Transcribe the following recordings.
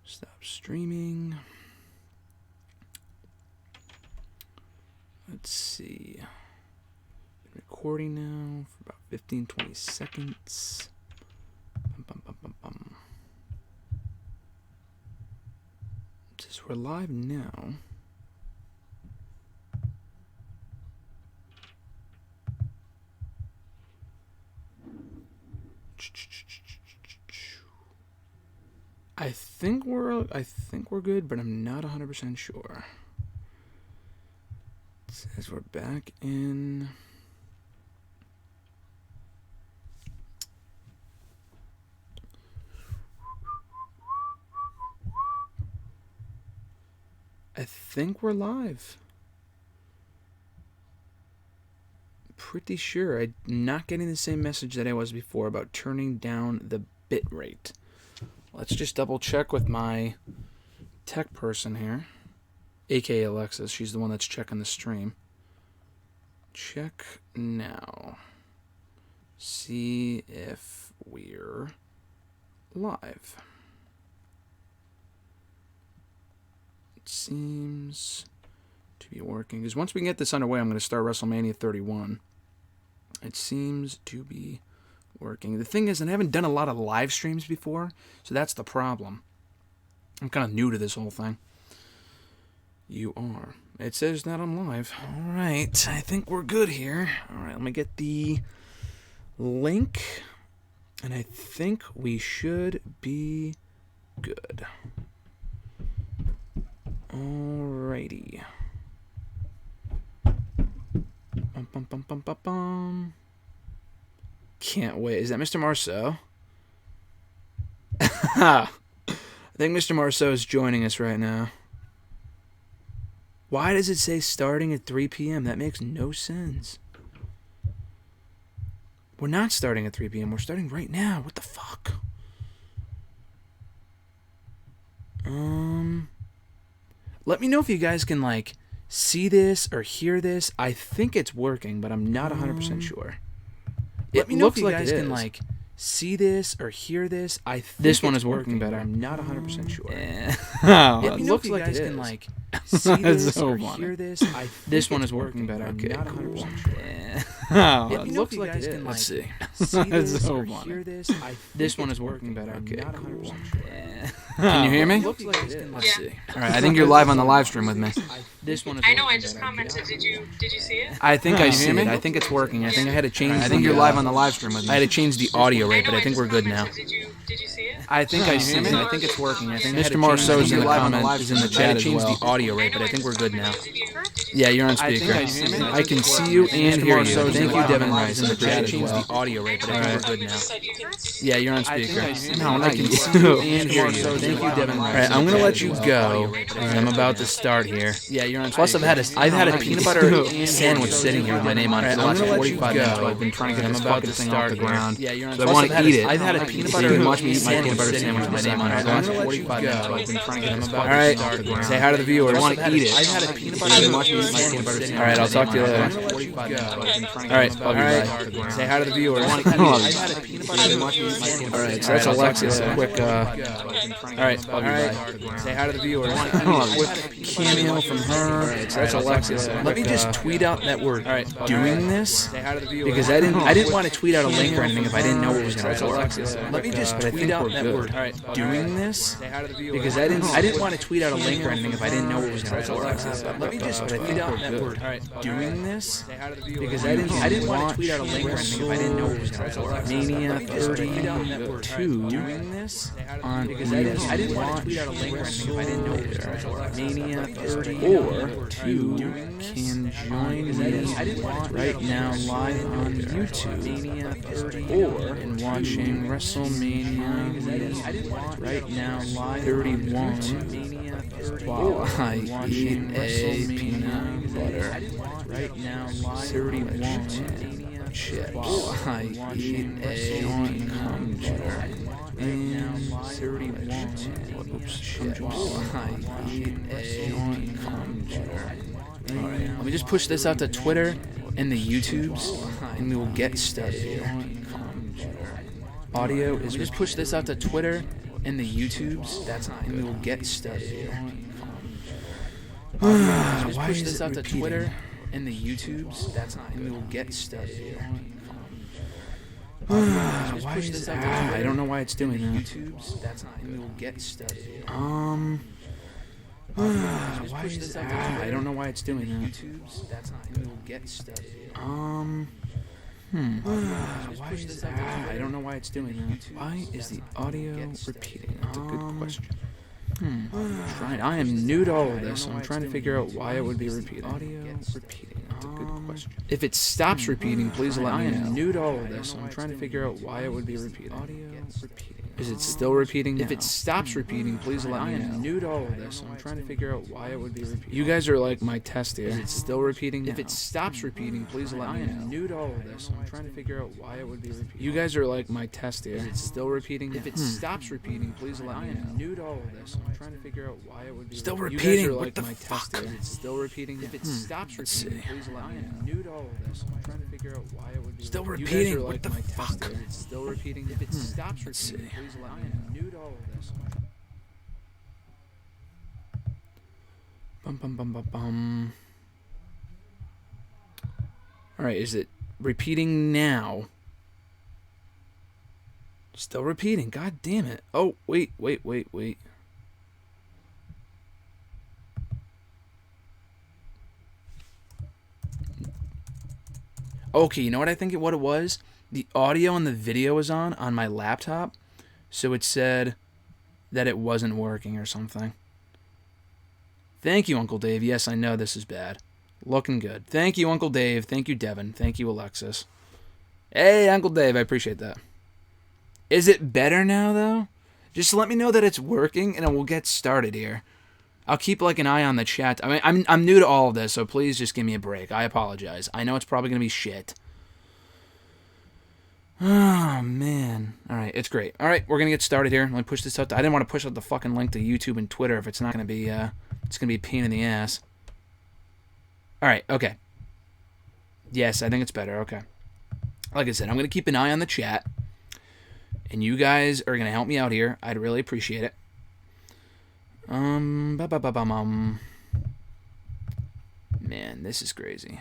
Stop streaming. Let's see. Been recording now for about 15-20 seconds. Since we're live now. I think we're good, but I'm not 100% sure. It says we're back in. I think we're live. Pretty sure. I'm not getting the same message that I was before about turning down the bit rate. Let's just double check with my tech person here, aka Alexis. She's the one that's checking the stream. Check now. See if we're live. It seems to be working. Because once we get this underway, I'm going to start WrestleMania 31. It seems to be working. The thing is, I haven't done a lot of live streams before, so that's the problem. I'm kind of new to this whole thing. You are. It says that I'm live. All right, I think we're good here. All right, let me get the link, and I think we should be good. Alrighty. Bum. Can't wait. Is that Mr. Marceau? I think Mr. Marceau is joining us right now. Why does it say starting at 3 p.m.? That makes no sense. We're not starting at 3 p.m. We're starting right now. What the fuck? Let me know if you guys can, like, see this or hear this. I think it's working, but I'm not 100% sure. Let me know if you guys can, like, see this or hear this. I think this one is working better. I'm not 100% sure. Let me know if you guys can, like, see this or hear this. This one is working better. I'm not 100% sure. It looks like it is. Let's see. This or hear this. This one is working better. Okay, cool. Can you hear me? Let's see. All right, I think you're live on the live stream with me. This one is. I know. I just commented. Did you see it? I think I see it. I think it's working. I think I had to change. I think you're live on the live stream with me. I had to change the audio rate, but I think we're good now. Did you see it? I think I see it. I think it's working. I think Mr. Marceau is in the comments. Is in the chat as well. I had to change the audio rate, but I think we're good now. Yeah, you're on speaker. I can see you and hear you. Thank you, Devin Rice, in the chat as well. The audio rate, but I think we're good now. Yeah, you're on speaker. No, I can see you and hear you. Thank you, Devin Rice. All right, I'm gonna let you go. I'm about to start here. Yeah, you're on speaker. Plus, I've had a peanut butter sandwich sitting here with my name on it for the last 45 minutes. I've been trying to get this fucking thing off the ground. Yeah, you're on speaker. I want to eat it. I've had a peanut butter. You can watch me eat my peanut butter sandwich with my name on it for the last 45 minutes. I've been trying to get this fucking thing off the ground. Say hi to the viewers. I want to eat it. I've had a peanut butter. You can watch me eat my peanut butter sandwich. All right, I'll talk to you later. All right, I'll be back. Say hi to the viewers. I've had a peanut butter. You can watch me eat my peanut butter sandwich. All right, so that's Alexis. A quick. All right, I'll be back. Say hi to the viewers. A quick cameo from her. So that's Alexis. Let me just tweet out that we're doing this because I didn't want to tweet out a link or anything if I didn't know it was going to work. Let me just tweet out that we're doing this because I didn't want to tweet out a link or anything if I didn't know it was going to work. Let me just tweet out that we're doing this because I didn't want to tweet out a link or anything if I didn't know it was going to work. Mania 32 doing this on because I didn't want to tweet out a link or anything if I didn't know it was going to work. Mania 32 can join me right now live on YouTube or in watching WrestleMania right now live 31 while I eat a peanut butter right now live 31 chips while I eat a peanut butter and 31 chips while I eat a peanut butter. Alright, let me just push this out to Twitter and the YouTubes, and we will get started here. Audio is just push this out to Twitter and the YouTubes, that's not good. We'll get started here. Why push this out to Twitter and the YouTubes, that's not good. We'll get started here. Why is this out to Twitter? I don't know why it's doing that. YouTubes, that's not good. We'll get started here. Why is this out to Twitter? I don't know why it's doing that. YouTubes, that's not good. We'll get started here. Why is this out to Twitter? I don't know why it's doing that. Why is the audio repeating? That's a good question. I am new to all of this, so I'm trying to figure out why it would be repeating. Audio repeating. That's a good question. If it stops repeating, please let me know. I am new to all of this, so I'm trying to figure out why it would be repeating. Audio repeating. Is it still repeating now? If it stops repeating, please let me know. I am new to all of this, so I'm trying to figure out why it would be repeating. You guys are like my test here. Is it still repeating now? If it stops repeating, please let me know. I am new to all of this, so I'm trying to figure out why it would be repeating. You guys are like my test here. Is it still repeating now? If it stops repeating, please let me know. I am new to all of this, so I'm trying to figure out why it would be still repeating. You guys are like my test here. Is it still repeating now? If it stops repeating, please let me know. I am new to all of this, so I'm trying to figure out why it would be still repeating. You guys are like my test here. Is it still repeating? If it stops repeating, please let me know. To all of this. Alright, is it repeating now? Still repeating. God damn it. Oh, wait. Okay, you know what I think what it was? The audio and the video was on my laptop. So it said that it wasn't working or something. Thank you, Uncle Dave. Yes, I know this is bad. Looking good. Thank you, Uncle Dave. Thank you, Devin. Thank you, Alexis. Hey, Uncle Dave. I appreciate that. Is it better now, though? Just let me know that it's working, and we'll get started here. I'll keep like an eye on the chat. I mean, I'm new to all of this, so please just give me a break. I apologize. I know it's probably going to be shit. Oh, man. Alright, it's great. Alright, we're going to get started here. Let me push this out. I didn't want to push out the fucking link to YouTube and Twitter if it's not going to be, it's going to be a pain in the ass. Alright, okay. Yes, I think it's better. Okay. Like I said, I'm going to keep an eye on the chat. And you guys are going to help me out here. I'd really appreciate it. Man, this is crazy.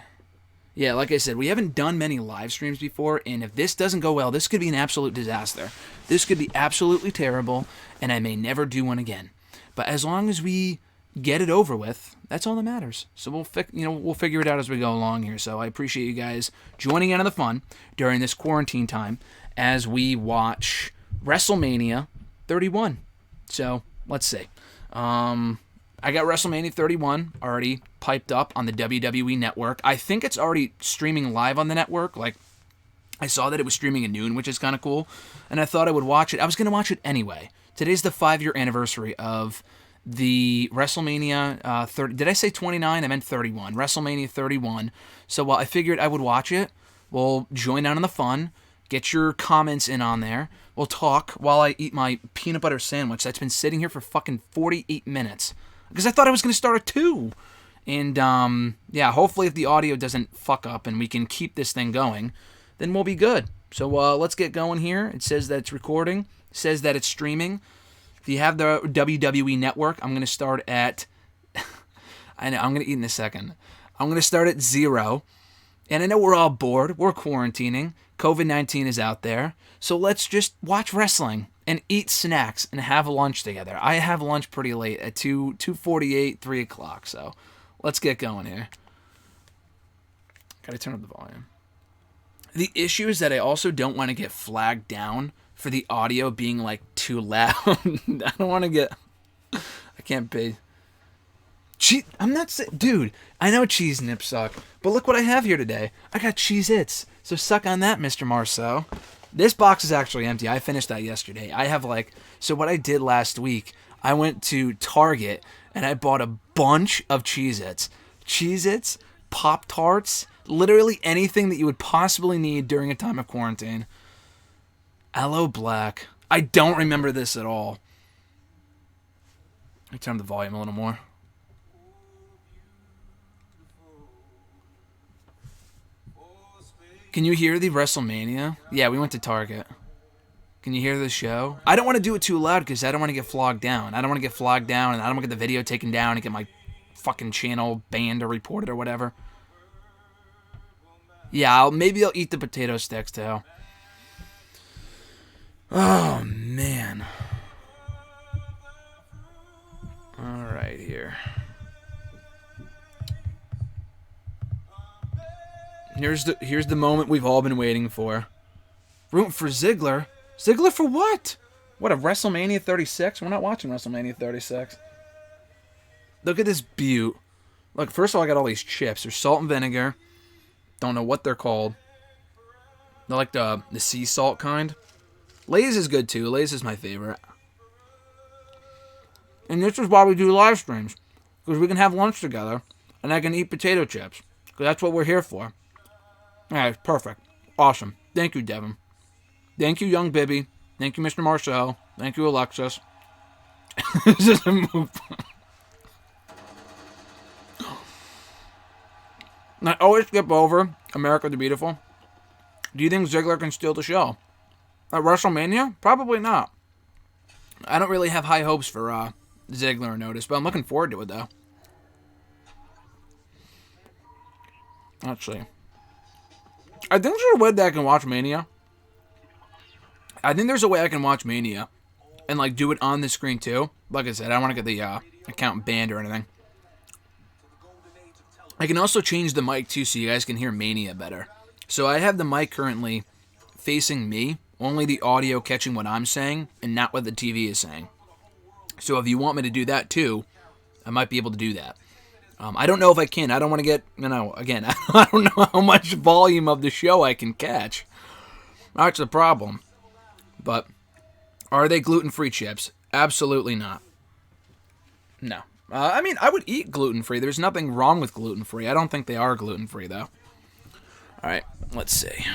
Yeah, like I said, we haven't done many live streams before, and if this doesn't go well, this could be an absolute disaster. This could be absolutely terrible, and I may never do one again. But as long as we get it over with, that's all that matters. So we'll figure it out as we go along here. So I appreciate you guys joining in on the fun during this quarantine time as we watch WrestleMania 31. So let's see. I got WrestleMania 31 already piped up on the WWE Network. I think it's already streaming live on the network. Like, I saw that it was streaming at noon, which is kind of cool, and I thought I would watch it. I was going to watch it anyway. Today's the 5-year anniversary of the WrestleMania 30. Did I say 29? I meant 31. WrestleMania 31. So while I figured I would watch it, we'll join down on the fun, get your comments in on there. We'll talk while I eat my peanut butter sandwich that's been sitting here for fucking 48 minutes. Because I thought I was going to start at 2. And, yeah, hopefully if the audio doesn't fuck up and we can keep this thing going, then we'll be good. So, let's get going here. It says that it's recording. It says that it's streaming. If you have the WWE Network, I'm going to start at... I know, I'm going to eat in a second. I'm going to start at 0. And I know we're all bored. We're quarantining. COVID-19 is out there. So let's just watch wrestling and eat snacks and have lunch together. I have lunch pretty late at 2:48, 3 o'clock. So let's get going here. Gotta turn up the volume. The issue is that I also don't want to get flagged down for the audio being like too loud. I don't want to get... I can't pay... I'm not saying... Dude, I know cheese nips suck, but look what I have here today. I got Cheez-Its. So suck on that, Mr. Marceau. This box is actually empty. I finished that yesterday. I have like... So what I did last week, I went to Target and I bought a bunch of Cheez-Its. Cheez-Its, Pop-Tarts, literally anything that you would possibly need during a time of quarantine. Aloe Black. I don't remember this at all. Let me turn the volume a little more. Can you hear the WrestleMania? Yeah, we went to Target. Can you hear the show? I don't want to do it too loud because I don't want to get flogged down. I don't want to get flogged down, and I don't want to get the video taken down and get my fucking channel banned or reported or whatever. Yeah, maybe I'll eat the potato sticks too. Oh, man. All right, here. Here's the moment we've all been waiting for. Rooting for Ziggler. Ziggler for what? What, a WrestleMania 36? We're not watching WrestleMania 36. Look at this beaut. Look, first of all, I got all these chips. There's salt and vinegar. Don't know what they're called. They're like the sea salt kind. Lay's is good too. Lay's is my favorite. And this is why we do live streams. Because we can have lunch together. And I can eat potato chips. Because that's what we're here for. Alright, perfect. Awesome. Thank you, Devin. Thank you, Young Bibby. Thank you, Mr. Marcel. Thank you, Alexis. This is a move. I always skip over America the Beautiful. Do you think Ziggler can steal the show? At WrestleMania? Probably not. I don't really have high hopes for Ziggler or Notice, but I'm looking forward to it, though. Let's see. I think there's a way that I can watch Mania. I think there's a way I can watch Mania and, like, do it on the screen, too. Like I said, I don't want to get the account banned or anything. I can also change the mic, too, so you guys can hear Mania better. So I have the mic currently facing me, only the audio catching what I'm saying, and not what the TV is saying. So if you want me to do that, too, I might be able to do that. I don't know if I can. I don't want to get, again, I don't know how much volume of the show I can catch. That's the problem. But are they gluten-free chips? Absolutely not. No. I mean, I would eat gluten-free. There's nothing wrong with gluten-free. I don't think they are gluten-free, though. All right, let's see.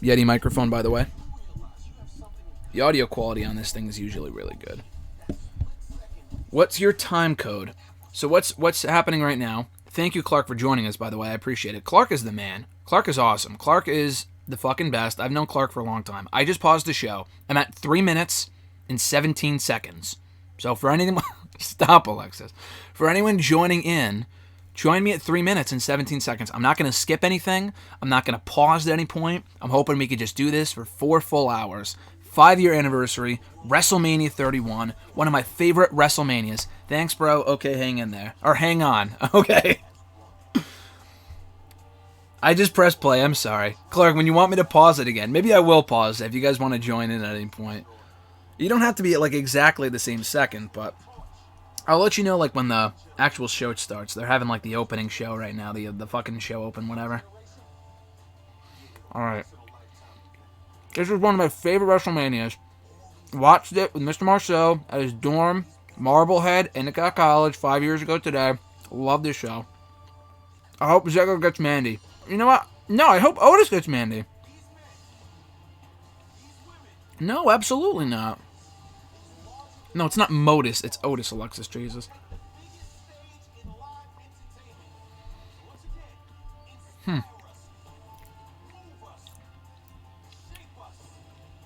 Yeti microphone, by the way. The audio quality on this thing is usually really good. What's your time code? So what's happening right now? Thank you, Clark, for joining us, by the way. I appreciate it. Clark is the man. Clark is awesome. Clark is the fucking best. I've known Clark for a long time. I just paused the show. I'm at 3 minutes and 17 seconds. So for anything... Stop, Alexis. For anyone joining in, join me at 3 minutes and 17 seconds. I'm not going to skip anything. I'm not going to pause at any point. I'm hoping we could just do this for 4 full hours. 5-year anniversary, WrestleMania 31, one of my favorite WrestleManias. Thanks, bro. Okay, hang in there. Or hang on. Okay. I just pressed play. I'm sorry. Clark, when you want me to pause it again, maybe I will pause if you guys want to join in at any point. You don't have to be at, like, exactly the same second, but I'll let you know, like, when the actual show starts. They're having, like, the opening show right now. The fucking show open, whatever. Alright. This is one of my favorite WrestleManias. Watched it with Mr. Marceau at his dorm, Marblehead, Endicott College 5 years ago today. Love this show. I hope Ziggler gets Mandy. You know what? No, I hope Otis gets Mandy. No, absolutely not. No, it's not Modus. It's Otis, Alexis. Jesus.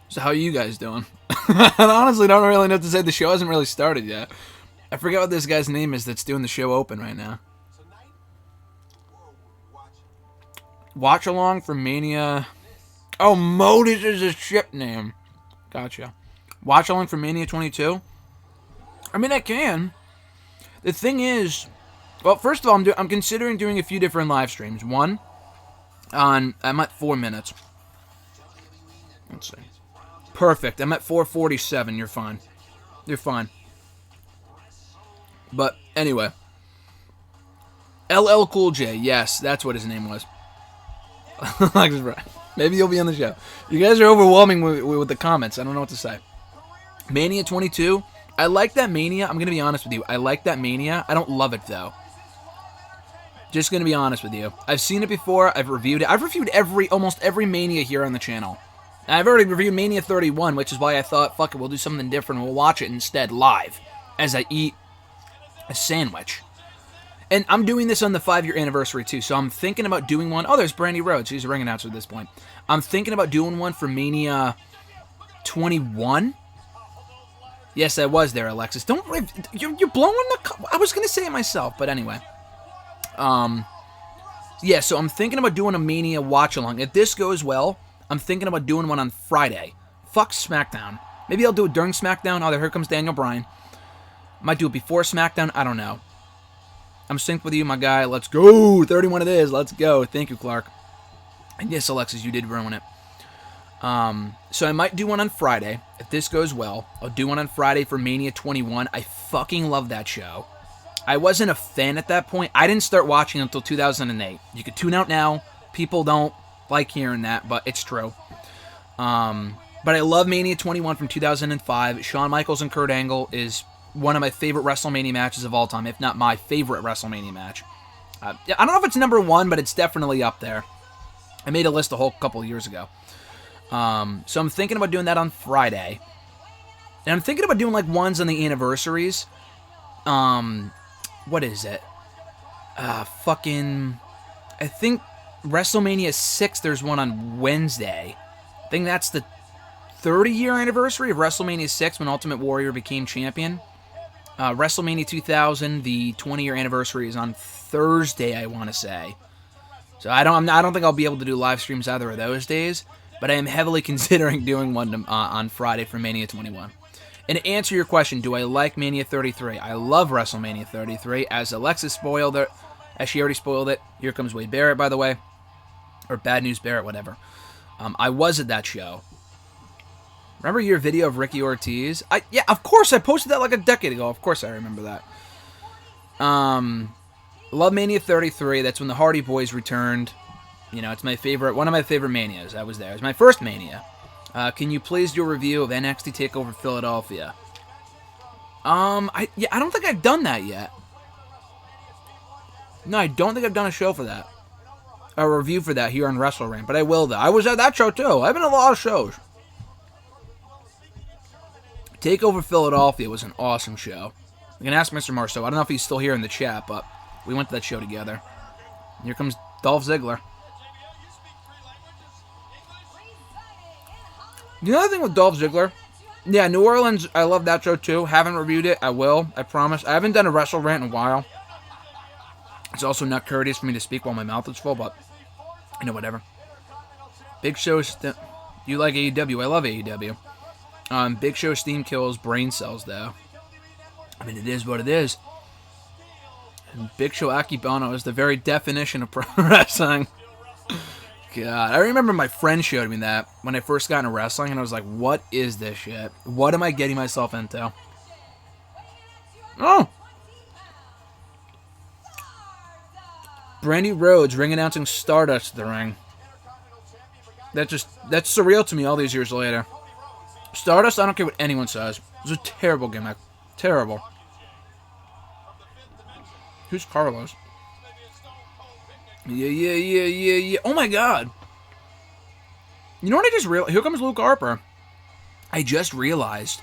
So how are you guys doing? I honestly don't really know what to say. The show hasn't really started yet. I forget what this guy's name is that's doing the show open right now. Watch along for Mania. Oh, Modus is a ship name. Gotcha. Watch along for Mania 22. I mean, I can. The thing is, well, first of all, I'm considering doing a few different live streams. One, I'm at 4 minutes. Let's see. Perfect. I'm at 4:47. You're fine. You're fine. But anyway, LL Cool J. Yes, that's what his name was. Maybe you'll be on the show. You guys are overwhelming with the comments. I don't know what to say. Mania 22. I like that Mania. I'm going to be honest with you. I like that Mania. I don't love it, though. Just going to be honest with you. I've seen it before. I've reviewed it. I've reviewed almost every Mania here on the channel. And I've already reviewed Mania 31, which is why I thought, fuck it, we'll do something different. We'll watch it instead live as I eat a sandwich. And I'm doing this on the 5-year anniversary, too, so I'm thinking about doing one. Oh, there's Brandy Rhodes. She's a ring announcer at this point. I'm thinking about doing one for Mania 21. Yes, I was there, Alexis. Don't you're blowing the. I was gonna say it myself, but anyway. Yeah. So I'm thinking about doing a Mania watch along. If this goes well, I'm thinking about doing one on Friday. Fuck SmackDown. Maybe I'll do it during SmackDown. Oh, here comes Daniel Bryan. Might do it before SmackDown. I don't know. I'm synced with you, my guy. Let's go. 31 it is. Let's go. Thank you, Clark. And yes, Alexis, you did ruin it. So I might do one on Friday. If this goes well, I'll do one on Friday for Mania 21. I fucking love that show. I wasn't a fan at that point. I didn't start watching until 2008. You could tune out now. People don't like hearing that, but it's true. But I love Mania 21 from 2005. Shawn Michaels and Kurt Angle is one of my favorite WrestleMania matches of all time, if not my favorite WrestleMania match. I don't know if it's number one, but it's definitely up there. I made a list a whole couple of years ago. So I'm thinking about doing that on Friday. And I'm thinking about doing like ones on the anniversaries. What is it? I think WrestleMania 6, there's one on Wednesday. I think that's the 30-year anniversary of WrestleMania 6 when Ultimate Warrior became champion. WrestleMania 2000, the 20-year anniversary is on Thursday, I want to say. So I don't think I'll be able to do live streams either of those days, but I am heavily considering doing one on Friday for Mania 21. And to answer your question, do I like Mania 33? I love WrestleMania 33. As Alexis spoiled it, as she already spoiled it, here comes Wade Barrett, by the way. Or Bad News Barrett, whatever. I was at that show. Remember your video of Ricky Ortiz? Yeah, of course, I posted that like a decade ago. Of course I remember that. Love Mania 33. That's when the Hardy Boys returned. You know, it's my favorite, one of my favorite Manias. I was there. It was my first Mania. Can you please do a review of NXT TakeOver Philadelphia? I don't think I've done that yet. No, I don't think I've done a show for that. A review for that here on WrestleRant, but I will, though. I was at that show, too. I've been at a lot of shows. TakeOver Philadelphia was an awesome show. You can ask Mr. Marceau. I don't know if he's still here in the chat, but we went to that show together. Here comes Dolph Ziggler. The other thing with Dolph Ziggler, yeah, New Orleans, I love that show too. Haven't reviewed it. I will. I promise. I haven't done a WrestleRant in a while. It's also not courteous for me to speak while my mouth is full, but, you know, whatever. Big Show, you like AEW. I love AEW. Big Show steam kills brain cells, though. I mean, it is what it is. And Big Show Akibano is the very definition of pro wrestling. God, I remember my friend showed me that when I first got into wrestling, and I was like, what is this shit? What am I getting myself into? Oh! Brandy Rhodes ring announcing Stardust to the ring. That's surreal to me all these years later. Stardust, I don't care what anyone says. It was a terrible gimmick. Terrible. Who's Carlos? Yeah. Oh my god. You know what I just realized? Here comes Luke Harper. I just realized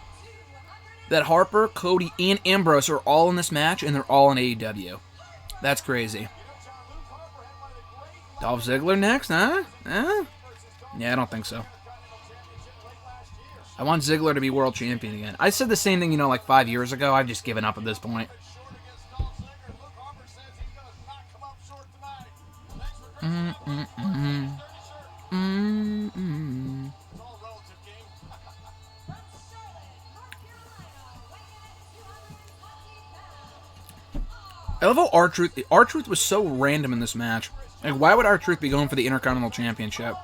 that Harper, Cody, and Ambrose are all in this match, and they're all in AEW. That's crazy. Dolph Ziggler next, huh? Yeah, I don't think so. I want Ziggler to be world champion again. I said the same thing, like 5 years ago. I've just given up at this point. I love how R-Truth was so random in this match. Like, why would R-Truth be going for the Intercontinental Championship?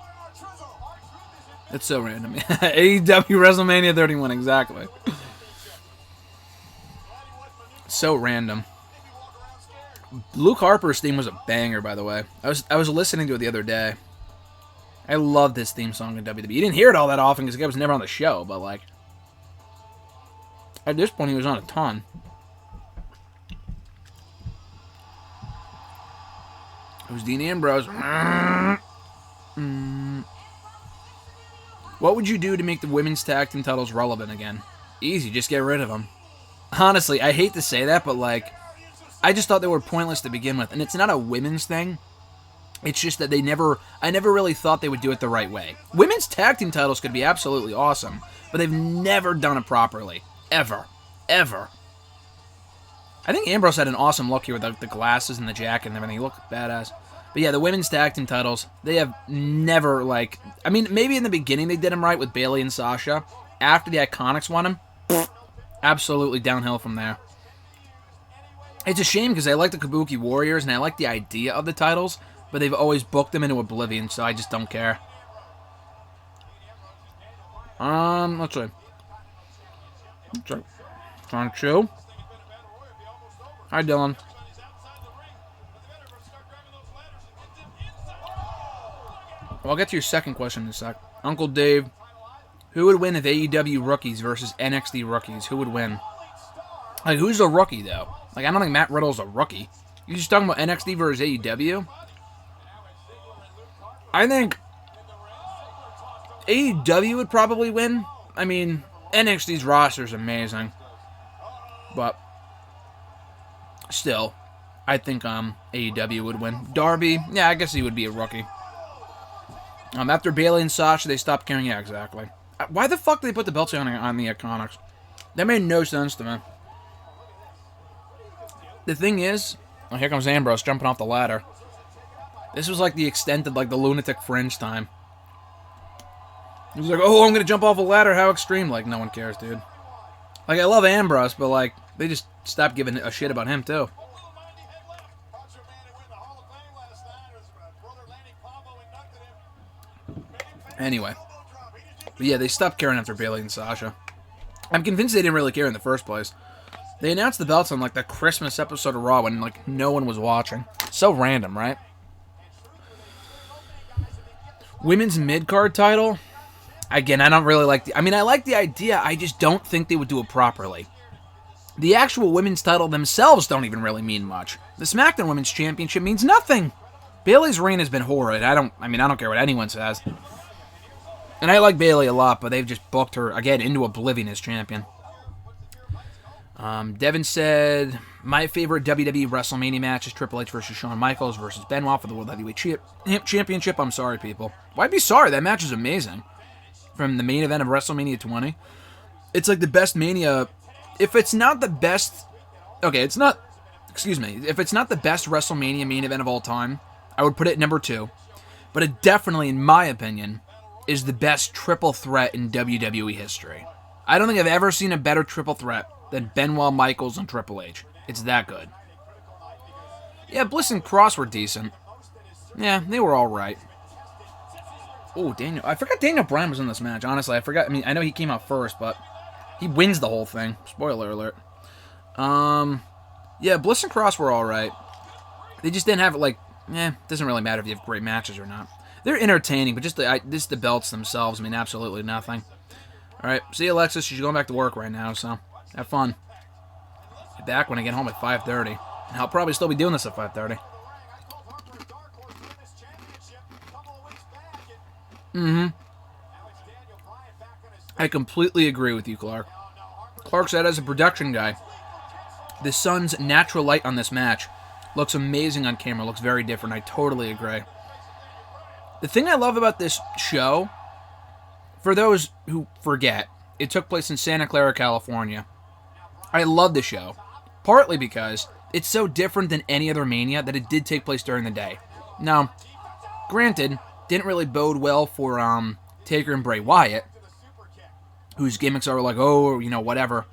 It's so random. AEW WrestleMania 31, exactly. So random. Luke Harper's theme was a banger, by the way. I was listening to it the other day. I love this theme song in WWE. You didn't hear it all that often because the guy was never on the show, but like, at this point he was on a ton. It was Dean Ambrose. What would you do to make the women's tag team titles relevant again? Easy, just get rid of them. Honestly, I hate to say that, but like, I just thought they were pointless to begin with. And it's not a women's thing. It's just that I never really thought they would do it the right way. Women's tag team titles could be absolutely awesome, but they've never done it properly. Ever. Ever. I think Ambrose had an awesome look here with the glasses and the jacket and everything. He looked badass. But yeah, the women's tag team titles, they have never, like... I mean, maybe in the beginning they did them right with Bayley and Sasha. After the Iconics won them, absolutely downhill from there. It's a shame because I like the Kabuki Warriors and I like the idea of the titles, but they've always booked them into oblivion, so I just don't care. Let's see. Trying to chill. Hi, Dylan. Well, I'll get to your second question in a sec. Uncle Dave, who would win if AEW rookies versus NXT rookies? Who would win? Like, who's a rookie, though? Like, I don't think Matt Riddle's a rookie. You just talking about NXT versus AEW? I think AEW would probably win. I mean, NXT's roster is amazing. But still, I think AEW would win. Darby, yeah, I guess he would be a rookie. After Bayley and Sasha, they stopped caring. Yeah, exactly. Why the fuck did they put the belts on the Iconics? That made no sense to me. The thing is, oh, here comes Ambrose jumping off the ladder. This was like the extent of like the Lunatic Fringe time. He was like, oh, I'm going to jump off a ladder. How extreme. Like, no one cares, dude. Like, I love Ambrose, but like, they just stopped giving a shit about him, too. Anyway. But yeah, they stopped caring after Bayley and Sasha. I'm convinced they didn't really care in the first place. They announced the belts on like the Christmas episode of Raw when like no one was watching. So random, right? Women's mid-card title? Again, I don't really like I mean, I like the idea, I just don't think they would do it properly. The actual women's title themselves don't even really mean much. The SmackDown Women's Championship means nothing. Bayley's reign has been horrid. I don't care what anyone says. And I like Bayley a lot, but they've just booked her, again, into oblivion as champion. Devin said, my favorite WWE WrestleMania match is Triple H versus Shawn Michaels versus Benoit for the World Heavyweight Championship. I'm sorry, people. Why'd be sorry? That match is amazing. From the main event of WrestleMania 20. It's like the best Mania. If it's not the best... Okay, it's not... Excuse me. If it's not the best WrestleMania main event of all time, I would put it number 2. But it definitely, in my opinion, is the best triple threat in WWE history. I don't think I've ever seen a better triple threat than Benoit, Michaels, and Triple H. It's that good. Yeah, Bliss and Cross were decent. Yeah, they were alright. Oh, Daniel. I forgot Daniel Bryan was in this match, honestly. I forgot. I mean, I know he came out first, but he wins the whole thing. Spoiler alert. Yeah, Bliss and Cross were alright. They just didn't have, like, it doesn't really matter if you have great matches or not. They're entertaining, but just the belts themselves mean absolutely nothing. Alright, see you, Alexis. She's going back to work right now, so have fun. Get back when I get home at 5:30. And I'll probably still be doing this at 5:30. I completely agree with you, Clark. Clark said, as a production guy, the sun's natural light on this match looks amazing on camera, looks very different. I totally agree. The thing I love about this show, for those who forget, it took place in Santa Clara, California. I love the show, partly because it's so different than any other Mania that it did take place during the day. Now, granted, didn't really bode well for Taker and Bray Wyatt, whose gimmicks are like, oh, you know, whatever.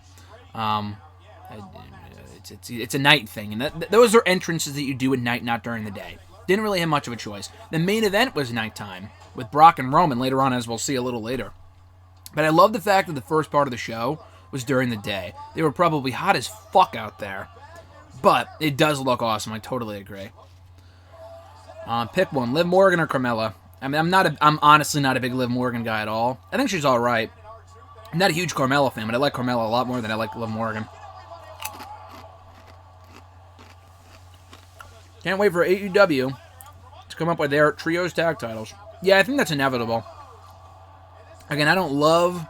It's a night thing, and those are entrances that you do at night, not during the day. Didn't really have much of a choice. The main event was nighttime, with Brock and Roman later on, as we'll see a little later. But I love the fact that the first part of the show was during the day. They were probably hot as fuck out there. But it does look awesome, I totally agree. Pick one, Liv Morgan or Carmella? I mean, I'm honestly not a big Liv Morgan guy at all. I think she's alright. I'm not a huge Carmella fan, but I like Carmella a lot more than I like Liv Morgan. Can't wait for AEW to come up with their trios tag titles. Yeah, I think that's inevitable. Again, I don't love...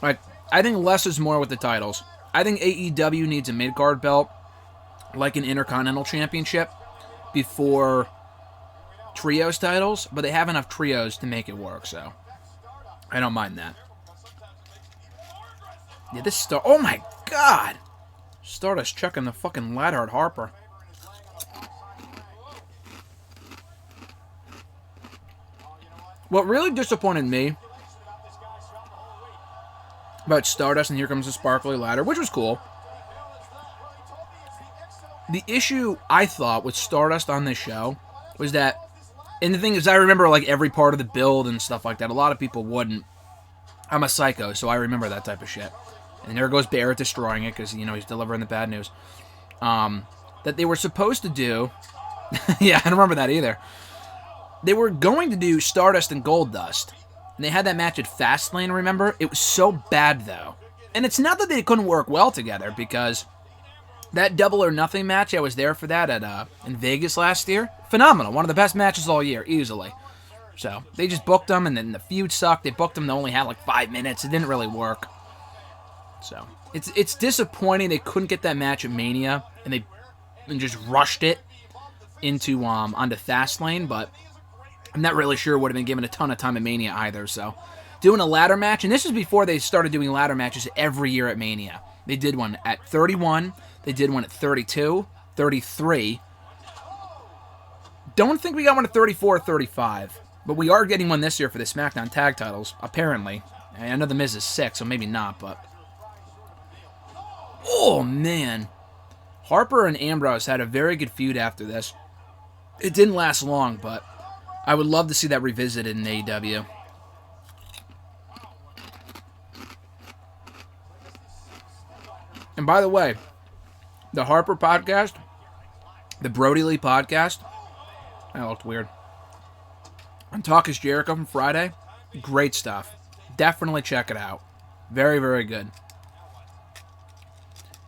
Like, I think less is more with the titles. I think AEW needs a mid-card belt, like an Intercontinental Championship, before trios titles, but they have enough trios to make it work, so I don't mind that. Yeah, this Star... Oh my god! Stardust chucking the fucking ladder at Harper. What really disappointed me about Stardust, and here comes the sparkly ladder, which was cool. The issue, I thought, with Stardust on this show was that, and the thing is, I remember like every part of the build and stuff like that. A lot of people wouldn't. I'm a psycho, so I remember that type of shit. And there goes Barrett destroying it because, you know, he's delivering the bad news. That they were supposed to do... yeah, I don't remember that either. They were going to do Stardust and Goldust. And they had that match at Fastlane, remember? It was so bad, though. And it's not that they couldn't work well together, because that Double or Nothing match, I was there for that at in Vegas last year. Phenomenal. One of the best matches all year, easily. So, they just booked them, and then the feud sucked. They booked them, they only had like 5 minutes. It didn't really work. So, it's disappointing they couldn't get that match at Mania, and just rushed it into onto Fastlane, but I'm not really sure it would have been given a ton of time at Mania either. So, doing a ladder match, and this is before they started doing ladder matches every year at Mania. They did one at 31, they did one at 32, 33. Don't think we got one at 34 or 35, but we are getting one this year for the SmackDown Tag Titles, apparently. I know The Miz is 6, so maybe not, but... Oh, man. Harper and Ambrose had a very good feud after this. It didn't last long, but I would love to see that revisited in AEW. And by the way, the Harper podcast, the Brody Lee podcast, that looked weird. On Talk is Jericho from Friday, great stuff. Definitely check it out. Very, very good.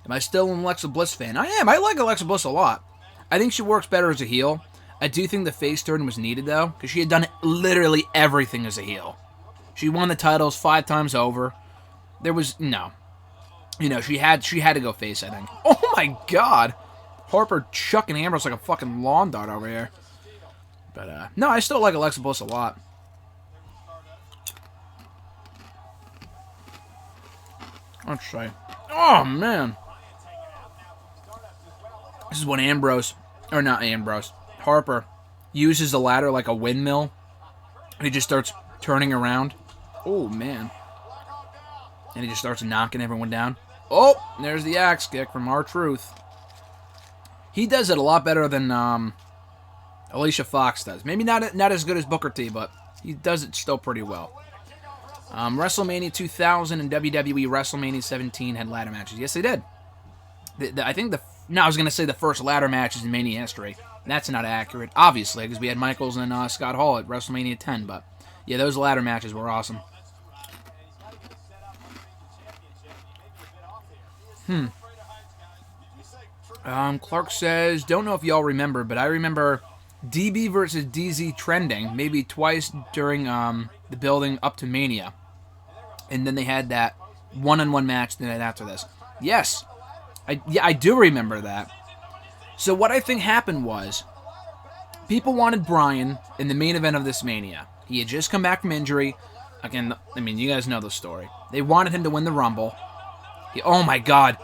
Am I still an Alexa Bliss fan? I am. I like Alexa Bliss a lot. I think she works better as a heel. I do think the face turn was needed, though, because she had done literally everything as a heel. She won the titles 5 times over. There was... No. You know, she had to go face, I think. Oh, my God. Harper chucking Ambrose like a fucking lawn dart over here. But, no, I still like Alexa Bliss a lot. Let's see. Oh, man. This is when Harper uses the ladder like a windmill. And he just starts turning around. Oh, man. And he just starts knocking everyone down. Oh, there's the axe kick from R-Truth. He does it a lot better than Alicia Fox does. Maybe not as good as Booker T, but he does it still pretty well. WrestleMania 2000 and WWE WrestleMania 17 had ladder matches. Yes, they did. I was going to say the first ladder matches in Mania history. That's not accurate, obviously, because we had Michaels and Scott Hall at WrestleMania 10. But, yeah, those ladder matches were awesome. Clark says, don't know if y'all remember, but I remember DB versus DZ trending maybe twice during the building up to Mania. And then they had that one-on-one match the night after this. Yes. I do remember that. So what I think happened was, people wanted Bryan in the main event of this Mania. He had just come back from injury. Again, I mean, you guys know the story. They wanted him to win the Rumble. Oh my God.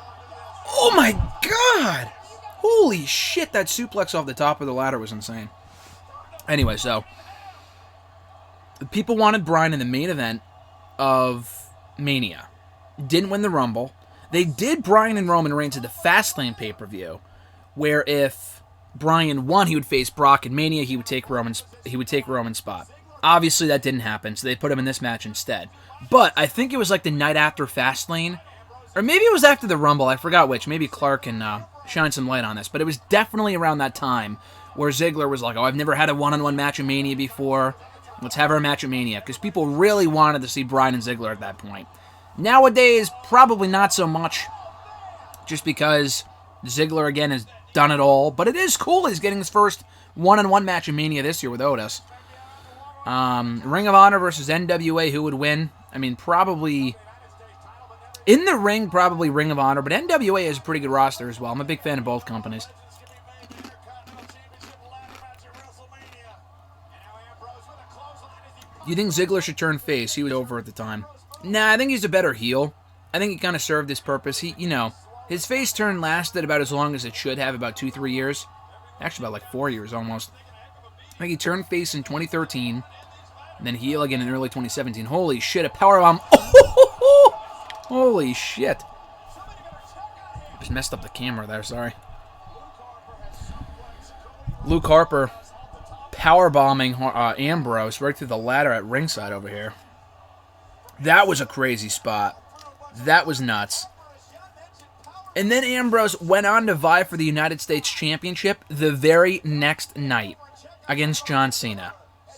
Oh my God! Holy shit, that suplex off the top of the ladder was insane. Anyway, so the people wanted Bryan in the main event of Mania. Didn't win the Rumble. They did Bryan and Roman Reigns at the Fastlane pay-per-view, where if Bryan won, he would face Brock. In Mania, he would take Roman's spot. Obviously, that didn't happen, so they put him in this match instead. But I think it was like the night after Fastlane, or maybe it was after the Rumble. I forgot which. Maybe Clark can shine some light on this. But it was definitely around that time where Ziggler was like, oh, I've never had a one-on-one match at Mania before. Let's have our match at Mania. Because people really wanted to see Bryan and Ziggler at that point. Nowadays, probably not so much. Just because Ziggler, again, has done it all. But it is cool he's getting his first one-on-one match at Mania this year with Otis. Ring of Honor versus NWA, who would win? I mean, probably... In the ring, probably Ring of Honor, but NWA has a pretty good roster as well. I'm a big fan of both companies. You think Ziggler should turn face? He was over at the time. Nah, I think he's a better heel. I think he kind of served his purpose. His face turn lasted about as long as it should have, about 2-3 years. Actually, about like 4 years almost. I think he turned face in 2013, and then heel again in early 2017. Holy shit, a powerbomb. Oh, holy shit. Just messed up the camera there, sorry. Luke Harper powerbombing Ambrose right through the ladder at ringside over here. That was a crazy spot. That was nuts. And then Ambrose went on to vie for the United States Championship the very next night against John Cena.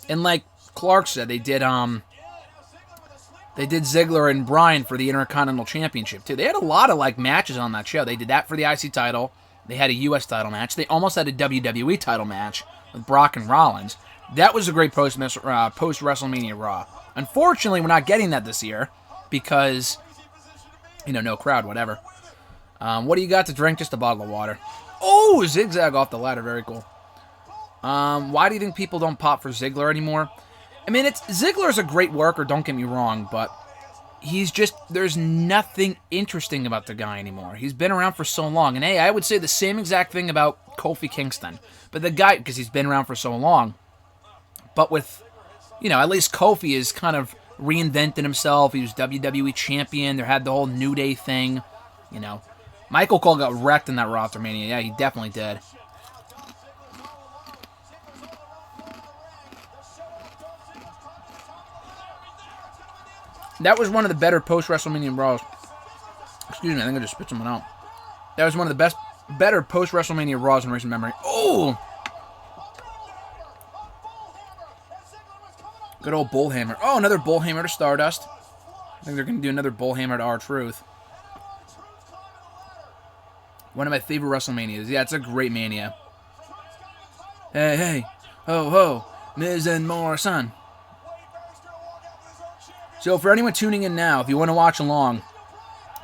And like Clark said, they did Ziggler and Bryan for the Intercontinental Championship too. They had a lot of like matches on that show. They did that for the IC title. They had a US title match. They almost had a WWE title match with Brock and Rollins. That was a great post-WrestleMania Raw. Unfortunately, we're not getting that this year because, no crowd, whatever. What do you got to drink? Just a bottle of water. Oh, zigzag off the ladder. Very cool. Why do you think people don't pop for Ziggler anymore? I mean, Ziggler's a great worker, don't get me wrong, but there's nothing interesting about the guy anymore. He's been around for so long. And hey, I would say the same exact thing about Kofi Kingston. But the guy, because he's been around for so long. But with, at least Kofi has kind of reinvented himself. He was WWE champion. There had the whole New Day thing. Michael Cole got wrecked in that WrestleMania. Yeah, he definitely did. That was one of the better post-WrestleMania Raws. Excuse me, I think I just spit someone out. That was one of the better post-WrestleMania Raws in recent memory. Oh! Good old Bullhammer. Oh, another Bullhammer to Stardust. I think they're going to do another Bullhammer to R-Truth. One of my favorite WrestleManias. Yeah, it's a great Mania. Hey, hey. Ho, ho. Miz and Morrison. So for anyone tuning in now, if you want to watch along,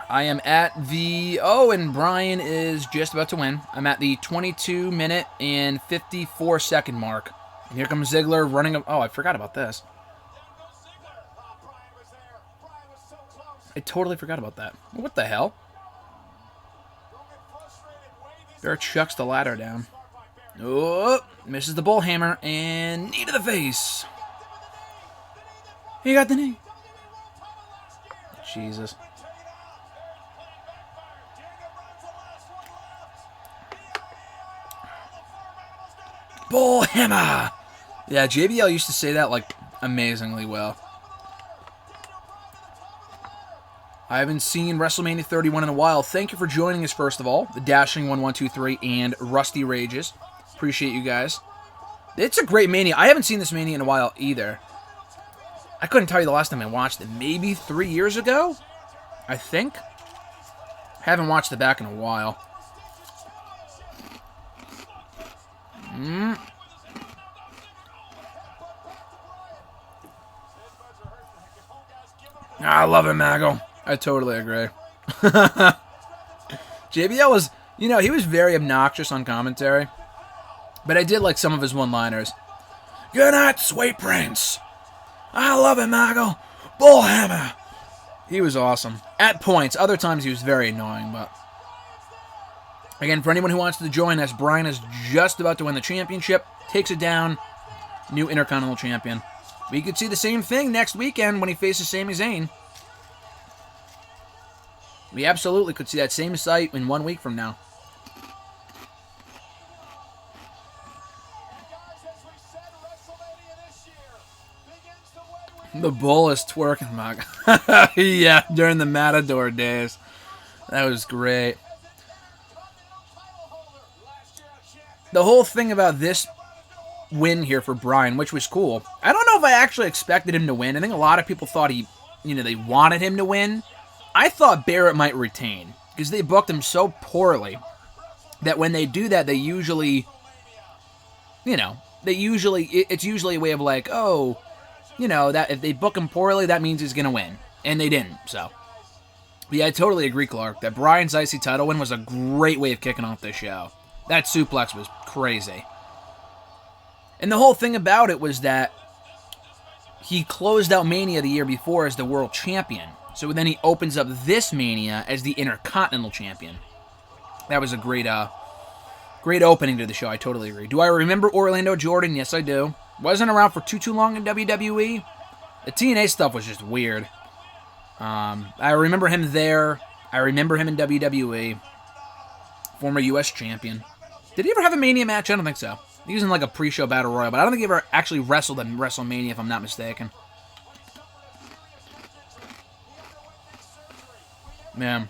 I am at the... Oh, and Bryan is just about to win. I'm at the 22-minute and 54-second mark. And here comes Ziggler running... Oh, I forgot about this. I totally forgot about that. What the hell? Bear chucks the ladder down. Oh, misses the Bullhammer, and knee to the face. He got the knee. Jesus. Bullhammer! Yeah, JBL used to say that, like, amazingly well. I haven't seen WrestleMania 31 in a while. Thank you for joining us, first of all. The Dashing 1123 and Rusty Rages. Appreciate you guys. It's a great Mania. I haven't seen this Mania in a while, either. I couldn't tell you the last time I watched it. Maybe 3 years ago? I think. Haven't watched it back in a while. I love it, Mago. I totally agree. JBL was, he was very obnoxious on commentary. But I did like some of his one-liners. Good night, sweet prince. I love it, Mago. Bullhammer. He was awesome. At points. Other times he was very annoying, but... Again, for anyone who wants to join us, Bryan is just about to win the championship. Takes it down. New Intercontinental Champion. We could see the same thing next weekend when he faces Sami Zayn. We absolutely could see that same sight in 1 week from now. The Bull is twerking, Mug. Yeah, during the Matador days. That was great. The whole thing about this win here for Bryan, which was cool. I don't know if I actually expected him to win. I think a lot of people thought they wanted him to win. I thought Barrett might retain because they booked him so poorly that when they do that, they usually, it's usually a way of like, oh, that if they book him poorly, that means he's going to win. And they didn't, so. But yeah, I totally agree, Clark, that Bryan's IC title win was a great way of kicking off this show. That suplex was crazy. And the whole thing about it was that he closed out Mania the year before as the world champion. So then he opens up this Mania as the Intercontinental Champion. That was a great opening to the show. I totally agree. Do I remember Orlando Jordan? Yes, I do. Wasn't around for too long in WWE. The TNA stuff was just weird. I remember him there. I remember him in WWE. Former U.S. champion. Did he ever have a Mania match? I don't think so. He was in like a pre-show battle royal, but I don't think he ever actually wrestled in WrestleMania, if I'm not mistaken. Man.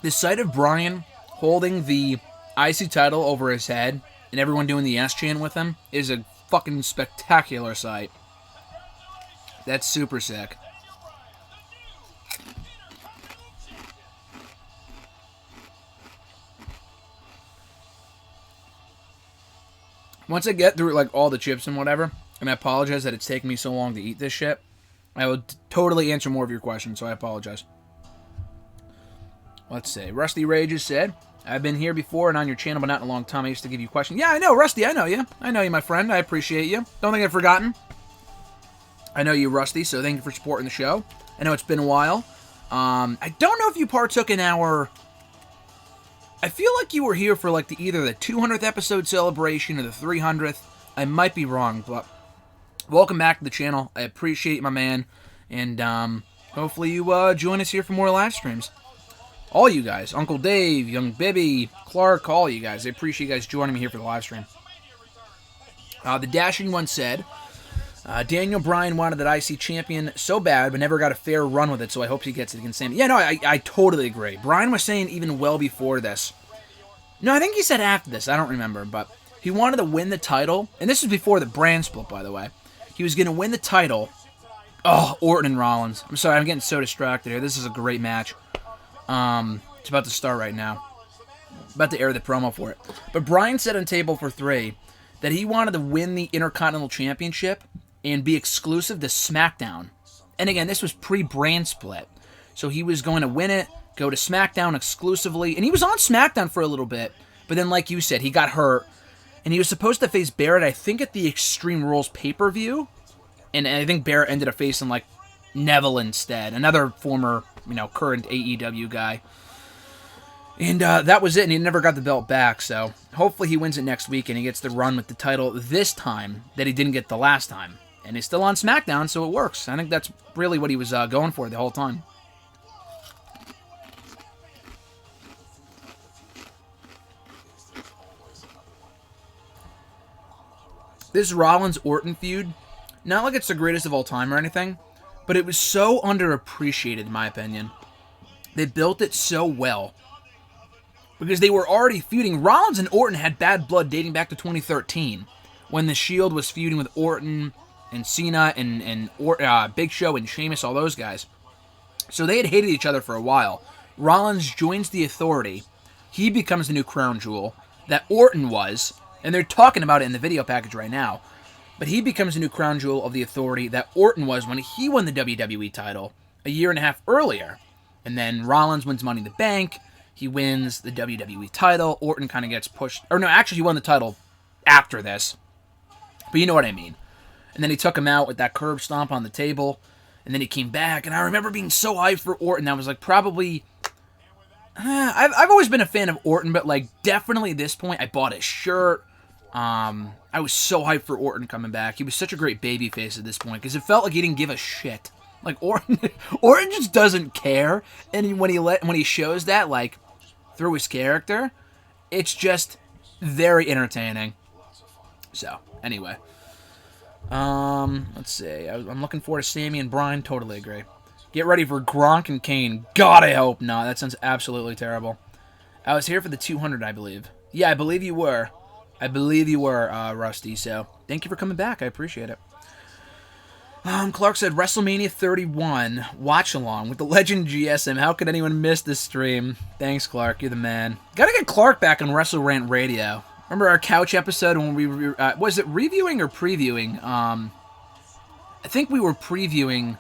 The sight of Bryan holding the IC title over his head and everyone doing the yes chant with him is a fucking spectacular sight. That's super sick. Once I get through like all the chips and whatever, and I apologize that it's taking me so long to eat this shit, I will totally answer more of your questions, so I apologize. Let's see. Rusty Rages said, I've been here before and on your channel, but not in a long time. I used to give you questions. Yeah, I know, Rusty. I know you. I know you, my friend. I appreciate you. Don't think I've forgotten. I know you, Rusty, so thank you for supporting the show. I know it's been a while. I don't know if you partook in our... I feel like you were here for like either the 200th episode celebration or the 300th. I might be wrong, but welcome back to the channel. I appreciate you, my man. And hopefully you join us here for more live streams. All you guys, Uncle Dave, Young Bibby, Clark, all you guys. I appreciate you guys joining me here for the live stream. The Dashing one said, Daniel Bryan wanted that IC champion so bad, but never got a fair run with it, so I hope he gets it against Sami. Yeah, no, I totally agree. Bryan was saying even well before this. No, I think he said after this. I don't remember, but he wanted to win the title, and this was before the brand split, by the way. He was going to win the title. Oh, Orton and Rollins. I'm sorry, I'm getting so distracted here. This is a great match. It's about to start right now. About to air the promo for it. But Bryan said on Table for 3 that he wanted to win the Intercontinental Championship and be exclusive to SmackDown. And again, this was pre-brand split. So he was going to win it, go to SmackDown exclusively. And he was on SmackDown for a little bit. But then, like you said, he got hurt. And he was supposed to face Barrett, I think, at the Extreme Rules pay-per-view. And I think Barrett ended up facing, like, Neville instead. Another former, current AEW guy. And that was it, and he never got the belt back. So hopefully he wins it next week, and he gets the run with the title this time that he didn't get the last time. And he's still on SmackDown, so it works. I think that's really what he was going for the whole time. This Rollins-Orton feud, not like it's the greatest of all time or anything, but it was so underappreciated, in my opinion. They built it so well. Because they were already feuding. Rollins and Orton had bad blood dating back to 2013, when The Shield was feuding with Orton and Cena and Big Show and Sheamus, all those guys. So they had hated each other for a while. Rollins joins the Authority. He becomes the new crown jewel that Orton was, and they're talking about it in the video package right now. But he becomes the new crown jewel of the Authority that Orton was when he won the WWE title a year and a half earlier. And then Rollins wins Money in the Bank. He wins the WWE title. Orton kind of gets pushed. Or no, actually he won the title after this. But you know what I mean. And then he took him out with that curb stomp on the table. And then he came back. And I remember being so hyped for Orton. That was like probably... I've always been a fan of Orton. But like definitely at this point I bought his shirt. I was so hyped for Orton coming back. He was such a great babyface at this point. Because it felt like he didn't give a shit. Like Orton just doesn't care. And when he shows that, like... through his character, it's just very entertaining. So, anyway. Let's see. I'm looking forward to Sami and Bryan. Totally agree. Get ready for Gronk and Kane. God, I hope not. That sounds absolutely terrible. I was here for the 200, I believe. Yeah, I believe you were. Rusty. So, thank you for coming back. I appreciate it. Clark said, WrestleMania 31, watch along with the legend GSM. How could anyone miss this stream? Thanks, Clark. You're the man. Gotta get Clark back on Wrestle Rant Radio. Remember our couch episode when we were, was it reviewing or previewing? I think we were previewing,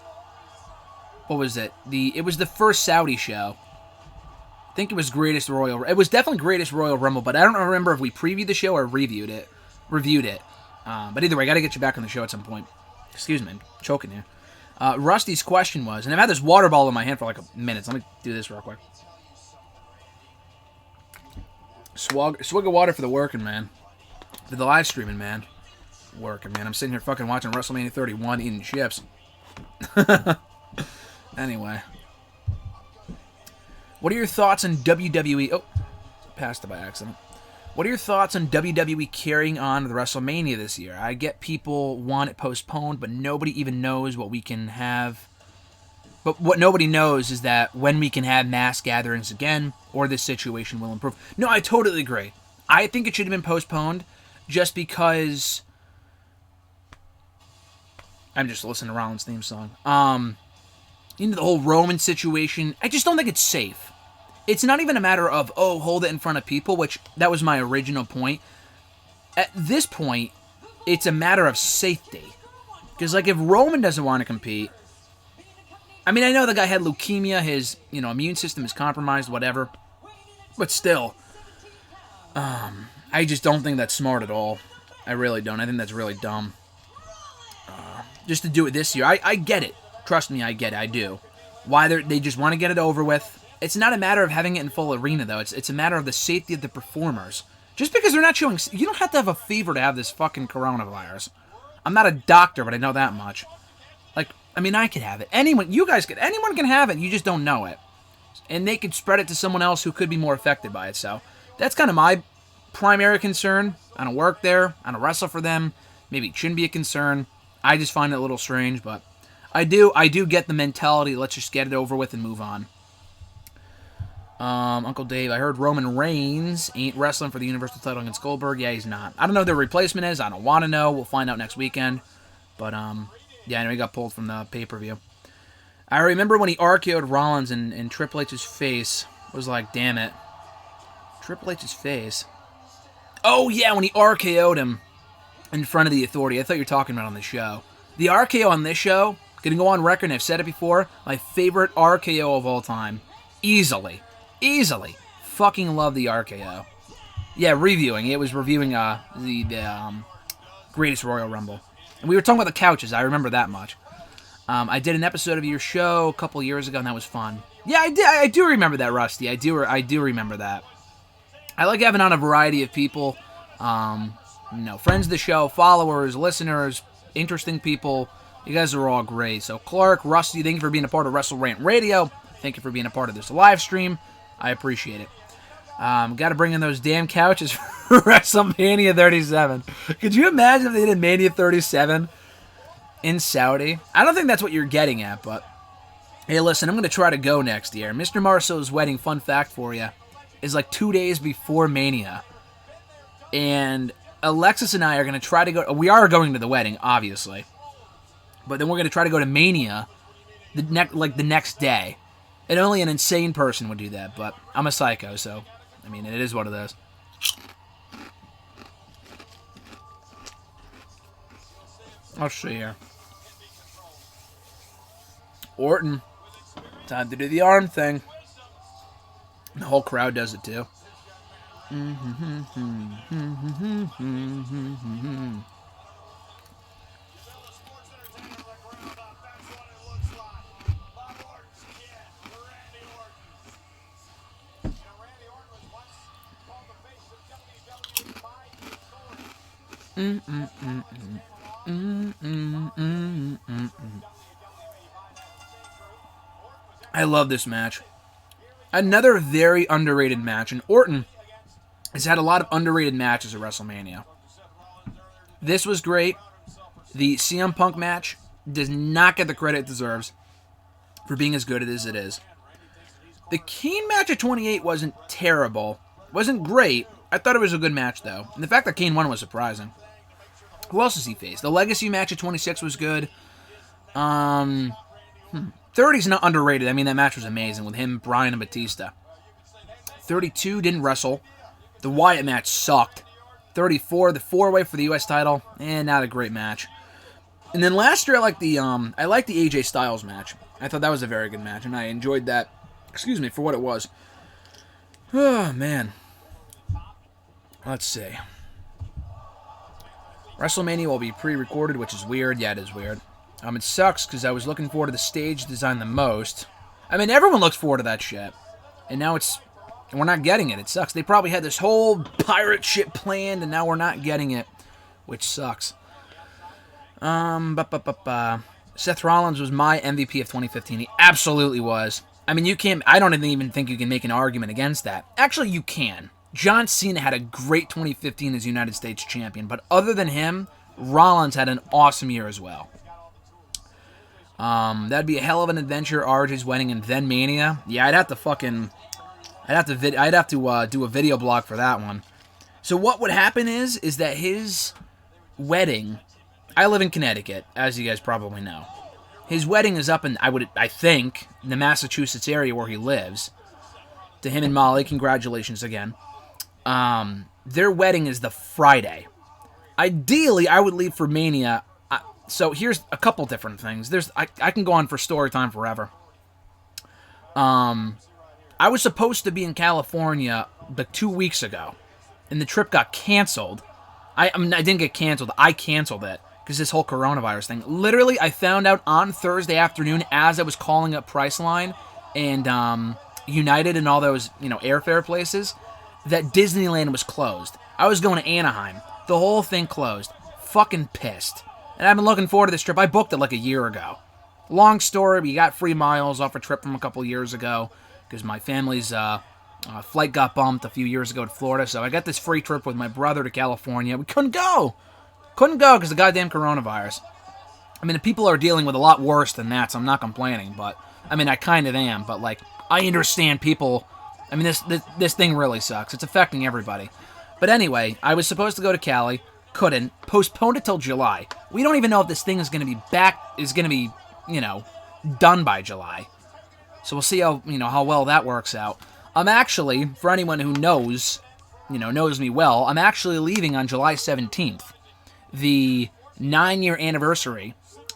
what was it? It was the first Saudi show. I think it was it was definitely Greatest Royal Rumble, but I don't remember if we previewed the show or reviewed it. But either way, I got to get you back on the show at some point. Excuse me, I'm choking here. Rusty's question was, and I've had this water bottle in my hand for like a minute. So let me do this real quick. Swig of water for the working man. For the live streaming man. Working man. I'm sitting here fucking watching WrestleMania 31 eating chips. Anyway. What are your thoughts on WWE? Oh, passed it by accident. What are your thoughts on WWE carrying on the WrestleMania this year? I get people want it postponed, but nobody even knows what we can have. But what nobody knows is that when we can have mass gatherings again, or this situation will improve. No, I totally agree. I think it should have been postponed just because... I'm just listening to Rollins' theme song. The whole Roman situation, I just don't think it's safe. It's not even a matter of, oh, hold it in front of people, which that was my original point. At this point, it's a matter of safety. Because, like, if Roman doesn't want to compete... I mean, I know the guy had leukemia, his, immune system is compromised, whatever. But still, I just don't think that's smart at all. I really don't. I think that's really dumb. Just to do it this year. I get it. Trust me, I get it. I do. Why they just want to get it over with. It's not a matter of having it in full arena, though. It's a matter of the safety of the performers. Just because they're not showing... You don't have to have a fever to have this fucking coronavirus. I'm not a doctor, but I know that much. Like, I mean, I could have it. Anyone can have it. You just don't know it. And they could spread it to someone else who could be more affected by it. So, that's kind of my primary concern. I don't work there. I don't wrestle for them. Maybe it shouldn't be a concern. I just find it a little strange, but... I do get the mentality, let's just get it over with and move on. Uncle Dave, I heard Roman Reigns ain't wrestling for the Universal title against Goldberg. Yeah, he's not. I don't know who their replacement is. I don't want to know. We'll find out next weekend. But, yeah, I know he got pulled from the pay-per-view. I remember when he RKO'd Rollins in Triple H's face. I was like, damn it. Triple H's face? Oh, yeah, when he RKO'd him in front of the Authority. I thought you were talking about on the show. The RKO on this show... Gonna go on record, and I've said it before, my favorite RKO of all time. Easily. Fucking love the RKO. Yeah, reviewing. It was reviewing the Greatest Royal Rumble. And we were talking about the couches, I remember that much. I did an episode of your show a couple years ago, and that was fun. Yeah, I do remember that, Rusty. I do remember that. I like having on a variety of people. Friends of the show, followers, listeners, interesting people. You guys are all great. So, Clark, Rusty, thank you for being a part of Wrestle Rant Radio. Thank you for being a part of this live stream. I appreciate it. Got to bring in those damn couches for WrestleMania 37. Could you imagine if they did Mania 37 in Saudi? I don't think that's what you're getting at, but... Hey, listen, I'm going to try to go next year. Mr. Marceau's wedding, fun fact for you, is like 2 days before Mania. And Alexis and I are going to try to go... We are going to the wedding, obviously. But then we're going to try to go to Mania the next day. And only an insane person would do that, but I'm a psycho, so, I mean, it is what it is. Let's see here. Orton. Time to do the arm thing. The whole crowd does it, too. I love this match. Another very underrated match, and Orton has had a lot of underrated matches at WrestleMania. This was great. The CM Punk match does not get the credit it deserves for being as good as it is. The Kane match at 28 wasn't terrible. Wasn't great. I thought it was a good match, though. And the fact that Kane won was surprising. Who else has he faced? The Legacy match at 26 was good. 30's not underrated. I mean, that match was amazing with him, Bryan, and Batista. 32 didn't wrestle. The Wyatt match sucked. 34, the 4-way for the U.S. title, not a great match. And then last year, I liked the AJ Styles match. I thought that was a very good match, and I enjoyed that. Excuse me, for what it was. Oh man. Let's see. WrestleMania will be pre-recorded, which is weird. Yeah, it is weird. It sucks because I was looking forward to the stage design the most. I mean, everyone looks forward to that shit. And now we're not getting it. It sucks. They probably had this whole pirate shit planned, and now we're not getting it, which sucks. Seth Rollins was my MVP of 2015. He absolutely was. I mean, I don't even think you can make an argument against that. Actually, you can. John Cena had a great 2015 as United States champion, but other than him, Rollins had an awesome year as well. That'd be a hell of an adventure, RJ's wedding and then Mania. Yeah, I'd have to do a video blog for that one. So what would happen is that his wedding, I live in Connecticut, as you guys probably know. His wedding is up in, I think, the Massachusetts area where he lives. To him and Molly, congratulations again. Their wedding is the Friday. Ideally, I would leave for Mania. So here's a couple different things. I can go on for story time forever. I was supposed to be in California but 2 weeks ago, and the trip got canceled. I didn't get canceled. I canceled it because this whole coronavirus thing. Literally, I found out on Thursday afternoon as I was calling up Priceline and United and all those airfare places that Disneyland was closed. I was going to Anaheim. The whole thing closed. Fucking pissed. And I've been looking forward to this trip. I booked it like a year ago. Long story, we got free miles off a trip from a couple years ago because my family's flight got bumped a few years ago to Florida, so I got this free trip with my brother to California. We couldn't go because of the goddamn coronavirus. I mean, the people are dealing with a lot worse than that, so I'm not complaining, but, I mean, I kind of am, but, I understand people. I mean, this thing really sucks. It's affecting everybody. But anyway, I was supposed to go to Cali. Couldn't. Postponed it till July. We don't even know if this thing is going to be done by July. So we'll see how well that works out. I'm actually, for anyone who knows me well, I'm actually leaving on July 17th, the 9-year anniversary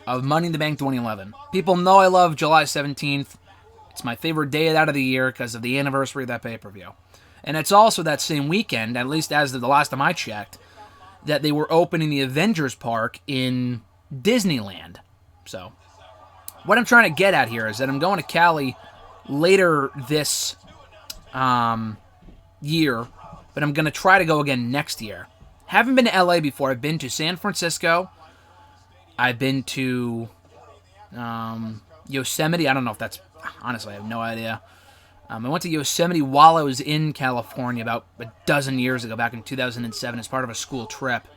of Money in the Bank 2011. People know I love July 17th. It's my favorite day out of the year because of the anniversary of that pay-per-view. And it's also that same weekend, at least as of the last time I checked, that they were opening the Avengers Park in Disneyland. So, what I'm trying to get at here is that I'm going to Cali later this year, but I'm going to try to go again next year. Haven't been to LA before. I've been to San Francisco. I've been to Yosemite. I don't know if that's... Honestly, I have no idea. I went to Yosemite while I was in California about a dozen years ago, back in 2007, as part of a school trip.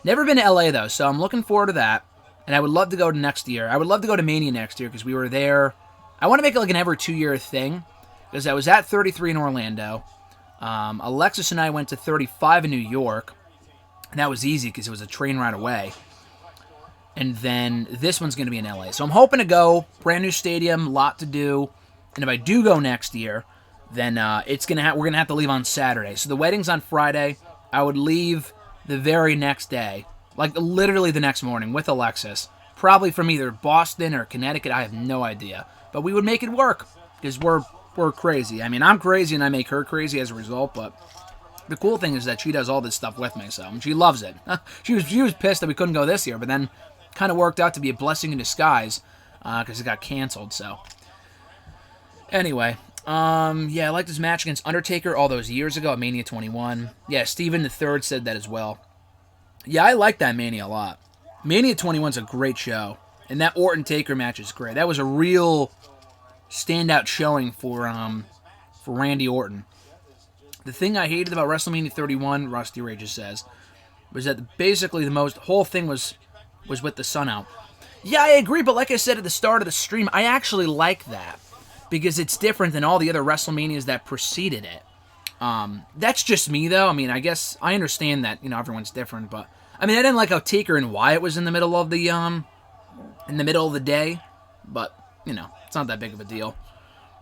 Never been to LA, though, so I'm looking forward to that. And I would love to go to next year. I would love to go to Mania next year, because we were there. I want to make it like an every 2-year thing, because I was at 33 in Orlando. Alexis and I went to 35 in New York. And that was easy, because it was a train ride away. And then this one's going to be in LA. So I'm hoping to go. Brand new stadium, lot to do. And if I do go next year, then we're gonna have to leave on Saturday. So the wedding's on Friday. I would leave the very next day, like literally the next morning with Alexis, probably from either Boston or Connecticut. I have no idea, but we would make it work because we're crazy. I mean, I'm crazy and I make her crazy as a result. But the cool thing is that she does all this stuff with me, so she loves it. She was pissed that we couldn't go this year, but then kind of worked out to be a blessing in disguise because it got canceled. So. Anyway, yeah, I liked his match against Undertaker all those years ago at Mania 21. Yeah, Steven III said that as well. Yeah, I like that Mania a lot. Mania 21's a great show, and that Orton-Taker match is great. That was a real standout showing for Randy Orton. The thing I hated about WrestleMania 31, Rusty Ray just says, was that basically the whole thing was with the sun out. Yeah, I agree, but like I said at the start of the stream, I actually like that. Because it's different than all the other WrestleManias that preceded it. That's just me, though. I mean, I guess I understand that, everyone's different, but... I mean, I didn't like how Taker and Wyatt was in the middle of the day, but, it's not that big of a deal.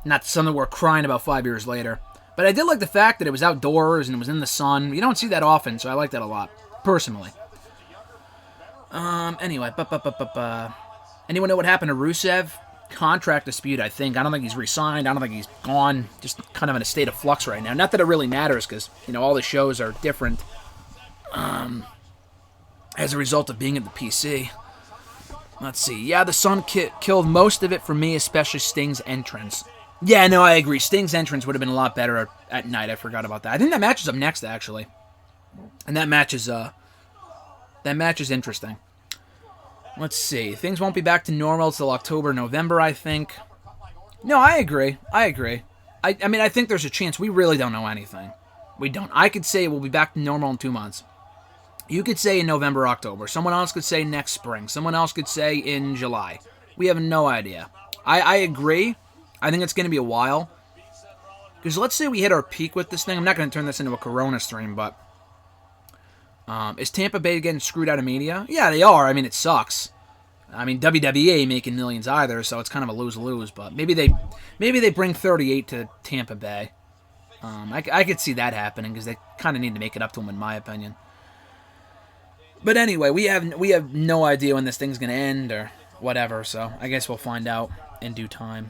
Not something we're crying about 5 years later. But I did like the fact that it was outdoors and it was in the sun. You don't see that often, so I like that a lot, personally. Anyway, anyone know what happened to Rusev? Contract dispute, I think. I don't think he's re-signed. I don't think he's gone. Just kind of in a state of flux right now. Not that it really matters, because, all the shows are different. as a result of being at the PC. Let's see. Yeah, the sun killed most of it for me, especially Sting's entrance. Yeah, no, I agree. Sting's entrance would have been a lot better at night. I forgot about that. I think that match is up next, actually. And that match is interesting. Let's see. Things won't be back to normal until October, November, I think. No, I agree. I mean, I think there's a chance. We really don't know anything. We don't. I could say we'll be back to normal in 2 months. You could say in November, October. Someone else could say next spring. Someone else could say in July. We have no idea. I agree. I think it's going to be a while. Because let's say we hit our peak with this thing. I'm not going to turn this into a Corona stream, but... is Tampa Bay getting screwed out of Mania? Yeah, they are. I mean, it sucks. I mean, WWE ain't making millions either, so it's kind of a lose-lose. But maybe they bring 38 to Tampa Bay. I could see that happening because they kind of need to make it up to them, in my opinion. But anyway, we have no idea when this thing's going to end or whatever, so I guess we'll find out in due time.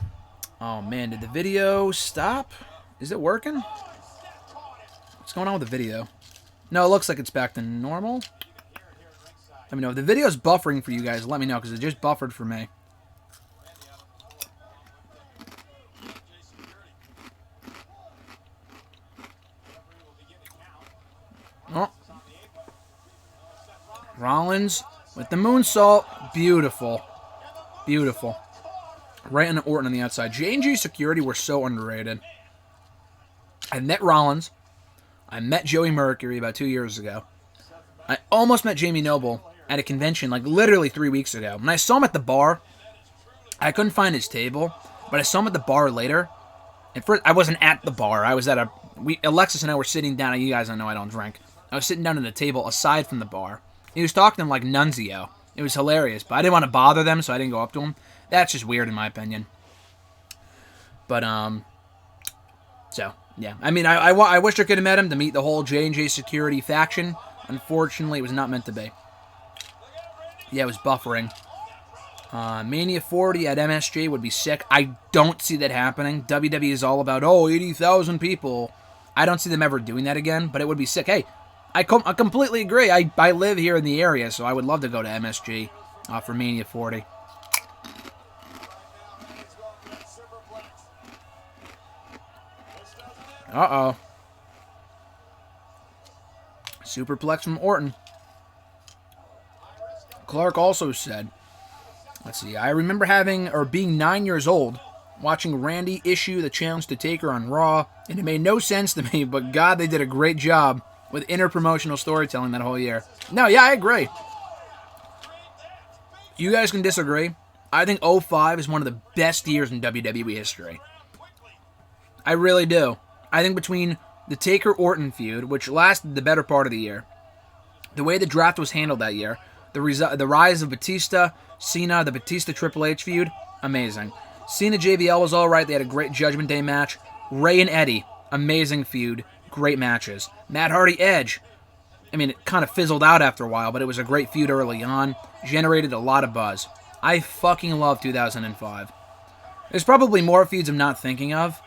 Oh, man, did the video stop? Is it working? What's going on with the video? No, it looks like it's back to normal. Let me know. If the video's buffering for you guys, let me know, because it just buffered for me. Oh. Rollins with the moonsault. Beautiful. Beautiful. Right into Orton on the outside. J&G Security were so underrated. I met Rollins. I met Joey Mercury about 2 years ago. I almost met Jamie Noble at a convention like literally 3 weeks ago. When I saw him at the bar, I couldn't find his table, but I saw him at the bar later. And first, I wasn't at the bar. I was at Alexis and I were sitting down, and you guys know I don't drink. I was sitting down at a table aside from the bar. He was talking to him like Nunzio. It was hilarious, but I didn't want to bother them, so I didn't go up to him. That's just weird in my opinion. But, so, yeah. I mean, I wish I could have met him to meet the whole J&J Security faction. Unfortunately, it was not meant to be. Yeah, it was buffering. Mania 40 at MSG would be sick. I don't see that happening. WWE is all about, 80,000 people. I don't see them ever doing that again, but it would be sick. Hey, I completely agree. I live here in the area, so I would love to go to MSG for Mania 40. Uh-oh. Superplex from Orton. Clark also said, let's see, I remember being 9 years old, watching Randy issue the challenge to Taker on Raw, and it made no sense to me, but God, they did a great job with interpromotional storytelling that whole year. No, yeah, I agree. You guys can disagree. I think 05 is one of the best years in WWE history. I really do. I think between the Taker-Orton feud, which lasted the better part of the year, the way the draft was handled that year, the rise of Batista, Cena, the Batista-Triple H feud, amazing. Cena JBL was alright, they had a great Judgment Day match. Ray and Eddie, amazing feud, great matches. Matt Hardy Edge, I mean, it kind of fizzled out after a while, but it was a great feud early on, generated a lot of buzz. I fucking love 2005. There's probably more feuds I'm not thinking of,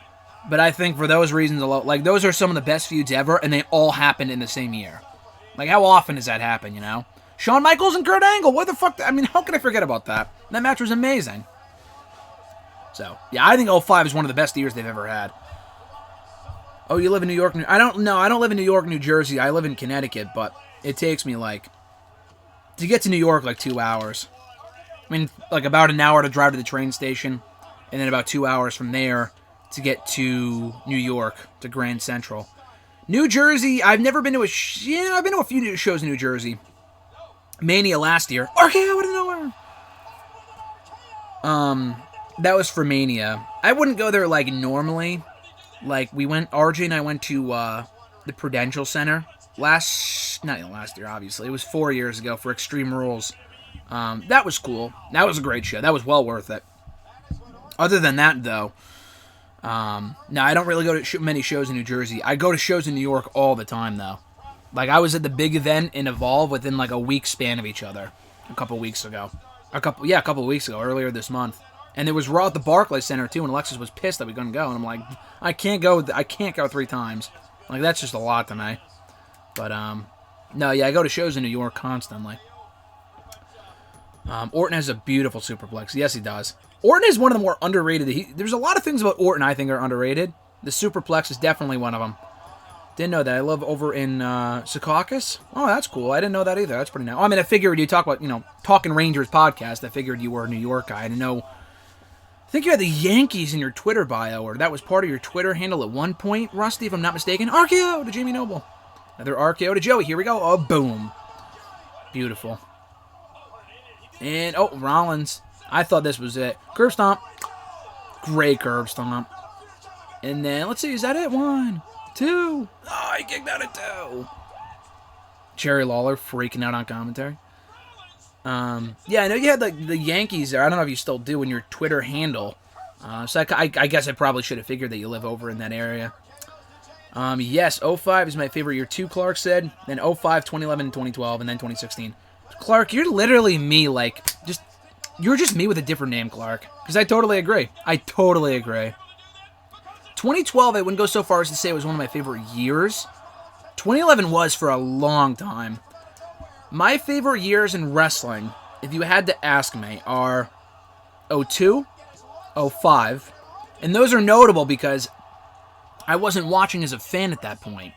but I think for those reasons alone, like, those are some of the best feuds ever, and they all happened in the same year. Like, how often does that happen, you know? Shawn Michaels and Kurt Angle, what the fuck? I mean, how can I forget about that? That match was amazing. So, yeah, I think 05 is one of the best years they've ever had. Oh, you live in New York? I don't live in New York, New Jersey. I live in Connecticut, but it takes me, like, to get to New York, like, 2 hours. I mean, like, about an hour to drive to the train station, and then about 2 hours from there to get to New York, to Grand Central. New Jersey, I've never been to I've been to a few shows in New Jersey. Mania last year. Okay, I wouldn't know where. That was for Mania. I wouldn't go there, like, normally. Like, RJ and I went to the Prudential Center not last year, obviously. It was 4 years ago for Extreme Rules. That was cool. That was a great show. That was well worth it. Other than that, though, no, I don't really go to many shows in New Jersey. I go to shows in New York all the time, though. Like, I was at the big event in Evolve within, like, a week span of each other a couple weeks ago. A couple of weeks ago, earlier this month. And there was Raw at the Barclays Center, too, and Alexis was pissed that we couldn't go. And I'm like, I can't go 3 times. Like, that's just a lot to me. But, no, yeah, I go to shows in New York constantly. Orton has a beautiful superplex. Yes, he does. Orton is one of the more underrated. There's a lot of things about Orton I think are underrated. The superplex is definitely one of them. Didn't know that. I live over in Secaucus. Oh, that's cool. I didn't know that either. That's pretty nice. Oh, I mean, I figured you talk about, Talking Rangers podcast. I figured you were a New York guy. I didn't know. I think you had the Yankees in your Twitter bio, or that was part of your Twitter handle at one point, Rusty, if I'm not mistaken. RKO to Jamie Noble. Another RKO to Joey. Here we go. Oh, boom. Beautiful. And, Rollins. I thought this was it. Curb stomp. Great curb stomp. And then, let's see, is that it? 1, 2. Oh, he kicked out at 2. Jerry Lawler freaking out on commentary. Yeah, I know you had the Yankees there. I don't know if you still do in your Twitter handle. So I guess I probably should have figured that you live over in that area. Yes, 05 is my favorite year too, Clark said. Then 05, 2011, 2012, and then 2016. Clark, you're literally me, you're just me with a different name, Clark. Because I totally agree. 2012, I wouldn't go so far as to say it was one of my favorite years. 2011 was for a long time. My favorite years in wrestling, if you had to ask me, are 02, 05. And those are notable because I wasn't watching as a fan at that point.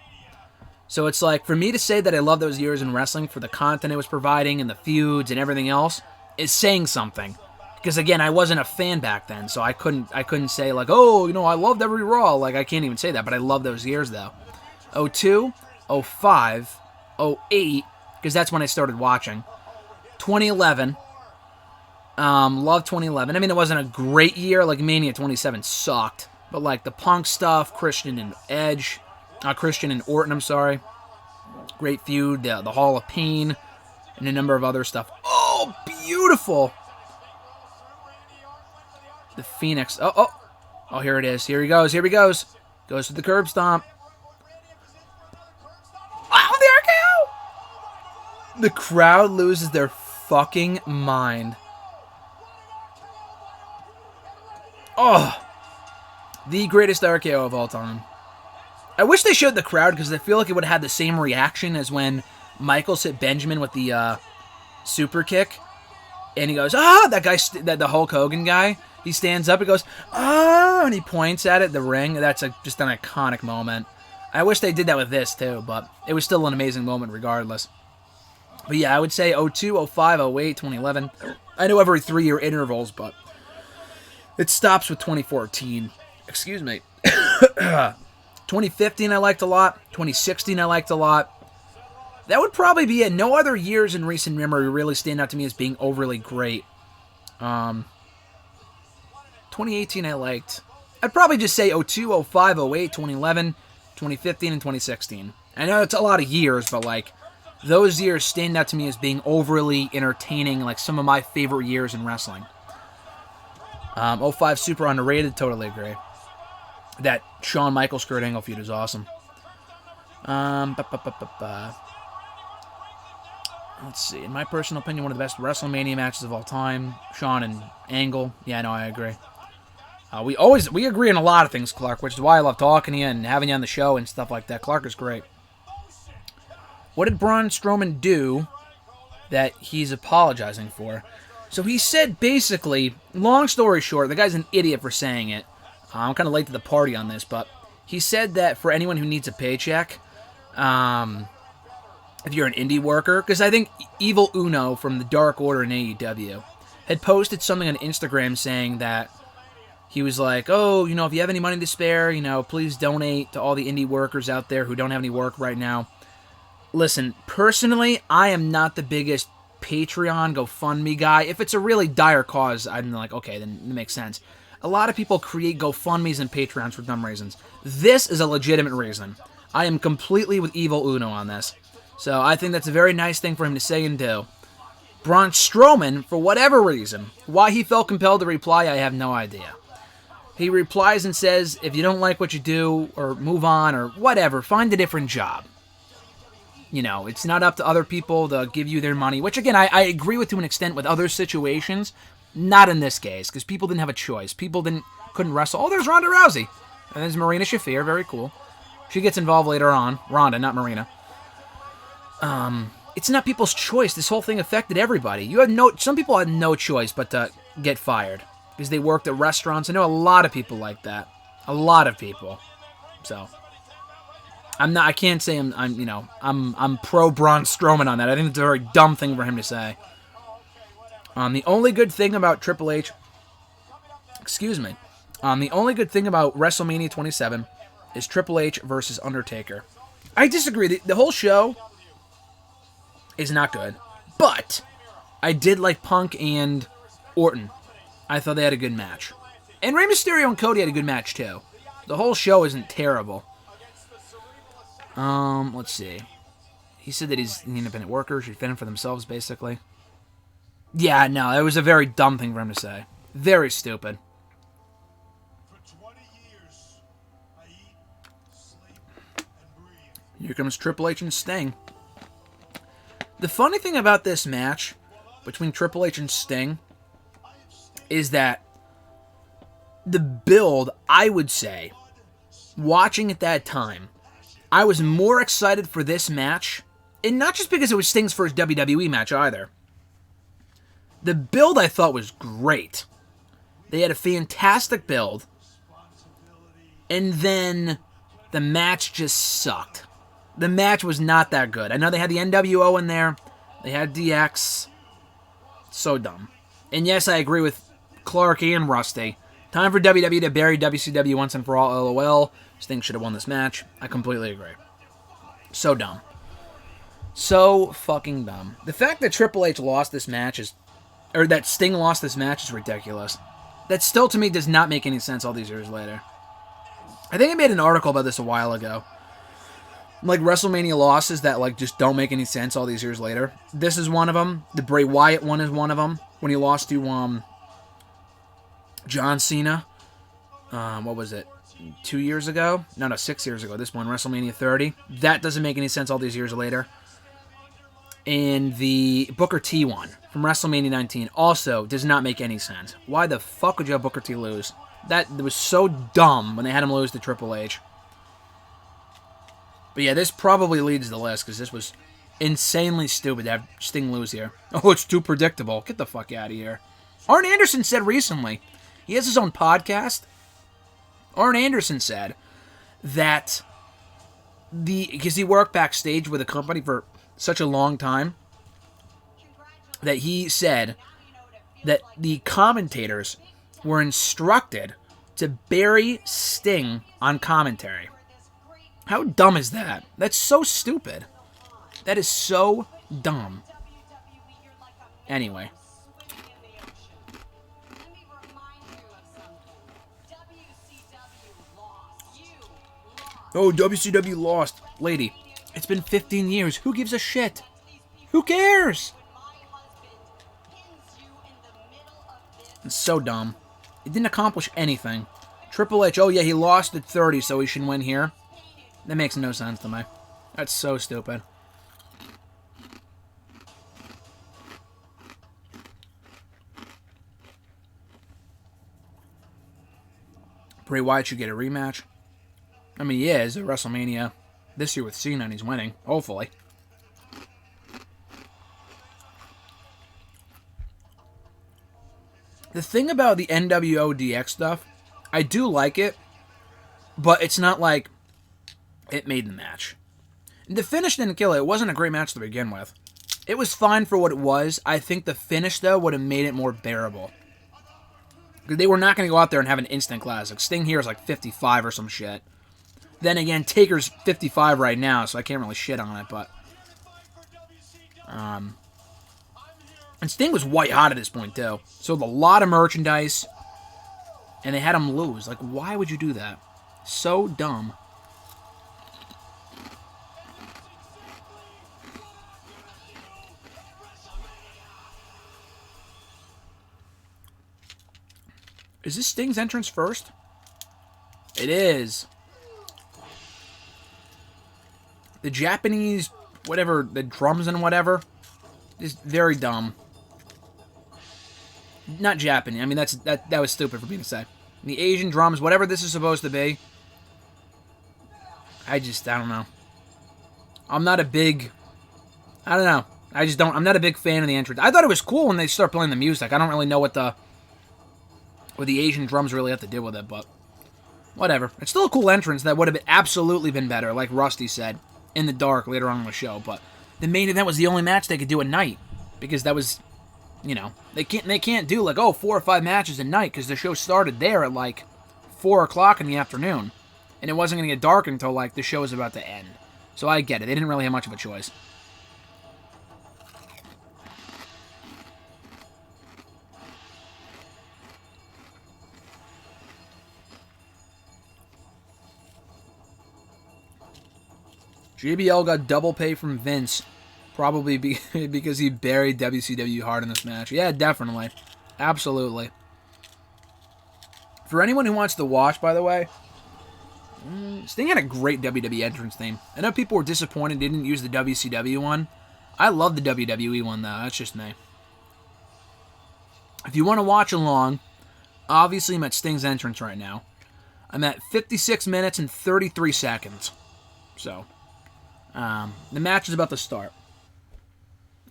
So it's like, for me to say that I love those years in wrestling for the content it was providing and the feuds and everything else is saying something. Because again, I wasn't a fan back then, so I couldn't say like, oh, I loved every Raw. I can't even say that, but I love those years though. 02, 05, 08, because that's when I started watching. 2011, love 2011. I mean, it wasn't a great year. Mania 27 sucked, but the Punk stuff, Christian and Orton, I'm sorry. Great feud, the Hall of Pain, and a number of other stuff. Oh, beautiful. The Phoenix. Oh, here it is. Here he goes. Goes to the curb stomp. Oh, there we go. The crowd loses their fucking mind. Oh, the greatest RKO of all time. I wish they showed the crowd because I feel like it would have had the same reaction as when Michaels hit Benjamin with the super kick. And he goes, that guy, the Hulk Hogan guy. He stands up and goes, and he points at it, the ring. That's just an iconic moment. I wish they did that with this too, but it was still an amazing moment regardless. But yeah, I would say 02, 05, 08, 2011. I know every 3-year intervals, but it stops with 2014. Excuse me. 2015 I liked a lot. 2016 I liked a lot. That would probably be it. No other years in recent memory really stand out to me as being overly great. 2018 I liked. I'd probably just say 02, 05, 08, 2011, 2015, and 2016. I know it's a lot of years, but those years stand out to me as being overly entertaining, some of my favorite years in wrestling. 05 super underrated, totally agree. That Shawn Michaels Kurt Angle feud is awesome. Let's see. In my personal opinion, one of the best WrestleMania matches of all time. Shawn and Angle. Yeah, no, I agree. We agree on a lot of things, Clark, which is why I love talking to you and having you on the show and stuff like that. Clark is great. What did Braun Strowman do that he's apologizing for? So he said basically, long story short, the guy's an idiot for saying it. I'm kind of late to the party on this, but he said that for anyone who needs a paycheck, if you're an indie worker, because I think Evil Uno from the Dark Order in AEW had posted something on Instagram saying that he was like, if you have any money to spare, please donate to all the indie workers out there who don't have any work right now. Listen, personally, I am not the biggest Patreon, GoFundMe guy. If it's a really dire cause, I'm like, okay, then it makes sense. A lot of people create GoFundMes and Patreons for dumb reasons. This is a legitimate reason. I am completely with Evil Uno on this. So I think that's a very nice thing for him to say and do. Braun Strowman, for whatever reason, why he felt compelled to reply, I have no idea. He replies and says, if you don't like what you do, or move on, or whatever, find a different job. It's not up to other people to give you their money, which again, I agree with to an extent with other situations, not in this case, because people didn't have a choice. People couldn't wrestle. Oh, there's Ronda Rousey. And there's Marina Shafir, very cool. She gets involved later on. Ronda, not Marina. it's not people's choice. This whole thing affected everybody. Some people had no choice but to get fired because they worked at restaurants. I know a lot of people like that. A lot of people. So I can't say I'm pro Braun Strowman on that. I think it's a very dumb thing for him to say. The only good thing about Triple H, the only good thing about WrestleMania 27 is Triple H versus Undertaker. I disagree. The whole show is not good, but I did like Punk and Orton. I thought they had a good match. And Rey Mysterio and Cody had a good match too. The whole show isn't terrible. Let's see. He said that he's an independent worker, should fend for themselves, basically. Yeah, no, it was a very dumb thing for him to say. Very stupid. Here comes Triple H and Sting. The funny thing about this match between Triple H and Sting is that the build, I would say, watching at that time, I was more excited for this match, and not just because it was Sting's first WWE match either. The build I thought was great. They had a fantastic build, and then the match just sucked. The match was not that good. I know they had the NWO in there. They had DX. So dumb. And yes, I agree with Clark and Rusty. Time for WWE to bury WCW once and for all, LOL. Sting should have won this match. I completely agree. So dumb. So fucking dumb. The fact that Triple H lost this match or that Sting lost this match is ridiculous. That still, to me, does not make any sense all these years later. I think I made an article about this a while ago. Like, WrestleMania losses that, like, just don't make any sense all these years later. This is one of them. The Bray Wyatt one is one of them. When he lost to, John Cena. What was it? 2 years ago? No, 6 years ago. This one, WrestleMania 30. That doesn't make any sense all these years later. And the Booker T one from WrestleMania 19 also does not make any sense. Why the fuck would you have Booker T lose? That was so dumb when they had him lose to Triple H. But yeah, this probably leads the list because this was insanely stupid to have Sting lose here. Oh, it's too predictable. Get the fuck out of here. Arn Anderson said recently, he has his own podcast. Arn Anderson said that because he worked backstage with a company for such a long time, that he said that the commentators were instructed to bury Sting on commentary. How dumb is that? That's so stupid. That is so dumb. Anyway. Oh, WCW lost. Lady, it's been 15 years. Who gives a shit? Who cares? It's so dumb. It didn't accomplish anything. Triple H, oh yeah, he lost at 30, so he should win here. That makes no sense to me. That's so stupid. Bray Wyatt should get a rematch. I mean, he is at WrestleMania this year with Cena, and he's winning. Hopefully. The thing about the NWO DX stuff, I do like it, but it's not like it made the match. The finish didn't kill it. It wasn't a great match to begin with. It was fine for what it was. I think the finish, though, would have made it more bearable. Because they were not going to go out there and have an instant classic. Sting here is like 55 or some shit. Then again, Taker's 55 right now, so I can't really shit on it, but... And Sting was white hot at this point, too. Sold a lot of merchandise, and they had him lose. Like, why would you do that? So dumb. Is this Sting's entrance first? It is. The Japanese, whatever, the drums and whatever, is very dumb. Not Japanese. I mean, that was stupid for me to say. The Asian drums, whatever this is supposed to be, I don't know. I'm not a big I don't know. I just don't. I'm not a big fan of the entrance. I thought it was cool when they start playing the music. I don't really know what the Asian drums really have to do with it, but whatever. It's still a cool entrance that would have absolutely been better, like Rusty said, in the dark later on in the show. But the main event was the only match they could do at night because that was, they can't do like 4 or 5 matches at night because the show started there at like 4 o'clock in the afternoon, and it wasn't going to get dark until like the show was about to end. So I get it. They didn't really have much of a choice. JBL got double pay from Vince, probably because he buried WCW hard in this match. Yeah, definitely. Absolutely. For anyone who wants to watch, by the way, Sting had a great WWE entrance theme. I know people were disappointed they didn't use the WCW one. I love the WWE one, though. That's just me. If you want to watch along, obviously I'm at Sting's entrance right now. I'm at 56 minutes and 33 seconds. So, the match is about to start.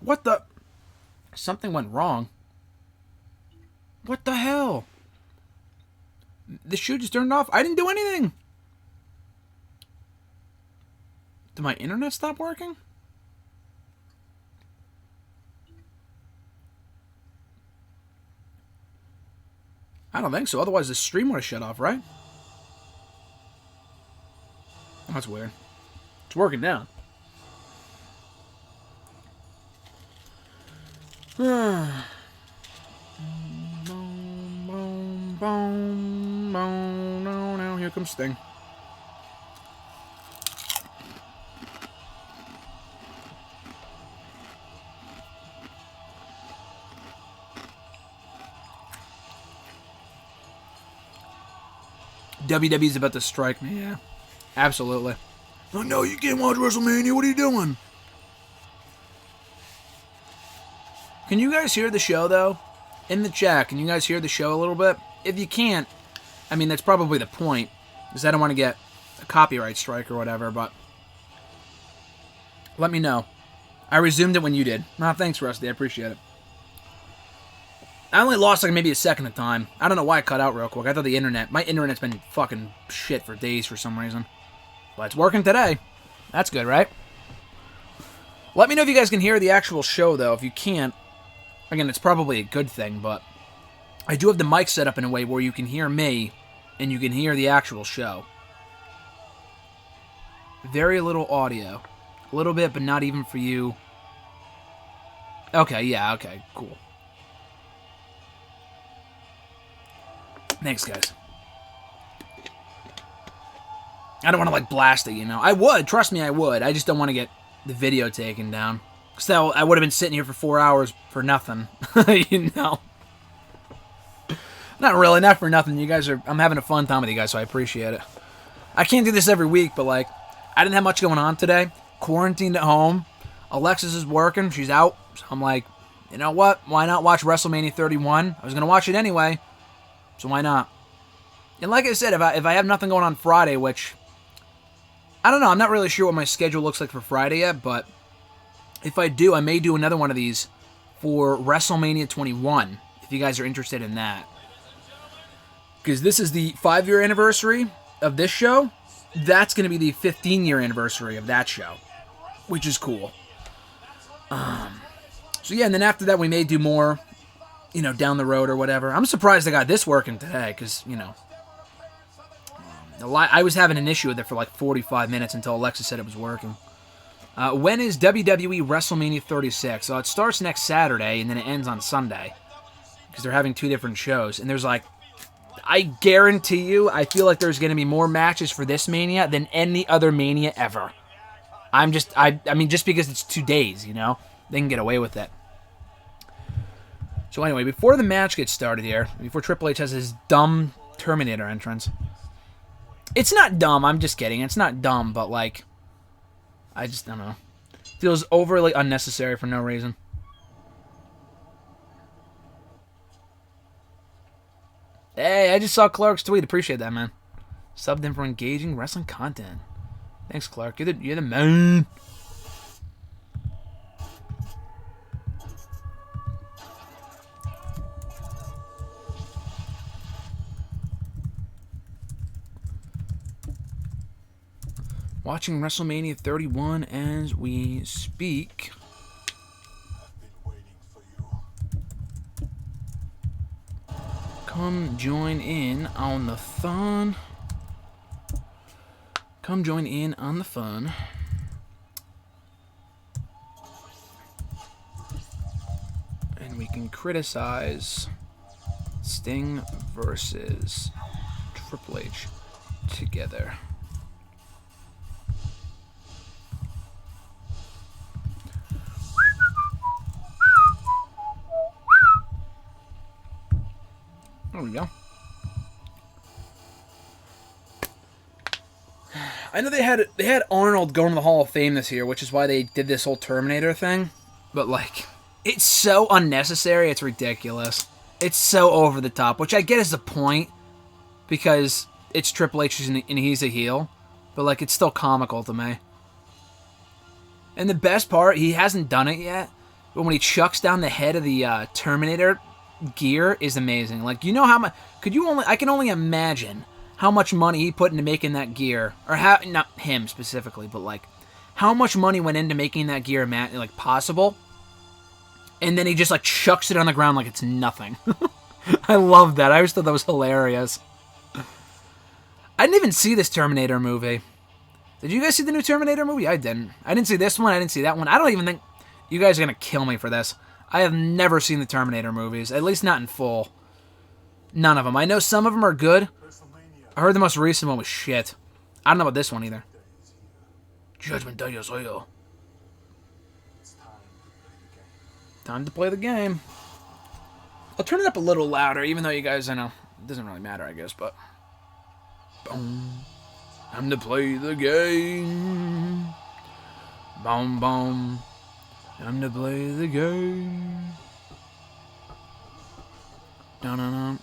What the? Something went wrong. What the hell? The shoe just turned off? I didn't do anything. Did my internet stop working? I don't think so. Otherwise, the stream would have shut off, right? That's weird. It's working now. Here comes Sting. WWE's about to strike me, yeah. Absolutely. Oh no, you can't watch WrestleMania. What are you doing? Can you guys hear the show, though? In the chat, can you guys hear the show a little bit? If you can't, I mean, that's probably the point, because I don't want to get a copyright strike or whatever, but let me know. I resumed it when you did. Thanks, Rusty. I appreciate it. I only lost like maybe a second of time. I don't know why it cut out real quick. I thought my internet's been fucking shit for days for some reason. But it's working today. That's good, right? Let me know if you guys can hear the actual show, though. If you can't, again, it's probably a good thing, but I do have the mic set up in a way where you can hear me and you can hear the actual show. Very little audio. A little bit, but not even for you. Okay, yeah, okay, cool. Thanks, guys. I don't want to, like, blast it, I would. Trust me, I would. I just don't want to get the video taken down. Because I would have been sitting here for 4 hours for nothing. Not really, not for nothing. You guys I'm having a fun time with you guys, so I appreciate it. I can't do this every week, but, like, I didn't have much going on today. Quarantined at home. Alexis is working. She's out. So I'm like, you know what? Why not watch WrestleMania 31? I was going to watch it anyway. So why not? And like I said, if I have nothing going on Friday, which I don't know, I'm not really sure what my schedule looks like for Friday yet, but if I do, I may do another one of these for WrestleMania 21, if you guys are interested in that. Because this is the 5-year anniversary of this show. That's going to be the 15-year anniversary of that show, which is cool. So yeah, and then after that, we may do more, down the road or whatever. I'm surprised I got this working today, because, I was having an issue with it for like 45 minutes until Alexis said it was working. When is WWE WrestleMania 36? So it starts next Saturday, and then it ends on Sunday, because they're having 2 different shows. And there's like, I guarantee you, I feel like there's going to be more matches for this Mania than any other Mania ever. I mean, just because it's 2 days, they can get away with it. So anyway, before the match gets started here, before Triple H has his dumb Terminator entrance, it's not dumb, I'm just kidding, it's not dumb, but like, I don't know. Feels overly unnecessary for no reason. Hey, I just saw Clark's tweet, appreciate that, man. Subbed in for engaging wrestling content. Thanks, Clark, you're the man. Watching WrestleMania 31 as we speak. Come join in on the fun. Come join in on the fun. And we can criticize Sting versus Triple H together. There we go. I know they had Arnold going to the Hall of Fame this year, which is why they did this whole Terminator thing. But like, it's so unnecessary, it's ridiculous. It's so over the top, which I get is the point, because it's Triple H and he's a heel. But like, it's still comical to me. And the best part, he hasn't done it yet, but when he chucks down the head of the Terminator gear is amazing. Like, you know how much I can only imagine how much money he put into making that gear, or how, not him specifically, but like how much money went into making that gear like possible, and then he just like chucks it on the ground like it's nothing. I love that. I always thought that was hilarious. I didn't even see this Terminator movie. Did you guys see the new Terminator movie? I didn't. I didn't see this one. I didn't see that one. I don't even think you guys are gonna kill me for this. I have never seen the Terminator movies, at least not in full. None of them. I know some of them are good. I heard the most recent one was shit. I don't know about this one either. Judgment Day is here. Time to play the game. I'll turn it up a little louder, even though you guys, I know, it doesn't really matter, I guess, but... Boom. Time to play the game. Boom, boom. Time to play the game. Dun-dun-dun.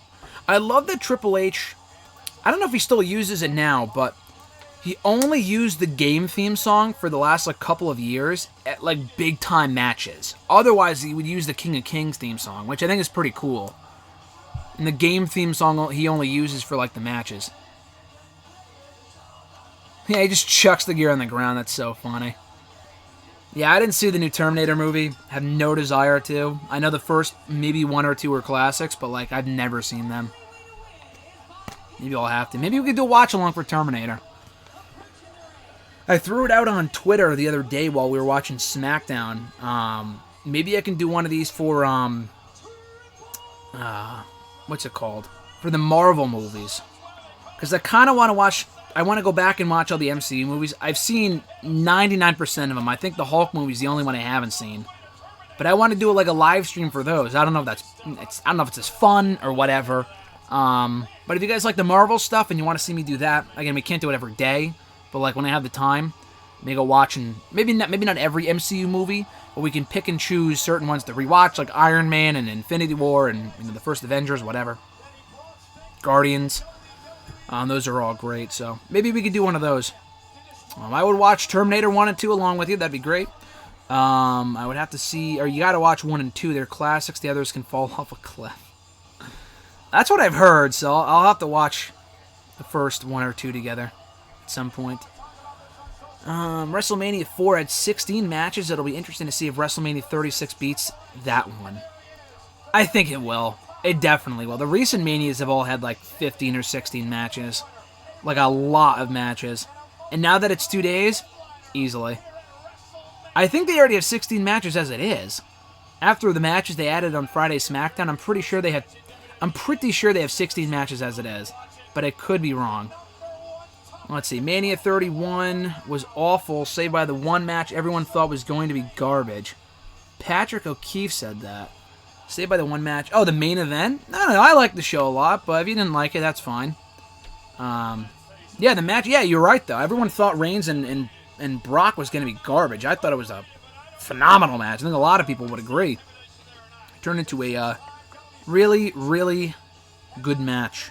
I love that Triple H, I don't know if he still uses it now, but he only used the game theme song for the last like couple of years at like big time matches. Otherwise, he would use the King of Kings theme song, which I think is pretty cool. And the game theme song he only uses for like the matches. Yeah, he just chucks the gear on the ground. That's so funny. Yeah, I didn't see the new Terminator movie. Have no desire to. I know the first maybe one or two were classics, but like I've never seen them. Maybe I'll have to. Maybe we could do a watch along for Terminator. I threw it out on Twitter the other day while we were watching SmackDown. Maybe I can do one of these for what's it called? For the Marvel movies. Because I kind of want to watch. I want to go back and watch all the MCU movies. I've seen 99% of them. I think the Hulk movie is the only one I haven't seen. But I want to do like a live stream for those. I don't know if I don't know if it's as fun or whatever. But if you guys like the Marvel stuff and you want to see me do that, again, we can't do it every day. But like when I have the time, maybe go watch and maybe not every MCU movie, but we can pick and choose certain ones to rewatch, like Iron Man and Infinity War and the first Avengers, whatever. Guardians. Those are all great, so maybe we could do one of those. I would watch Terminator 1 and 2 along with you. That'd be great. I would have to see, or you got to watch 1 and 2. They're classics. The others can fall off a cliff. That's what I've heard, so I'll have to watch the first 1 or 2 together at some point. WrestleMania 4 had 16 matches. It'll be interesting to see if WrestleMania 36 beats that one. I think it will. It definitely will. The recent Manias have all had like 15 or 16 matches. Like a lot of matches. And now that it's 2 days, easily. I think they already have 16 matches as it is. After the matches they added on Friday SmackDown, I'm pretty sure they have 16 matches as it is. But I could be wrong. Let's see. Mania 31 was awful, save by the one match everyone thought was going to be garbage. Patrick O'Keefe said that. Saved by the one match. Oh, the main event? No, I like the show a lot, but if you didn't like it, that's fine. Yeah, the match. Yeah, you're right, though. Everyone thought Reigns and Brock was going to be garbage. I thought it was a phenomenal match. I think a lot of people would agree. It turned into a really, really good match.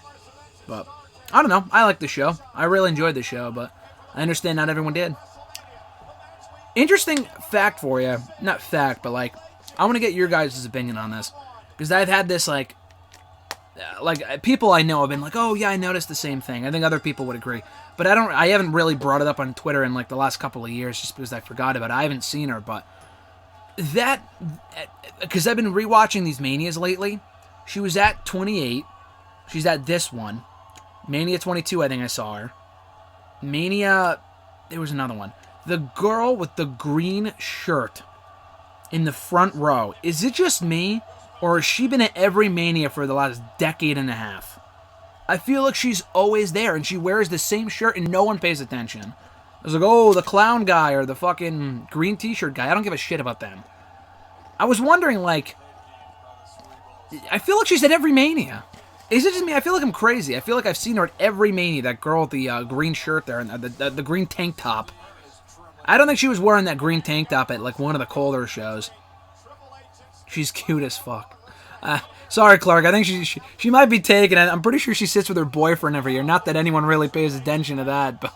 But, I don't know. I like the show. I really enjoyed the show, but I understand not everyone did. Interesting fact for you. Not fact, but like, I want to get your guys' opinion on this. Because I've had this, like, like people I know have been like, oh yeah, I noticed the same thing. I think other people would agree, but I haven't really brought it up on Twitter in like the last couple of years just because I forgot about it. I haven't seen her, but that, because I've been rewatching these Manias lately. She was at 28. She's at this one. Mania 22, I think I saw her. Mania, there was another one. The girl with the green shirt in the front row. Is it just me, or has she been at every Mania for the last decade and a half? I feel like she's always there, and she wears the same shirt, and no one pays attention. I was like, oh, the clown guy, or the fucking green t-shirt guy. I don't give a shit about them. I was wondering, like, I feel like she's at every Mania. Is it just me? I feel like I'm crazy. I feel like I've seen her at every Mania, that girl with the green shirt there, and the green tank top. I don't think she was wearing that green tank top at, like, one of the colder shows. She's cute as fuck. Sorry, Clark. I think she might be taken. I'm pretty sure she sits with her boyfriend every year. Not that anyone really pays attention to that, but...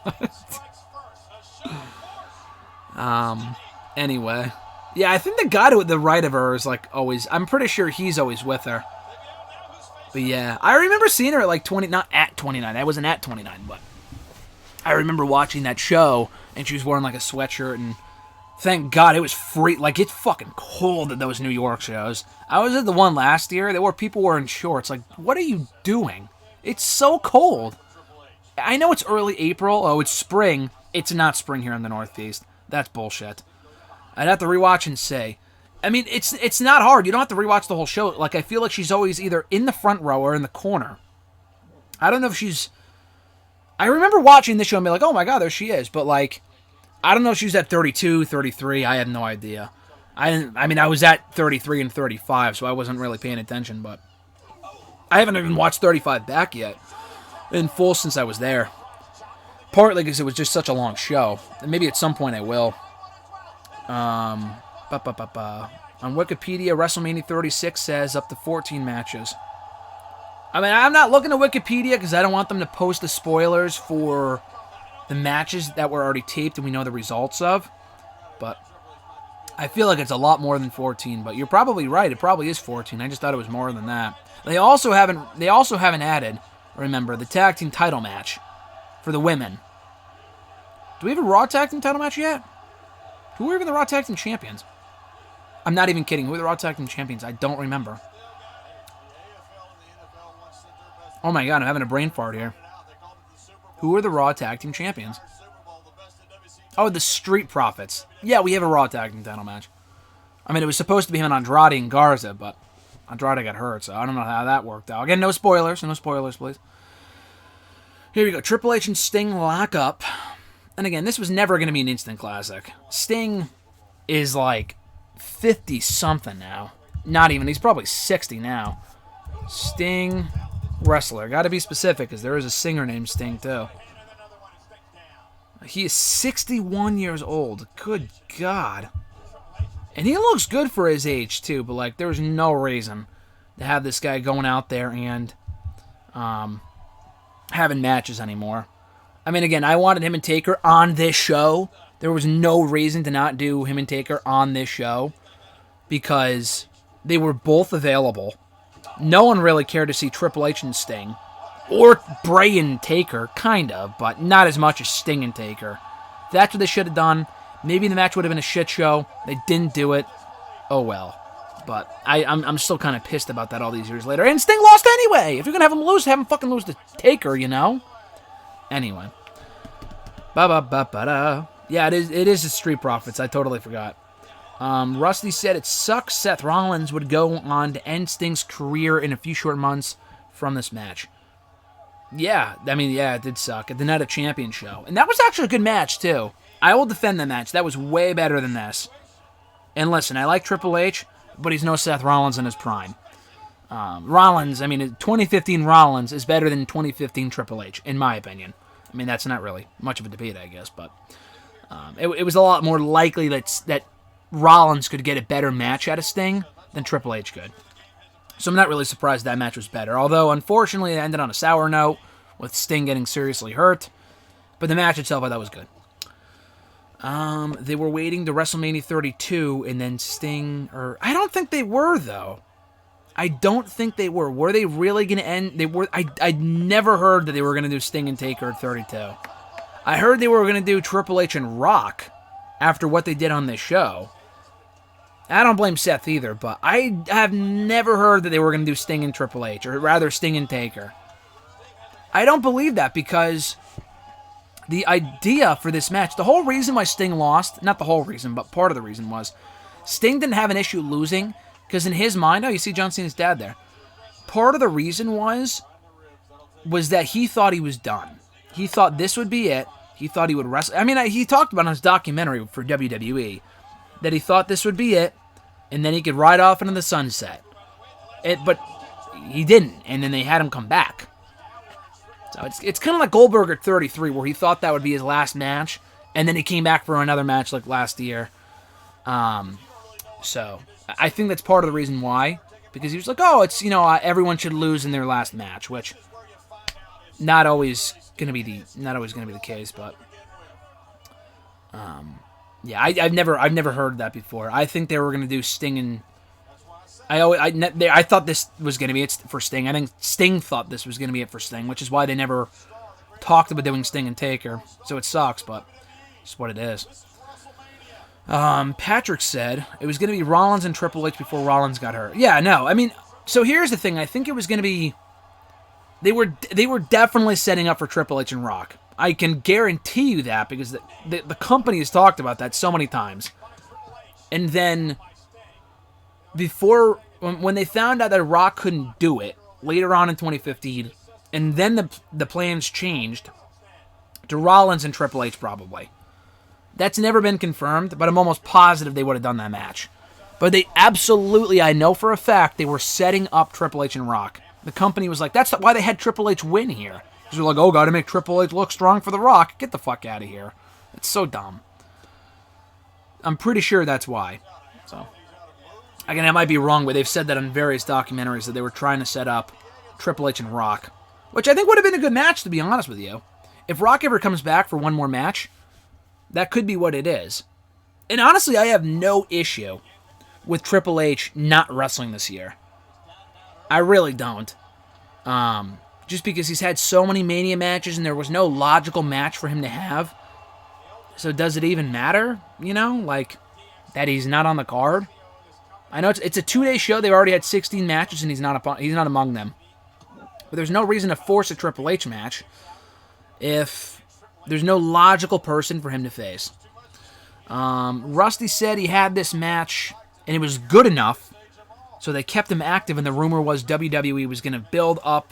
Anyway. Yeah, I think the guy to the right of her is, like, always... I'm pretty sure he's always with her. But yeah, I remember seeing her at, like, 20... Not at 29. I wasn't at 29, but... I remember watching that show, and she was wearing, like, a sweatshirt, and... Thank God it was free. Like, it's fucking cold at those New York shows. I was at the one last year. There were people wearing shorts. Like, what are you doing? It's so cold. I know it's early April. Oh, it's spring. It's not spring here in the Northeast. That's bullshit. I'd have to rewatch and say. I mean, it's not hard. You don't have to rewatch the whole show. Like, I feel like she's always either in the front row or in the corner. I don't know if she's... I remember watching this show and be like, oh my God, there she is. But, like... I don't know if she was at 32, 33. I have no idea. I was at 33 and 35, so I wasn't really paying attention, but I haven't even watched 35 back yet in full since I was there. Partly because it was just such a long show. And maybe at some point I will. On Wikipedia, WrestleMania 36 says up to 14 matches. I mean, I'm not looking at Wikipedia because I don't want them to post the spoilers for... the matches that were already taped and we know the results of. But I feel like it's a lot more than 14. But you're probably right. It probably is 14. I just thought it was more than that. They also haven't added, remember, the tag team title match for the women. Do we have a Raw tag team title match yet? Who are even the Raw tag team champions? I'm not even kidding. Who are the Raw tag team champions? I don't remember. Oh my God, I'm having a brain fart here. Who are the Raw Tag Team Champions? Oh, the Street Profits. Yeah, we have a Raw Tag Team title match. I mean, it was supposed to be him and Andrade and Garza, but Andrade got hurt, so I don't know how that worked out. Again, no spoilers. No spoilers, please. Here we go. Triple H and Sting lock up. And again, this was never going to be an instant classic. Sting is like 50-something now. Not even. He's probably 60 now. Sting... wrestler. Got to be specific because there is a singer named Sting too. He is 61 years old. Good God. And he looks good for his age too, but like there's no reason to have this guy going out there and having matches anymore. I mean, again, I wanted him and Taker on this show. There was no reason to not do him and Taker on this show because they were both available. No one really cared to see Triple H and Sting. Or Bray and Taker, kind of, but not as much as Sting and Taker. That's what they should have done. Maybe the match would have been a shit show. They didn't do it. Oh well. But I'm still kind of pissed about that all these years later. And Sting lost anyway! If you're going to have him lose, have him fucking lose to Taker, you know? Anyway. Ba-ba-ba-ba-da. Yeah, it is the Street Profits. I totally forgot. Rusty said it sucks Seth Rollins would go on to end Sting's career in a few short months from this match. Yeah, I mean, yeah, it did suck. At the Night of Champions show. And that was actually a good match, too. I will defend the match. That was way better than this. And listen, I like Triple H, but he's no Seth Rollins in his prime. Rollins, I mean, 2015 Rollins is better than 2015 Triple H, in my opinion. I mean, that's not really much of a debate, I guess, but it was a lot more likely that Rollins could get a better match out of Sting than Triple H could. So I'm not really surprised that match was better. Although, unfortunately, it ended on a sour note with Sting getting seriously hurt. But the match itself, I thought was good. They were waiting to WrestleMania 32, and then Sting... I don't think they were, though. I don't think they were. Were they really going to end? They were. I never heard that they were going to do Sting and Taker at 32. I heard they were going to do Triple H and Rock after what they did on this show. I don't blame Seth either, but I have never heard that they were going to do Sting and Triple H, or rather Sting and Taker. I don't believe that because the idea for this match, the whole reason why Sting lost, not the whole reason, but part of the reason was Sting didn't have an issue losing because in his mind, oh, you see John Cena's dad there. Part of the reason was that he thought he was done. He thought this would be it. He thought he would wrestle. I mean, he talked about in his documentary for WWE that he thought this would be it, and then he could ride off into the sunset. But he didn't, and then they had him come back. So it's kind of like Goldberg at 33, where he thought that would be his last match, and then he came back for another match like last year. So I think that's part of the reason why, because he was like, oh, it's everyone should lose in their last match, which not always going to be the case, but yeah, I've never heard that before. I think they were going to do Sting and I thought this was going to be it for Sting. I think Sting thought this was going to be it for Sting, which is why they never talked about doing Sting and Taker. So it sucks, but it's what it is. Patrick said it was going to be Rollins and Triple H before Rollins got hurt. Yeah, no, I mean, so here's the thing. I think it was going to be they were definitely setting up for Triple H and Rock. I can guarantee you that because the company has talked about that so many times. And then when they found out that Rock couldn't do it later on in 2015, and then the plans changed to Rollins and Triple H probably. That's never been confirmed, but I'm almost positive they would have done that match. But they absolutely, I know for a fact, they were setting up Triple H and Rock. The company was like, that's why they had Triple H win here. Because they're like, oh, gotta make Triple H look strong for The Rock. Get the fuck out of here. It's so dumb. I'm pretty sure that's why. So, again, I might be wrong, but they've said that on various documentaries that they were trying to set up Triple H and Rock. Which I think would have been a good match, to be honest with you. If Rock ever comes back for one more match, that could be what it is. And honestly, I have no issue with Triple H not wrestling this year. I really don't. Just because he's had so many Mania matches and there was no logical match for him to have. So does it even matter? Like that he's not on the card? I know it's a 2-day show. They've already had 16 matches and he's not among them. But there's no reason to force a Triple H match if there's no logical person for him to face. Rusty said he had this match and it was good enough, so they kept him active, and the rumor was WWE was going to build up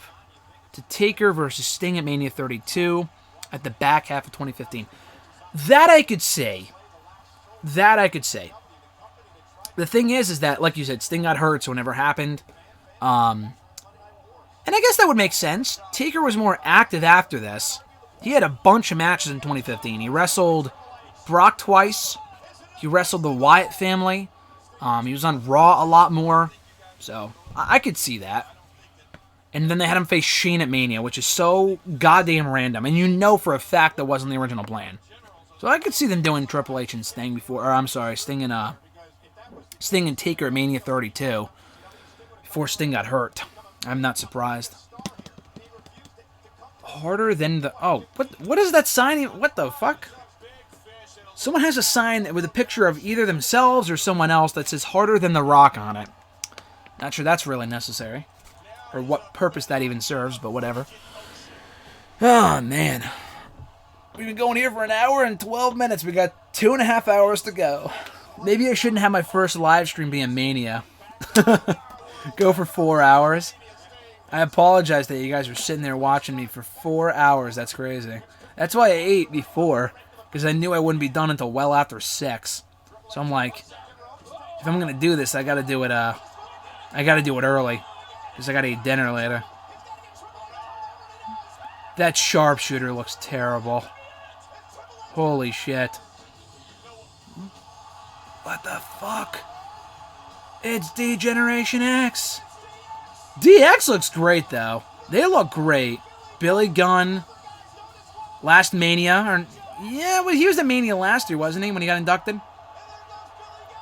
to Taker versus Sting at Mania 32 at the back half of 2015. That I could say. The thing is that, like you said, Sting got hurt, so it never happened. And I guess that would make sense. Taker was more active after this. He had a bunch of matches in 2015. He wrestled Brock twice. He wrestled the Wyatt family. He was on Raw a lot more. So, I could see that. And then they had him face Shane at Mania, which is so goddamn random. And you know for a fact that wasn't the original plan. So I could see them doing Triple H and Sting Sting and Taker at Mania 32 before Sting got hurt. I'm not surprised. Harder than the... Oh, what is that sign? What the fuck? Someone has a sign with a picture of either themselves or someone else that says harder than The Rock on it. Not sure that's really necessary. Or what purpose that even serves, but whatever. Oh, man. We've been going here for 1 hour and 12 minutes. We got 2.5 hours to go. Maybe I shouldn't have my first live stream be a Mania. Go for 4 hours. I apologize that you guys were sitting there watching me for 4 hours. That's crazy. That's why I ate before, because I knew I wouldn't be done until well after 6. So I'm like, if I'm gonna do this, I gotta do it early, because I gotta eat dinner later. That sharpshooter looks terrible. Holy shit. What the fuck? It's D-Generation X. DX looks great, though. They look great. Billy Gunn. Last Mania. Well, he was at Mania last year, wasn't he, when he got inducted?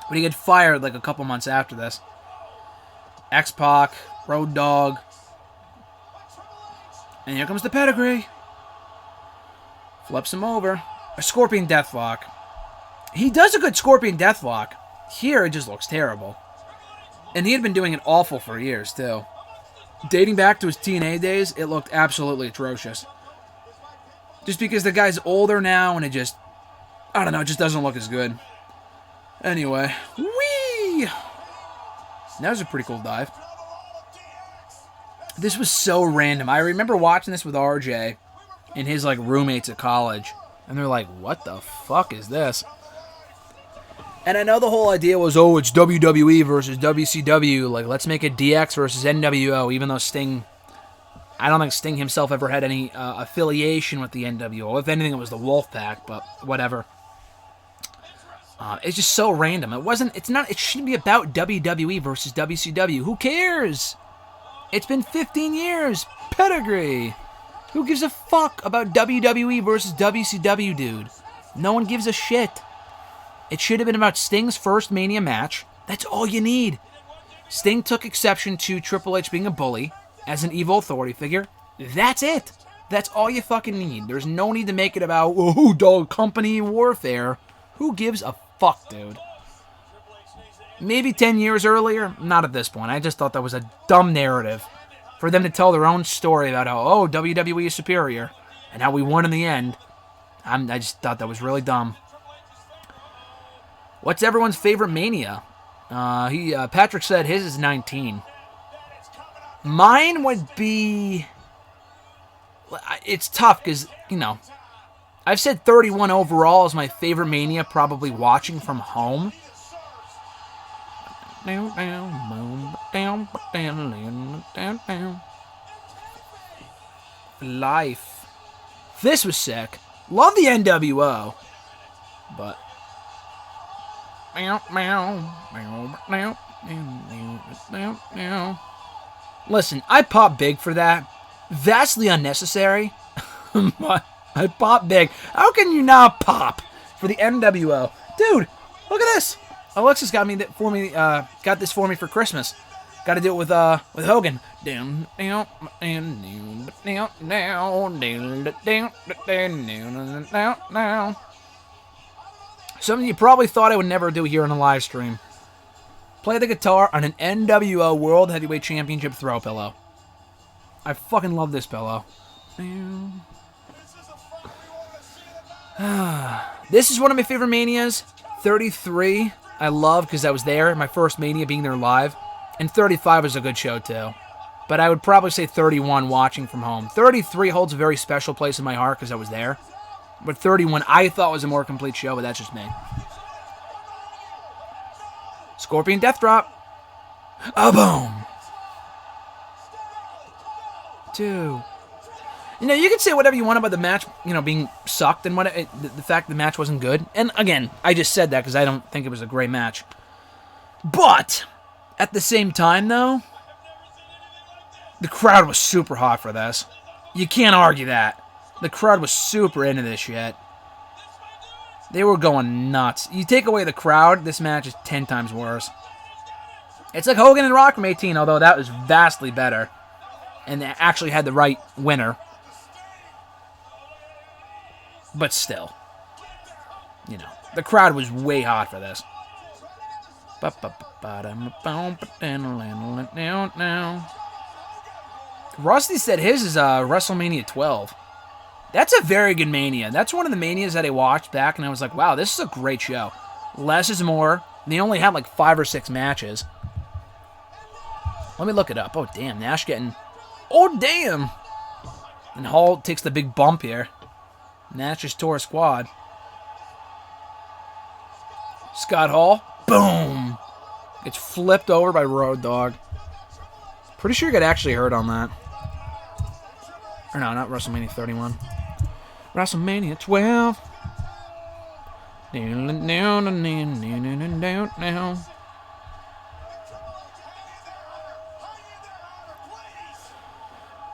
But he got fired like a couple months after this. X-Pac, Road Dogg. And here comes the pedigree. Flips him over. A Scorpion Deathlock. He does a good Scorpion Deathlock. Here, it just looks terrible. And he had been doing it awful for years, too. Dating back to his TNA days, it looked absolutely atrocious. Just because the guy's older now, and it just... I don't know, it just doesn't look as good. Anyway. Whee! That was a pretty cool dive. This was so random. I remember watching this with RJ and his, like, roommates at college. And they're like, what the fuck is this? And I know the whole idea was, oh, it's WWE versus WCW. Like, let's make it DX versus NWO, even though Sting... I don't think Sting himself ever had any affiliation with the NWO. If anything, it was the Wolfpack, but whatever. It's just so random. It shouldn't be about WWE versus WCW. Who cares? It's been 15 years. Pedigree. Who gives a fuck about WWE versus WCW, dude? No one gives a shit. It should have been about Sting's first Mania match. That's all you need. Sting took exception to Triple H being a bully as an evil authority figure. That's it. That's all you fucking need. There's no need to make it about, oh, dog company warfare. Who gives a fuck, dude? Maybe 10 years earlier? Not at this point. I just thought that was a dumb narrative for them to tell their own story about how, oh, WWE is superior and how we won in the end. I just thought that was really dumb. What's everyone's favorite Mania? Patrick said his is 19. Mine would be... It's tough because, you know, I've said 31 overall is my favorite Mania, probably watching from home. Life. This was sick. Love the NWO. But... Listen, I popped big for that. Vastly unnecessary. But I popped big. How can you not pop for the NWO? Dude, look at this. Alexis got this for me for Christmas. Got to do it with Hogan. Something you probably thought I would never do here on a live stream. Play the guitar on an NWO World Heavyweight Championship throw pillow. I fucking love this pillow. This is one of my favorite Manias. 33, I love because I was there. My first Mania being there live. And 35 was a good show too. But I would probably say 31 watching from home. 33 holds a very special place in my heart because I was there. But 31 I thought was a more complete show, but that's just me. Scorpion Death Drop. A boom. 2. You know, you can say whatever you want about the match, you know, being sucked and the fact the match wasn't good. And again, I just said that because I don't think it was a great match. But at the same time, though, the crowd was super hot for this. You can't argue that. The crowd was super into this shit. They were going nuts. You take away the crowd, this match is 10 times worse. It's like Hogan and Rock from 18, although that was vastly better. And they actually had the right winner. But still. You know, the crowd was way hot for this. Rusty said his is WrestleMania 12. That's a very good Mania. That's one of the Manias that I watched back, and I was like, wow, this is a great show. Less is more. They only had like 5 or 6 matches. Let me look it up. Oh, damn. Nash getting... Oh, damn. And Hall takes the big bump here. Nash just tore a squad. Scott Hall. Boom. Gets flipped over by Road Dogg. Pretty sure he got actually hurt on that. Or no, not WrestleMania 31. WrestleMania 12.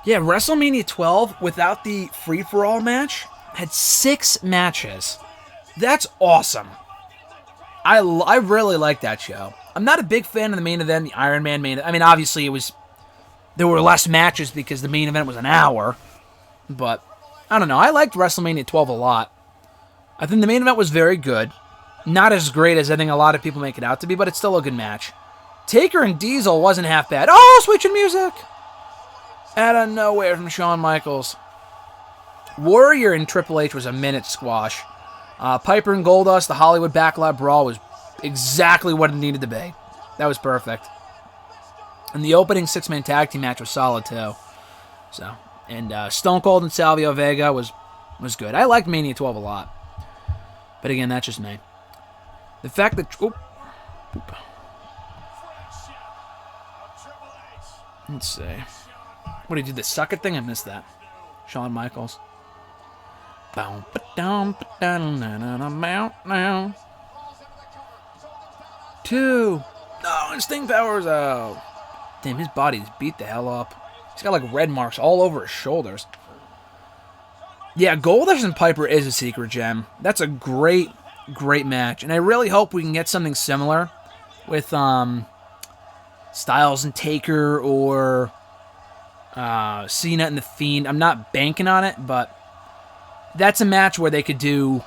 Yeah, WrestleMania 12, without the free-for-all match, had 6 matches. That's awesome. I really like that show. I'm not a big fan of the main event, the Iron Man main event. I mean, obviously, there were less matches because the main event was an hour. But, I don't know. I liked WrestleMania 12 a lot. I think the main event was very good. Not as great as I think a lot of people make it out to be, but it's still a good match. Taker and Diesel wasn't half bad. Oh, switching music! Out of nowhere from Shawn Michaels. Warrior and Triple H was a minute squash. Piper and Goldust, the Hollywood Backlot Brawl, was exactly what it needed to be. That was perfect. And the opening six-man tag team match was solid, too. So, and Stone Cold and Savio Vega was good. I liked Mania 12 a lot. But again, that's just me. The fact that... Let's see. What did he do? The suck it thing? I missed that. Shawn Michaels. Two. No, and Sting powers out. Damn, his body's beat the hell up. He's got like red marks all over his shoulders. Yeah, Goldust and Piper is a secret gem. That's a great match. And I really hope we can get something similar with Styles and Taker or Cena and The Fiend. I'm not banking on it, but that's a match where they could do,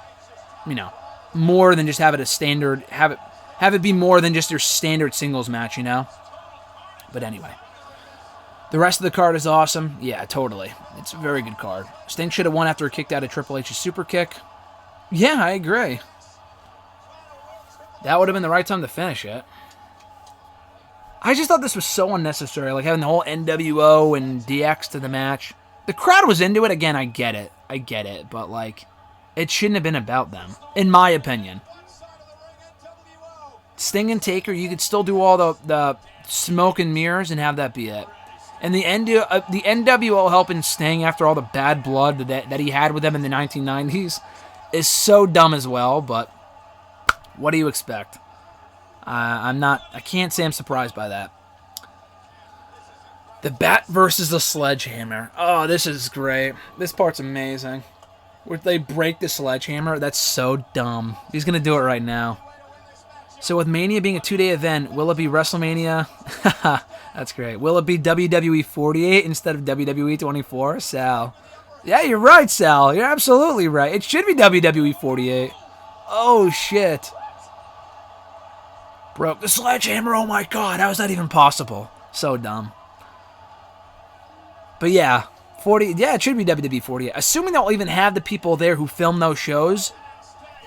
more than just have it a standard, have it be more than just their standard singles match, But anyway. The rest of the card is awesome. Yeah, totally. It's a very good card. Sting should have won after he kicked out of Triple H's super kick. Yeah, I agree. That would have been the right time to finish it. I just thought this was so unnecessary, like having the whole NWO and DX to the match. The crowd was into it. Again, I get it. But, it shouldn't have been about them, in my opinion. Sting and Taker, you could still do all the smoke and mirrors and have that be it. And the NWO helping Sting after all the bad blood that he had with them in the 1990s is so dumb as well, but what do you expect? I can't say I'm surprised by that. The Bat versus the Sledgehammer. Oh, this is great. This part's amazing. Where they break the sledgehammer, that's so dumb. He's going to do it right now. So with Mania being a 2-day event, will it be WrestleMania? That's great. Will it be WWE 48 instead of WWE 24? Sal. Yeah, you're right, Sal. You're absolutely right. It should be WWE 48. Oh, shit. Broke the sledgehammer. Oh, my God. How is that even possible? So dumb. But yeah, 40. Yeah, it should be WWE 48. Assuming they'll even have the people there who film those shows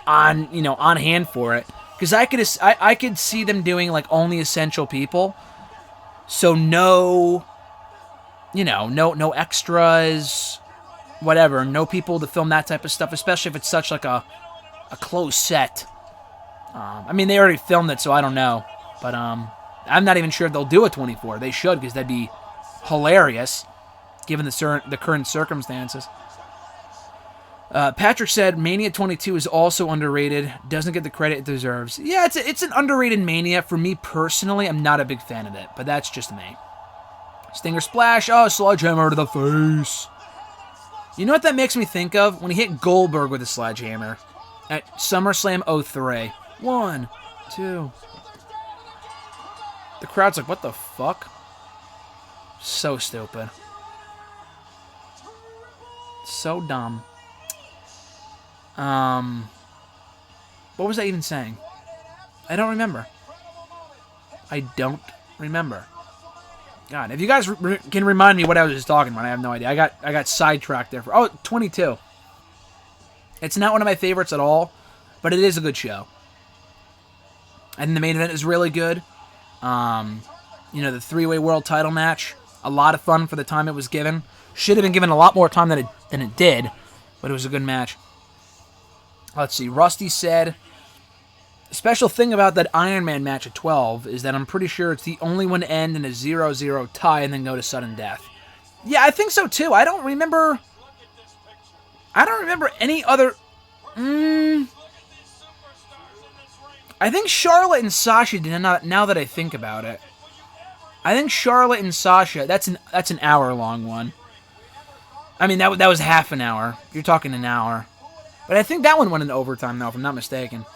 on hand for it. Because I could see them doing only essential people. So no extras, whatever. No people to film that type of stuff, especially if it's such a closed set. They already filmed it, so I don't know. But I'm not even sure if they'll do a 24. They should, because that'd be hilarious, given the current circumstances. Patrick said Mania 22 is also underrated. Doesn't get the credit it deserves. Yeah, it's an underrated Mania. For me personally, I'm not a big fan of it, but that's just me. Stinger Splash. Oh, sledgehammer to the face. You know what that makes me think of? When he hit Goldberg with a sledgehammer at SummerSlam 03. 1, 2. The crowd's like, what the fuck? So stupid. So dumb. What was I even saying? I don't remember. God, if you guys can remind me what I was just talking about, I have no idea. I got sidetracked there. 22. It's not one of my favorites at all, but it is a good show. And the main event is really good. The three-way world title match, a lot of fun for the time it was given. Should have been given a lot more time than it did, but it was a good match. Let's see. Rusty said, the special thing about that Iron Man match at 12 is that I'm pretty sure it's the only one to end in a 0-0 tie and then go to sudden death. Yeah, I think so too. I don't remember any other... I think Charlotte and Sasha did not, now that I think about it. I think Charlotte and Sasha, that's an hour-long one. That was half an hour. You're talking an hour. But I think that one went into overtime, though, if I'm not mistaken.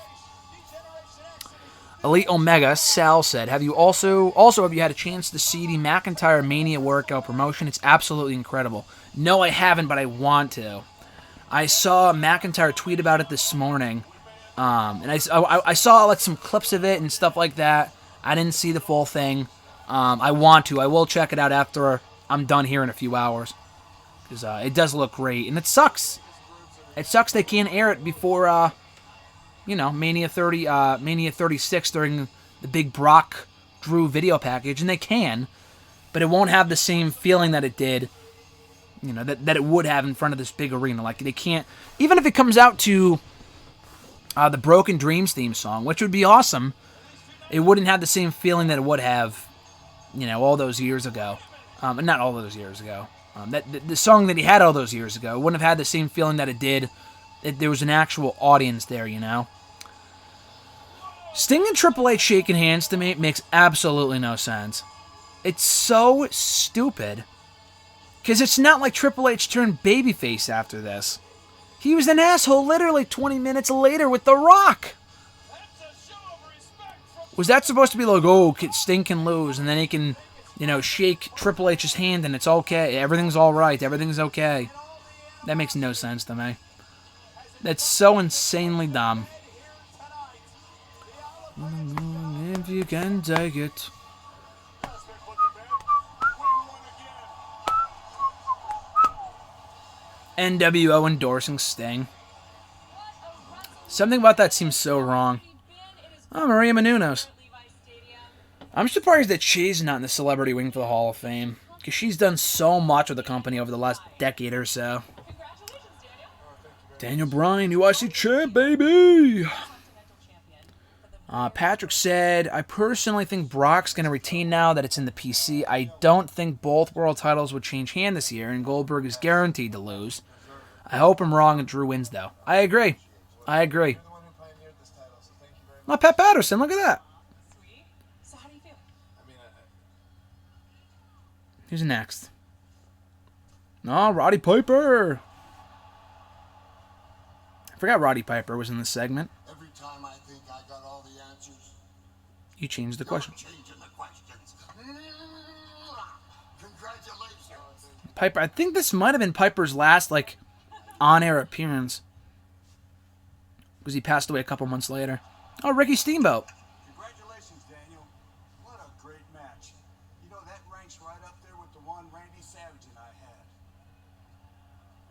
Elite Omega, Sal said, have you have you had a chance to see the McIntyre Mania workout promotion? It's absolutely incredible. No, I haven't, but I want to. I saw McIntyre tweet about it this morning, and I saw like some clips of it and stuff like that. I didn't see the full thing. I want to. I will check it out after I'm done here in a few hours, because it does look great, and it sucks. It sucks they can't air it before Mania 36 during the big Brock Drew video package, and they can, but it won't have the same feeling that it did, that it would have in front of this big arena. Like, they can't, even if it comes out to the Broken Dreams theme song, which would be awesome, it wouldn't have the same feeling that it would have, all those years ago. Not all those years ago. The song that he had all those years ago wouldn't have had the same feeling that it did. There was an actual audience there, Sting and Triple H shaking hands to me makes absolutely no sense. It's so stupid. Because it's not like Triple H turned babyface after this. He was an asshole literally 20 minutes later with The Rock. Was that supposed to be like, oh, Sting can lose, and then he can, shake Triple H's hand and it's okay. Everything's all right. Everything's okay. That makes no sense to me. That's so insanely dumb. If you can take it. NWO endorsing Sting. Something about that seems so wrong. Oh, Maria Menounos. I'm surprised that she's not in the celebrity wing for the Hall of Fame, because she's done so much with the company over the last decade or so. Daniel Bryan, UIC champ, baby! Patrick said, I personally think Brock's going to retain now that it's in the PC. I don't think both world titles would change hand this year, and Goldberg is guaranteed to lose. I hope I'm wrong and Drew wins, though. I agree. Not Pat Patterson, look at that. Who's next? No, Roddy Piper. I forgot Roddy Piper was in this segment. Every time I think I got all the answers, you changed the question. Congratulations. Piper, I think this might have been Piper's last on-air appearance, because he passed away a couple months later. Oh, Ricky Steamboat. Congratulations, Daniel. What a great match. That ranks right up there with the one Randy Savage and I had.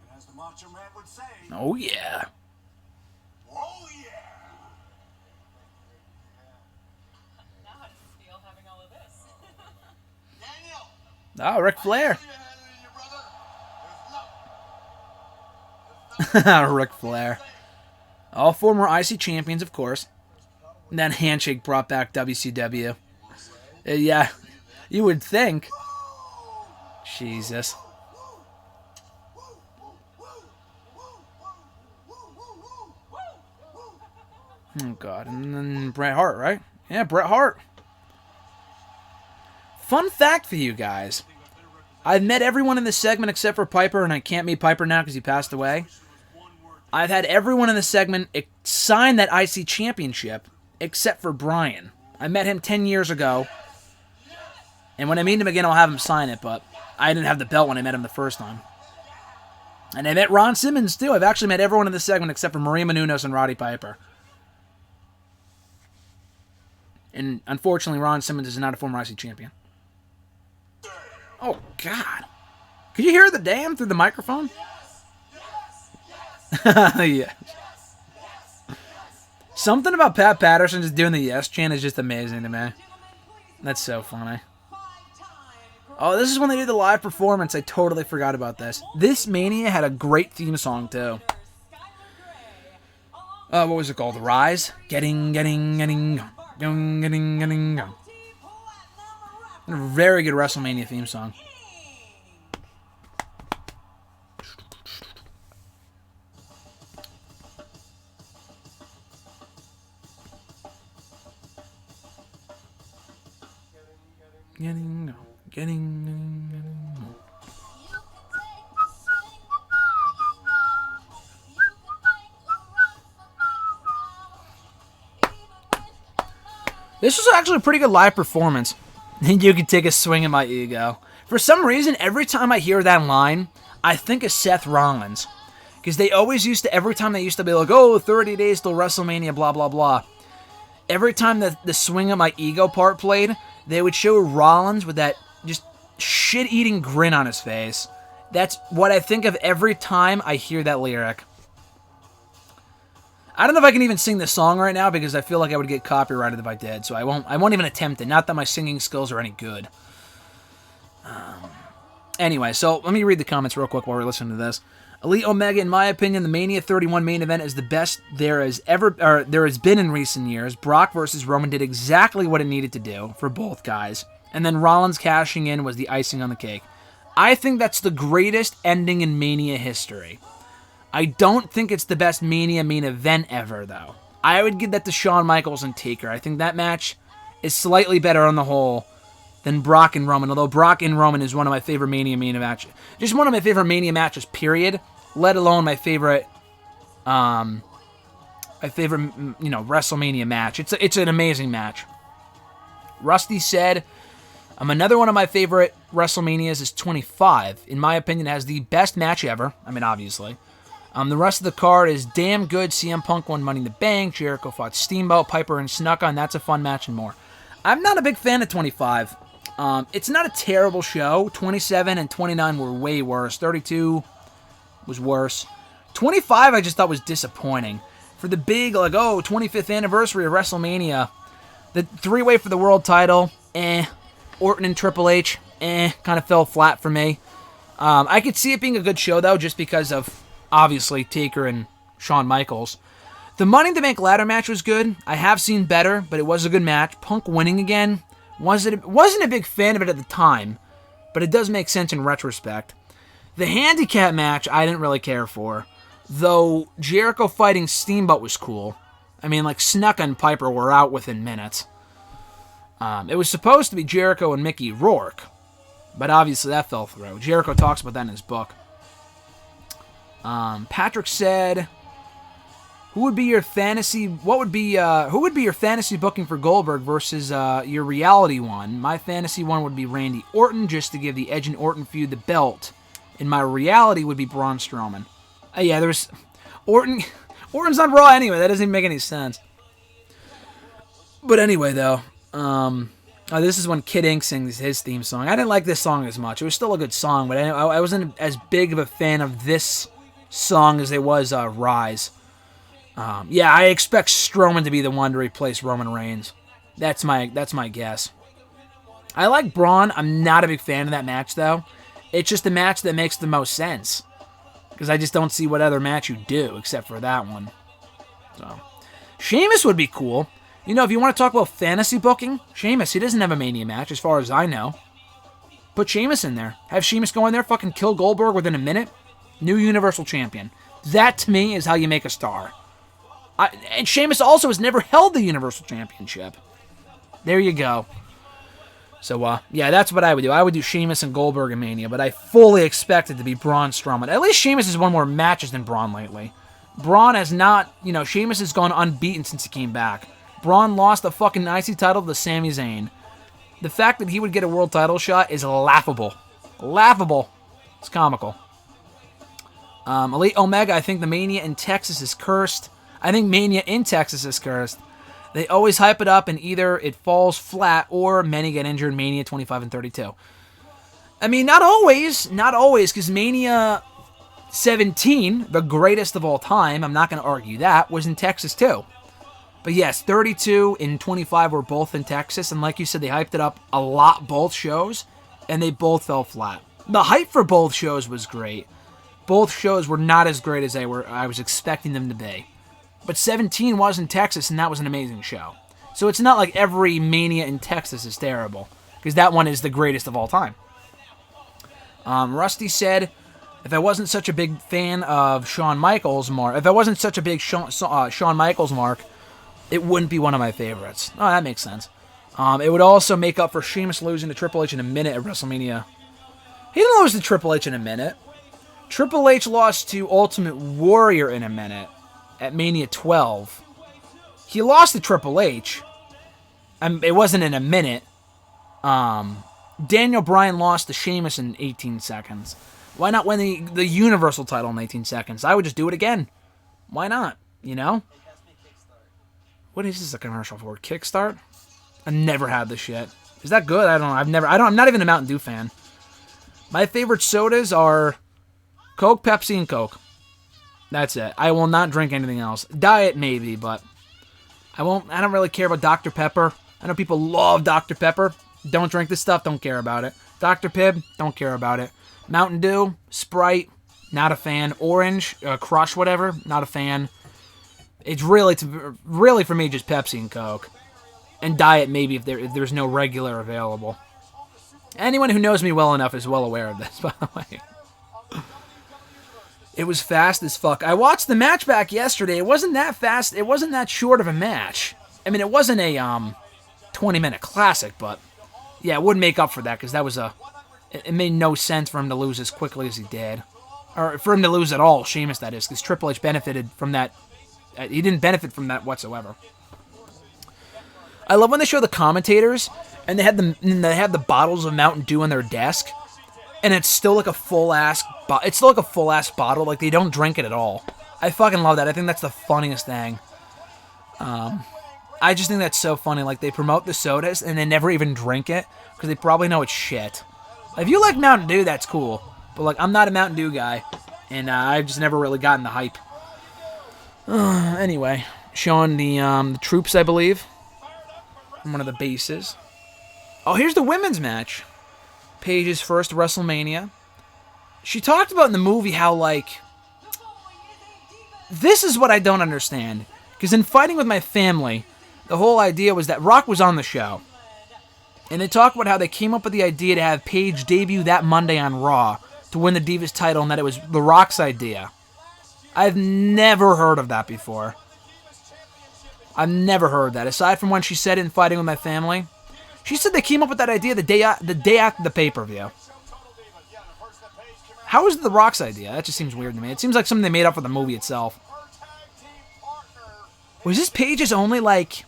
And as the Macho Man would say, oh yeah. Oh yeah. Now how does it feel having all of this? Daniel. Oh, Ric Flair. Ric Flair. All former IC champions, of course. And that handshake brought back WCW. Yeah, you would think. Jesus. Oh, God. And then Bret Hart, right? Yeah, Bret Hart. Fun fact for you guys. I've met everyone in this segment except for Piper, and I can't meet Piper now because he passed away. I've had everyone in the segment sign that IC championship except for Bryan. I met him 10 years ago, and when I meet him again, I'll have him sign it, but I didn't have the belt when I met him the first time. And I met Ron Simmons, too. I've actually met everyone in the segment except for Maria Menounos and Roddy Piper. And unfortunately, Ron Simmons is not a former IC champion. Oh, God. Could you hear the damn through the microphone? Yeah. Something about Pat Patterson just doing the yes chant is just amazing to me. That's so funny. Oh, this is when they do the live performance. I totally forgot about this. This Mania had a great theme song, too. What was it called? Rise? Getting. A very good WrestleMania theme song. Getting. This was actually a pretty good live performance. You could take a swing at my ego. For some reason, every time I hear that line, I think of Seth Rollins. Because they always used to, every time they used to be like, oh, 30 days till WrestleMania, blah, blah, blah. Every time the swing at my ego part played, they would show Rollins with that just shit-eating grin on his face. That's what I think of every time I hear that lyric. I don't know if I can even sing this song right now because I feel like I would get copyrighted if I did, so I won't even attempt it. Not that my singing skills are any good. Anyway, so let me read the comments real quick while we're listening to this. Elite Omega, in my opinion, the Mania 31 main event is the best there has been in recent years. Brock versus Roman did exactly what it needed to do for both guys, and then Rollins cashing in was the icing on the cake. I think that's the greatest ending in Mania history. I don't think it's the best Mania main event ever, though. I would give that to Shawn Michaels and Taker. I think that match is slightly better on the whole than Brock and Roman, although Brock and Roman is one of my favorite Mania matches. Just one of my favorite Mania matches, period, let alone my favorite WrestleMania match. It's an amazing match. Rusty said, another one of my favorite WrestleManias is 25. In my opinion, it has the best match ever. I mean, obviously. The rest of the card is damn good. CM Punk won Money in the Bank. Jericho fought Steamboat, Piper, and Snuka, and that's a fun match and more. I'm not a big fan of 25. It's not a terrible show. 27 and 29 were way worse. 32 was worse. 25 I just thought was disappointing. For the big, 25th anniversary of WrestleMania, the three-way for the world title, Orton and Triple H, kind of fell flat for me. I could see it being a good show, though, just because of, obviously, Taker and Shawn Michaels. The Money in the Bank ladder match was good. I have seen better, but it was a good match. Punk winning again. Wasn't a big fan of it at the time, but it does make sense in retrospect. The handicap match I didn't really care for, though Jericho fighting Steamboat was cool. I mean, Snuka and Piper were out within minutes. It was supposed to be Jericho and Mickey Rourke, but obviously that fell through. Jericho talks about that in his book. Patrick said, who would be your fantasy booking for Goldberg versus your reality one? My fantasy one would be Randy Orton, just to give the Edge and Orton feud the belt. And my reality would be Braun Strowman. There's Orton. Orton's on Raw anyway. That doesn't even make any sense. But anyway, though, this is when Kid Ink sings his theme song. I didn't like this song as much. It was still a good song, but I wasn't as big of a fan of this song as it was Rise. I expect Strowman to be the one to replace Roman Reigns. That's my guess. I like Braun. I'm not a big fan of that match, though. It's just the match that makes the most sense. Because I just don't see what other match you do except for that one. So, Sheamus would be cool. If you want to talk about fantasy booking, Sheamus, he doesn't have a Mania match as far as I know. Put Sheamus in there. Have Sheamus go in there, fucking kill Goldberg within a minute. New Universal Champion. That, to me, is how you make a star. And Sheamus also has never held the Universal Championship. There you go. So, that's what I would do. I would do Sheamus and Goldberg in Mania, but I fully expect it to be Braun Strowman. At least Sheamus has won more matches than Braun lately. Braun has not, Sheamus has gone unbeaten since he came back. Braun lost the fucking IC title to Sami Zayn. The fact that he would get a world title shot is laughable. Laughable. It's comical. Elite Omega, I think the Mania in Texas is cursed. They always hype it up and either it falls flat or many get injured in Mania 25 and 32. I mean, not always, because Mania 17, the greatest of all time, I'm not going to argue that, was in Texas too. But yes, 32 and 25 were both in Texas, and like you said, they hyped it up a lot, both shows, and they both fell flat. The hype for both shows was great. Both shows were not as great as I was expecting them to be. But 17 was in Texas, and that was an amazing show. So it's not like every Mania in Texas is terrible, because that one is the greatest of all time. Rusty said, if I wasn't such a big fan of Shawn Michaels mark, it wouldn't be one of my favorites. Oh, that makes sense. It would also make up for Sheamus losing to Triple H in a minute at WrestleMania. He didn't lose to Triple H in a minute. Triple H lost to Ultimate Warrior in a minute at Mania 12. He lost to Triple H. It wasn't in a minute. Daniel Bryan lost to Sheamus in 18 seconds. Why not win the Universal title in 18 seconds? I would just do it again. Why not? You know? What is this a commercial for? Kickstart? I never had this shit. Is that good? I don't know. I'm not even a Mountain Dew fan. My favorite sodas are Coke, Pepsi, and Coke. That's it. I will not drink anything else. Diet maybe, but I don't really care about Dr. Pepper. I know people love Dr. Pepper. Don't drink this stuff. Don't care about it. Dr. Pibb. Don't care about it. Mountain Dew, Sprite. Not a fan. Orange, Crush, whatever. Not a fan. It's really for me just Pepsi and Coke. And Diet maybe if there's no regular available. Anyone who knows me well enough is well aware of this, by the way. It was fast as fuck. I watched the match back yesterday. It wasn't that fast. It wasn't that short of a match. I mean, it wasn't a 20-minute classic, but yeah, it would make up for that because that was it made no sense for him to lose as quickly as he did. Or for him to lose at all, Sheamus that is, because Triple H benefited from that. He didn't benefit from that whatsoever. I love when they show the commentators and they have the bottles of Mountain Dew on their desk, and it's still like a full ass bottle. Like they don't drink it at all. I fucking love that. I think that's the funniest thing. I just think that's so funny. Like they promote the sodas and they never even drink it because they probably know it's shit. If you like Mountain Dew, that's cool. But like I'm not a Mountain Dew guy, and I've just never really gotten the hype. Anyway, showing the troops, I believe, from one of the bases. Oh, here's the women's match. Paige's first WrestleMania. She talked about in the movie how, like, this is what I don't understand. Because in Fighting With My Family, the whole idea was that Rock was on the show. And they talk about how they came up with the idea to have Paige debut that Monday on Raw to win the Divas title, and that it was The Rock's idea. I've never heard of that before. I've never heard that. Aside from when she said it in Fighting With My Family. She said they came up with that idea the day after the pay-per-view. How is it The Rock's idea? That just seems weird to me. It seems like something they made up for the movie itself. Was this Paige's only, like,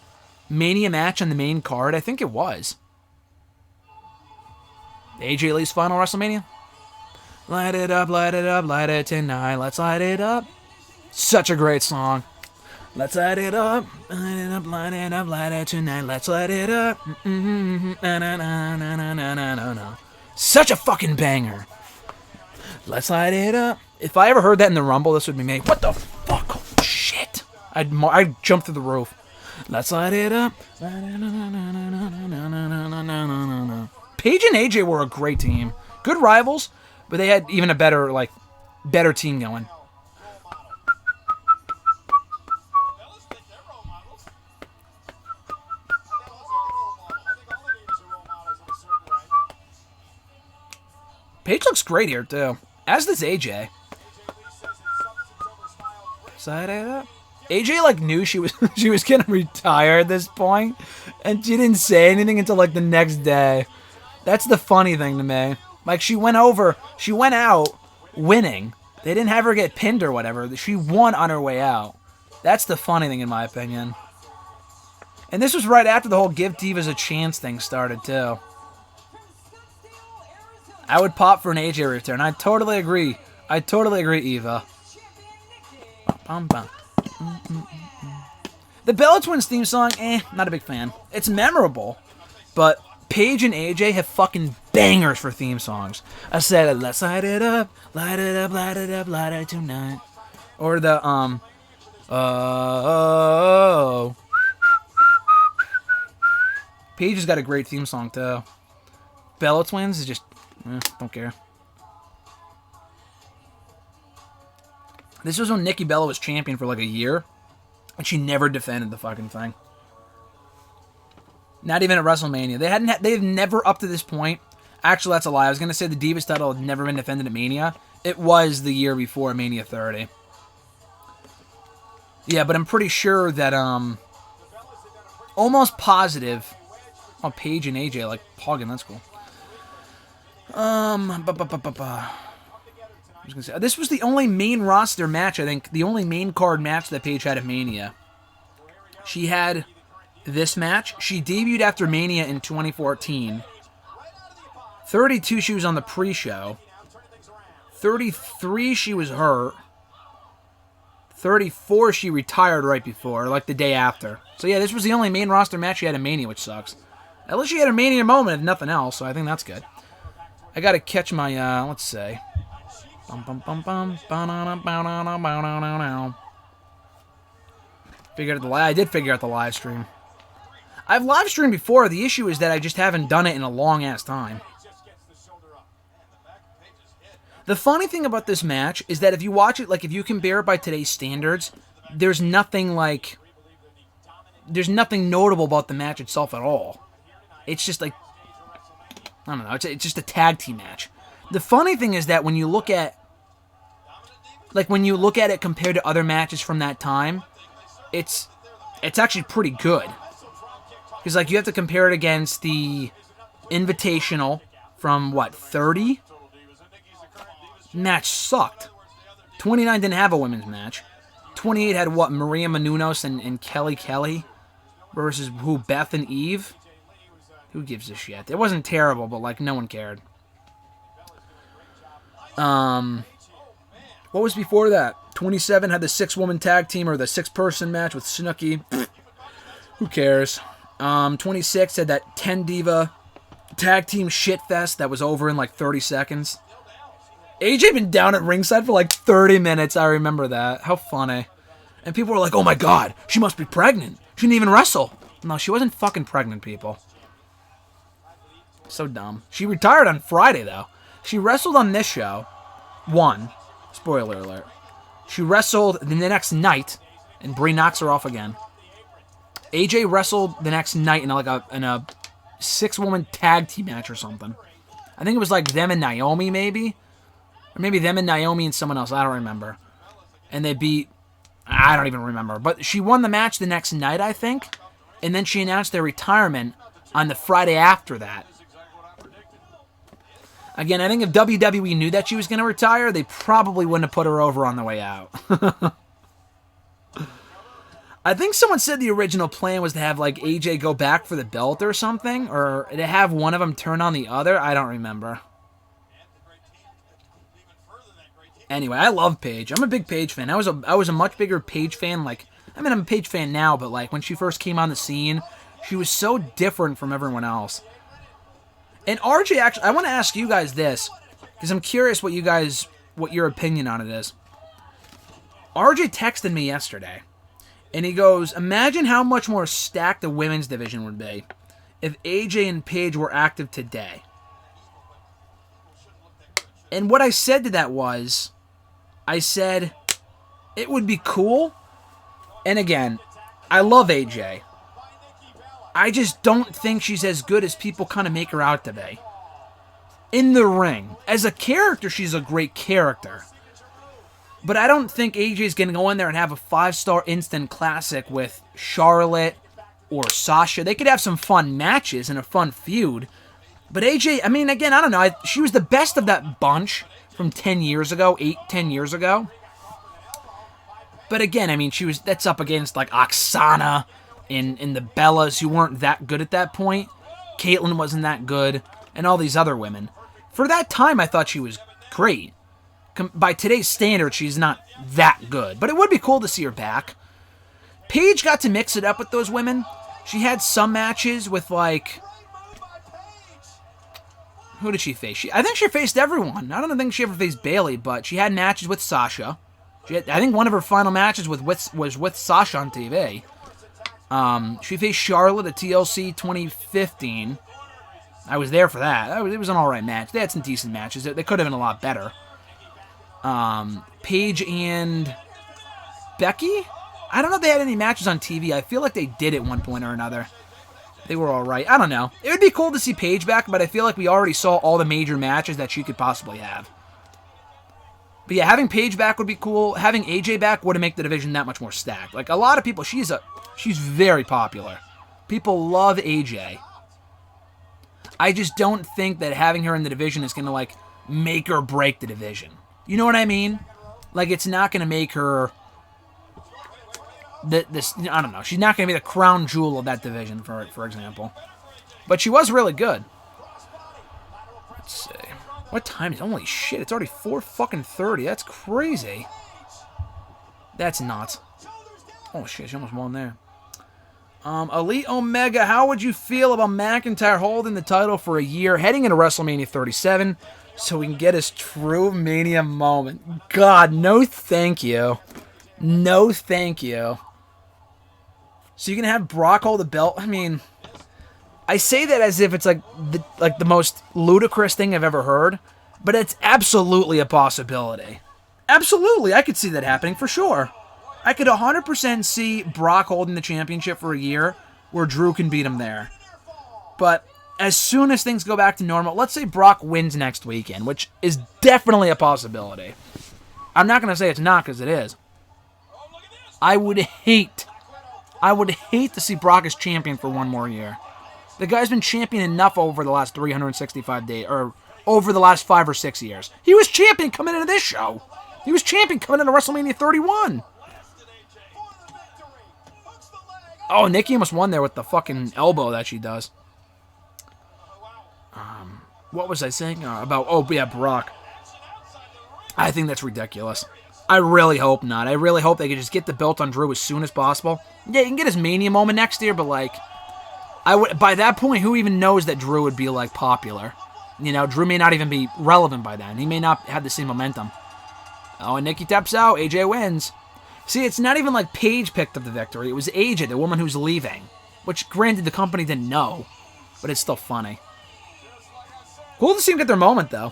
Mania match on the main card? I think it was. AJ Lee's final WrestleMania? Light it up, light it up, light it tonight. Let's light it up. Such a great song. Let's light it up, light it up, light it up, light it tonight. Let's light it up. Na. Such a fucking banger. Let's light it up. If I ever heard that in the Rumble, this would be me. What the fuck? Oh, shit. I'd jump through the roof. Let's light it up. Paige and AJ were a great team. Good rivals, but they had even a better team going. Paige looks great here, too. As does AJ. Side it up. AJ, like, knew she was gonna retire at this point, and she didn't say anything until, like, the next day. That's the funny thing to me. Like, she went out winning. They didn't have her get pinned or whatever. She won on her way out. That's the funny thing, in my opinion. And this was right after the whole Give Divas a Chance thing started, too. I would pop for an AJ return. I totally agree. Eva. The Bella Twins theme song, not a big fan. It's memorable, but Paige and AJ have fucking bangers for theme songs. I said, let's light it up, light it up, light it up, light it tonight. Or the, Paige has got a great theme song, too. Bella Twins is just, don't care. This was when Nikki Bella was champion for like a year, and she never defended the fucking thing. Not even at WrestleMania. They've never up to this point. Actually, that's a lie. I was gonna say the Divas title had never been defended at Mania. It was the year before Mania 30. Yeah, but I'm pretty sure that almost positive. Oh, Paige and AJ like hogging. That's cool. I was gonna say, this was the only main roster match, I think, the only main card match that Paige had at Mania. She had this match. She debuted after Mania in 2014. 32 she was on the pre-show. 33 she was hurt. 34 she retired right before, like the day after. So yeah, this was the only main roster match she had in Mania, which sucks. At least she had a Mania moment, if nothing else, so I think that's good. I gotta catch my, let's see. I did figure out the live stream. I've live streamed before. The issue is that I just haven't done it in a long-ass time. The funny thing about this match is that if you watch it, like if you compare it by today's standards, there's nothing notable about the match itself at all. It's just like, I don't know, it's just a tag team match. The funny thing is that when you look at it compared to other matches from that time, it's actually pretty good. Because like you have to compare it against the Invitational from what, 30? Match sucked. 29 didn't have a women's match. 28 had what, Maria Menounos and Kelly Kelly versus who, Beth and Eve? Who gives a shit? It wasn't terrible, but like no one cared. What was before that? 27 had the 6-woman tag team or the 6-person match with Snooki. Who cares? 26 had that 10 diva tag team shitfest that was over in like 30 seconds. AJ been down at ringside for like 30 minutes. I remember that. How funny. And people were like, oh my god, she must be pregnant. She didn't even wrestle. No, she wasn't fucking pregnant, people. So dumb. She retired on Friday, though. She wrestled on this show. Won. Spoiler alert. She wrestled the next night, and Brie knocks her off again. AJ wrestled the next night in a 6-woman tag team match or something. I think it was like them and Naomi, maybe? Or maybe them and Naomi and someone else. I don't remember. And they beat... I don't even remember. But she won the match the next night, I think. And then she announced their retirement on the Friday after that. Again, I think if WWE knew that she was going to retire, they probably wouldn't have put her over on the way out. I think someone said the original plan was to have like AJ go back for the belt or something, or to have one of them turn on the other. I don't remember. Anyway, I love Paige. I'm a big Paige fan. I was a much bigger Paige fan. Like, I mean, I'm a Paige fan now, but like when she first came on the scene, she was so different from everyone else. And RJ, actually, I want to ask you guys this, because I'm curious what your opinion on it is. RJ texted me yesterday, and he goes, imagine how much more stacked the women's division would be if AJ and Paige were active today. And what I said to that was, I said, it would be cool. And again, I love AJ. I just don't think she's as good as people kind of make her out to be. In the ring. As a character, she's a great character. But I don't think AJ's going to go in there and have a 5-star instant classic with Charlotte or Sasha. They could have some fun matches and a fun feud. But AJ, I mean, again, I don't know. She was the best of that bunch from 10 years ago, 8-10 years ago. But again, I mean, that's up against like Oksana and the Bellas, who weren't that good at that point. Caitlyn wasn't that good, and all these other women. For that time, I thought she was great. By today's standards, she's not that good, but it would be cool to see her back. Paige got to mix it up with those women. She had some matches with, like... Who did she face? I think she faced everyone. I don't think she ever faced Bayley, but she had matches with Sasha. I think one of her final matches was with Sasha on TV. She faced Charlotte at TLC 2015. I was there for that. It was an alright match. They had some decent matches. They could have been a lot better. Paige and Becky? I don't know if they had any matches on TV. I feel like they did at one point or another. They were alright. I don't know. It would be cool to see Paige back, but I feel like we already saw all the major matches that she could possibly have. But yeah, having Paige back would be cool. Having AJ back would make the division that much more stacked. Like, a lot of people, she's very popular. People love AJ. I just don't think that having her in the division is going to, like, make or break the division. You know what I mean? Like, it's not going to make her... this, I don't know. She's not going to be the crown jewel of that division, for example. But she was really good. Let's see. What time is it? Holy shit, it's already 4:30. That's crazy. That's nuts. Oh shit, she almost won there. Elite Omega, how would you feel about McIntyre holding the title for a year, heading into WrestleMania 37, so we can get his true Mania moment? God, no thank you. No thank you. So you can have Brock hold the belt? I mean, I say that as if it's like the most ludicrous thing I've ever heard, but it's absolutely a possibility. Absolutely, I could see that happening for sure. I could 100% see Brock holding the championship for a year where Drew can beat him there. But as soon as things go back to normal, let's say Brock wins next weekend, which is definitely a possibility. I'm not going to say it's not, because it is. I would hate to see Brock as champion for one more year. The guy's been champion enough over the last 365 days, or over the last 5 or 6 years. He was champion coming into this show. He was champion coming into WrestleMania 31. Oh, Nikki almost won there with the fucking elbow that she does. What was I saying about? Oh, yeah, Brock. I think that's ridiculous. I really hope not. I really hope they could just get the belt on Drew as soon as possible. Yeah, you can get his Mania moment next year, but like, by that point, who even knows that Drew would be like popular? You know, Drew may not even be relevant by then. He may not have the same momentum. Oh, and Nikki taps out. AJ wins. See, it's not even like Paige picked up the victory. It was AJ, the woman who's leaving. Which, granted, the company didn't know. But it's still funny. Cool to see him get their moment, though.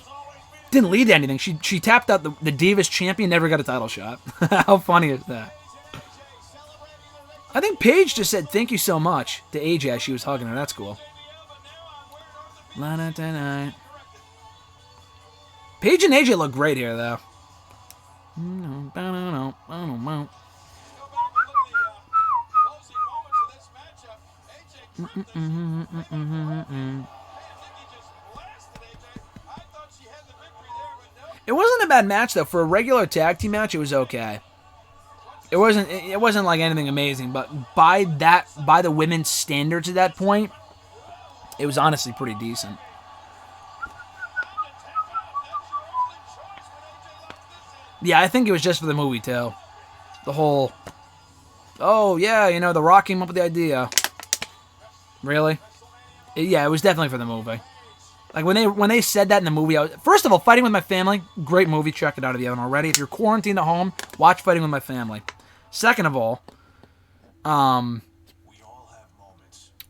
Didn't lead to anything. She tapped out the Divas champion, never got a title shot. How funny is that? I think Paige just said thank you so much to AJ as she was hugging her. That's cool. Paige and AJ look great here, though. It wasn't a bad match though. For a regular tag team match, it was okay. It wasn't like anything amazing, but by the women's standards at that point, it was honestly pretty decent. Yeah, I think it was just for the movie too. The whole, oh yeah, you know, The Rock came up with the idea. Really? Yeah, it was definitely for the movie. Like when they said that in the movie, first of all, Fighting With My Family, great movie. Check it out if you haven't already. If you're quarantined at home, watch Fighting With My Family. Second of all, what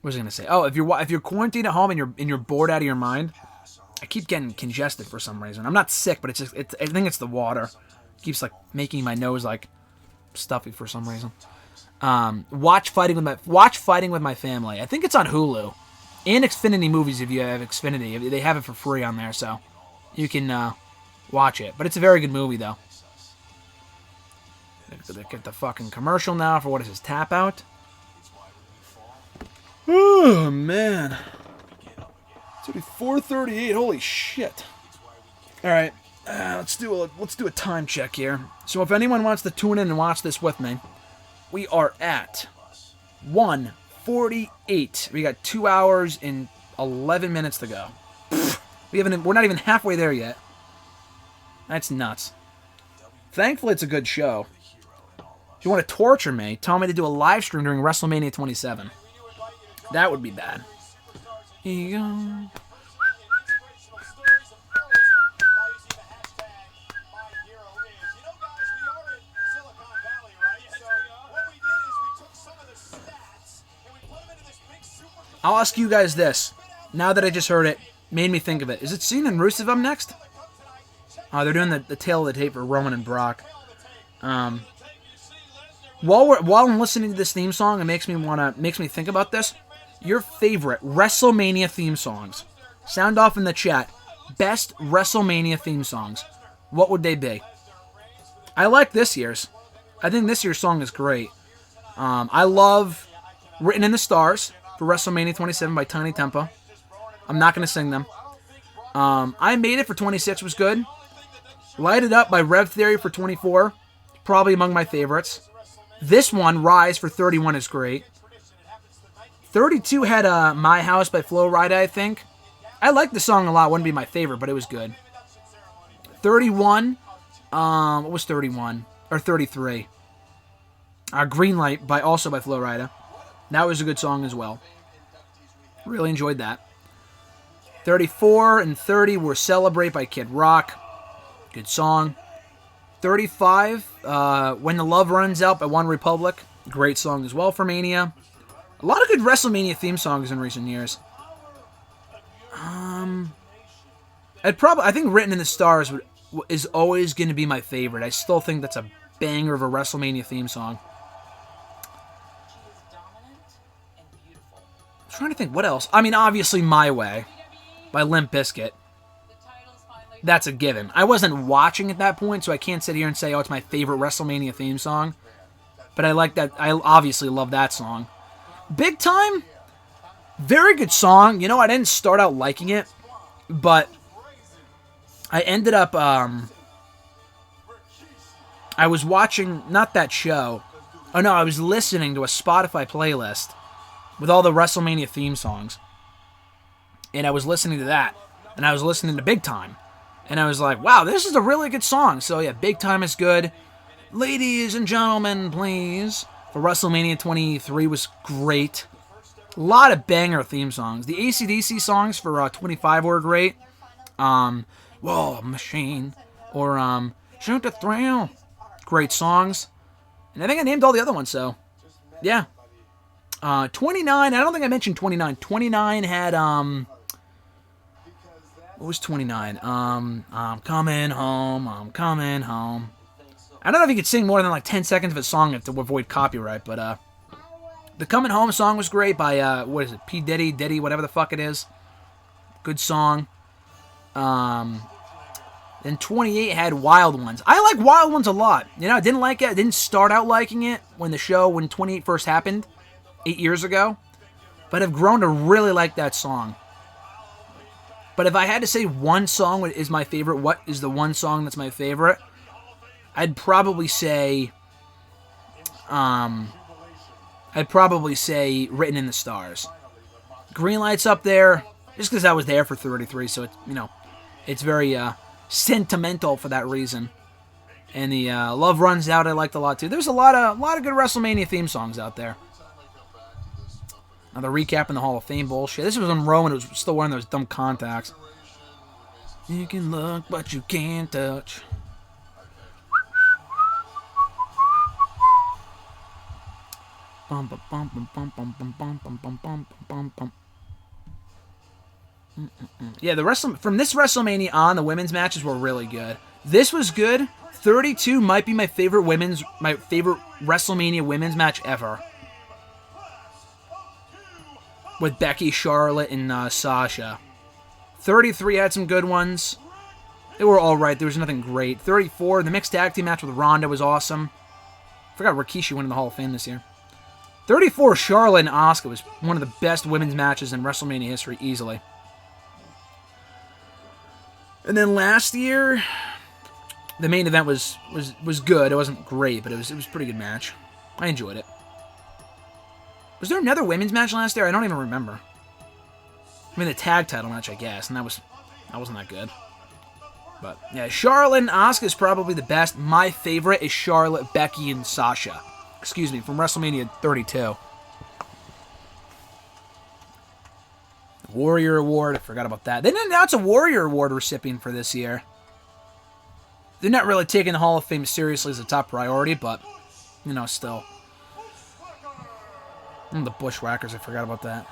was I gonna say? Oh, if you're quarantined at home and you're bored out of your mind, I keep getting congested for some reason. I'm not sick, but I think it's the water. It keeps like making my nose like stuffy for some reason. Watch Fighting With My Family. I think it's on Hulu and Xfinity Movies if you have Xfinity. They have it for free on there, so you can watch it. But it's a very good movie though. Get the fucking commercial now for what is his tap out. Oh man, it's already 4:38. Holy shit! All right, let's do a time check here. So if anyone wants to tune in and watch this with me, we are at 1:48. We got 2 hours and 11 minutes to go. We're not even halfway there yet. That's nuts. Thankfully, it's a good show. If you want to torture me, tell me to do a live stream during WrestleMania 27. That would be bad. Here you go. I'll ask you guys this. Now that I just heard it, made me think of it. Is it Cena and Rusev up next? They're doing the tail of the tape for Roman and Brock. While I'm listening to this theme song, it makes me think about this. Your favorite WrestleMania theme songs. Sound off in the chat. Best WrestleMania theme songs. What would they be? I like this year's. I think this year's song is great. I love Written in the Stars for WrestleMania 27 by Tiny Tempa. I'm not going to sing them. I Made It for 26 was good. Light It Up by Rev Theory for 24. Probably among my favorites. This one, Rise, for 31 is great. 32 had My House by Flo Rida, I think. I liked the song a lot. Wouldn't be my favorite, but it was good. 31, what was 31? Or 33? Greenlight, also by Flo Rida. That was a good song as well. Really enjoyed that. 34 and 30 were Celebrate by Kid Rock. Good song. 35, When the Love Runs Out by One Republic. Great song as well for Mania. A lot of good WrestleMania theme songs in recent years. I think Written in the Stars is always going to be my favorite. I still think that's a banger of a WrestleMania theme song. I'm trying to think what else. I mean, obviously My Way by Limp Bizkit. That's a given. I wasn't watching at that point, so I can't sit here and say, oh, it's my favorite WrestleMania theme song. But I like that. I obviously love that song. Big Time, very good song. You know, I didn't start out liking it, but I ended up, I was watching, not that show. Oh, no, I was listening to a Spotify playlist with all the WrestleMania theme songs. And I was listening to that. And I was listening to Big Time. And I was like, wow, this is a really good song. So, yeah, Big Time is good. Ladies and gentlemen, please. For WrestleMania 23 was great. A lot of banger theme songs. The AC/DC songs for 25 were great. Whoa, Machine. Or, Shoot the Thrill. Great songs. And I think I named all the other ones, so. Yeah. 29, I don't think I mentioned 29. 29 had, what was 29? I'm coming home, I'm coming home. I don't know if you could sing more than like 10 seconds of a song to avoid copyright, but the Coming Home song was great by, what is it, P. Diddy, whatever the fuck it is. Good song. Then 28 had Wild Ones. I like Wild Ones a lot. You know, I didn't like it. I didn't start out liking it when 28 first happened, 8 years ago. But I've grown to really like that song. But if I had to say one song is my favorite, what is the one song that's my favorite? I'd probably say Written in the Stars. Greenlight's up there, just because I was there for 33, so it's very sentimental for that reason. And the Love Runs Out I liked a lot too. There's a lot of good WrestleMania theme songs out there. Now the recap in the Hall of Fame bullshit. This was when Roman was still wearing those dumb contacts. You can look, but you can't touch. Bum bum bum bum bum bum bum bum bum bum bum bum. Yeah, from this WrestleMania on, the women's matches were really good. This was good. 32 might be my favorite WrestleMania women's match ever. With Becky, Charlotte, and Sasha. 33 had some good ones. They were alright. There was nothing great. 34, the mixed tag team match with Ronda was awesome. I forgot Rikishi went in the Hall of Fame this year. 34, Charlotte and Asuka was one of the best women's matches in WrestleMania history, easily. And then last year, the main event was good. It wasn't great, but it was a pretty good match. I enjoyed it. Was there another women's match last year? I don't even remember. I mean, the tag title match, I guess, and that wasn't that good. But yeah, Charlotte and Asuka is probably the best. My favorite is Charlotte, Becky, and Sasha. Excuse me, from WrestleMania 32. Warrior Award, I forgot about that. They didn't announce a Warrior Award recipient for this year. They're not really taking the Hall of Fame seriously as a top priority, but, still. The Bushwhackers, I forgot about that.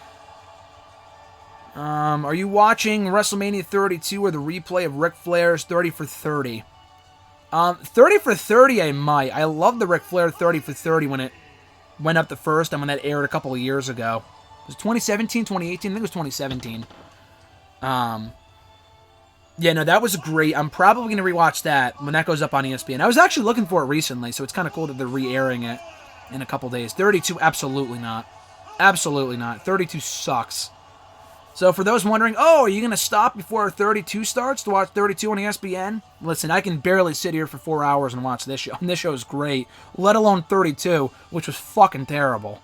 Are you watching WrestleMania 32 or the replay of Ric Flair's 30 for 30? 30 for 30 I might. I love the Ric Flair 30 for 30 when it went up the first and when that aired a couple of years ago. It was 2017, 2018? I think it was 2017. Yeah, no, that was great. I'm probably going to rewatch that when that goes up on ESPN. I was actually looking for it recently, so it's kind of cool that they're re-airing it in a couple days. 32, absolutely not. Absolutely not. 32 sucks. So for those wondering, oh, are you going to stop before 32 starts to watch 32 on ESPN? Listen, I can barely sit here for 4 hours and watch this show. And this show is great, let alone 32, which was fucking terrible.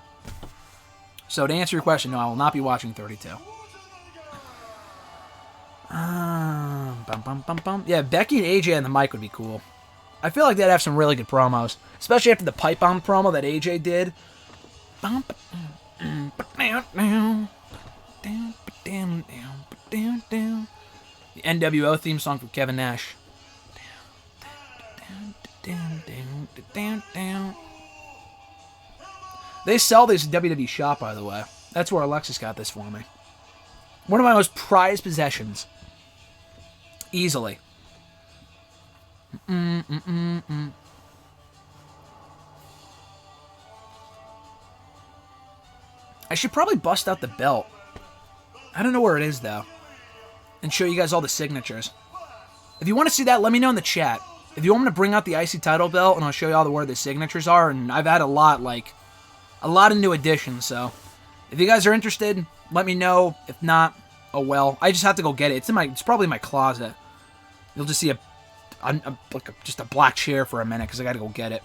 So to answer your question, no, I will not be watching 32. Yeah, Becky and AJ on the mic would be cool. I feel like they'd have some really good promos, especially after the pipe bomb promo that AJ did. The NWO theme song from Kevin Nash. They sell these at WWE Shop, by the way. That's where Alexis got this for me. One of my most prized possessions. Easily. I should probably bust out the belt. I don't know where it is, though. And show you guys all the signatures. If you want to see that, let me know in the chat. If you want me to bring out the IC title belt, and I'll show you all where the signatures are, and I've had a lot of new additions, so if you guys are interested, let me know. If not, oh well. I just have to go get it. It's probably in my closet. You'll just see just a black chair for a minute, because I got to go get it.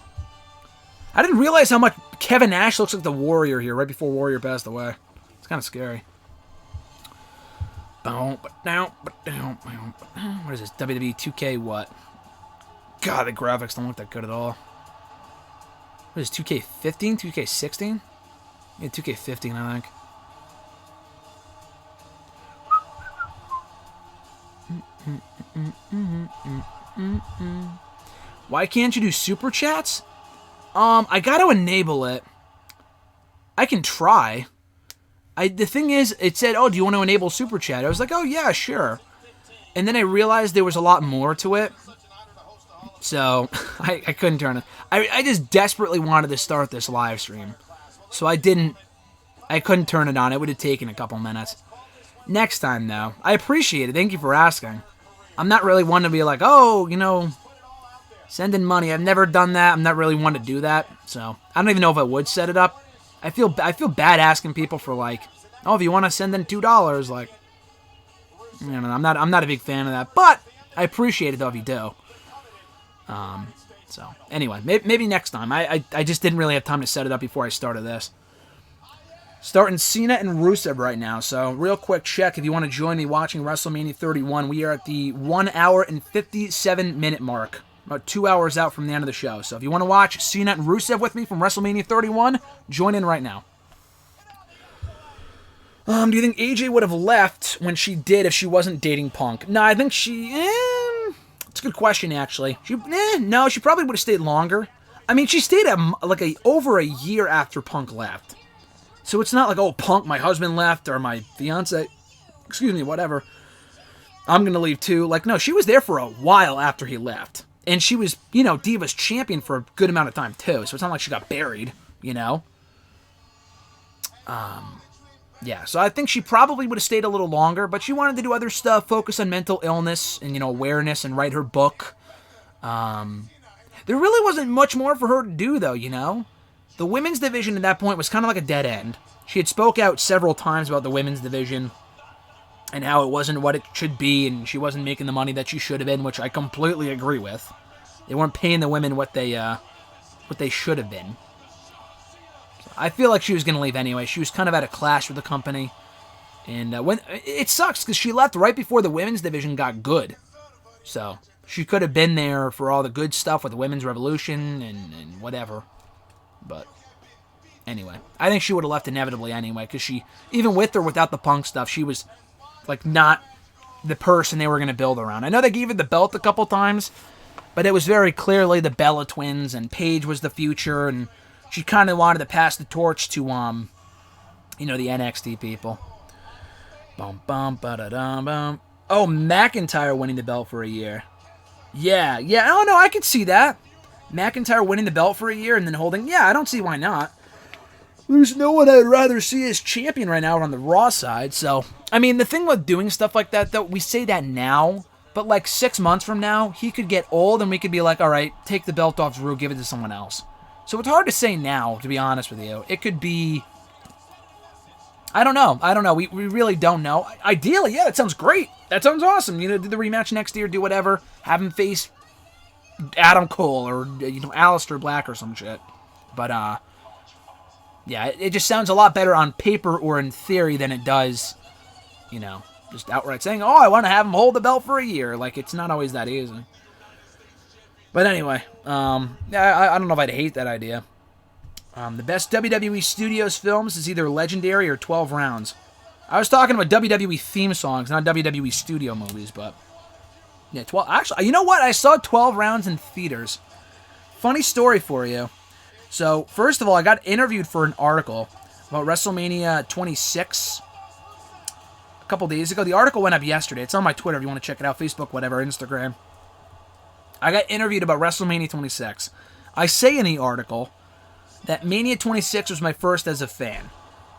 I didn't realize how much Kevin Nash looks like the Warrior here, right before Warrior passed away. It's kind of scary. What is this? WWE 2K what? God, the graphics don't look that good at all. What is 2K15? 2K16? Yeah, 2K15, I think. Why can't you do super chats? I got to enable it. I can try. The thing is, it said, oh, do you want to enable super chat? I was like, oh, yeah, sure. And then I realized there was a lot more to it. So, I couldn't turn it. I just desperately wanted to start this live stream. So I couldn't turn it on. It would have taken a couple minutes. Next time, though. I appreciate it. Thank you for asking. I'm not really one to be like, oh, send in money. I've never done that. I'm not really one to do that. So, I don't even know if I would set it up. I feel bad asking people for oh, if you want to send in $2, I'm not a big fan of that, but I appreciate it though if you do. So anyway, maybe next time. I just didn't really have time to set it up before I started this. Starting Cena and Rusev right now. So real quick check if you want to join me watching WrestleMania 31. We are at the 1 hour and 57 minute mark. About 2 hours out from the end of the show. So if you want to watch Cena and Rusev with me from WrestleMania 31, join in right now. Do you think AJ would have left when she did if she wasn't dating Punk? No, I think she... it's a good question, actually. No, she probably would have stayed longer. I mean, she stayed over a year after Punk left. So it's not like, oh, Punk, my husband left, or my fiance, whatever. I'm going to leave too. No, she was there for a while after he left. And she was, Divas champion for a good amount of time, too. So it's not like she got buried, Yeah, so I think she probably would have stayed a little longer, but she wanted to do other stuff, focus on mental illness and, awareness and write her book. There really wasn't much more for her to do, though, The women's division at that point was kind of like a dead end. She had spoke out several times about the women's division and how it wasn't what it should be, and she wasn't making the money that she should have been, which I completely agree with. They weren't paying the women what they should have been. So I feel like she was going to leave anyway. She was kind of at a clash with the company, and when it sucks because she left right before the women's division got good. So she could have been there for all the good stuff with the women's revolution and whatever. But anyway, I think she would have left inevitably anyway, because she, even with or without the Punk stuff, she was not the person they were going to build around. I know they gave her the belt a couple times, but it was very clearly the Bella Twins, and Paige was the future, and she kind of wanted to pass the torch to, the NXT people. Bum bum ba-da-dum bum. Oh, McIntyre winning the belt for a year. Yeah. Oh no, I could see that. McIntyre winning the belt for a year and then holding. Yeah, I don't see why not. There's no one I'd rather see as champion right now on the Raw side. So, I mean, the thing with doing stuff like that, though, we say that now, but 6 months from now, he could get old and we could be like, all right, take the belt off Drew, give it to someone else. So it's hard to say now, to be honest with you. It could be... I don't know. We really don't know. Ideally, yeah, that sounds great. That sounds awesome. You know, do the rematch next year, do whatever. Have him face Adam Cole or, you know, Aleister Black or some shit. But, yeah, it just sounds a lot better on paper or in theory than it does, you know, just outright saying, oh, I want to have him hold the belt for a year. Like, it's not always that easy. But anyway, yeah, I don't know if I'd hate that idea. The best WWE Studios films is either Legendary or 12 Rounds. I was talking about WWE theme songs, not WWE studio movies, but yeah, 12. Actually, you know what? I saw 12 Rounds in theaters. Funny story for you. So, first of all, I got interviewed for an article about WrestleMania 26 a couple days ago. The article went up yesterday. It's on my Twitter if you want to check it out. Facebook, whatever, Instagram. I got interviewed about WrestleMania 26. I say in the article that Mania 26 was my first as a fan,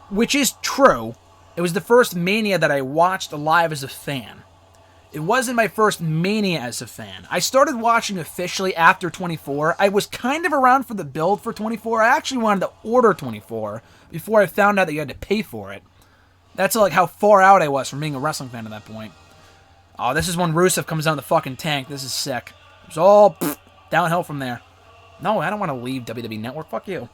which is true. It was the first Mania that I watched live as a fan. It wasn't my first Mania as a fan. I started watching officially after 24. I was kind of around for the build for 24. I actually wanted to order 24 before I found out that you had to pay for it. That's like how far out I was from being a wrestling fan at that point. Oh, this is when Rusev comes out in the fucking tank. This is sick. It's all downhill from there. No, I don't want to leave WWE Network. Fuck you.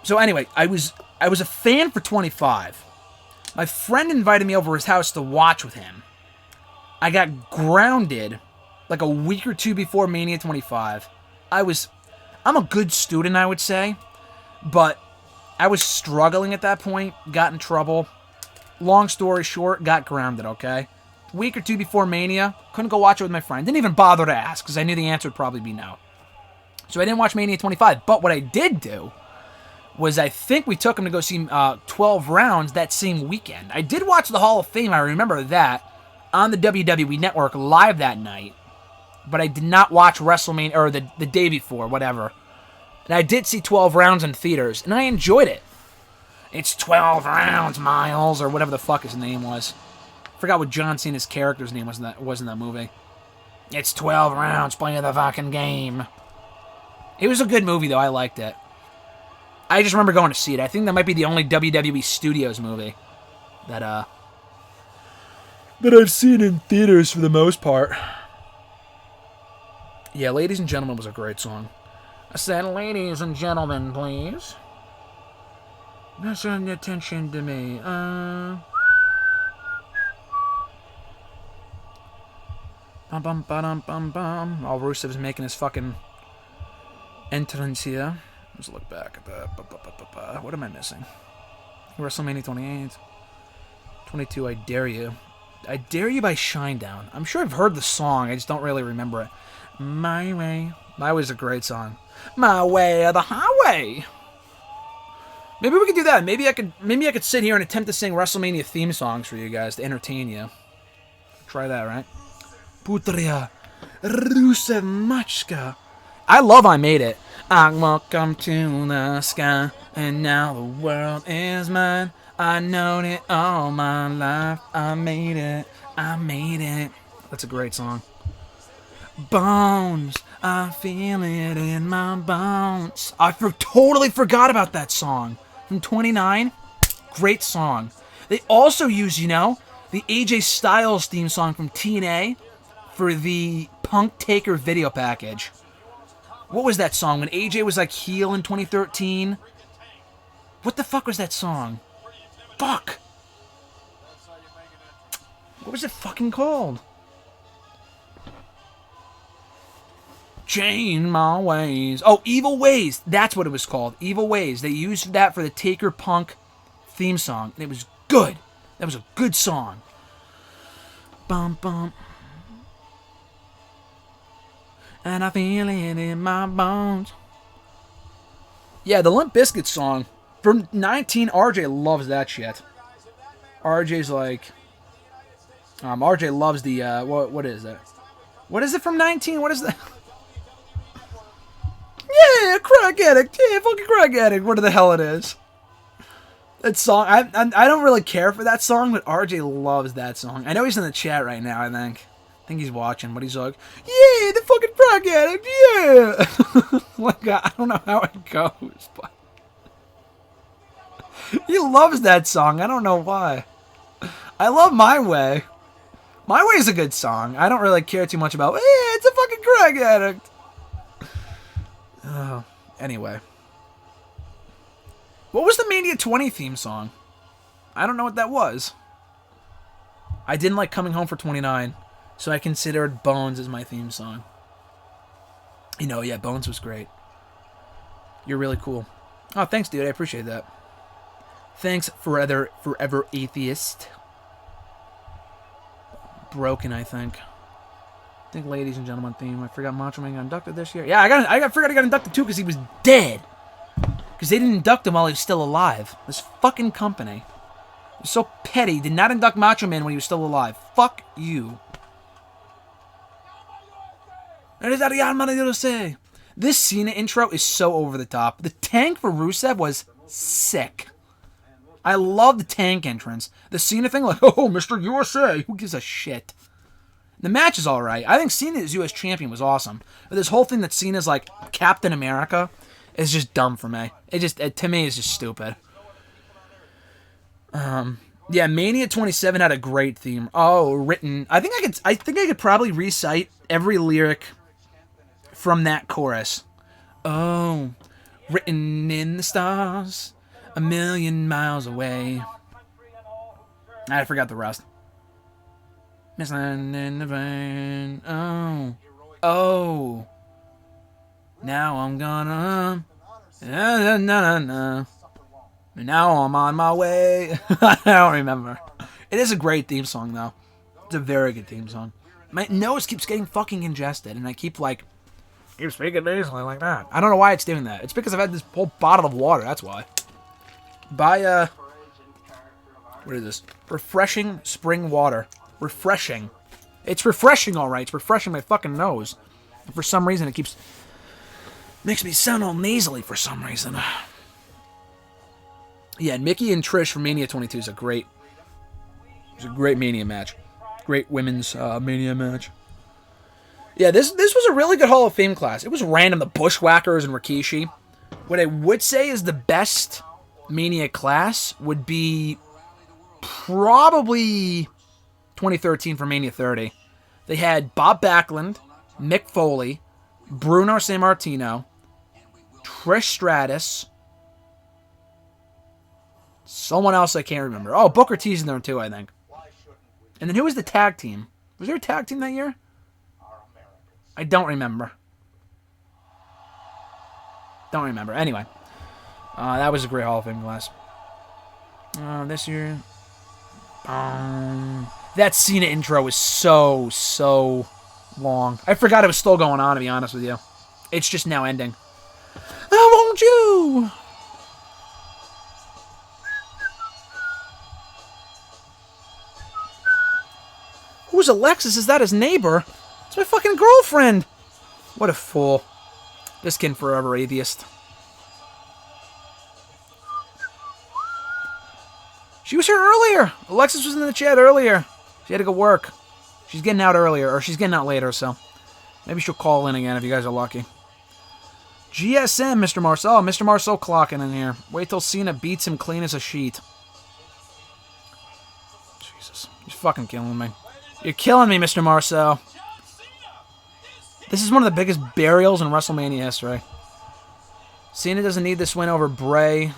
So anyway, I was a fan for 25. My friend invited me over his house to watch with him. I got grounded like a week or two before Mania 25. I'm a good student, I would say, but I was struggling at that point, got in trouble. Long story short, got grounded, okay? Week or two before Mania, couldn't go watch it with my friend. Didn't even bother to ask, because I knew the answer would probably be no. So I didn't watch Mania 25, but what I did do was I think we took him to go see 12 Rounds that same weekend. I did watch the Hall of Fame, I remember that, on the WWE Network live that night, but I did not watch WrestleMania, or the day before, whatever. And I did see 12 Rounds in theaters, and I enjoyed it. It's 12 rounds, Miles, or whatever the fuck his name was. Forgot what John Cena's character's name was in that movie. It's 12 rounds, playing the fucking game. It was a good movie, though. I liked it. I just remember going to see it. I think that might be the only WWE Studios movie that I've seen in theaters for the most part. Yeah, Ladies and Gentlemen was a great song. I said, ladies and gentlemen, please. Listen attention to me. Bum bum bum bum bum. All Rusev's making his fucking entrance here. Let's look back at that. What am I missing? WrestleMania 28. 22, I Dare You. I Dare You by Shinedown. I'm sure I've heard the song, I just don't really remember it. My Way. My Way's a great song. My Way or the Highway. Maybe we could do that. Maybe I could sit here and attempt to sing WrestleMania theme songs for you guys to entertain you. Try that, right? Putria Rusev Machka. I love I Made It. I welcome to the sky, and now the world is mine. I known it all my life. I made it. I made it. That's a great song. Bones. I feel it in my bones. I totally forgot about that song. From 29. Great song. They also use, the AJ Styles theme song from TNA for the Punk Taker video package. What was that song? When AJ was like heel in 2013? What the fuck was that song? Fuck! What was it fucking called? Change my ways. Oh, Evil Ways. That's what it was called. Evil Ways. They used that for the Taker Punk theme song. And it was good. That was a good song. Bum bum. And I feel it in my bones. Yeah, the Limp Bizkit song. From 19, RJ loves that shit. RJ's like... RJ loves the... What is it? What is it from 19? What is that? Yeah, crack addict. Yeah, fucking crack addict. What the hell it is. That song, I don't really care for that song, but RJ loves that song. I know he's in the chat right now, I think. I think he's watching, but he's like, yeah, the fucking crack addict, yeah. Like, I don't know how it goes, but... He loves that song. I don't know why. I love My Way. My Way is a good song. I don't really care too much about, it's a fucking crack addict. Anyway. What was the Mania 20 theme song? I don't know what that was. I didn't like Coming Home for 29, so I considered Bones as my theme song. You know, yeah, Bones was great. You're really cool. Oh, thanks, dude. I appreciate that. Thanks, forever atheist. Broken, I think. Ladies and gentlemen theme. I forgot Macho Man got inducted this year. Yeah, I forgot he got inducted too because he was dead. Because they didn't induct him while he was still alive. This fucking company. It was so petty. Did not induct Macho Man when he was still alive. Fuck you. This Cena intro is so over the top. The tank for Rusev was sick. I love the tank entrance. The Cena thing, like, oh, Mr. USA. Who gives a shit? The match is alright. I think Cena as US champion was awesome. But this whole thing that Cena's like Captain America is just dumb for me. To me, it's just stupid. Yeah, Mania 27 had a great theme. Oh, written. I think I could probably recite every lyric from that chorus. Oh, written in the stars, a million miles away. I forgot the rest. Missing in the vein. Oh. Now I'm gonna. Now I'm on my way. I don't remember. It is a great theme song, though. It's a very good theme song. My nose keeps getting fucking congested, and I keep speaking nasally like that. I don't know why it's doing that. It's because I've had this whole bottle of water. That's why. Buy what is this? Refreshing spring water. Refreshing. It's refreshing, all right. It's refreshing my fucking nose. And for some reason, it makes me sound all nasally for some reason. Yeah, Mickey and Trish for Mania 22 is a great Mania match. Great women's Mania match. Yeah, this was a really good Hall of Fame class. It was random, the Bushwhackers and Rikishi. What I would say is the best Mania class would be probably 2013 for Mania 30. They had Bob Backlund, Mick Foley, Bruno Sammartino, Trish Stratus, someone else I can't remember. Oh, Booker T's in there too, I think. And then who was the tag team? Was there a tag team that year? I don't remember. Anyway, that was a great Hall of Fame class. This year, that Cena intro was so long. I forgot it was still going on, to be honest with you. It's just now ending. I want you. Who's Alexis? Is that his neighbor? It's my fucking girlfriend. What a fool. This kid forever atheist. She was here earlier. Alexis was in the chat earlier. She had to go work. She's getting out earlier, or she's getting out later, so maybe she'll call in again if you guys are lucky. GSM, Mr. Marceau. Oh, Mr. Marceau clocking in here. Wait till Cena beats him clean as a sheet. Jesus. He's fucking killing me. You're killing me, Mr. Marceau. This is one of the biggest burials in WrestleMania history. Cena doesn't need this win over Bray.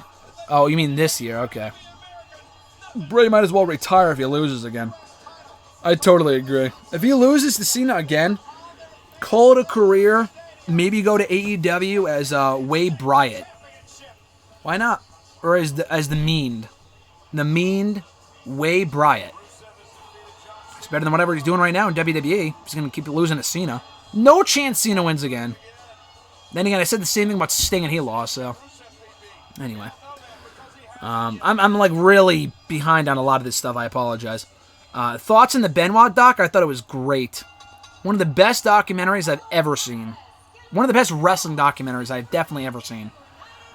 Oh, you mean this year? Okay. Bray might as well retire if he loses again. I totally agree. If he loses to Cena again, call it a career. Maybe go to AEW as Way Bryant. Why not? Or as the Meaned. The Meaned Way Bryant. It's better than whatever he's doing right now in WWE. He's going to keep losing to Cena. No chance Cena wins again. Then again, I said the same thing about Sting and he lost, so. Anyway. I'm like really behind on a lot of this stuff. I apologize. Thoughts on the Benoit doc? I thought it was great. One of the best documentaries I've ever seen. One of the best wrestling documentaries I've definitely ever seen.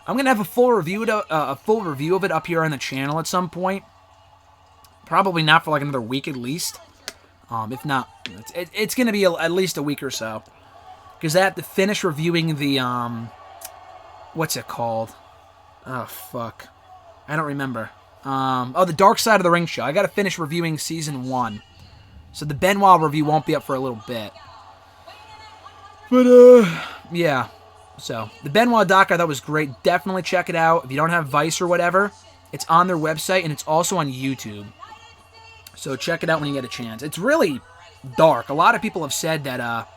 I'm gonna have a full review of it up here on the channel at some point. Probably not for like another week at least. If not, it's gonna be at least a week or so. Because I have to finish reviewing the what's it called? Oh fuck. I don't remember. The Dark Side of the Ring show. I got to finish reviewing season 1. So the Benoit review won't be up for a little bit. But, yeah. So, the Benoit doc I thought was great. Definitely check it out. If you don't have Vice or whatever, it's on their website, and it's also on YouTube. So check it out when you get a chance. It's really dark. A lot of people have said that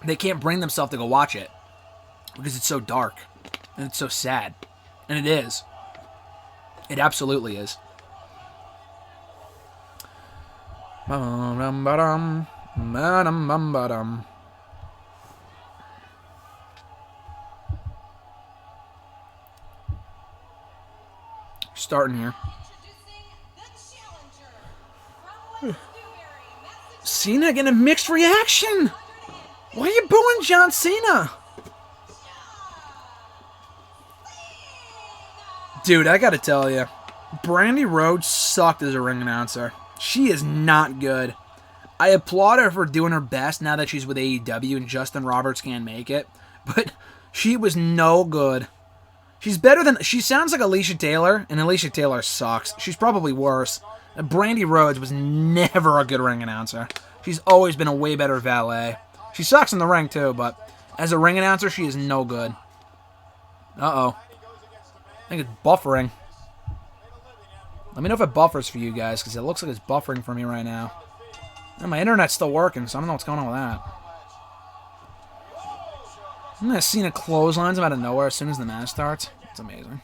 they can't bring themselves to go watch it because it's so dark and it's so sad. And it is. It absolutely is. Starting here. Cena getting a mixed reaction. Why are you booing John Cena? Dude, I gotta tell you, Brandy Rhodes sucked as a ring announcer. She is not good. I applaud her for doing her best now that she's with AEW and Justin Roberts can't make it, but she was no good. She's better than... She sounds like Alicia Taylor, and Alicia Taylor sucks. She's probably worse. Brandy Rhodes was never a good ring announcer. She's always been a way better valet. She sucks in the ring, too, but as a ring announcer, she is no good. Uh-oh. I think it's buffering. Let me know if it buffers for you guys, because it looks like it's buffering for me right now. And my internet's still working, so I don't know what's going on with that. I'm going to see a clotheslines out of nowhere as soon as the match starts. It's amazing.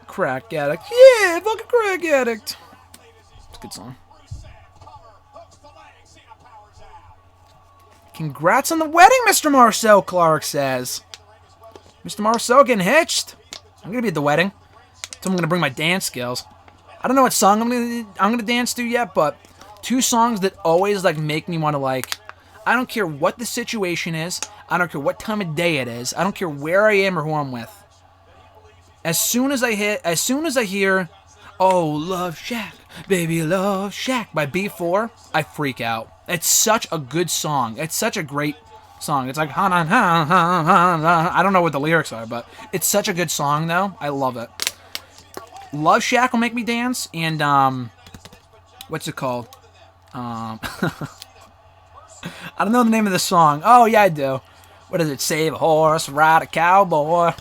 Crack Addict. Yeah, fucking Crack Addict. It's a good song. Congrats on the wedding, Mr. Marceau, Clark says. Mr. Marceau getting hitched. I'm going to be at the wedding. So I'm going to bring my dance skills. I don't know what song I'm gonna dance to yet, but 2 songs that always like make me want to like. I don't care what the situation is. I don't care what time of day it is. I don't care where I am or who I'm with. As soon as I hear, "Oh, Love Shack, Baby Love Shack" by B4, I freak out. It's such a good song. It's such a great song. It's like ha ha ha ha ha. I don't know what the lyrics are, but it's such a good song though. I love it. Love Shack will make me dance, and what's it called? I don't know the name of the song. Oh yeah, I do. What is it? Save a horse, ride a cowboy.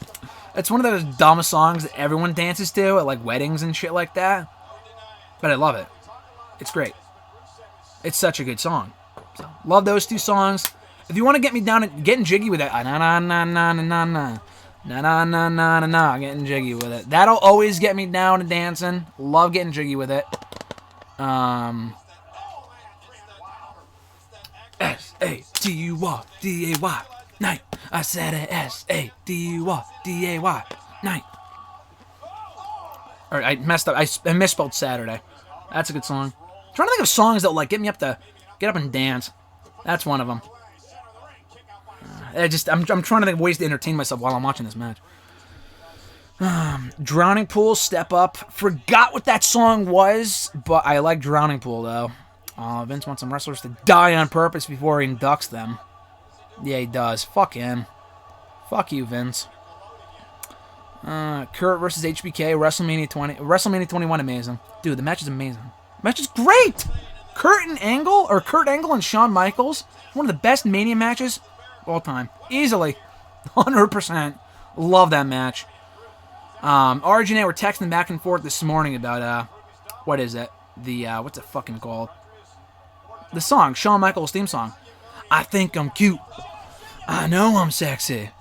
It's one of those dumb songs that everyone dances to at like weddings and shit like that. But I love it. It's great. It's such a good song. So, love those 2 songs. If you want to get me down and getting jiggy with it, na na na na na na na na na na na, getting jiggy with it. That'll always get me down and dancing. Love getting jiggy with it. S-A-T-U-R-D-A-Y night. I said it. S-A-T-U-R-D-A-Y night. Alright, I messed up. I misspelled Saturday. That's a good song. I'm trying to think of songs that will like get me up to get up and dance. That's one of them. I'm trying to think of ways to entertain myself while I'm watching this match. Drowning Pool, Step Up. Forgot what that song was, but I like Drowning Pool though. Vince wants some wrestlers to die on purpose before he inducts them. Yeah, he does. Fuck him. Fuck you, Vince. Kurt versus HBK, WrestleMania 20. WrestleMania 21, amazing. Dude, the match is amazing. The match is great! Kurt Angle and Shawn Michaels, one of the best Mania matches of all time. Easily. 100%. Love that match. RJ and I were texting back and forth this morning about, what is it? What's it fucking called? The song, Shawn Michaels' theme song. I think I'm cute. I know I'm sexy.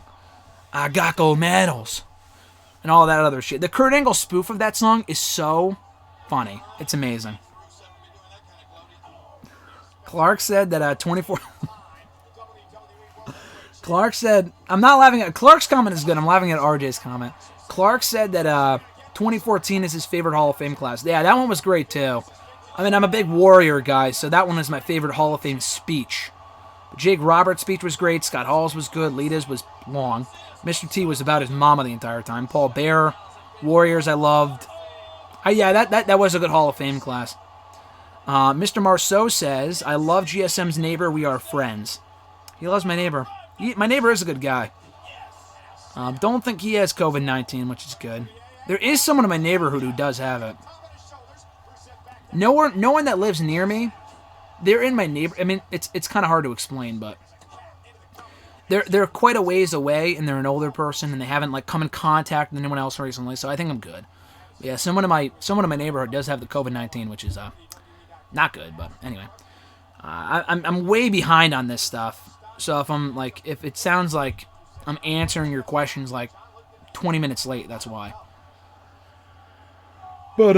I got gold medals. And all that other shit. The Kurt Angle spoof of that song is so funny. It's amazing. Clark said that 24... Clark said... I'm not laughing at... Clark's comment is good. I'm laughing at RJ's comment. Clark said that 2014 is his favorite Hall of Fame class. Yeah, that one was great too. I mean, I'm a big Warrior guy, so that one is my favorite Hall of Fame speech. Jake Roberts' speech was great. Scott Hall's was good. Lita's was long. Mr. T was about his mama the entire time. Paul Bearer, Warriors I loved. Yeah, that was a good Hall of Fame class. Mr. Marceau says, I love GSM's neighbor. We are friends. He loves my neighbor. My neighbor is a good guy. Don't think he has COVID-19, which is good. There is someone in my neighborhood who does have it. No one that lives near me. They're in my neighbor. I mean, it's kind of hard to explain, but they're quite a ways away, and they're an older person, and they haven't like come in contact with anyone else recently. So I think I'm good. But yeah, someone in my neighborhood does have the COVID-19, which is not good. But anyway, I'm way behind on this stuff. So if it sounds like I'm answering your questions like 20 minutes late, that's why. But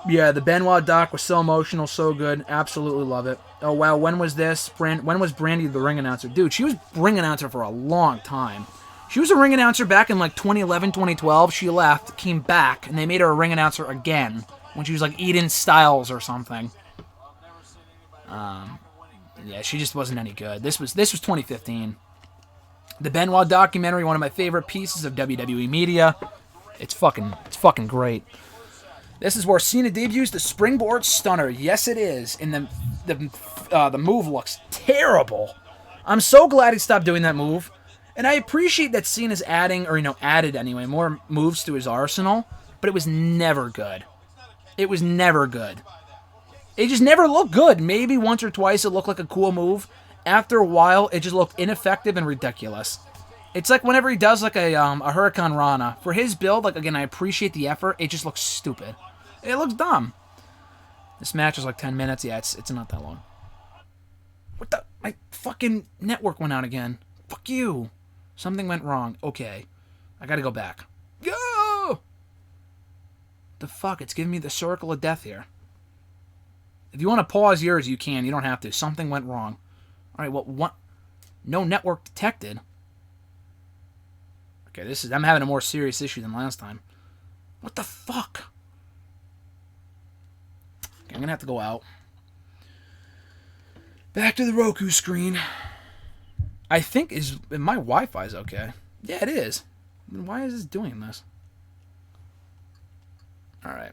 yeah, the Benoit doc was so emotional, so good. Absolutely love it. Oh, wow, when was this? When was Brandy the ring announcer? Dude, she was ring announcer for a long time. She was a ring announcer back in, like, 2011, 2012. She left, came back, and they made her a ring announcer again when she was, like, Eden Styles or something. Yeah, she just wasn't any good. This was 2015. The Benoit documentary, one of my favorite pieces of WWE media. It's fucking great. This is where Cena debuts the springboard stunner. Yes, it is. And the move looks terrible. I'm so glad he stopped doing that move. And I appreciate that Cena's adding, or added anyway, more moves to his arsenal. But it was never good. It was never good. It just never looked good. Maybe once or twice it looked like a cool move. After a while, it just looked ineffective and ridiculous. It's like whenever he does like a Hurricane Rana. For his build, like again, I appreciate the effort. It just looks stupid. It looks dumb. This match is like 10 minutes. Yeah, it's not that long. What the? My fucking network went out again. Fuck you. Something went wrong. Okay. I gotta go back. Go! The fuck? It's giving me the circle of death here. If you want to pause yours, you can. You don't have to. Something went wrong. Alright, well, what? No network detected. Okay, I'm having a more serious issue than last time. What the fuck? Okay, I'm gonna have to go out. Back to the Roku screen. I think my Wi-Fi's okay. Yeah, it is. Why is this doing this? Alright.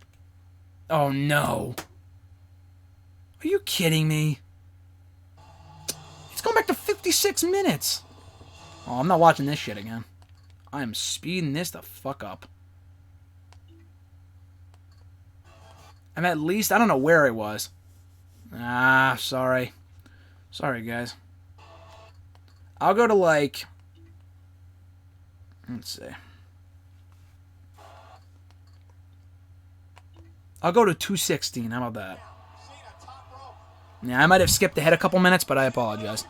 Oh no. Are you kidding me? It's going back to 56 minutes. Oh, I'm not watching this shit again. I am speeding this the fuck up. I'm at least, I don't know where I was. Sorry. Sorry, guys. I'll go to like, let's see. I'll go to 216. How about that? Yeah, I might have skipped ahead a couple minutes, but I apologize.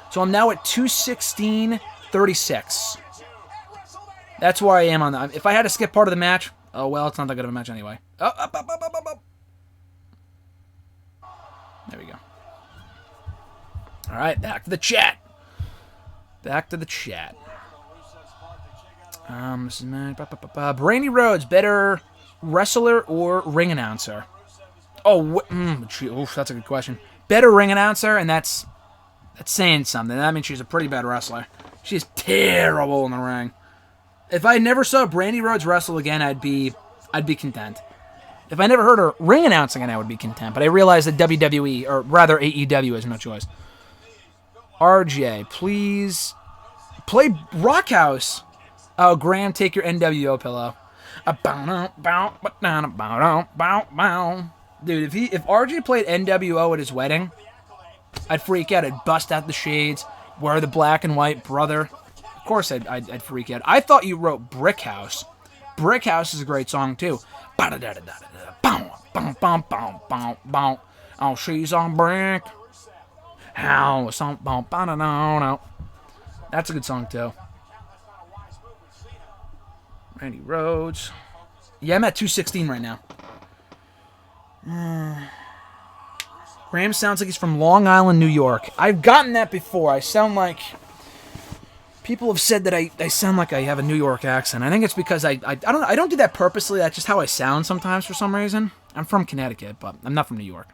So I'm now at 216:36. That's where I am on that. If I had to skip part of the match, oh well, it's not that good of a match anyway. Oh, up. There we go. All right, back to the chat. Back to the chat. This is Brandy Rhodes, better wrestler or ring announcer? Oh, that's a good question. Better ring announcer, and that's saying something. That means she's a pretty bad wrestler. She's terrible in the ring. If I never saw Brandy Rhodes wrestle again, I'd be content. If I never heard her ring announce again, I would be content. But I realize that WWE, or rather AEW, has no choice. RJ, please play Rockhouse. Oh, Graham, take your NWO pillow. Dude, if RJ played NWO at his wedding, I'd freak out. I'd bust out the shades, wear the black and white brother. Of course I'd freak out. I thought you wrote Brick House. Brick House is a great song, too. Oh, she's on brick. House on. That's a good song, too. Randy Rhodes. Yeah, I'm at 216 right now. Graham sounds like he's from Long Island, New York. I've gotten that before. I sound like... People have said that I sound like I have a New York accent. I think it's because I don't do that purposely. That's just how I sound sometimes for some reason. I'm from Connecticut, but I'm not from New York.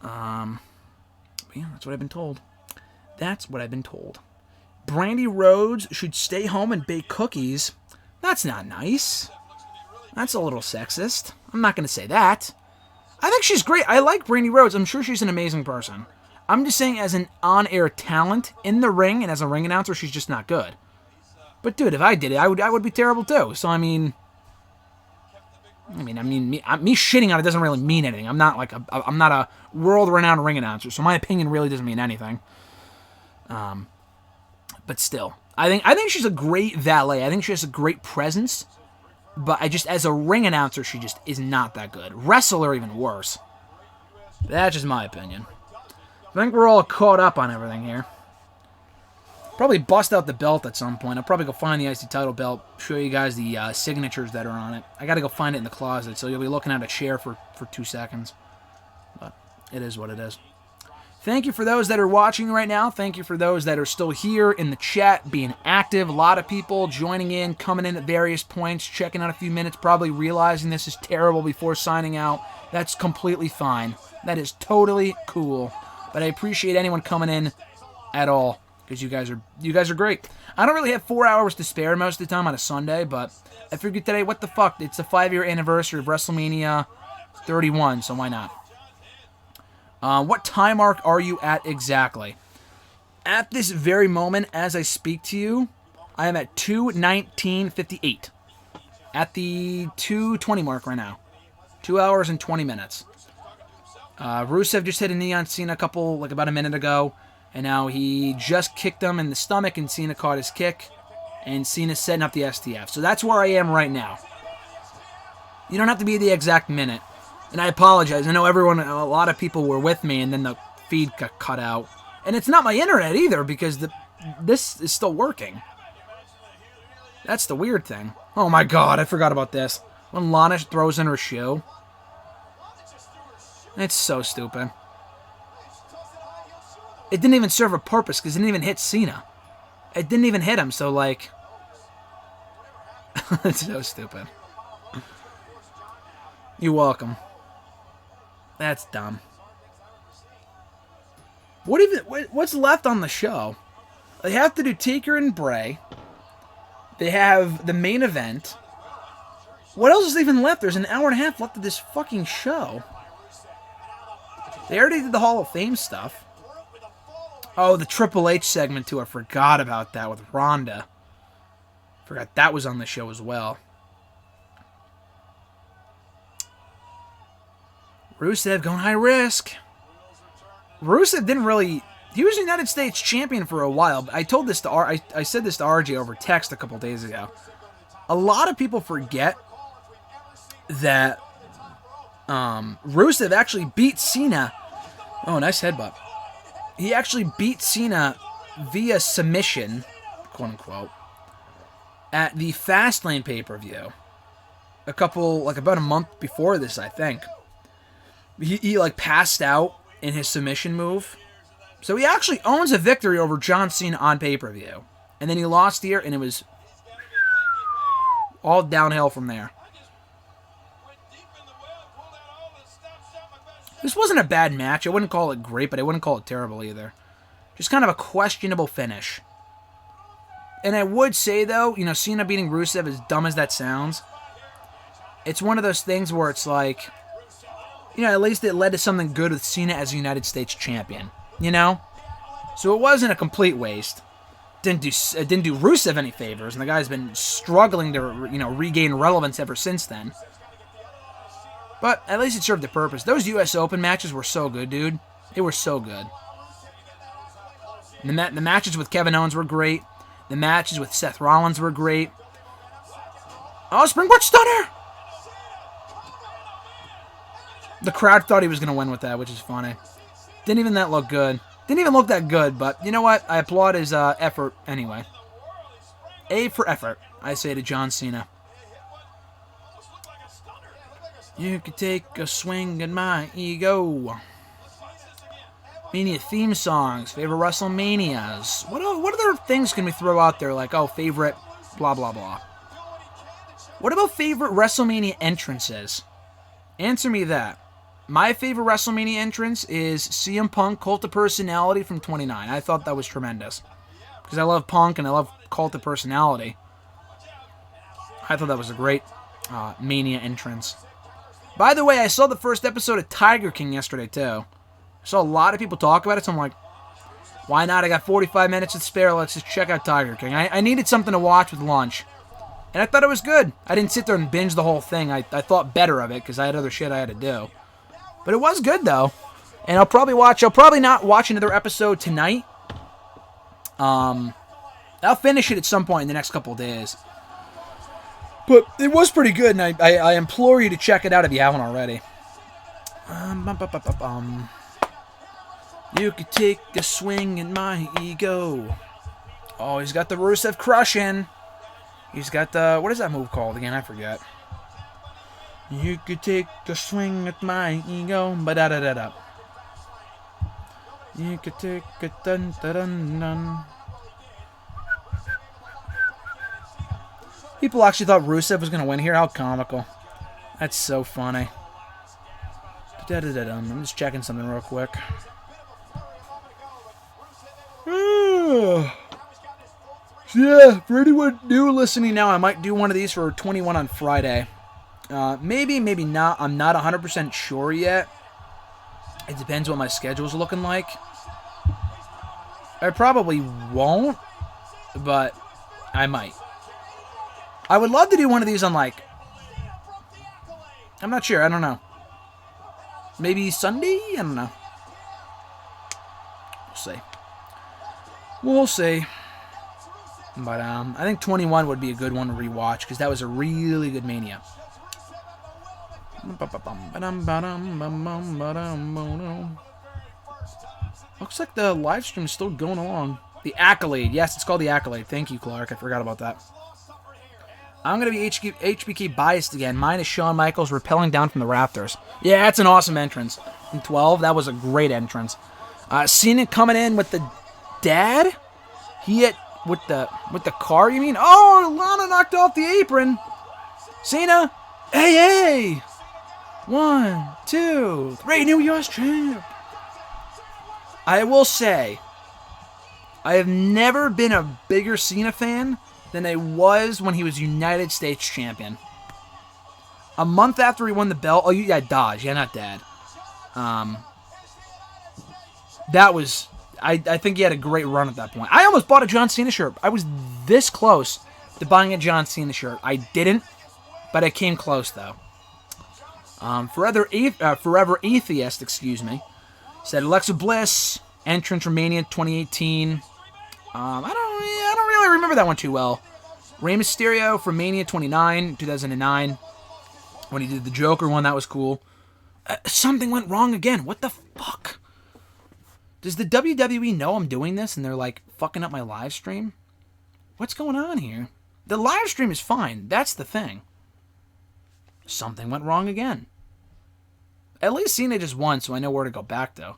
But yeah, that's what I've been told. That's what I've been told. Brandy Rhodes should stay home and bake cookies. That's not nice. That's a little sexist. I'm not going to say that. I think she's great. I like Brandy Rhodes. I'm sure she's an amazing person. I'm just saying as an on-air talent in the ring and as a ring announcer, she's just not good. But dude, if I did it, I would be terrible too. So I mean, me shitting on it doesn't really mean anything. I'm not a world-renowned ring announcer, so my opinion really doesn't mean anything. But still, I think she's a great valet. I think she has a great presence. But as a ring announcer, she just is not that good. Wrestler, even worse. That's just my opinion. I think we're all caught up on everything here. Probably bust out the belt at some point. I'll probably go find the IC title belt, show you guys the signatures that are on it. I gotta go find it in the closet, so you'll be looking at a chair for 2 seconds. But it is what it is. Thank you for those that are watching right now. Thank you for those that are still here in the chat, being active. A lot of people joining in, coming in at various points, checking out a few minutes, probably realizing this is terrible before signing out. That's completely fine. That is totally cool. But I appreciate anyone coming in at all, because you guys are great. I don't really have 4 hours to spare most of the time on a Sunday, but I figured today, what the fuck? It's the 5-year anniversary of WrestleMania 31, so why not? What time mark are you at exactly? At this very moment, as I speak to you, I am at 2:19:58. At the 2:20 mark right now. 2 hours and 20 minutes. Rusev just hit a knee on Cena about a minute ago, and now he just kicked him in the stomach, and Cena caught his kick, and Cena's setting up the STF. So that's where I am right now. You don't have to be the exact minute. And I apologize. I know a lot of people were with me, and then the feed got cut out. And it's not my internet either, because this is still working. That's the weird thing. Oh my god, I forgot about this. When Lana throws in her shoe. It's so stupid. It didn't even serve a purpose, because it didn't even hit Cena. It didn't even hit him, so like... It's so stupid. You're welcome. That's dumb. What's left on the show? They have to do Taker and Bray. They have the main event. What else is even left? There's an hour and a half left of this fucking show. They already did the Hall of Fame stuff. Oh, the Triple H segment too. I forgot about that with Ronda. Forgot that was on the show as well. Rusev going high risk. Rusev didn't really... He was United States champion for a while. But I told this to I said this to RJ over text a couple days ago. A lot of people forget that Rusev actually beat Cena. Oh, nice headbutt. He actually beat Cena via submission, quote unquote, at the Fastlane pay-per-view. About a month before this, I think. He passed out in his submission move. So he actually owns a victory over John Cena on pay-per-view. And then he lost here, and it was all downhill from there. This wasn't a bad match. I wouldn't call it great, but I wouldn't call it terrible either. Just kind of a questionable finish. And I would say, though, Cena beating Rusev, as dumb as that sounds, it's one of those things where it's like... at least it led to something good with Cena as United States champion. So it wasn't a complete waste. Didn't do Rusev any favors, and the guy's been struggling to, regain relevance ever since then. But at least it served the purpose. Those U.S. Open matches were so good, dude. They were so good. The matches with Kevin Owens were great. The matches with Seth Rollins were great. Oh, Springboard Stunner! The crowd thought he was going to win with that, which is funny. Didn't even look that good, but you know what? I applaud his effort anyway. A for effort, I say to John Cena. You could take a swing at my ego. Mania theme songs, favorite WrestleManias. What other things can we throw out there? Like, favorite blah, blah, blah. What about favorite WrestleMania entrances? Answer me that. My favorite WrestleMania entrance is CM Punk, Cult of Personality from 29. I thought that was tremendous. Because I love Punk and I love Cult of Personality. I thought that was a great Mania entrance. By the way, I saw the first episode of Tiger King yesterday, too. I saw a lot of people talk about it, so I'm like, why not? I got 45 minutes to spare. Let's just check out Tiger King. I needed something to watch with lunch. And I thought it was good. I didn't sit there and binge the whole thing. I thought better of it because I had other shit I had to do. But it was good, though. And I'll probably not watch another episode tonight. I'll finish it at some point in the next couple of days. But it was pretty good, and I implore you to check it out if you haven't already. You could take a swing at my ego. Oh, he's got the Rusev crushing. He's got the... What is that move called again? I forget. You could take a swing at my ego. Ba-da-da-da-da. You could take a dun-da-dun-dun. People actually thought Rusev was going to win here. How comical. That's so funny. Da-da-da-dum. I'm just checking something real quick. Yeah, for anyone new listening now, I might do one of these for 21 on Friday. Maybe, maybe not. I'm not 100% sure yet. It depends what my schedule's looking like. I probably won't, but I might. I would love to do one of these on, like... I'm not sure. I don't know. Maybe Sunday? I don't know. We'll see. We'll see. But I think 21 would be a good one to rewatch because that was a really good Mania. Looks like the live stream is still going along. The Accolade. Yes, it's called The Accolade. Thank you, Clark. I forgot about that. I'm going to be HBK biased again. Mine is Shawn Michaels rappelling down from the rafters. Yeah, that's an awesome entrance. In 12, that was a great entrance. Cena coming in with the dad. He hit with the car, you mean? Oh, Lana knocked off the apron. Cena. Hey. 1, 2, 3. New U.S. champ. I will say, I have never been a bigger Cena fan than I was when he was United States champion. A month after he won the belt. Oh, yeah, Dodge. Yeah, not Dad. That was... I think he had a great run at that point. I almost bought a John Cena shirt. I was this close to buying a John Cena shirt. I didn't, but I came close, though. Forever Atheist, excuse me, said Alexa Bliss, entrance from Mania 2018. I don't really remember that one too well. Rey Mysterio from Mania 29, 2009. When he did the Joker one, that was cool. Something went wrong again. What the fuck? Does the WWE know I'm doing this and they're like fucking up my live stream? What's going on here? The live stream is fine. That's the thing. Something went wrong again. At least Cena just won, so I know where to go back, though.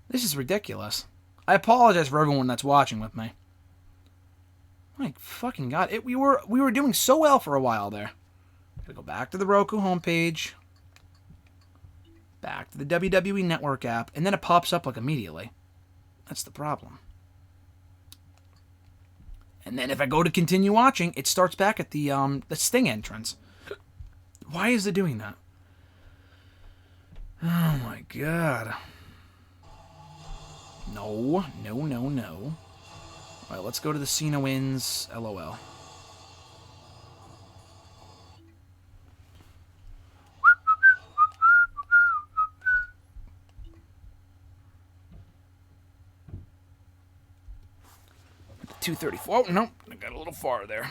This is ridiculous. I apologize for everyone that's watching with me. My fucking God. We were doing so well for a while there. Gotta go back to the Roku homepage. Back to the WWE Network app, and then it pops up like immediately. That's the problem. And then if I go to continue watching, it starts back at the Sting entrance. Why is it doing that? Oh my God. No. Alright, let's go to the Cena wins. LOL. $234. Oh, no. I got a little far there.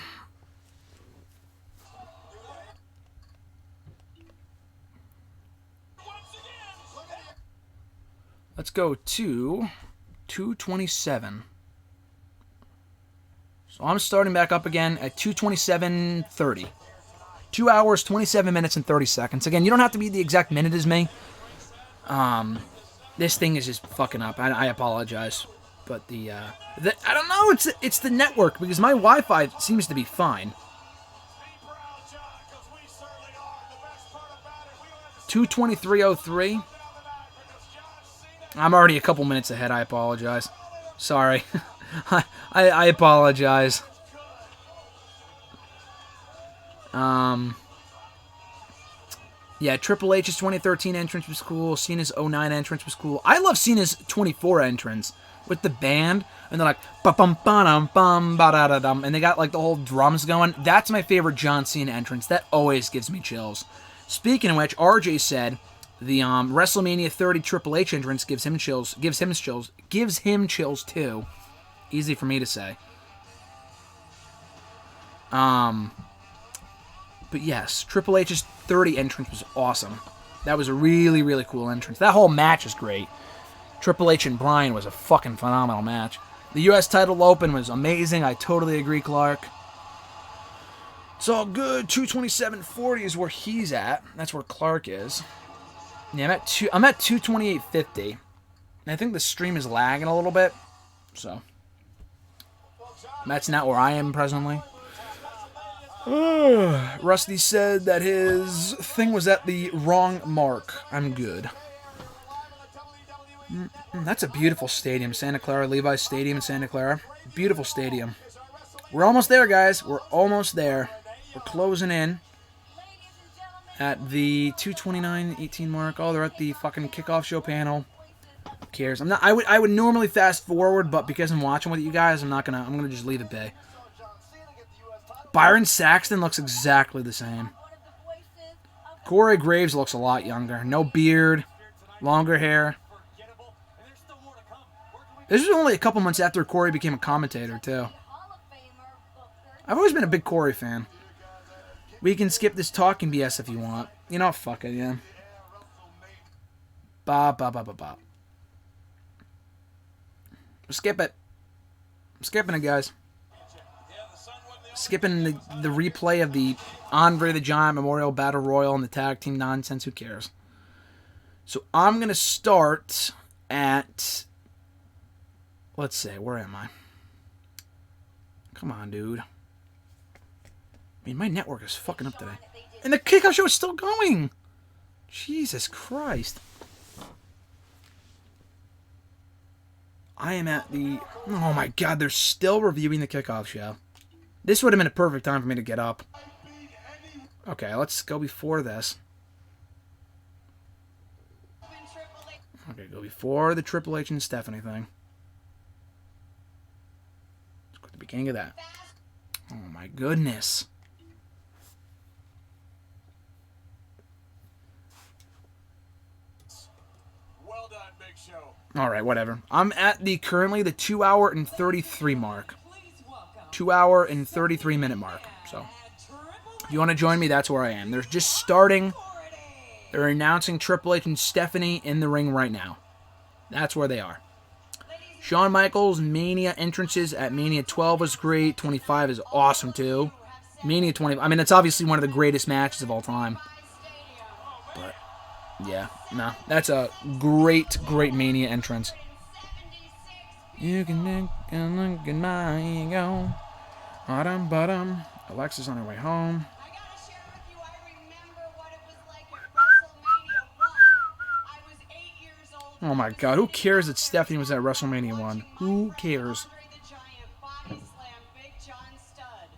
Let's go to 227. So I'm starting back up again at 227.30. 2 hours, 27 minutes, and 30 seconds. Again, you don't have to be the exact minute as me. This thing is just fucking up. I apologize. But I don't know, it's the network, because my Wi-Fi seems to be fine. 223.03. I'm already a couple minutes ahead. I apologize. Sorry. I apologize. Yeah, Triple H's 2013 entrance was cool. Cena's 09 entrance was cool. I love Cena's 24 entrance with the band, and they're like ba bum ba dum bum ba da da dum, and they got like the whole drums going. That's my favorite John Cena entrance. That always gives me chills. Speaking of which, RJ said the WrestleMania 30 Triple H entrance gives him chills. Gives him chills too. Easy for me to say. But yes, Triple H's 30 entrance was awesome. That was a really, really cool entrance. That whole match is great. Triple H and Bryan was a fucking phenomenal match. The U.S. title open was amazing. I totally agree, Clark. It's all good. 227.40 is where he's at. That's where Clark is. Yeah, I'm at 228.50. I think the stream is lagging a little bit. So that's not where I am presently. Rusty said that his thing was at the wrong mark. I'm good. That's a beautiful stadium, Santa Clara, Levi's Stadium in Santa Clara. Beautiful stadium. We're almost there, guys. We're almost there. We're closing in at the 2:29:18 mark. Oh, they're at the fucking kickoff show panel. Who cares? I would normally fast forward, but because I'm watching with you guys, I'm gonna just leave it be. Byron Saxton looks exactly the same. Corey Graves looks a lot younger. No beard, longer hair. This was only a couple months after Corey became a commentator, too. I've always been a big Corey fan. We can skip this talking BS if you want. You know, fuck it, yeah. Ba. Skip it. I'm skipping it, guys. Skipping the replay of the Andre the Giant Memorial Battle Royal and the tag team nonsense. Who cares? So I'm going to start at... Let's see. Where am I? Come on, dude. I mean, my network is fucking up today. And the kickoff show is still going. Jesus Christ. I am at the... Oh my God, they're still reviewing the kickoff show. This would have been a perfect time for me to get up. Okay, let's go before this. Okay, go before the Triple H and Stephanie thing. Let's go to the beginning of that. Oh my goodness. Well done, Big Show. Alright, whatever. I'm at currently the 2 hour and 33 mark. 2 hour and 33 minute mark. So, if you want to join me, that's where I am. They're just starting. They're announcing Triple H and Stephanie in the ring right now. That's where they are. Shawn Michaels' Mania entrances at Mania 12 was great. 25 is awesome, too. Mania 20, I mean, it's obviously one of the greatest matches of all time. But, yeah, no, that's a great, great Mania entrance. You can look at my ego. Alexis on her way home. I gotta share with you, I remember what it was like at WrestleMania 1. I was 8 years old. Oh my God, who cares that Stephanie was at WrestleMania 1? Who cares? Andre the Giant body slam Big John Studd.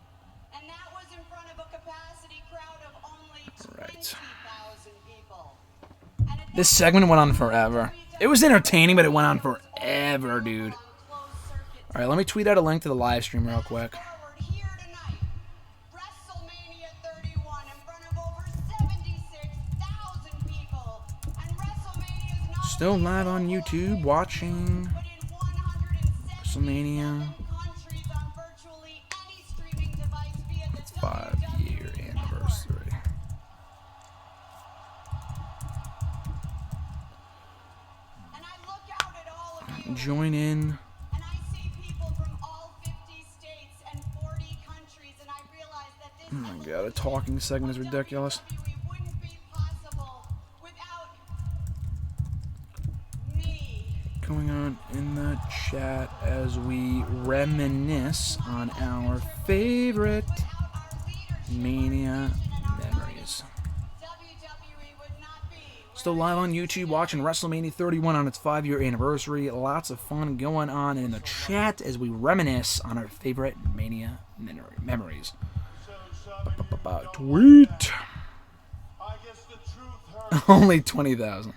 And that was in front of a capacity crowd of only 20,000 people. And at This segment went on forever. It was entertaining, but it went on forever, dude. Alright, let me tweet out a link to the live stream real quick. here tonight, WrestleMania 31 in front of over 76,000 people. And WrestleMania is not Still live on YouTube, watching but in 170 WrestleMania countries on virtually any streaming device via the 5-year anniversary. And I look out at all of you, Join in. and I see people from all 50 states and 40 countries, and I realize that this Oh my God, the talking segment is ridiculous. WWE wouldn't be possible without me. Going on in the chat as we reminisce on our favorite Without our leadership Mania memories. WWE would not be. Still live on YouTube watching WrestleMania 31 on its 5-year anniversary. Lots of fun going on in the chat as we reminisce on our favorite Mania memories. Tweet. I guess the truth Only 20,000.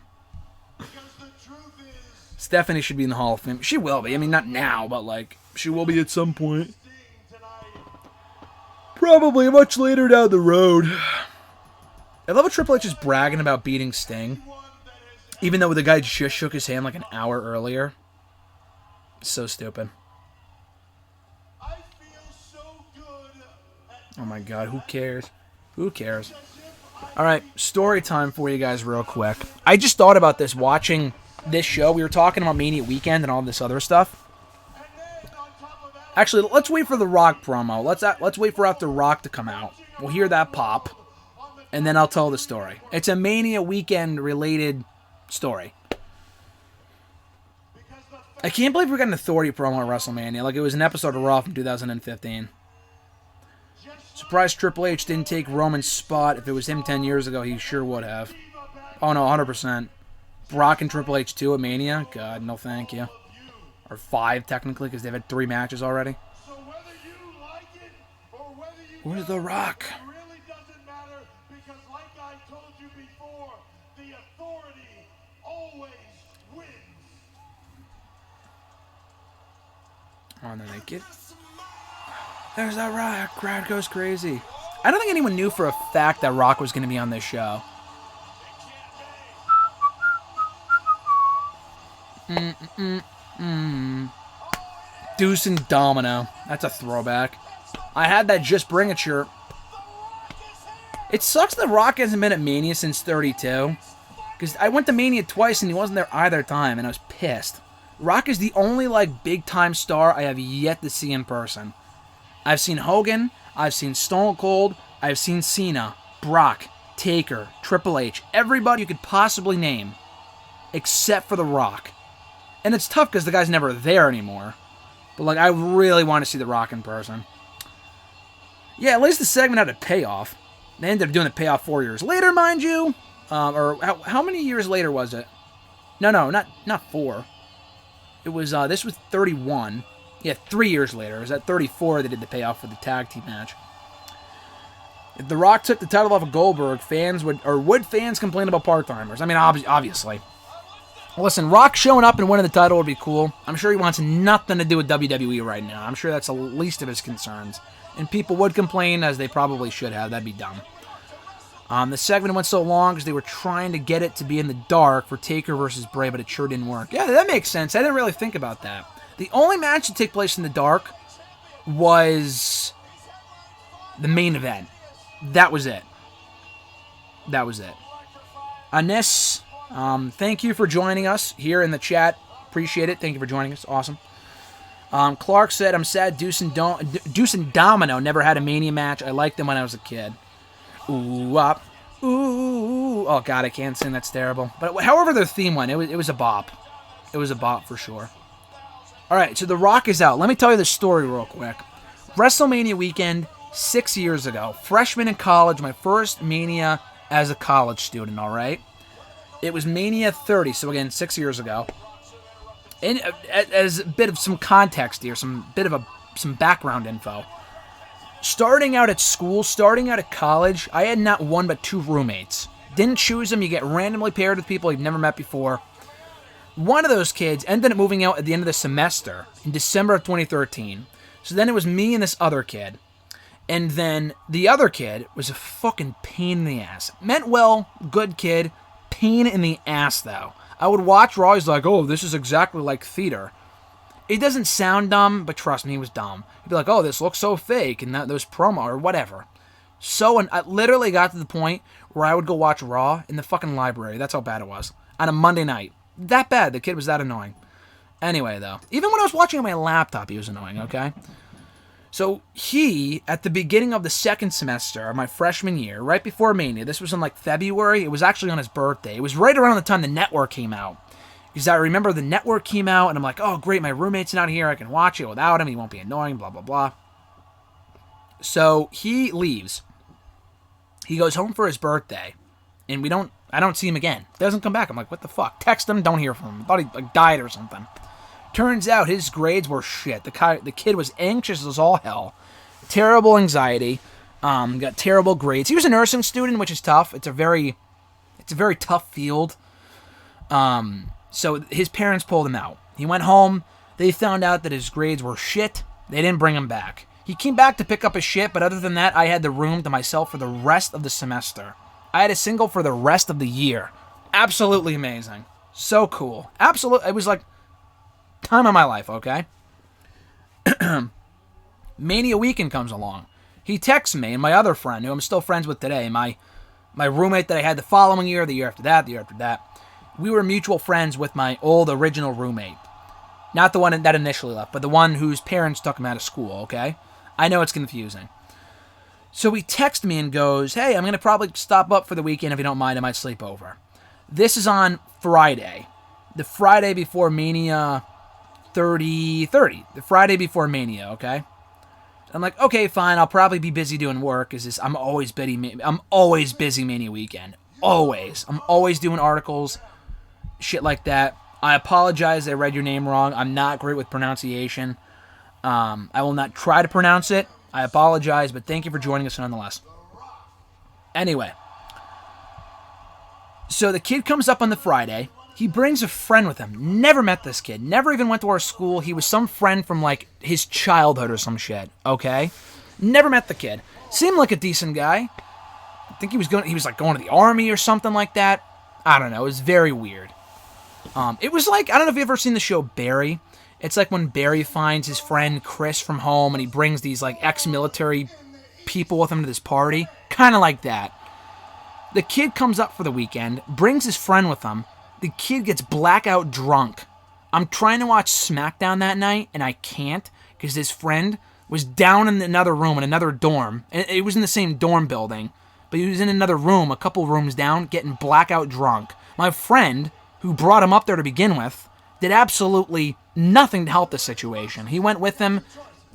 Stephanie should be in the Hall of Fame. She will be. I mean, not now, but like she will be at some point. Probably much later down the road. I love how Triple H is bragging about beating Sting, even though the guy just shook his hand like an hour earlier. So stupid. Oh my god, who cares? Who cares? Alright, story time for you guys real quick. I just thought about this watching this show. We were talking about Mania Weekend and all this other stuff. Actually, let's wait for the Rock promo. Let's wait for after Rock to come out. We'll hear that pop, and then I'll tell the story. It's a Mania Weekend related story. I can't believe we got an Authority promo at WrestleMania. Like it was an episode of Raw from 2015. Surprised Triple H didn't take Roman's spot. If it was him 10 years ago, he sure would have. Oh no, 100%. Brock and Triple H 2 at Mania? God, no thank you. Or 5, technically, because they've had 3 matches already. Where's The Rock? Oh, and then they get... There's that Rock. Crowd goes crazy. I don't think anyone knew for a fact that Rock was going to be on this show. Deuce and Domino. That's a throwback. I had that Just Bring It shirt. It sucks that Rock hasn't been at Mania since 32. Because I went to Mania twice and he wasn't there either time, and I was pissed. Rock is the only, like, big-time star I have yet to see in person. I've seen Hogan, I've seen Stone Cold, I've seen Cena, Brock, Taker, Triple H, everybody you could possibly name, except for The Rock. And it's tough because the guy's never there anymore. But, like, I really want to see The Rock in person. Yeah, at least the segment had a payoff. They ended up doing the payoff 4 years later, mind you. Or how many years later was it? No, not 4. It was, this was 31. Yeah, 3 years later. It was at 34 they did the payoff for the tag team match. If The Rock took the title off of Goldberg, would fans complain about part-timers? I mean, obviously. Listen, Rock showing up and winning the title would be cool. I'm sure he wants nothing to do with WWE right now. I'm sure that's the least of his concerns. And people would complain, as they probably should have. That'd be dumb. The segment went so long because they were trying to get it to be in the dark for Taker versus Bray, but it sure didn't work. Yeah, that makes sense. I didn't really think about that. The only match to take place in the dark was the main event. That was it. Anis, thank you for joining us here in the chat. Appreciate it. Thank you for joining us. Awesome. Clark said, I'm sad Deuce and Domino never had a Mania match. I liked them when I was a kid. Ooh, up. Ooh. Oh, God, I can't sing. That's terrible. But however their theme went, it was a bop. It was a bop for sure. All right, so The Rock is out. Let me tell you the story real quick. WrestleMania weekend 6 years ago. Freshman in college, my first Mania as a college student, all right? It was Mania 30, so again, 6 years ago. And as a bit of some context here, some background info. Starting out at school, starting out at college, I had not one but 2 roommates. Didn't choose them. You get randomly paired with people you've never met before. One of those kids ended up moving out at the end of the semester in December of 2013. So then it was me and this other kid. And then the other kid was a fucking pain in the ass. Meant well, good kid, pain in the ass though. I would watch Raw, he's like, oh, this is exactly like theater. It doesn't sound dumb, but trust me, he was dumb. He'd be like, oh, this looks so fake, and those promo, or whatever. And I literally got to the point where I would go watch Raw in the fucking library. That's how bad it was. On a Monday night. That bad. The kid was that annoying. Anyway, though. Even when I was watching on my laptop, he was annoying, okay? So he, at the beginning of the second semester of my freshman year, right before Mania, this was in like February. It was actually on his birthday. It was right around the time the Network came out. Because I remember the Network came out, and I'm like, oh, great, my roommate's not here. I can watch it without him. He won't be annoying, blah, blah, blah. So he leaves. He goes home for his birthday, and I don't see him again. Doesn't come back. I'm like, what the fuck? Text him, don't hear from him. Thought he like died or something. Turns out his grades were shit. The kid was anxious as all hell. Terrible anxiety. Got terrible grades. He was a nursing student, which is tough. It's It's a very tough field. So his parents pulled him out. He went home. They found out that his grades were shit. They didn't bring him back. He came back to pick up his shit, but other than that, I had the room to myself for the rest of the semester. I had a single for the rest of the year. Absolutely amazing. So cool. Absolutely. It was like time of my life, okay? Mania weekend comes along. He texts me and my other friend, who I'm still friends with today, my roommate that I had the following year, the year after that. We were mutual friends with my old original roommate. Not the one that initially left, but the one whose parents took him out of school, okay? I know it's confusing. So he texts me and goes, hey, I'm going to probably stop up for the weekend if you don't mind. I might sleep over. This is on Friday. The Friday before Mania 30. The Friday before Mania, okay? I'm like, okay, fine. I'll probably be busy doing work. I'm always busy Mania weekend. Always. I'm always doing articles, shit like that. I apologize. I read your name wrong. I'm not great with pronunciation. I will not try to pronounce it. I apologize, but thank you for joining us nonetheless. Anyway, so the kid comes up on the Friday. He brings a friend with him. Never met this kid. Never even went to our school. He was some friend from, like, his childhood or some shit, okay? Never met the kid. Seemed like a decent guy. I think he was going to the army or something like that. I don't know. It was very weird. It was like, I don't know if you've ever seen the show Barry. It's like when Barry finds his friend Chris from home and he brings these, like, ex-military people with him to this party. Kind of like that. The kid comes up for the weekend, brings his friend with him. The kid gets blackout drunk. I'm trying to watch SmackDown that night, and I can't because his friend was down in another room, in another dorm. And it was in the same dorm building, but he was in another room, a couple rooms down, getting blackout drunk. My friend, who brought him up there to begin with, did absolutely nothing to help the situation. He went with him,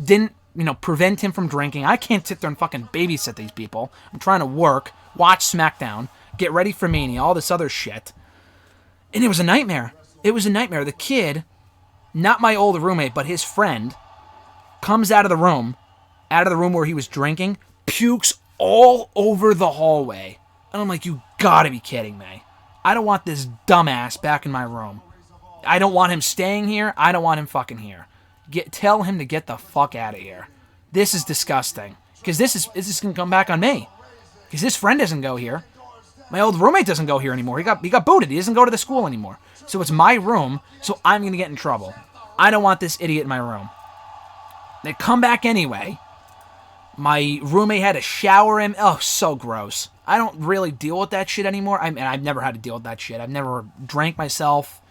didn't, prevent him from drinking. I can't sit there and fucking babysit these people. I'm trying to work, watch SmackDown, get ready for Mania, all this other shit. And it was a nightmare. It was a nightmare. The kid, not my old roommate, but his friend, comes out of the room where he was drinking, pukes all over the hallway. And I'm like, you gotta be kidding me. I don't want this dumbass back in my room. I don't want him staying here. I don't want him fucking here. Tell him to get the fuck out of here. This is disgusting. Because this is going to come back on me. Because his friend doesn't go here. My old roommate doesn't go here anymore. He got booted. He doesn't go to the school anymore. So it's my room, so I'm going to get in trouble. I don't want this idiot in my room. They come back anyway. My roommate had to shower him. Oh, so gross. I don't really deal with that shit anymore. I've never had to deal with that shit. I've never drank myself.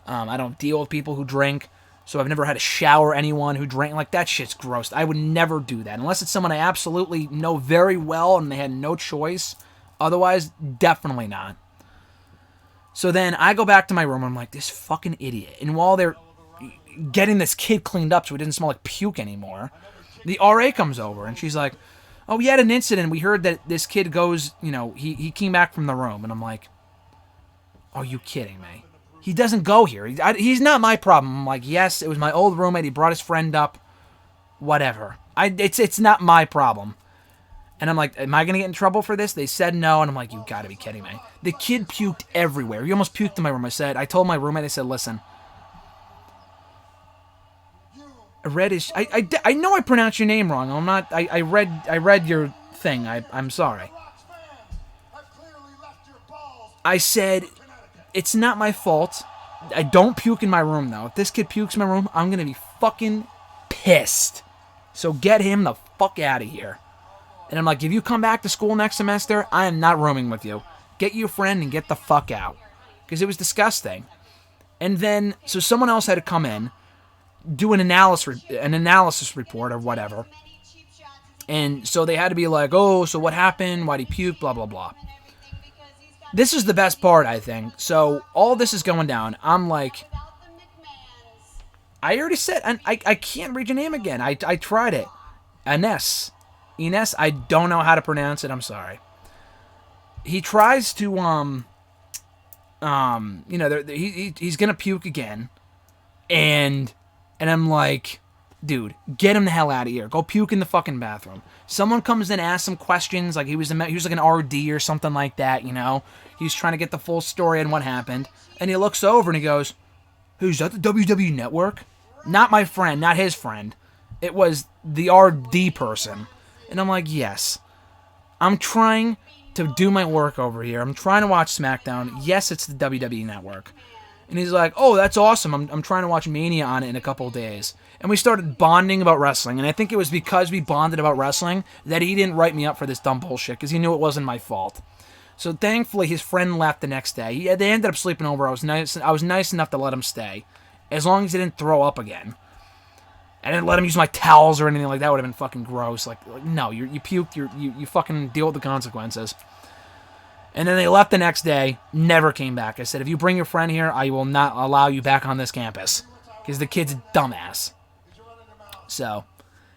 I don't deal with people who drink. So I've never had to shower anyone who drank. Like, that shit's gross. I would never do that. Unless it's someone I absolutely know very well and they had no choice. Otherwise, definitely not. So then I go back to my room and I'm like, this fucking idiot. And while they're getting this kid cleaned up so he didn't smell like puke anymore, the RA comes over and she's like, oh, we had an incident. We heard that this kid goes, he came back from the room. And I'm like, are you kidding me? He doesn't go here. He's not my problem. I'm like, yes, it was my old roommate. He brought his friend up. Whatever. It's not my problem. And I'm like, am I going to get in trouble for this? They said no. And I'm like, you got to be kidding me. The kid puked everywhere. He almost puked in my room. I told my roommate, I said, listen. I know I pronounced your name wrong. I'm not. I read your thing. I'm sorry. I said, it's not my fault. I don't puke in my room, though. If this kid pukes in my room, I'm going to be fucking pissed. So get him the fuck out of here. And I'm like, if you come back to school next semester, I am not rooming with you. Get your friend and get the fuck out. Because it was disgusting. And then, so someone else had to come in, do an analysis report or whatever. And so they had to be like, oh, so what happened? Why'd he puke? Blah, blah, blah. This is the best part, I think. So all this is going down. I'm like, I already said, and I can't read your name again. I tried it. Ines, I don't know how to pronounce it. I'm sorry. He tries to, he's gonna puke again, and I'm like, dude, get him the hell out of here. Go puke in the fucking bathroom. Someone comes in, asks him questions, like he was like an RD or something like that, you know? He's trying to get the full story on what happened. And he looks over and he goes, who's that, the WWE Network? Not my friend, not his friend. It was the RD person. And I'm like, yes. I'm trying to do my work over here. I'm trying to watch SmackDown. Yes, it's the WWE Network. And he's like, oh, that's awesome. I'm trying to watch Mania on it in a couple of days. And we started bonding about wrestling. And I think it was because we bonded about wrestling that he didn't write me up for this dumb bullshit because he knew it wasn't my fault. So thankfully, his friend left the next day. They ended up sleeping over. I was nice enough to let him stay. As long as he didn't throw up again. I didn't let him use my towels or anything like that. Would have been fucking gross. Like no, you puked. You fucking deal with the consequences. And then they left the next day, never came back. I said, if you bring your friend here, I will not allow you back on this campus. Because the kid's a dumbass. So,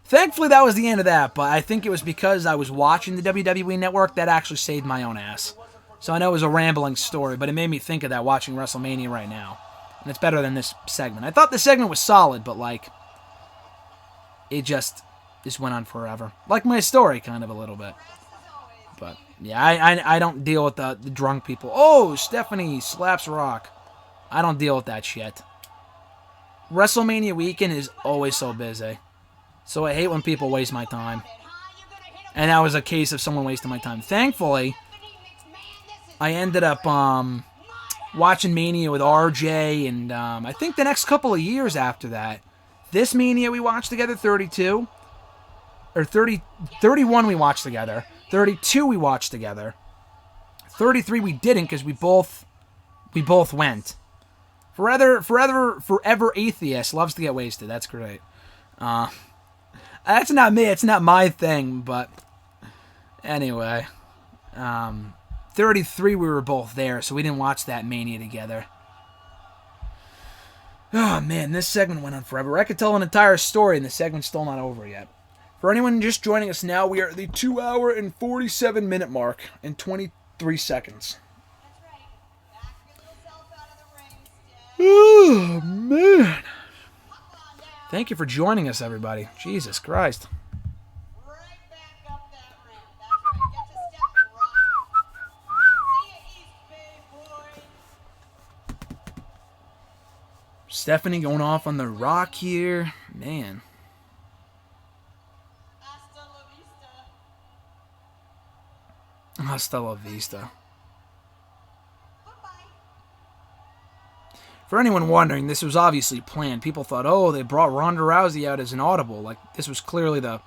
thankfully that was the end of that. But I think it was because I was watching the WWE Network that actually saved my own ass. So I know it was a rambling story, but it made me think of that watching WrestleMania right now. And it's better than this segment. I thought the segment was solid, but like, it just went on forever. Like my story, kind of a little bit. But yeah, I don't deal with the drunk people. Oh, Stephanie slaps Rock. I don't deal with that shit. WrestleMania weekend is always so busy. So I hate when people waste my time. And that was a case of someone wasting my time. Thankfully, I ended up watching Mania with RJ, and I think the next couple of years after that, this Mania we watched together, 32, or 31 we watched together. 32 we watched together. 33 we didn't because we both went. Forever atheist loves to get wasted. That's great. That's not me. It's not my thing. But anyway, 33 we were both there, so we didn't watch that Mania together. Oh man, this segment went on forever. I could tell an entire story, and the segment's still not over yet. For anyone just joining us now, we are at the 2 hour and 47 minute mark in 23 seconds. That's right. Back yourself out of the ring, Steph. Oh, man. Hop on down. Thank you for joining us, everybody. Jesus Christ. Right back up that ramp. That's right. Get to Steph and rock. See ya, East Bay boy. Stephanie going off on the Rock here. Man. Hasta la vista. Hasta la vista. Bye-bye. For anyone wondering, this was obviously planned. People thought, oh, they brought Ronda Rousey out as an audible. Like, this was clearly the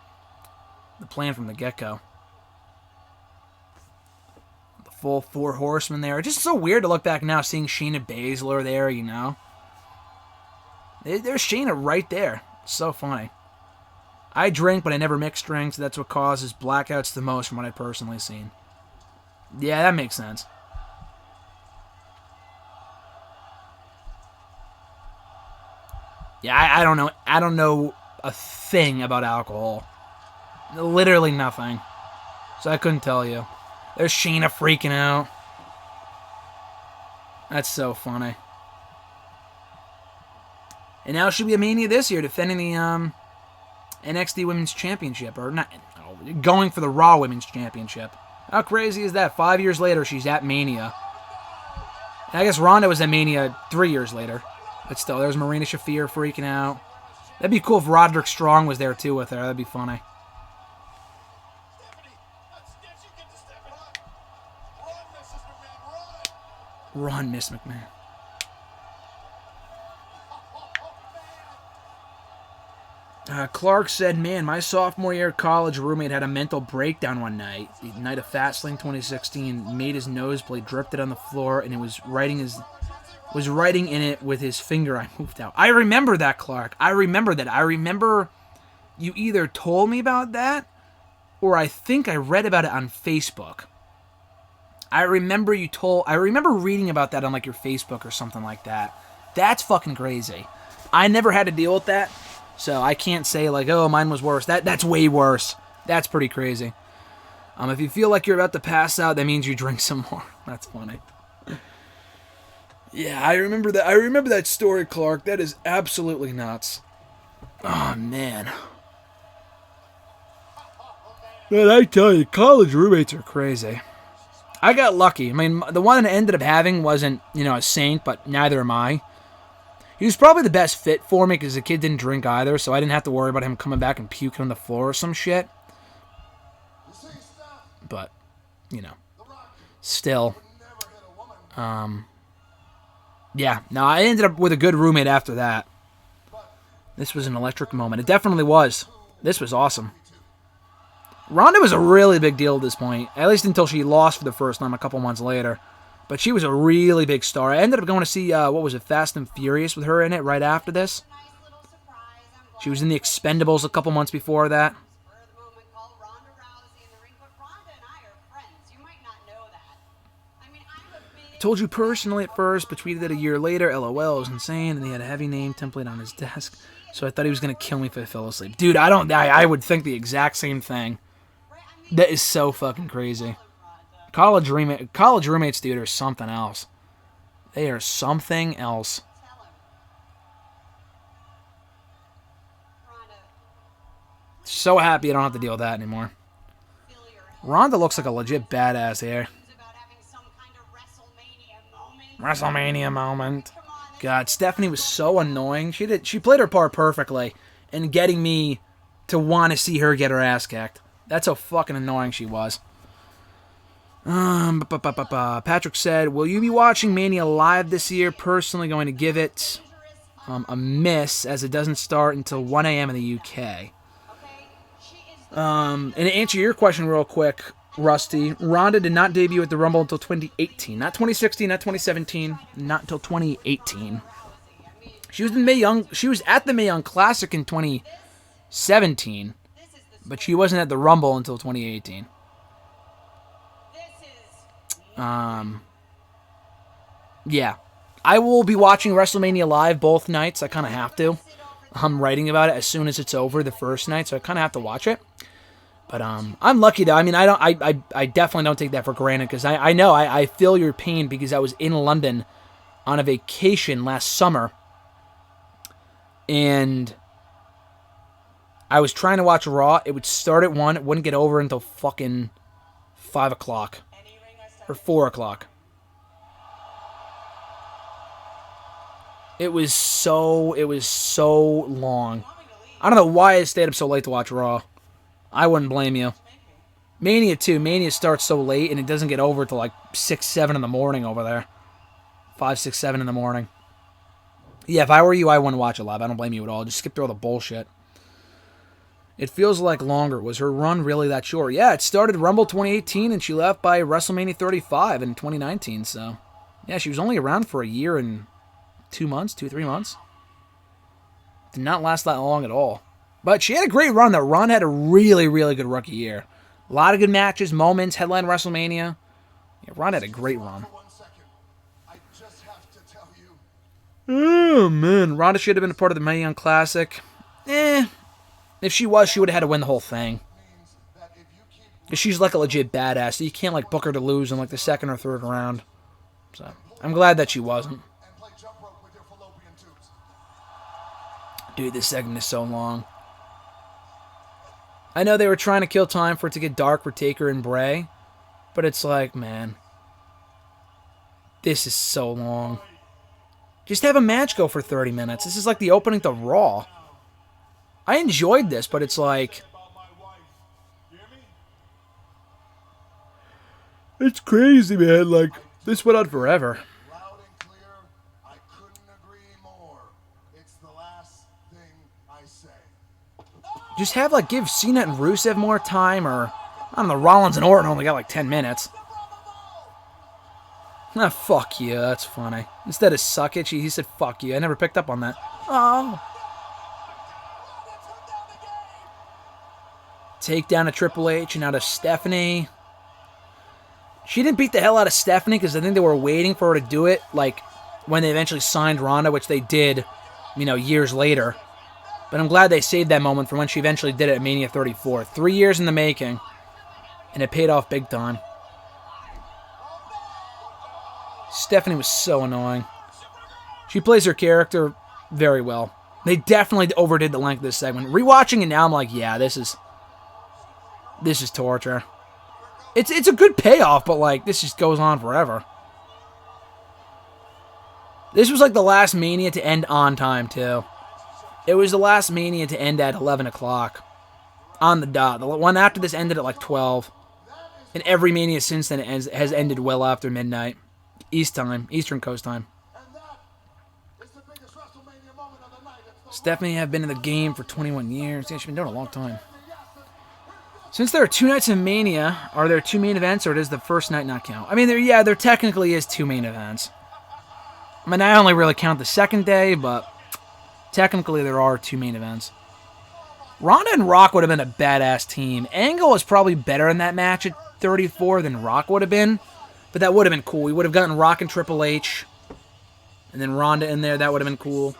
plan from the get-go. The full 4 horsemen there. It's just so weird to look back now seeing Shayna Baszler there, you know? There's Shayna right there. It's so funny. I drink, but I never mix drinks. That's what causes blackouts the most from what I've personally seen. Yeah, that makes sense. Yeah, I don't know. I don't know a thing about alcohol. Literally nothing. So I couldn't tell you. There's Shayna freaking out. That's so funny. And now she'll be a Mania this year, defending the NXT Women's Championship, or not, going for the Raw Women's Championship. How crazy is that? 5 years later, she's at Mania. And I guess Ronda was at Mania 3 years later. But still, there's Marina Shafir freaking out. That'd be cool if Roderick Strong was there too with her. That'd be funny. Run, Miss McMahon. Clark said, man, my sophomore year college roommate had a mental breakdown one night. The night of Fastlane 2016, made his nosebleed, drifted on the floor, and it was writing in it with his finger. I moved out. I remember that, Clark. I remember that. I remember you either told me about that, or I think I read about it on Facebook. I remember reading about that on like your Facebook or something like that. That's fucking crazy. I never had to deal with that. So I can't say like, oh, mine was worse. That's way worse. That's pretty crazy. If you feel like you're about to pass out, that means you drink some more. That's funny. Yeah, I remember that. I remember that story, Clark. That is absolutely nuts. Oh, man. Man, I tell you, college roommates are crazy. I got lucky. I mean, the one that I ended up having wasn't, a saint, but neither am I. He was probably the best fit for me because the kid didn't drink either, so I didn't have to worry about him coming back and puking on the floor or some shit. But, still. Yeah, no, I ended up with a good roommate after that. This was an electric moment. It definitely was. This was awesome. Ronda was a really big deal at this point, at least until she lost for the first time a couple months later. But she was a really big star. I ended up going to see, Fast and Furious with her in it right after this. She was in the Expendables a couple months before that. I told you personally at first, but tweeted it a year later. LOL, it was insane, and he had a heavy name template on his desk, so I thought he was going to kill me if I fell asleep. Dude, I would think the exact same thing. That is so fucking crazy. College roommates, dude, are something else. They are something else. So happy I don't have to deal with that anymore. Ronda looks like a legit badass here. WrestleMania moment. God, Stephanie was so annoying. She played her part perfectly in getting me to want to see her get her ass kicked. That's how fucking annoying she was. Patrick said, will you be watching Mania live this year? Personally going to give it a miss, as it doesn't start until 1 a.m. in the UK. And to answer your question real quick, Rusty, Ronda did not debut at the Rumble until 2018. Not 2016, not 2017, not until 2018. She was at the Mae Young Classic in 2017, but she wasn't at the Rumble until 2018. Yeah. I will be watching WrestleMania live both nights. I kind of have to. I'm writing about it as soon as it's over the first night, so I kind of have to watch it. But I'm lucky though. I mean, I definitely don't take that for granted, because I know I feel your pain, because I was in London on a vacation last summer, and I was trying to watch Raw. It would start at 1. It wouldn't get over until fucking 5 o'clock or 4 o'clock. It was so long. I don't know why I stayed up so late to watch Raw. I wouldn't blame you. Mania too. Mania starts so late, and it doesn't get over till like 6, 7 in the morning over there. 5, 6, 7 in the morning. Yeah, if I were you, I wouldn't watch it live. I don't blame you at all. Just skip through all the bullshit. It feels like longer. Was her run really that short? Yeah, it started Rumble 2018, and she left by WrestleMania 35 in 2019. So, yeah, she was only around for a year and 2 months, 3 months. Did not last that long at all. But she had a great run, though. Ron had a really, really good rookie year. A lot of good matches, moments, headline WrestleMania. Yeah, Ron had a great run. Oh, man. Ronda should have been a part of the Mae Young Classic. If she was, she would have had to win the whole thing. She's like a legit badass, so you can't like book her to lose in like the second or third round. So I'm glad that she wasn't. Dude, this segment is so long. I know they were trying to kill time for it to get dark for Taker and Bray, but it's like, man, this is so long. Just have a match go for 30 minutes. This is like the opening to Raw. I enjoyed this, but it's like, it's crazy, man. Like, this went on forever. Loud and clear, I couldn't agree more. It's the last thing I say. Just have, like, give Cena and Rusev more time, or, I don't know, Rollins and Orton only got like 10 minutes. Ah, fuck you, that's funny. Instead of suck it, he said fuck you. I never picked up on that. Oh. Take down a Triple H and out of Stephanie. She didn't beat the hell out of Stephanie because I think they were waiting for her to do it, like when they eventually signed Ronda, which they did, years later. But I'm glad they saved that moment for when she eventually did it at Mania 34. 3 years in the making, and it paid off big time. Stephanie was so annoying. She plays her character very well. They definitely overdid the length of this segment. Rewatching it now, I'm like, yeah, this is torture. It's a good payoff, but like this just goes on forever. This was like the last Mania to end on time too. It was the last Mania to end at 11 o'clock on the dot. The one after this ended at like 12, and every Mania since then has ended well after midnight, Eastern Coast time. Stephanie have been in the game for 21 years. Yeah, she's been doing it a long time. Since there are 2 nights of Mania, are there 2 main events, or does the first night not count? I mean, there technically is 2 main events. I mean, I only really count the second day, but technically there are 2 main events. Ronda and Rock would have been a badass team. Angle was probably better in that match at 34 than Rock would have been, but that would have been cool. We would have gotten Rock and Triple H, and then Ronda in there. That would have been cool.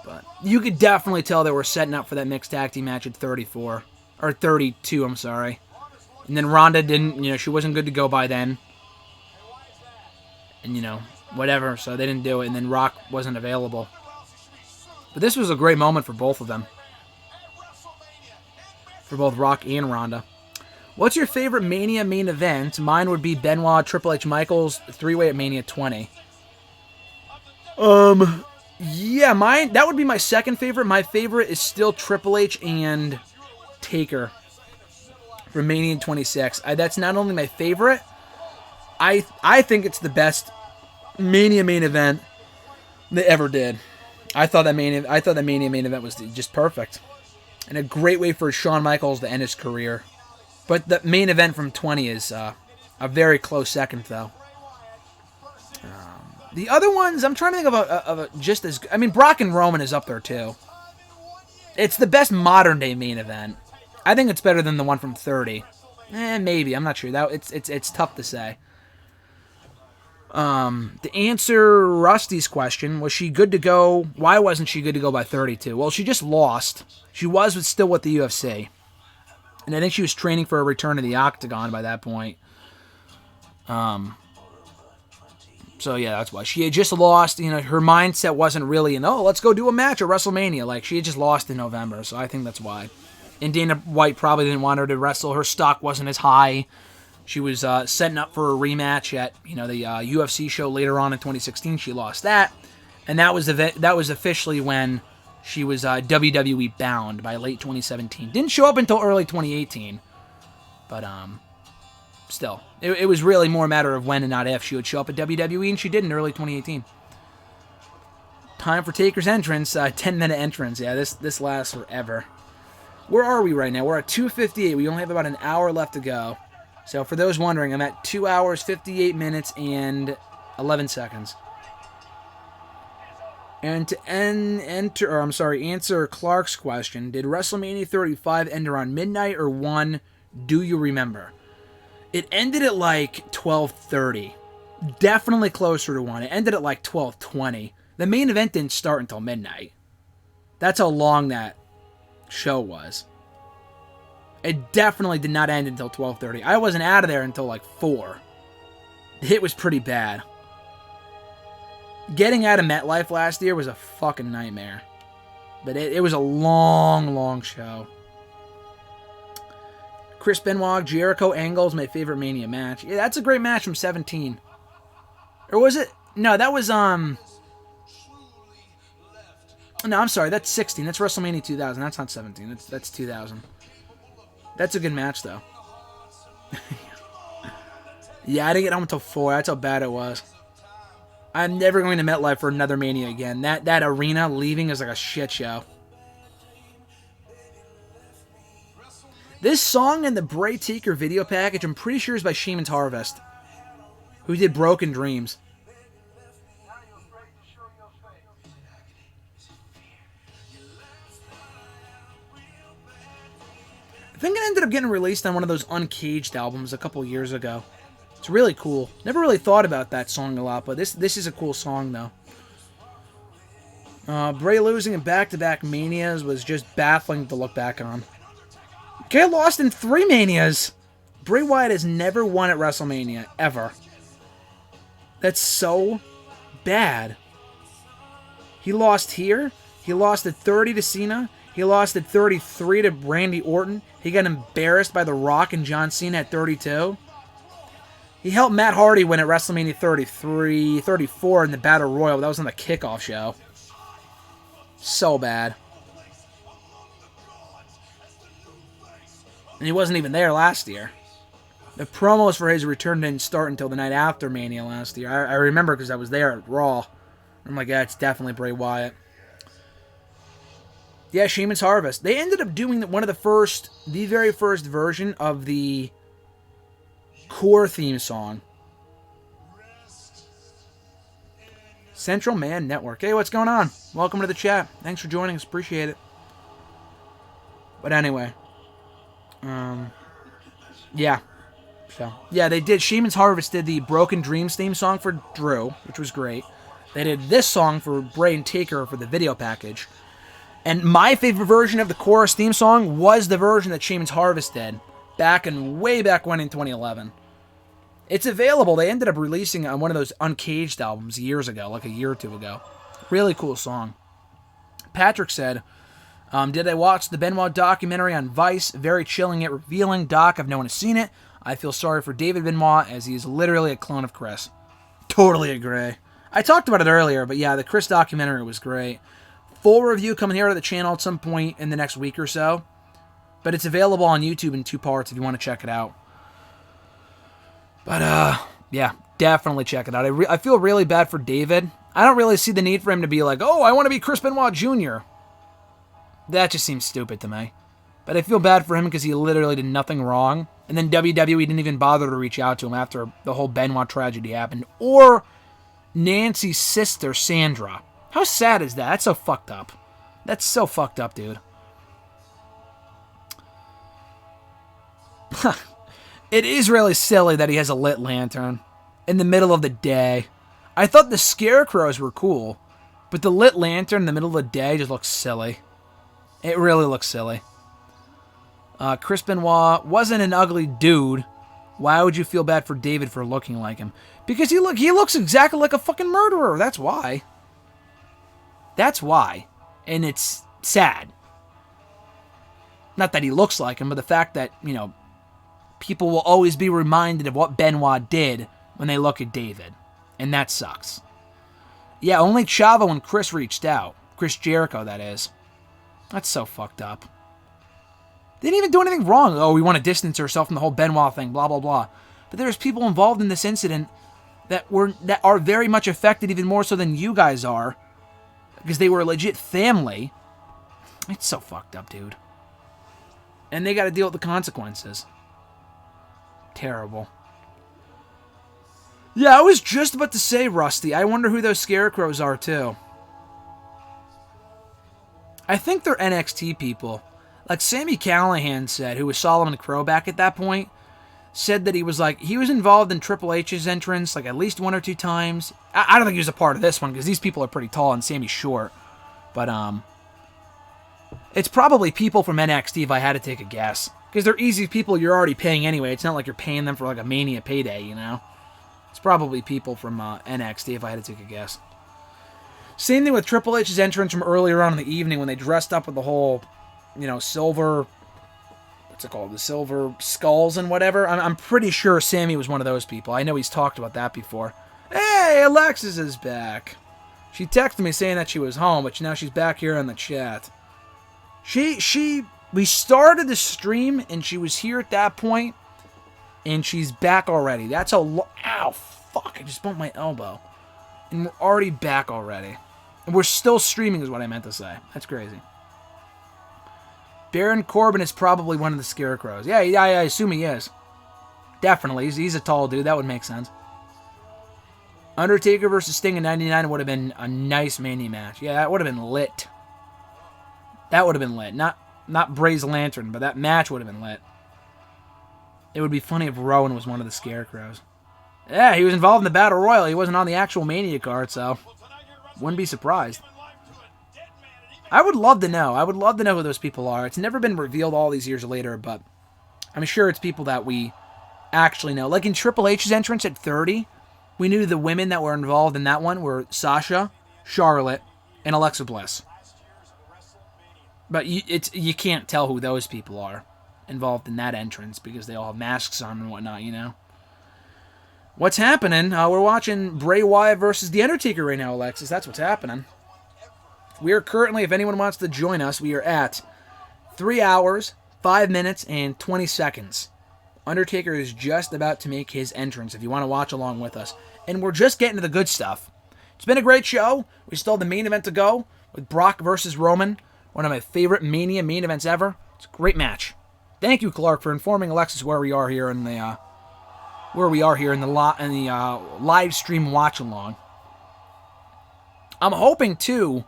But you could definitely tell they were setting up for that mixed tag team match at 34. Or 32, I'm sorry. And then Ronda didn't, she wasn't good to go by then. And, whatever, so they didn't do it. And then Rock wasn't available. But this was a great moment for both of them. For both Rock and Ronda. What's your favorite Mania main event? Mine would be Benoit, Triple H, Michaels, 3-way at Mania 20. Yeah, that would be my second favorite. My favorite is still Triple H and Taker for Mania 26. That's not only my favorite, I think it's the best Mania main event they ever did. I thought that Mania main event was just perfect. And a great way for Shawn Michaels to end his career. But the main event from 20 is a very close second, though. The other ones, I'm trying to think of just as... I mean, Brock and Roman is up there, too. It's the best modern-day main event. I think it's better than the one from 30. Maybe. I'm not sure. It's tough to say. To answer Rusty's question, was she good to go? Why wasn't she good to go by 32? Well, she just lost. She was still with the UFC. And I think she was training for a return to the Octagon by that point. So, yeah, that's why. She had just lost. Her mindset wasn't really let's go do a match at WrestleMania. Like, she had just lost in November, so I think that's why. And Dana White probably didn't want her to wrestle. Her stock wasn't as high. She was setting up for a rematch at, the UFC show later on in 2016. She lost that. And that was officially when she was WWE bound by late 2017. Didn't show up until early 2018. But, still, it was really more a matter of when and not if she would show up at WWE, and she did in early 2018. Time for Taker's entrance, 10-minute entrance. Yeah, this lasts forever. Where are we right now? We're at 2:58. We only have about an hour left to go. So for those wondering, I'm at 2 hours, 58 minutes, and 11 seconds. And to answer Clark's question, did WrestleMania 35 end around midnight or 1? Do you remember? It ended at like 12:30. Definitely closer to 1. It ended at like 12:20. The main event didn't start until midnight. That's how long that show was. It definitely did not end until 12:30. I wasn't out of there until like 4. The hit was pretty bad. Getting out of MetLife last year was a fucking nightmare. But it was a long, long show. Chris Benoit, Jericho Angle is my favorite Mania match. Yeah, that's a great match from 17. Or was it? No, that was, No, I'm sorry, that's 16. That's WrestleMania 2000. That's not 17. That's 2000. That's a good match, though. Yeah, I didn't get home until 4. That's how bad it was. I'm never going to MetLife for another Mania again. That arena leaving is like a shit show. This song in the Bray Taker video package, I'm pretty sure is by Shaman's Harvest, who did Broken Dreams. I think it ended up getting released on one of those Uncaged albums a couple years ago. It's really cool. Never really thought about that song a lot, but this is a cool song, though. Bray losing in back-to-back Manias was just baffling to look back on. Guy lost in 3 Manias. Bray Wyatt has never won at WrestleMania, ever. That's so bad. He lost here. He lost at 30 to Cena. He lost at 33 to Randy Orton. He got embarrassed by The Rock and John Cena at 32. He helped Matt Hardy win at WrestleMania 34 in the Battle Royal. That was on the kickoff show. So bad. And he wasn't even there last year. The promos for his return didn't start until the night after Mania last year. I remember because I was there at Raw. I'm like, yeah, it's definitely Bray Wyatt. Yeah, Sheamus Harvest. They ended up doing the very first version of the core theme song. Central Man Network. Hey, what's going on? Welcome to the chat. Thanks for joining us. Appreciate it. But anyway. Yeah. So, yeah, they did. Sheamus Harvest did the Broken Dreams theme song for Drew, which was great. They did this song for Bray and Taker for the video package. And my favorite version of the chorus theme song was the version that Sheamus Harvest did way back when in 2011. It's available. They ended up releasing it on one of those Uncaged albums years ago, like a year or two ago. Really cool song. Patrick said, did I watch the Benoit documentary on Vice? Very chilling yet revealing. Doc, if no one has seen it. I feel sorry for David Benoit as he is literally a clone of Chris. Totally agree. I talked about it earlier, but yeah, the Chris documentary was great. Full review coming here to the channel at some point in the next week or so. But it's available on YouTube in 2 parts if you want to check it out. But, yeah, definitely check it out. I feel really bad for David. I don't really see the need for him to be like, oh, I want to be Chris Benoit Jr. That just seems stupid to me. But I feel bad for him because he literally did nothing wrong. And then WWE didn't even bother to reach out to him after the whole Benoit tragedy happened. Or Nancy's sister, Sandra. How sad is that? That's so fucked up. That's so fucked up, dude. It is really silly that he has a lit lantern in the middle of the day. I thought the scarecrows were cool, but the lit lantern in the middle of the day just looks silly. It really looks silly. Chris Benoit wasn't an ugly dude. Why would you feel bad for David for looking like him? Because he looks exactly like a fucking murderer. That's why. That's why. And it's sad. Not that he looks like him, but the fact that, you know, people will always be reminded of what Benoit did when they look at David. And that sucks. Yeah, only Chavo and Chris reached out. Chris Jericho, that is. That's so fucked up. They didn't even do anything wrong. Oh, we want to distance ourselves from the whole Benoit thing, blah, blah, blah. But there's people involved in this incident that are very much affected, even more so than you guys are. Because they were a legit family. It's so fucked up, dude. And they got to deal with the consequences. Terrible. Yeah, I was just about to say, Rusty. I wonder who those scarecrows are, too. I think they're NXT people. Like Sami Callihan said, who was Solomon Crow back at that point, said that he was involved in Triple H's entrance like at least 1 or 2 times. I don't think he was a part of this one because these people are pretty tall and Sami's short. But it's probably people from NXT if I had to take a guess. Because they're easy people you're already paying anyway. It's not like you're paying them for like a Mania payday, you know? It's probably people from NXT if I had to take a guess. Same thing with Triple H's entrance from earlier on in the evening when they dressed up with the whole, you know, silver... What's it called? The silver skulls and whatever. I'm pretty sure Sami was one of those people. I know he's talked about that before. Hey, Alexis is back. She texted me saying that she was home, but now she's back here in the chat. We started the stream, and she was here at that point, and she's back already. That's ow, fuck, I just bumped my elbow. And we're already back already. And we're still streaming is what I meant to say. That's crazy. Baron Corbin is probably one of the scarecrows. Yeah, I assume he is. Definitely. He's a tall dude. That would make sense. Undertaker versus Sting in 99 would have been a nice Mania match. Yeah, that would have been lit. That would have been lit. Not Bray's Lantern, but that match would have been lit. It would be funny if Rowan was one of the scarecrows. Yeah, he was involved in the Battle Royal. He wasn't on the actual Mania card, so wouldn't be surprised. I would love to know. I would love to know who those people are. It's never been revealed all these years later, but I'm sure it's people that we actually know. Like in Triple H's entrance at 30, we knew the women that were involved in that one were Sasha, Charlotte, and Alexa Bliss. But you can't tell who those people are involved in that entrance because they all have masks on and whatnot, you know. What's happening? We're watching Bray Wyatt versus The Undertaker right now, Alexis. That's what's happening. We are currently, if anyone wants to join us, we are at 3 hours, 5 minutes, and 20 seconds. Undertaker is just about to make his entrance if you want to watch along with us. And we're just getting to the good stuff. It's been a great show. We still have the main event to go with Brock versus Roman. One of my favorite Mania main events ever. It's a great match. Thank you, Clark, for informing Alexis where we are here in the live stream watch along. I'm hoping too.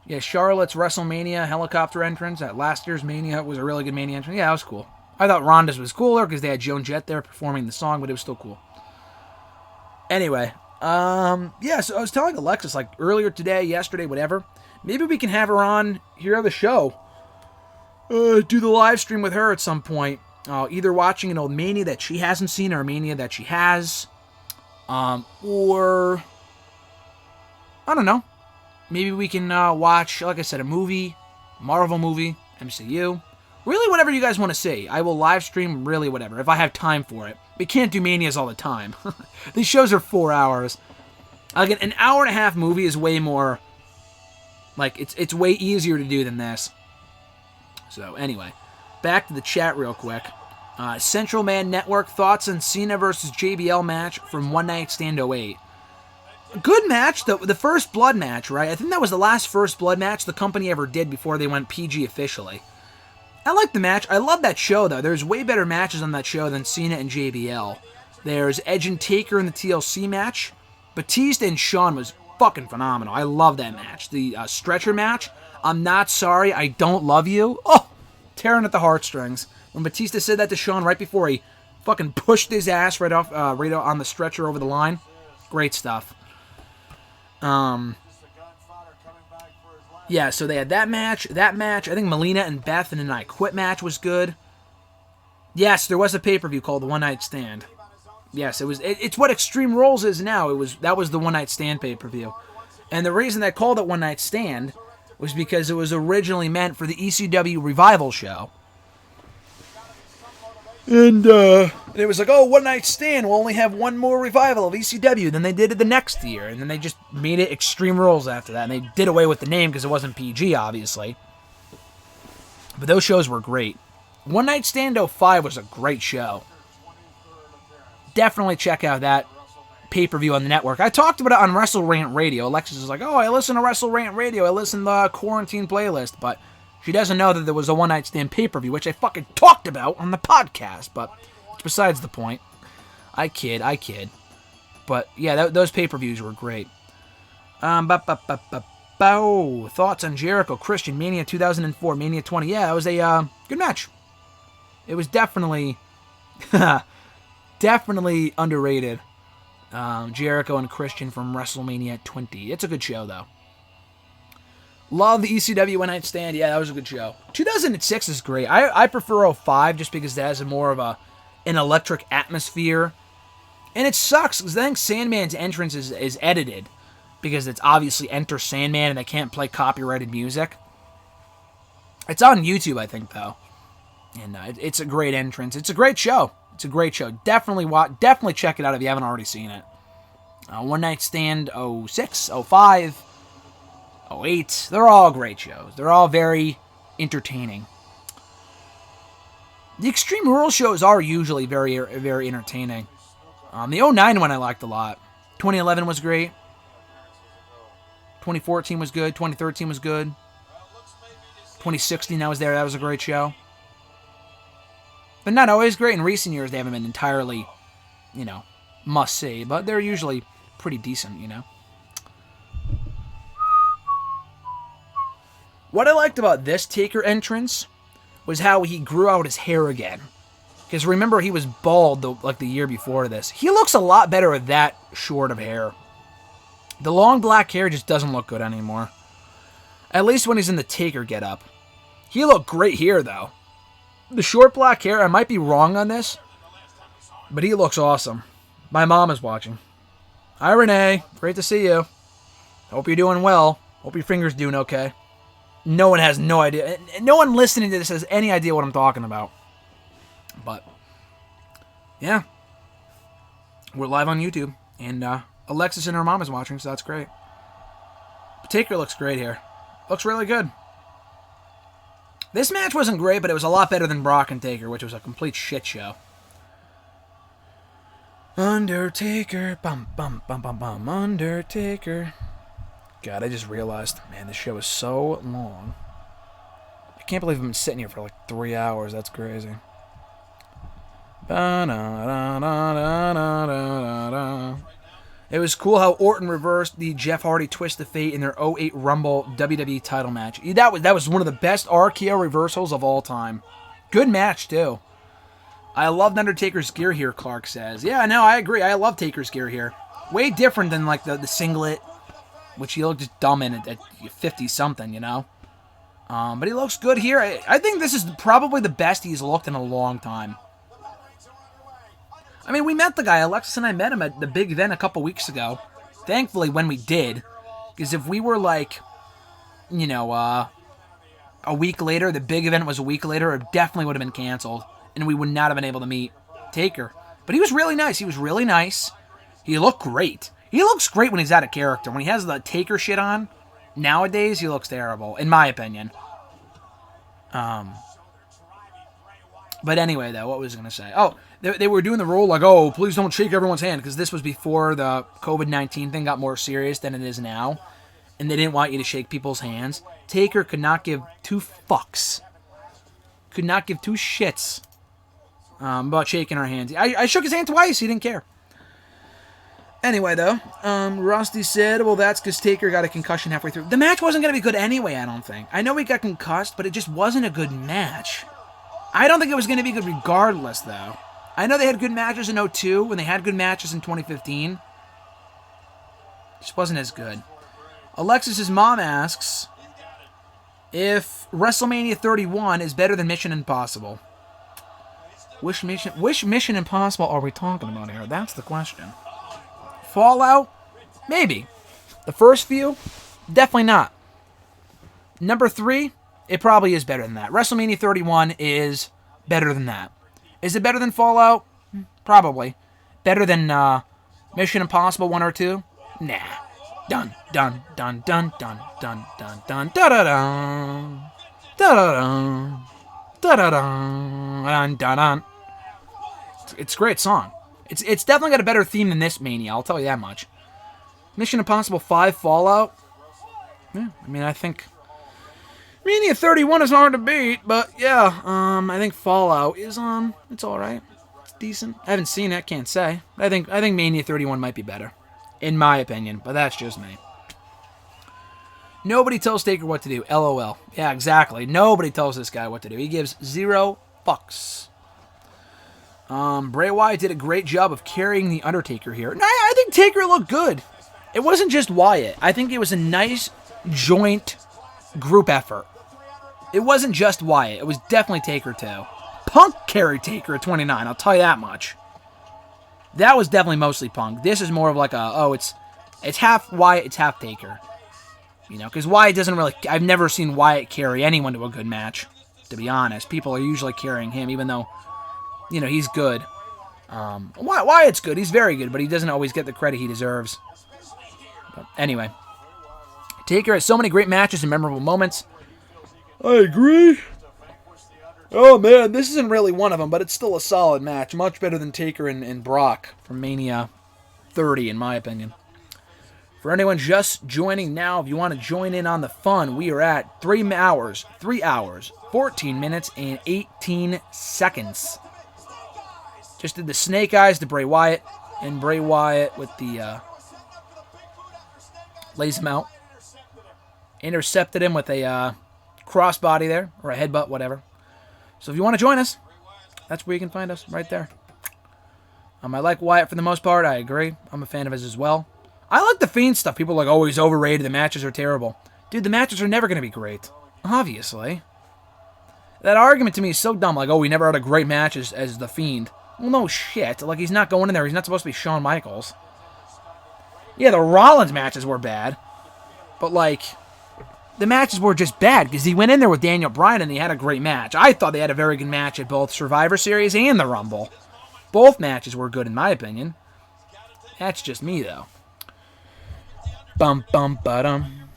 Yeah, Charlotte's WrestleMania helicopter entrance at last year's Mania was a really good Mania entrance. Yeah, that was cool. I thought Ronda's was cooler because they had Joan Jett there performing the song, but it was still cool. Anyway, yeah, so I was telling Alexis, like, earlier today, yesterday, whatever, maybe we can have her on here on the show. Do the live stream with her at some point. Either watching an old Mania that she hasn't seen or a Mania that she has. Or, I don't know. Maybe we can watch, like I said, a movie, Marvel movie, MCU. Really, whatever you guys want to see. I will live stream really whatever, if I have time for it. We can't do Manias all the time. These shows are 4 hours. Like, an hour and a half movie is way more, like, it's way easier to do than this. So, anyway, back to the chat real quick. Central Man Network, thoughts on Cena versus JBL match from One Night Stand 08. Good match, the First Blood match, right? I think that was the last First Blood match the company ever did before they went PG officially. I like the match. I love that show, though. There's way better matches on that show than Cena and JBL. There's Edge and Taker in the TLC match. Batista and Shawn was fucking phenomenal. I love that match. The stretcher match, I'm not sorry, I don't love you. Oh, tearing at the heartstrings. When Batista said that to Shawn right before he fucking pushed his ass right on the stretcher over the line. Great stuff. Yeah, so they had that match. I think Melina and Beth in an I Quit match was good. Yes, there was a pay-per-view called The One Night Stand. Yes, it was. It's what Extreme Rules is now. That was the One Night Stand pay-per-view. And the reason they called it One Night Stand was because it was originally meant for the ECW Revival show. And it was like, oh, One Night Stand, we'll only have one more revival of ECW. Then they did it the next year, and then they just made it Extreme Rules after that. And they did away with the name because it wasn't PG, obviously. But those shows were great. One Night Stand 05 was a great show. Definitely check out that pay-per-view on the network. I talked about it on Wrestle Rant Radio. Alexis is like, oh, I listen to Wrestle Rant Radio. I listen to the quarantine playlist, but she doesn't know that there was a One Night Stand pay-per-view, which I fucking talked about on the podcast, but it's besides the point. I kid. But, yeah, those pay-per-views were great. Thoughts on Jericho, Christian, Mania 2004, Mania 20. Yeah, it was a good match. It was definitely, definitely underrated. Jericho and Christian from WrestleMania 20. It's a good show, though. Love the ECW One Night Stand. Yeah, that was a good show. 2006 is great. I prefer 05 just because that has more of an electric atmosphere. And it sucks because I think Sandman's entrance is edited because it's obviously Enter Sandman and they can't play copyrighted music. It's on YouTube, I think, though. And it's a great entrance. It's a great show. Definitely check it out if you haven't already seen it. One Night Stand 06, 05. 08. They're all great shows. They're all very entertaining. The Extreme Rules shows are usually very, very entertaining. The 09 one I liked a lot. 2011 was great. 2014 was good. 2013 was good. 2016 I was there. That was a great show. But not always great. In recent years, they haven't been entirely, must see. But they're usually pretty decent, What I liked about this Taker entrance was how he grew out his hair again. Because remember, he was bald the year before this. He looks a lot better with that short of hair. The long black hair just doesn't look good anymore. At least when he's in the Taker getup. He looked great here, though. The short black hair, I might be wrong on this, but he looks awesome. My mom is watching. Hi, Renee. Great to see you. Hope you're doing well. Hope your finger's doing okay. No one has no idea. No one listening to this has any idea what I'm talking about. But, yeah. We're live on YouTube. And Alexis and her mom is watching, so that's great. But Taker looks great here. Looks really good. This match wasn't great, but it was a lot better than Brock and Taker, which was a complete shit show. Undertaker, bum, bum, bum, bum, bum, Undertaker. God, I just realized, man, this show is so long. I can't believe I've been sitting here for like 3 hours. That's crazy. It was cool how Orton reversed the Jeff Hardy Twist of Fate in their 2008 Rumble WWE title match. That was one of the best RKO reversals of all time. Good match, too. I loved Undertaker's gear here, Clark says. Yeah, no, I agree. I love Taker's gear here. Way different than like the singlet, which he looked just dumb in at 50-something, you know? But he looks good here. I think this is probably the best he's looked in a long time. I mean, we met the guy. Alexis and I met him at the big event a couple weeks ago. Thankfully, when we did. Because if we were like, you know, a week later, the big event was a week later, it definitely would have been canceled. And we would not have been able to meet Taker. But he was really nice. He was really nice. He looked great. He looks great when he's out of character. When he has the Taker shit on, nowadays, he looks terrible, in my opinion. But anyway, though, what was I going to say? Oh, they were doing the rule like, oh, please don't shake everyone's hand, because this was before the COVID-19 thing got more serious than it is now, and they didn't want you to shake people's hands. Taker could not give two fucks. Could not give two shits about shaking our hands. I shook his hand twice. He didn't care. Anyway, though, Rusty said, well, that's because Taker got a concussion halfway through. The match wasn't going to be good anyway, I don't think. I know he got concussed, but it just wasn't a good match. I don't think it was going to be good regardless, though. I know they had good matches in 2002, when they had good matches in 2015. It just wasn't as good. Alexis' mom asks if WrestleMania 31 is better than Mission Impossible. Which Mission Impossible are we talking about here? That's the question. Fallout? Maybe. The first few? Definitely not. Number 3? It probably is better than that. WrestleMania 31 is better than that. Is it better than Fallout? Probably. Better than Mission Impossible 1 or 2? Nah. Dun dun dun dun dun dun dun dun da da dun da da dun da da dun dun dun. It's a great song. It's definitely got a better theme than this Mania, I'll tell you that much. Mission Impossible 5 Fallout? Yeah, I mean, I think Mania 31 is hard to beat, but yeah, I think Fallout is it's alright. It's decent. I haven't seen it, can't say. I think Mania 31 might be better. In my opinion, but that's just me. Nobody tells Taker what to do. LOL. Yeah, exactly. Nobody tells this guy what to do. He gives 0 fucks. Bray Wyatt did a great job of carrying The Undertaker here. No, I think Taker looked good. It wasn't just Wyatt. I think it was a nice joint group effort. It wasn't just Wyatt. It was definitely Taker, too. Punk carried Taker at 29, I'll tell you that much. That was definitely mostly Punk. This is more of like it's half Wyatt, it's half Taker. You know, because Wyatt doesn't really... I've never seen Wyatt carry anyone to a good match, to be honest. People are usually carrying him, even though, you know, he's good. Wyatt's good. He's very good, but he doesn't always get the credit he deserves. But anyway. Taker has so many great matches and memorable moments. I agree. Oh, man, this isn't really one of them, but it's still a solid match. Much better than Taker and Brock from Mania 30, in my opinion. For anyone just joining now, if you want to join in on the fun, we are at 3 hours, 14 minutes, and 18 seconds. Just did the snake eyes to Bray Wyatt, and Bray Wyatt with the lays him out. Intercepted him with a crossbody there, or a headbutt, whatever. So if you want to join us, that's where you can find us, right there. I like Wyatt for the most part. I agree. I'm a fan of his as well. I like the Fiend stuff. People are like, oh, he's overrated. The matches are terrible. Dude, the matches are never going to be great. Obviously. That argument to me is so dumb. Like, oh, we never had a great match as the Fiend. Well, no shit. Like, he's not going in there. He's not supposed to be Shawn Michaels. Yeah, the Rollins matches were bad. But, like, the matches were just bad because he went in there with Daniel Bryan and he had a great match. I thought they had a very good match at both Survivor Series and the Rumble. Both matches were good in my opinion. That's just me though. Bum bum ba-dum.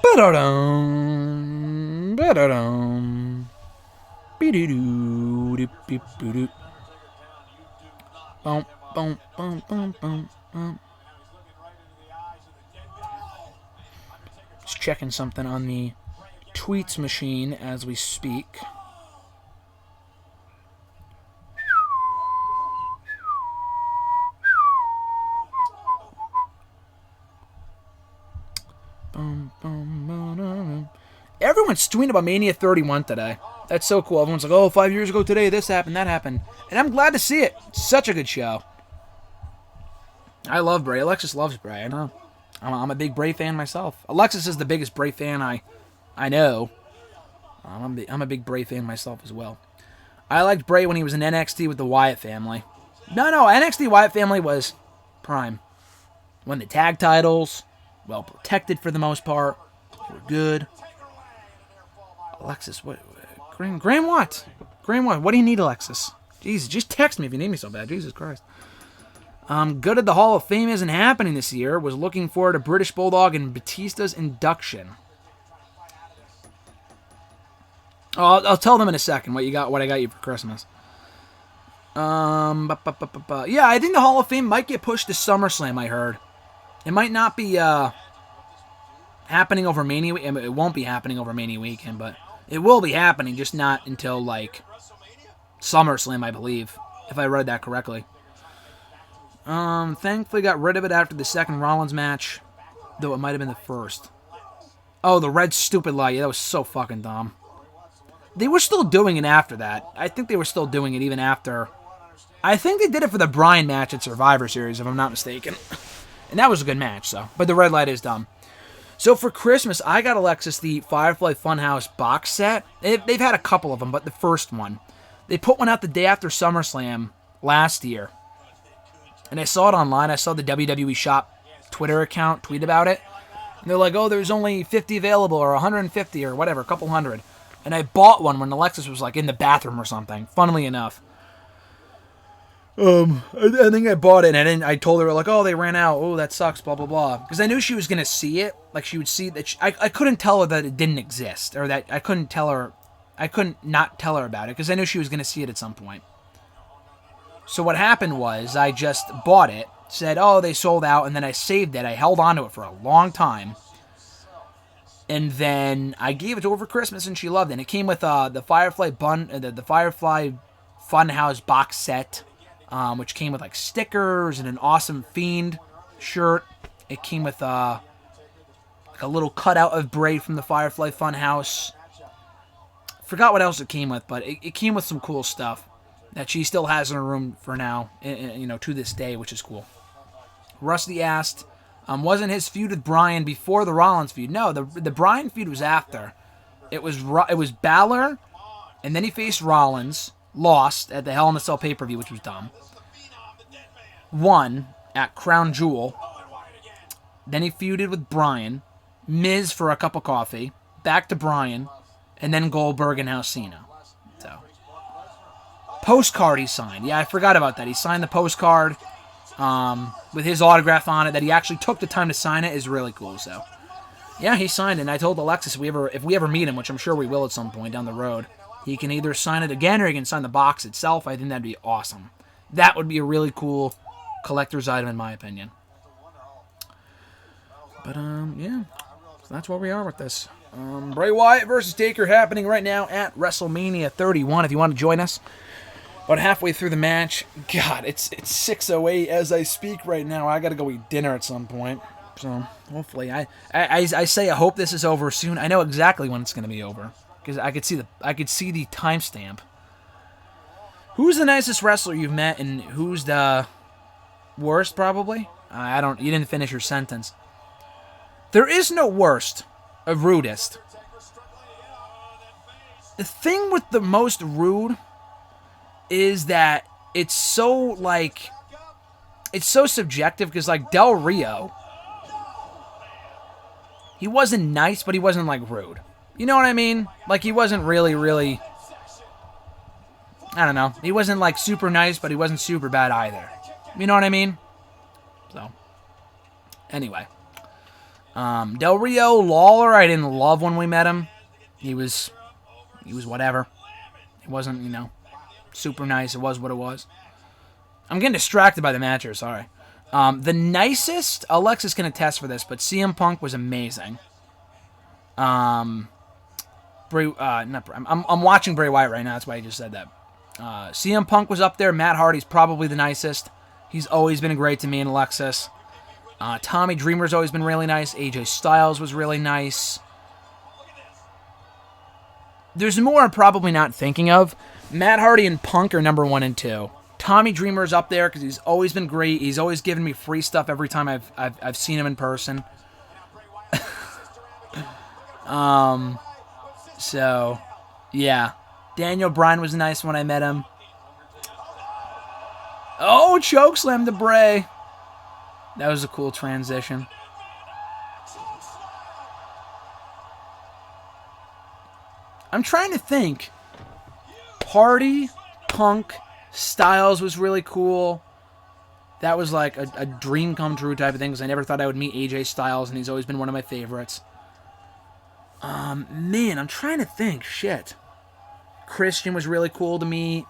Ba-da-dum. Ba-da-dum. Be-doo-doo. Be-doo-doo. Bum bum bum bum bum bum. Just checking something on the tweets machine as we speak. Everyone's tweeting about Mania 31 today. That's so cool. Everyone's like, oh, 5 years ago today, this happened, that happened. And I'm glad to see it. It's such a good show. I love Bray. Alexis loves Bray. I know. I'm a big Bray fan myself. Alexis is the biggest Bray fan I know. I'm a big Bray fan myself as well. I liked Bray when he was in NXT with the Wyatt family. No, NXT Wyatt family was prime. Won the tag titles. Well protected for the most part. They were good. Alexis, what? Graham Watt. What do you need, Alexis? Jesus, just text me if you need me so bad. Jesus Christ. Good at the Hall of Fame isn't happening this year. Was looking forward to British Bulldog and Batista's induction. Oh, I'll tell them in a second what I got you for Christmas. Yeah, I think the Hall of Fame might get pushed to SummerSlam. I heard it might not be happening over Mania. I mean, it won't be happening over Mania weekend, but it will be happening, just not until like SummerSlam, I believe, if I read that correctly. Thankfully got rid of it after the second Rollins match, though it might have been the first. Oh, the red stupid light. Yeah, that was so fucking dumb. They were still doing it after that. I think they were still doing it even after. I think they did it for the Bryan match at Survivor Series, if I'm not mistaken. And that was a good match, so. But the red light is dumb. So for Christmas, I got Alexis the Firefly Funhouse box set. They've had a couple of them, but the first one. They put one out the day after SummerSlam last year. And I saw it online. I saw the WWE Shop Twitter account tweet about it. And they're like, oh, there's only 50 available, or 150, or whatever, a couple hundred. And I bought one when Alexis was like in the bathroom or something, funnily enough. I think I bought it, and I told her, like, oh, they ran out. Oh, that sucks, blah, blah, blah. Because I knew she was going to see it. Like, she would see that. I couldn't tell her that it didn't exist, or that I couldn't not tell her about it, because I knew she was going to see it at some point. So what happened was, I just bought it, said, oh, they sold out, and then I saved it. I held on to it for a long time. And then I gave it to her for Christmas, and she loved it. And it came with the Firefly the Firefly Funhouse box set, which came with like stickers and an awesome Fiend shirt. It came with like a little cutout of Bray from the Firefly Funhouse. Forgot what else it came with, but it came with some cool stuff that she still has in her room for now, to this day, which is cool. Rusty asked, wasn't his feud with Bryan before the Rollins feud? No, the Bryan feud was after. It was Balor, and then he faced Rollins, lost at the Hell in a Cell pay-per-view, which was dumb. Won at Crown Jewel. Then he feuded with Bryan, Miz for a cup of coffee, back to Bryan, and then Goldberg and House Cena. So, postcard he signed. Yeah, I forgot about that. He signed the postcard. With his autograph on it, that he actually took the time to sign it, is really cool. So, yeah, he signed it. And I told Alexis if we ever meet him, which I'm sure we will at some point down the road, he can either sign it again or he can sign the box itself. I think that'd be awesome. That would be a really cool collector's item, in my opinion. But yeah, so that's where we are with this. Bray Wyatt versus Taker happening right now at WrestleMania 31. If you want to join us. About halfway through the match. God, it's 6:08 as I speak right now. I gotta go eat dinner at some point. So, hopefully, I say I hope this is over soon. I know exactly when it's gonna be over. Because I could see the timestamp. Who's the nicest wrestler you've met, and who's the worst, probably? You didn't finish your sentence. There is no worst of rudest. The thing with the most rude is that it's so subjective, because like Del Rio, he wasn't nice, but he wasn't, like, rude. You know what I mean? Like, he wasn't really... I don't know. He wasn't, like, super nice, but he wasn't super bad either. You know what I mean? So, anyway. Del Rio, Lawler, I didn't love when we met him. He was whatever. He wasn't, you know, super nice. It was what it was. I'm getting distracted by the match here, sorry. The nicest, Alexis can attest for this, but CM Punk was amazing. I'm watching Bray Wyatt right now, that's why I just said that. CM Punk was up there. Matt Hardy's probably the nicest. He's always been great to me and Alexis. Tommy Dreamer's always been really nice. AJ Styles was really nice. There's more I'm probably not thinking of. Matt Hardy and Punk are number 1 and 2. Tommy Dreamer's up there because he's always been great. He's always given me free stuff every time I've seen him in person. So, yeah. Daniel Bryan was nice when I met him. Oh, chokeslam to Bray. That was a cool transition. I'm trying to think. Hardy, Punk, Styles was really cool. That was like a dream come true type of thing because I never thought I would meet AJ Styles, and he's always been one of my favorites. Man, I'm trying to think. Shit. Christian was really cool to me.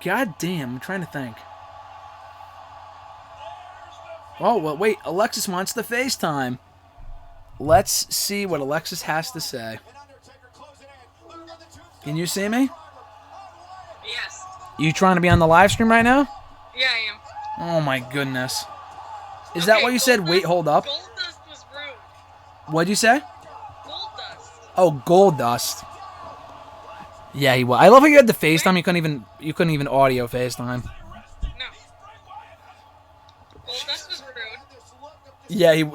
God damn, I'm trying to think. Oh, well, wait. Alexis wants the FaceTime. Let's see what Alexis has to say. Can you see me? Yes. You trying to be on the live stream right now? Yeah, I am. Oh, my goodness. Is that what you said? Wait, hold up. Gold Dust was rude. What'd you say? Gold Dust. Oh, Gold Dust. Yeah, he was. I love how you had the FaceTime. You couldn't even audio FaceTime. No. Gold Dust was rude. Yeah, I'm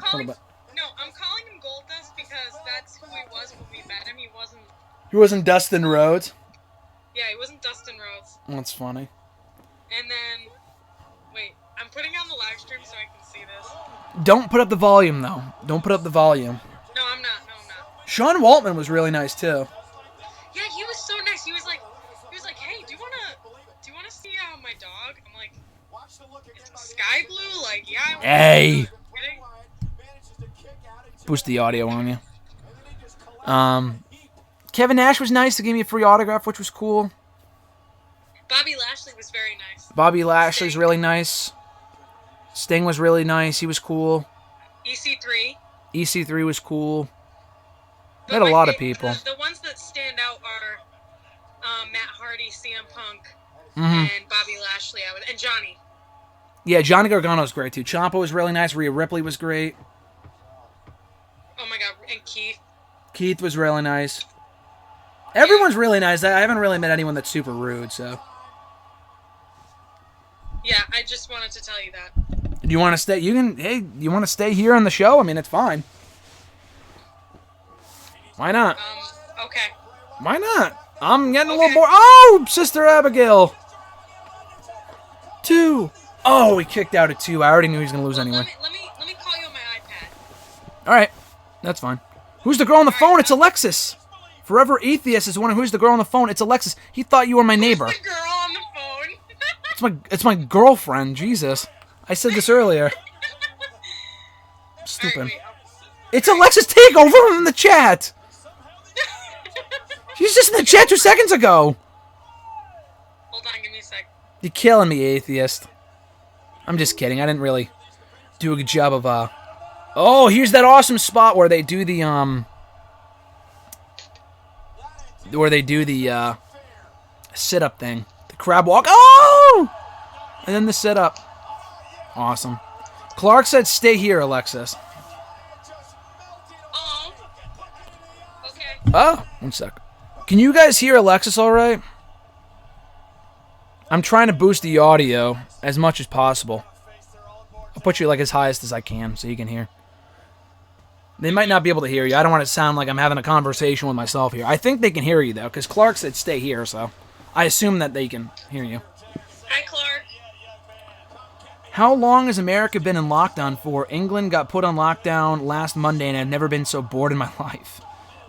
calling him Gold Dust because that's who he was when we met him. He wasn't Dustin Rhodes. Yeah, he wasn't Dustin Rhodes. That's funny. And then, wait, I'm putting on the live stream so I can see this. Don't put up the volume, though. Don't put up the volume. No, I'm not. Sean Waltman was really nice, too. Yeah, he was so nice. He was like, hey, do you wanna see my dog? I'm like, it's sky blue? Like, yeah. Hey. Boost the audio on you. Kevin Nash was nice to give me a free autograph, which was cool. Bobby Lashley was very nice. Bobby Lashley's really nice. Sting was really nice. He was cool. EC3. EC3 was cool. We had a lot of people. The ones that stand out are Matt Hardy, CM Punk, and Bobby Lashley, and Johnny. Yeah, Johnny Gargano's great too. Ciampa was really nice. Rhea Ripley was great. Oh my god, and Keith. Keith was really nice. Everyone's really nice. I haven't really met anyone that's super rude, so. Yeah, I just wanted to tell you that. Do you want to stay? You want to stay here on the show? I mean, it's fine. Why not? Okay. Why not? I'm getting a little bored. Oh, Sister Abigail. 2. Oh, he kicked out at 2. I already knew he was going to lose anyway. Let me call you on my iPad. All right. That's fine. Who's the girl on the phone? It's Alexis. Forever Atheist is wondering who's the girl on the phone. It's Alexis. He thought you were my neighbor. Who's the girl on the phone? It's my girlfriend. Jesus. I said this earlier. Stupid. Right, it's Alexis Takeover in the chat. She's just in the chat 2 seconds ago. Hold on, give me a sec. You're killing me, Atheist. I'm just kidding. I didn't really do a good job of, Oh, here's that awesome spot where they do the, sit-up thing. The crab walk. Oh! And then the sit-up. Awesome. Clark said stay here, Alexis. Oh. Okay. Oh, 1 sec. Can you guys hear Alexis all right? I'm trying to boost the audio as much as possible. I'll put you like as highest as I can so you can hear. They might not be able to hear you. I don't want it to sound like I'm having a conversation with myself here. I think they can hear you, though, because Clark said stay here, so I assume that they can hear you. Hi, Clark. How long has America been in lockdown for? England got put on lockdown last Monday, and I've never been so bored in my life.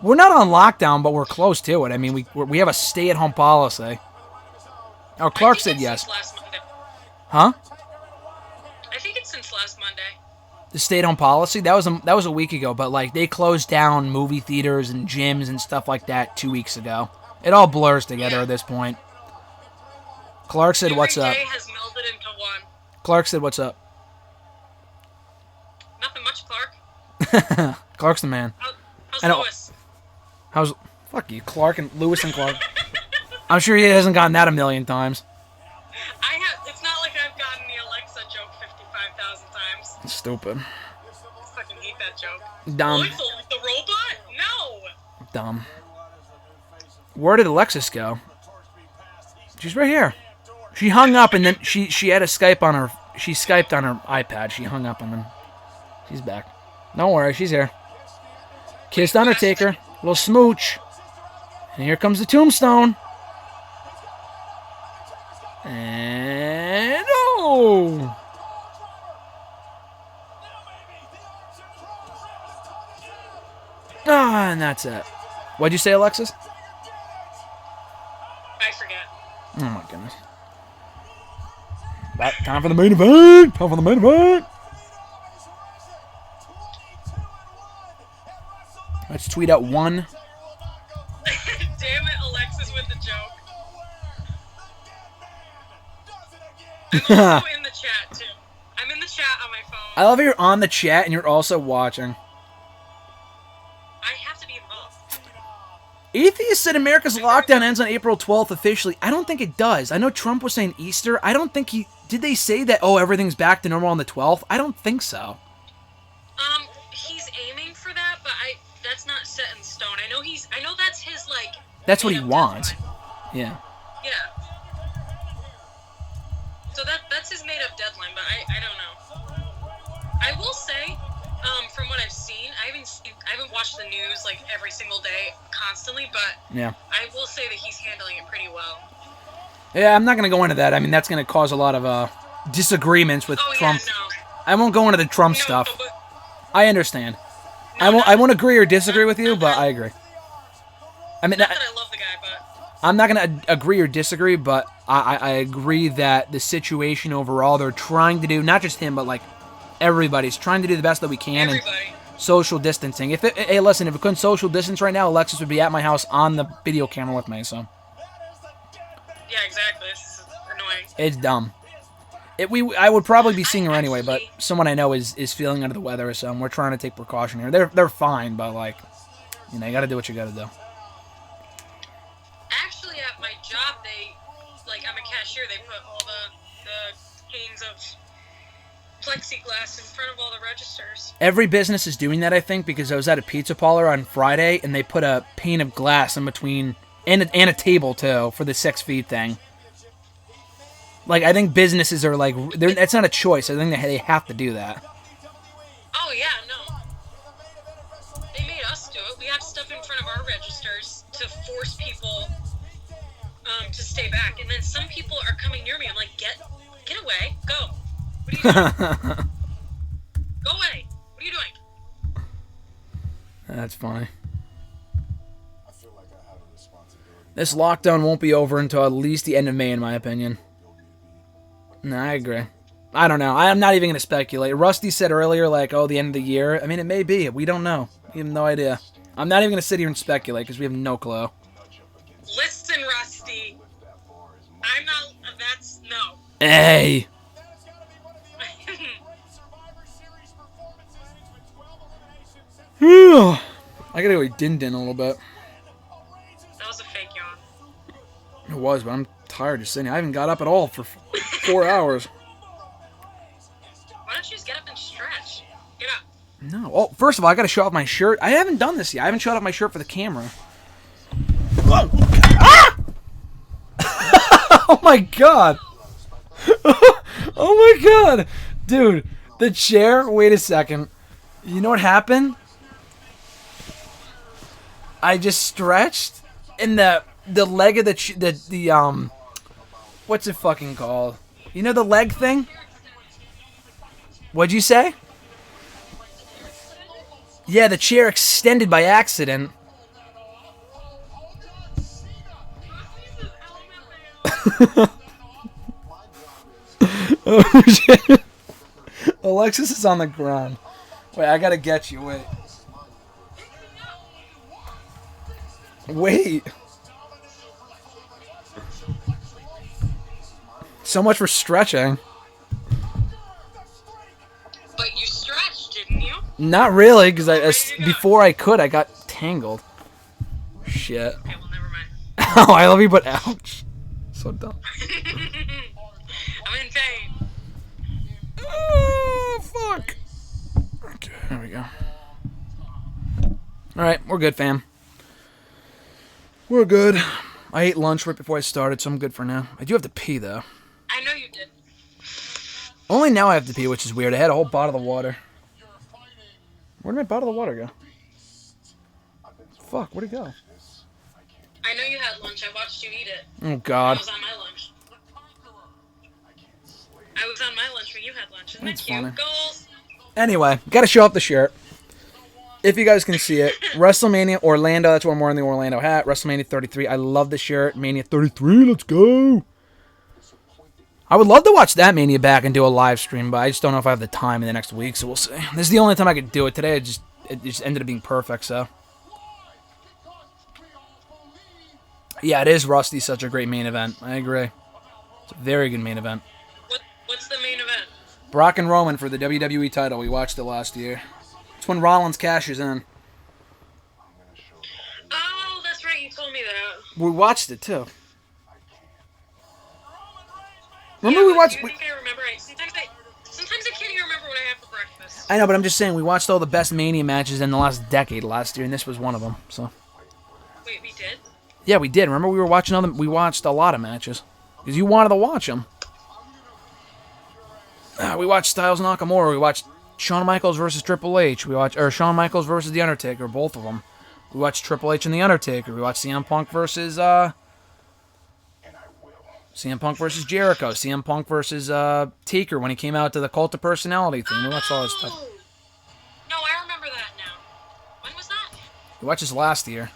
We're not on lockdown, but we're close to it. I mean, we have a stay-at-home policy. Oh, Clark said yes. Huh? I think it's since last Monday. The stay-at-home policy? That was a week ago, but like they closed down movie theaters and gyms and stuff like that 2 weeks ago. It all blurs together at this point. Clark said, "What's up?" Day has melded into one. Clark said, "What's up?" Nothing much, Clark. Clark's the man. How's Lewis? How's fuck you, Clark and Lewis and Clark? I'm sure he hasn't gotten that a million times. It's not like I've gotten the Alexa joke 55,000 times. Stupid. I fucking hate that joke. Dumb. Alexa, the robot? No. Dumb. Where did Alexis go? She's right here. She hung up and then she had a Skype on her. She Skyped on her iPad. She hung up and then she's back. Don't worry, she's here. Kissed Undertaker. Little smooch. And here comes the tombstone. And oh! Ah, and that's it. What'd you say, Alexis? I forget. Oh my goodness. Time for the main event! Time for the main event! Let's tweet out one. Damn it, Alexis with the joke. I'm also in the chat, too. I'm in the chat on my phone. I love how you're on the chat and you're also watching. I have to be involved. Atheist said America's lockdown ends on April 12th officially. I don't think it does. I know Trump was saying Easter. I don't think he... Did they say that, oh, everything's back to normal on the 12th? I don't think so. He's aiming for that, but that's not set in stone. I know that's his, like... That's what he wants. Yeah. Yeah. So that's his made-up deadline, but I don't know. I will say, from what I've seen, I haven't watched the news, like, every single day constantly, but yeah. I will say that he's handling it pretty well. Yeah, I'm not going to go into that. I mean, that's going to cause a lot of disagreements with Trump. Yeah, no. I won't go into the Trump stuff. But, I understand. no, I won't agree or disagree with you, but I agree. I mean, not that I love the guy, but... I'm not going to agree or disagree, but I agree that the situation overall, they're trying to do, not just him, but like everybody's trying to do the best that we can. Everybody. And social distancing. Hey, listen, if we couldn't social distance right now, Alexis would be at my house on the video camera with me, so... Yeah, exactly. This is annoying. It's dumb. I would probably be seeing her anyway, but someone I know is feeling under the weather, so we're trying to take precaution here. They're fine, but like, you know, you got to do what you got to do. Actually, at my job, I'm a cashier. They put all the panes of plexiglass in front of all the registers. Every business is doing that, I think, because I was at a pizza parlor on Friday, and they put a pane of glass in between. And a table, too, for the 6 feet thing. Like, I think businesses are like... That's not a choice. I think they have to do that. Oh, yeah, no. They made us do it. We have stuff in front of our registers to force people to stay back. And then some people are coming near me. I'm like, get away. Go. What are you doing? Go away. What are you doing? That's funny. This lockdown won't be over until at least the end of May, in my opinion. No, I agree. I don't know. I'm not even going to speculate. Rusty said earlier, like, oh, the end of the year. I mean, it may be. We don't know. We have no idea. I'm not even going to sit here and speculate because we have no clue. Listen, Rusty. I'm not... That's... No. Hey! I gotta go eat din-din a little bit. That was a fake yawn. It was, but I'm tired just sitting here. I haven't got up at all for 4 hours. Why don't you just get up and stretch? Get up. No. Oh, first of all, I gotta show off my shirt. I haven't done this yet. I haven't showed off my shirt for the camera. Whoa. Ah! Oh my god. Oh my god. Dude, the chair, wait a second. You know what happened? I just stretched and the leg of the what's it fucking called? You know the leg thing? What'd you say? Yeah, the chair extended by accident. Oh, shit. Alexis is on the ground. Wait, I gotta get you. Wait. Wait. So much for stretching. But you stretched, didn't you? Not really, because before I could, I got tangled. Shit. Okay, well, never mind. Oh, I love you, but ouch. So dumb. I'm in pain. Oh, fuck. Okay, there we go. Alright, we're good, fam. We're good. I ate lunch right before I started, so I'm good for now. I do have to pee, though. I know you did. Only now I have to pee, which is weird. I had a whole bottle of water. Where did my bottle of water go? Fuck, where'd it go? I know you had lunch. I watched you eat it. Oh, God. I was on my lunch. I was on my lunch when you had lunch. Isn't that That's cute? funny. Goals. Anyway, gotta show off the shirt. If you guys can see it, WrestleMania Orlando, that's why I'm wearing the Orlando hat. WrestleMania 33, I love the shirt. Mania 33, let's go. I would love to watch that Mania back and do a live stream, but I just don't know if I have the time in the next week, so we'll see. This is the only time I could do it today. It just ended up being perfect, so. Yeah, it is, Rusty, such a great main event. I agree. It's a very good main event. What's the main event? Brock and Roman for the WWE title. We watched it last year. It's when Rollins cashes in. Oh, that's right. You told me that. We watched it, too. Remember we watched... You think I remember it? Sometimes I can't even remember what I have for breakfast. I know, but I'm just saying, we watched all the best Mania matches in the last decade last year, and this was one of them, so... Wait, we did? Yeah, we did. Remember we were watching all them? We watched a lot of matches. Because you wanted to watch them. We watched Styles Nakamura. We watched Shawn Michaels versus Triple H. We watched Shawn Michaels versus The Undertaker, both of them. We watched Triple H and The Undertaker. We watched CM Punk versus Jericho. CM Punk versus Taker when he came out to the Cult of Personality thing. We watched all this stuff. No, I remember that now. When was that? We watched this last year.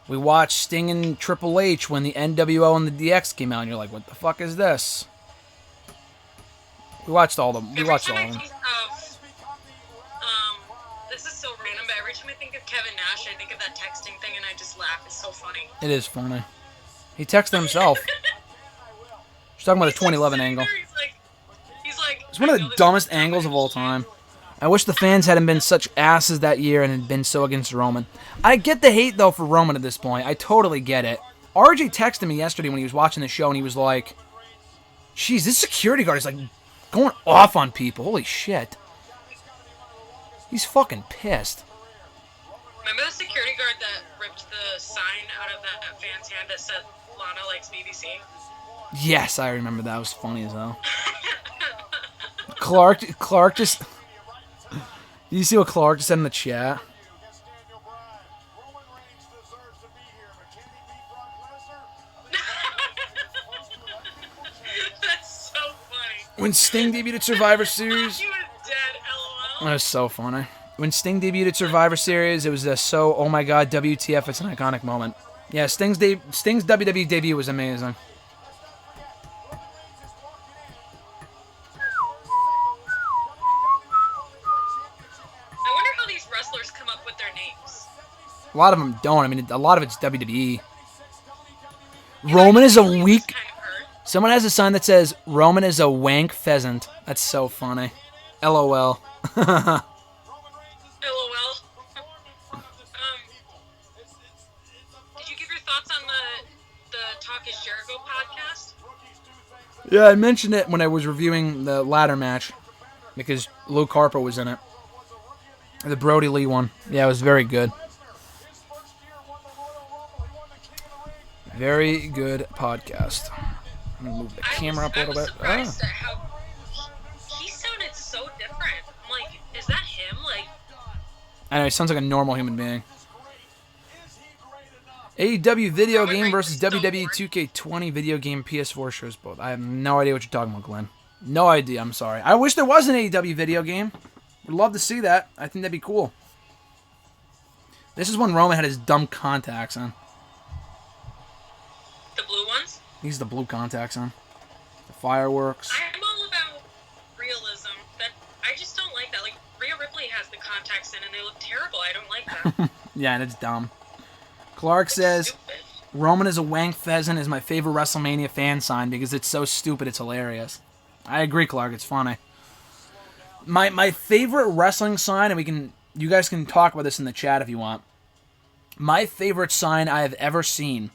We watched Sting and Triple H when the NWO and the DX came out, and you're like, what the fuck is this? We watched all of them. We watched all of them. This is so random, but every time I think of Kevin Nash, I think of that texting thing, and I just laugh. It's so funny. It is funny. He texted himself. She's talking about the 2011 angle. He's like, It's one of the dumbest angles of all time. I wish the fans hadn't been such asses that year and had been so against Roman. I get the hate, though, for Roman at this point. I totally get it. RJ texted me yesterday when he was watching the show, and he was like, "Jeez, this security guard is, like, going off on people. Holy shit." He's fucking pissed. Remember the security guard that ripped the sign out of that fan's hand that said Lana likes BBC? Yes, I remember that. It was funny as hell. Clark just... You see what Clark just said in the chat? That's so funny. When Sting debuted at Survivor Series... He was dead, LOL. That was so funny. When Sting debuted at Survivor Series, it was oh my god, WTF, it's an iconic moment. Yeah, Sting's WWE debut was amazing. I wonder how these wrestlers come up with their names. A lot of them don't. I mean, a lot of it's WWE. Roman is a weak... Kind of hurt. Someone has a sign that says, Roman is a wank pheasant. That's so funny. LOL. LOL. Did you give your thoughts on the Talk is Jericho podcast? Yeah, I mentioned it when I was reviewing the ladder match. Because Luke Harper was in it. The Brody Lee one. Yeah, it was very good. Very good podcast. I'm going to move the camera up a little bit. I was surprised at how he sounded so different. I'm like, is that him? Like, I know, he sounds like a normal human being. AEW video game versus WWE 2K20 video game PS4 shows both. I have no idea what you're talking about, Glenn. No idea, I'm sorry. I wish there was an AEW video game. Would love to see that. I think that'd be cool. This is when Roman had his dumb contacts on. The blue ones? He's the blue contacts on. The fireworks. I'm all about realism. I just don't like that. Like, Rhea Ripley has the contacts in and they look terrible. I don't like that. Yeah, and it's dumb. Clark says, Stupid. Roman is a wank pheasant is my favorite WrestleMania fan sign because it's so stupid it's hilarious. I agree, Clark. It's funny. My favorite wrestling sign, and you guys can talk about this in the chat if you want. My favorite sign I have ever seen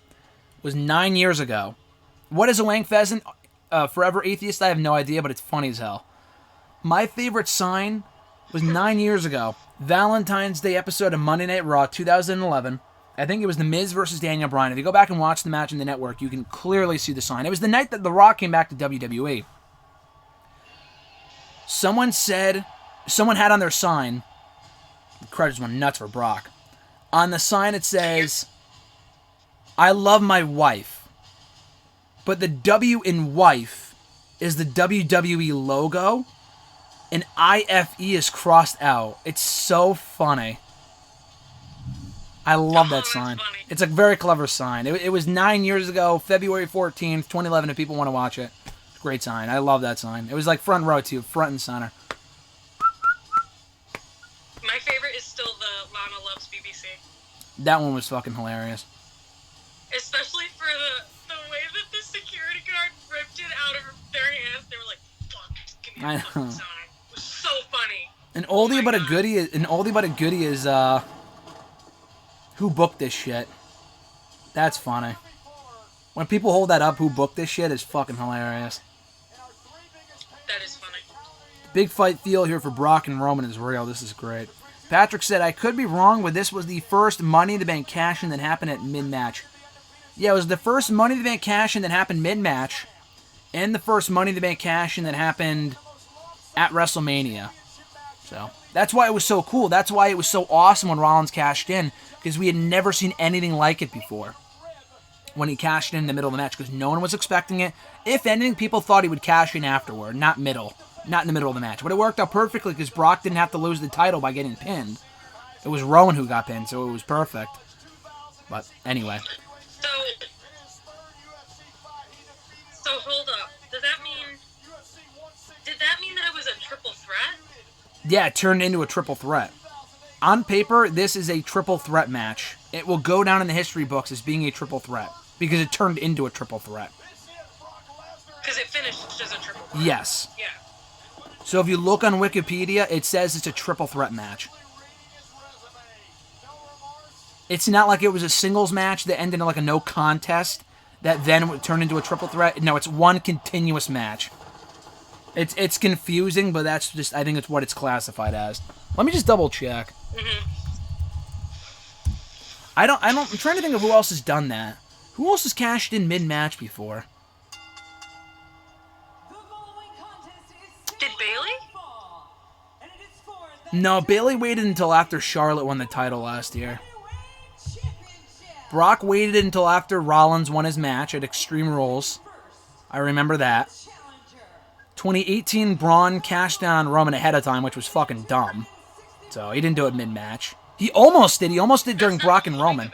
was 9 years ago. What is a wank pheasant? Forever Atheist? I have no idea, but it's funny as hell. My favorite sign was 9 years ago. Valentine's Day episode of Monday Night Raw 2011. I think it was The Miz versus Daniel Bryan. If you go back and watch the match in the network, you can clearly see the sign. It was the night that The Rock came back to WWE. Someone had on their sign, the crowd just went nuts for Brock. On the sign it says, I love my wife. But the W in wife is the WWE logo, and IFE is crossed out. It's so funny. I love that sign. Funny. It's a very clever sign. It was 9 years ago, February 14th, 2011, if people want to watch it. Great sign. I love that sign. It was like front row, too. Front and center. My favorite is still the Lana Loves BBC. That one was fucking hilarious. Especially for the way that the security guard ripped it out of their hands. They were like, fuck, give me a fucking sign. It was so funny. An oldie but a goodie is who booked this shit. That's funny. When people hold that up, who booked this shit is fucking hilarious. That is funny. Big fight feel here for Brock and Roman is real. This is great. Patrick said, I could be wrong, but this was the first Money in the Bank cash-in that happened at mid-match. Yeah, it was the first Money in the Bank cash-in that happened mid-match, and the first Money in the Bank cash-in that happened at WrestleMania. So, that's why it was so cool. That's why it was so awesome when Rollins cashed in, because we had never seen anything like it before. When he cashed in the middle of the match, because no one was expecting it. If anything, people thought he would cash in afterward, not in the middle of the match. But it worked out perfectly because Brock didn't have to lose the title by getting pinned. It was Rowan who got pinned, so it was perfect. But anyway. So hold up. Did that mean that it was a triple threat? Yeah, it turned into a triple threat. On paper, this is a triple threat match. It will go down in the history books as being a triple threat because it turned into a triple threat. Because it finished as a triple threat. Yes. Yeah. So if you look on Wikipedia, it says it's a triple threat match. It's not like it was a singles match that ended in like a no contest that then would turn into a triple threat. No, it's one continuous match. It's confusing, but that's just, I think it's what it's classified as. Let me just double check. Mm-hmm. I'm trying to think of who else has done that. Who else has cashed in mid-match before? Did Bailey? No, Bailey waited until after Charlotte won the title last year. Brock waited until after Rollins won his match at Extreme Rules. I remember that. 2018, Braun cashed in on Roman ahead of time, which was fucking dumb. So he didn't do it mid-match. He almost did. He almost did during Brock and Roman.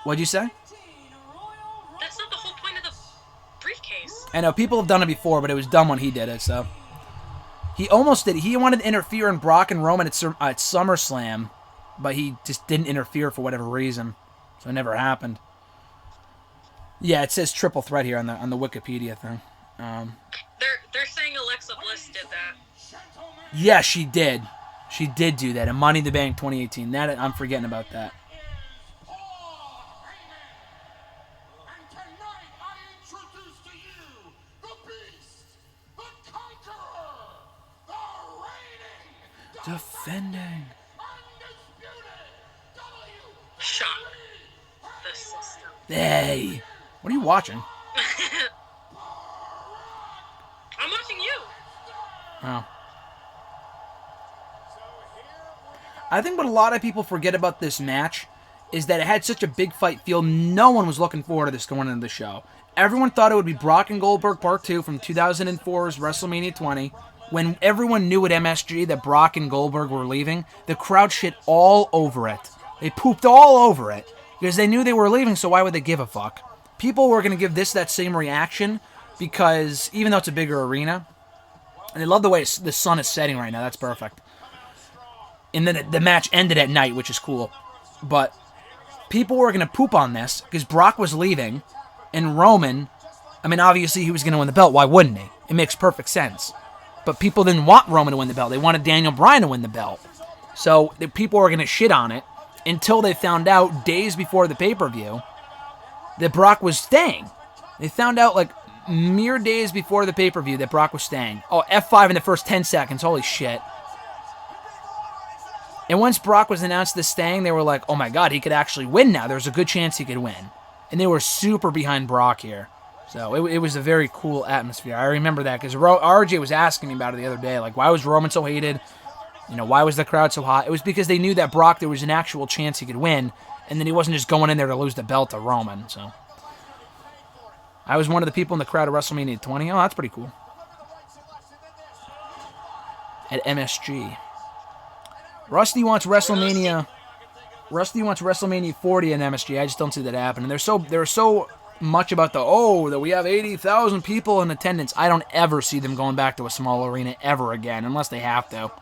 What'd you say? That's not the whole point of the briefcase. I know, people have done it before, but it was dumb when he did it, so. He almost did it. He wanted to interfere in Brock and Roman at SummerSlam, but he just didn't interfere for whatever reason. So it never happened. Yeah, it says triple threat here on the Wikipedia thing. They're saying Alexa Bliss did that. Yeah, she did. She did do that in Money in the Bank 2018. That I'm forgetting about that. Defending. Shock the system. Hey, what are you watching? I'm watching you. Oh. I think what a lot of people forget about this match is that it had such a big fight feel. No one was looking forward to this going into the show. Everyone thought it would be Brock and Goldberg Part 2 from 2004's WrestleMania 20. When everyone knew at MSG that Brock and Goldberg were leaving, the crowd shit all over it. They pooped all over it because they knew they were leaving, so why would they give a fuck? People were going to give this that same reaction because even though it's a bigger arena, and I love the way the sun is setting right now, that's perfect. And then the match ended at night, which is cool. But people were going to poop on this because Brock was leaving, and Roman, I mean, obviously he was going to win the belt. Why wouldn't he? It makes perfect sense. But people didn't want Roman to win the belt. They wanted Daniel Bryan to win the belt. So the people were going to shit on it until they found out days before the pay-per-view that Brock was staying. They found out like mere days before the pay-per-view that Brock was staying. Oh, F5 in the first 10 seconds. Holy shit. And once Brock was announced as staying, they were like, oh my god, he could actually win now. There's a good chance he could win. And they were super behind Brock here. So it was a very cool atmosphere. I remember that because RJ was asking me about it the other day. Like, why was Roman so hated? You know, why was the crowd so hot? It was because they knew that Brock, there was an actual chance he could win. And then he wasn't just going in there to lose the belt to Roman. So I was one of the people in the crowd at WrestleMania 20. Oh, that's pretty cool. At MSG. Rusty wants WrestleMania 40 in MSG. I just don't see that happening. There's so much about that we have 80,000 people in attendance. I don't ever see them going back to a small arena ever again, unless they have to.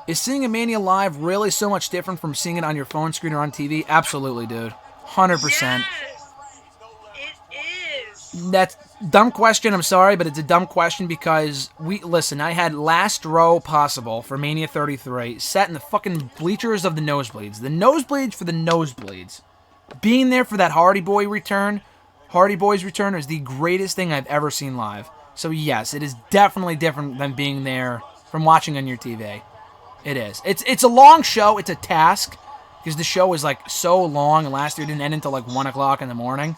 Is seeing a Mania live really so much different from seeing it on your phone screen or on TV? Absolutely, dude. 100%. Yes, it is. That's dumb question, I'm sorry, but it's a dumb question because I had last row possible for Mania 33, sat in the fucking bleachers of the nosebleeds. The nosebleeds for the nosebleeds. Being there for that Hardy Boys return is the greatest thing I've ever seen live. So yes, it is definitely different than being there from watching on your TV. It is. It's a long show, it's a task, because the show is like so long, and last year didn't end until like 1 o'clock in the morning.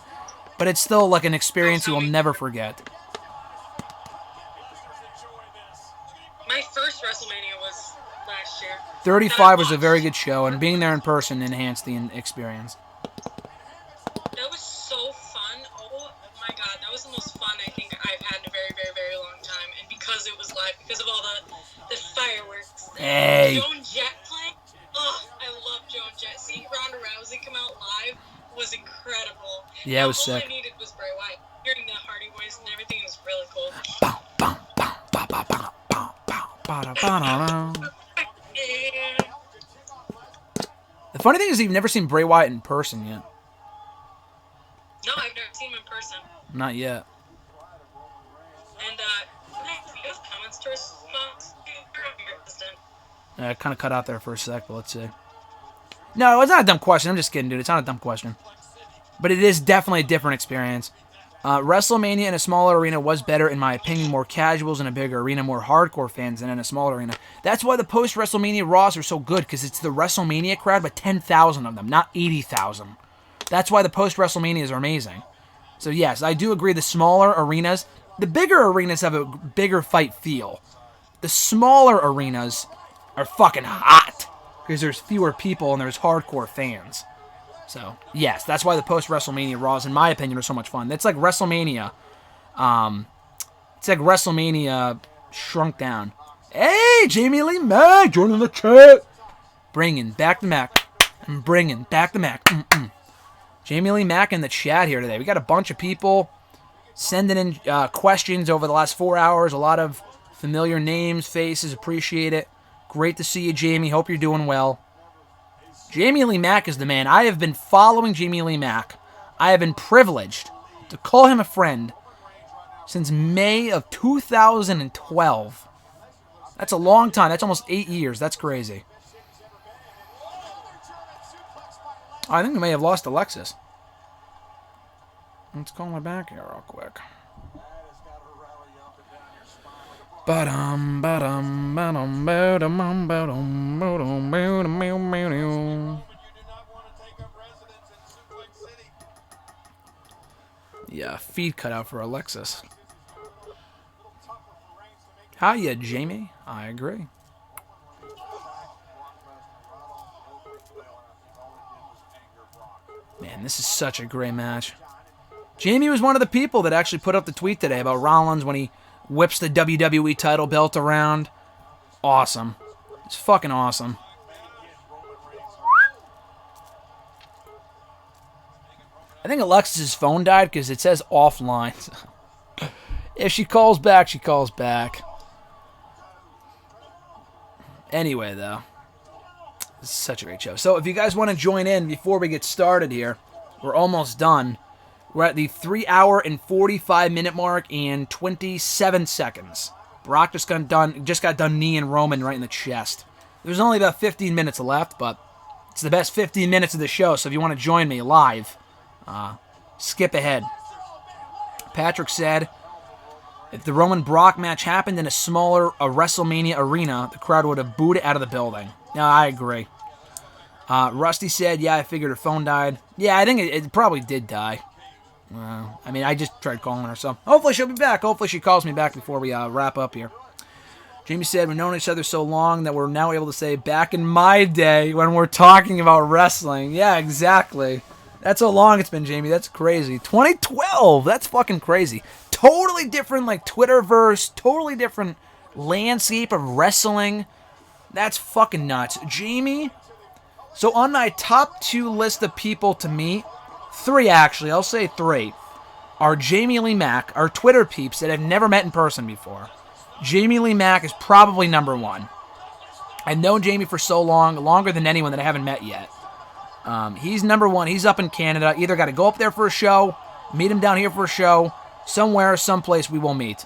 But it's still like an experience you will never forget. My first WrestleMania was last year. 35 was a very good show, and being there in person enhanced the experience. That was so fun. Oh my god, that was the most fun I think I've had in a very, very, very long time. And because it was live, because of all the fireworks. Hey. Joan Jett playing. Oh, I love Joan Jett. Seeing Ronda Rousey come out live was incredible. Yeah, it was all sick. I needed was Bray Wyatt. Hearing the Hardy Boys and everything was really cool. The funny thing is you've never seen Bray Wyatt in person yet. No, I've never seen him in person. Not yet. And, you have comments to response to? I kind of cut out there for a sec, but let's see. No, it's not a dumb question. I'm just kidding, dude. It's not a dumb question. But it is definitely a different experience. WrestleMania in a smaller arena was better, in my opinion. More casuals in a bigger arena, more hardcore fans than in a smaller arena. That's why the post-WrestleMania Raws are so good, because it's the WrestleMania crowd, but 10,000 of them, not 80,000. That's why the post-WrestleManias are amazing. So yes, I do agree the smaller arenas, the bigger arenas have a bigger fight feel. The smaller arenas are fucking hot, because there's fewer people and there's hardcore fans. So, yes, that's why the post-WrestleMania Raws, in my opinion, are so much fun. It's like WrestleMania. It's like WrestleMania shrunk down. Hey, Jamie Lee Mack, joining the chat. Bringing back the Mac. I'm bringing back the Mac. Jamie Lee Mack in the chat here today. We got a bunch of people sending in questions over the last 4 hours. A lot of familiar names, faces. Appreciate it. Great to see you, Jamie. Hope you're doing well. Jamie Lee Mack is the man. I have been following Jamie Lee Mack. I have been privileged to call him a friend since May of 2012. That's a long time. That's almost 8 years. That's crazy. I think we may have lost Alexis. Let's call her back here real quick. Yeah, feed cut out for Alexis. Hiya, Jamie. I agree. Man, this is such a great match. Jamie was one of the people that actually put up the tweet today about Rollins when he whips the WWE title belt around. Awesome. It's fucking awesome. I think Alexis' phone died because it says offline. If she calls back, she calls back. Anyway, though, this is such a great show. So if you guys want to join in before we get started here, we're almost done. We're at the 3 hour and 45 minute mark and 27 seconds. Brock just got done kneeing Roman right in the chest. There's only about 15 minutes left, but it's the best 15 minutes of the show, so if you want to join me live, skip ahead. Patrick said, if the Roman-Brock match happened in a smaller WrestleMania arena, the crowd would have booed it out of the building. No, I agree. Rusty said, yeah, I figured her phone died. Yeah, I think it probably did die. I mean, I just tried calling her, so hopefully she'll be back. Hopefully she calls me back before we wrap up here. Jamie said, we've known each other so long that we're now able to say, back in my day when we're talking about wrestling. Yeah, exactly. That's how long it's been, Jamie. That's crazy. 2012. That's fucking crazy. Totally different, like, Twitterverse. Totally different landscape of wrestling. That's fucking nuts. Jamie, so on my top 2 list of people to meet, 3 actually, I'll say 3, are Jamie Lee Mack, our Twitter peeps that I've never met in person before. Jamie Lee Mack is probably number 1. I've known Jamie for so long, longer than anyone that I haven't met yet. He's number 1. He's up in Canada. Either got to go up there for a show, meet him down here for a show, somewhere, someplace we will meet.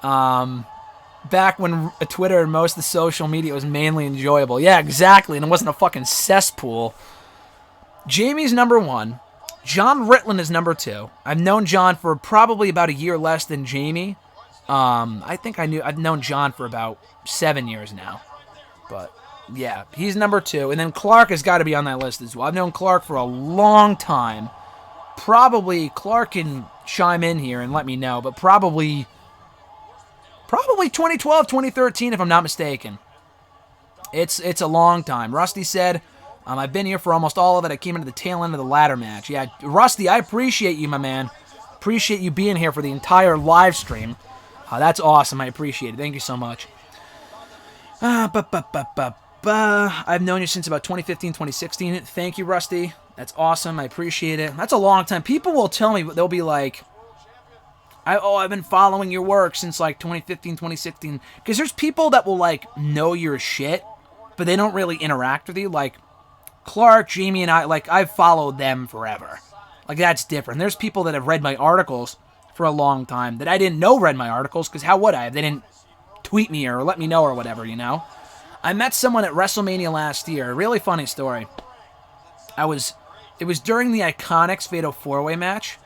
Back when Twitter and most of the social media was mainly enjoyable. Yeah, exactly, and it wasn't a fucking cesspool. Jamie's number 1. John Ritland is number 2. I've known John for probably about a year less than Jamie. I think I've known John for about 7 years now. But yeah, he's number 2. And then Clark has got to be on that list as well. I've known Clark for a long time. Probably, Clark can chime in here and let me know, but probably 2012, 2013, if I'm not mistaken. It's a long time. Rusty said, I've been here for almost all of it. I came into the tail end of the ladder match. Yeah, Rusty, I appreciate you, my man. Appreciate you being here for the entire live stream. That's awesome. I appreciate it. Thank you so much. I've known you since about 2015, 2016. Thank you, Rusty. That's awesome. I appreciate it. That's a long time. People will tell me, they'll be like, I've been following your work since like 2015, 2016. Because there's people that will like know your shit, but they don't really interact with you. Like Clark, Jamie, and I, like I've followed them forever. Like that's different. There's people that have read my articles for a long time that I didn't know read my articles, because how would I if they didn't tweet me or let me know or whatever, you know? I met someone at WrestleMania last year. A really funny story. It was during the Iconics Fatal 4-Way match.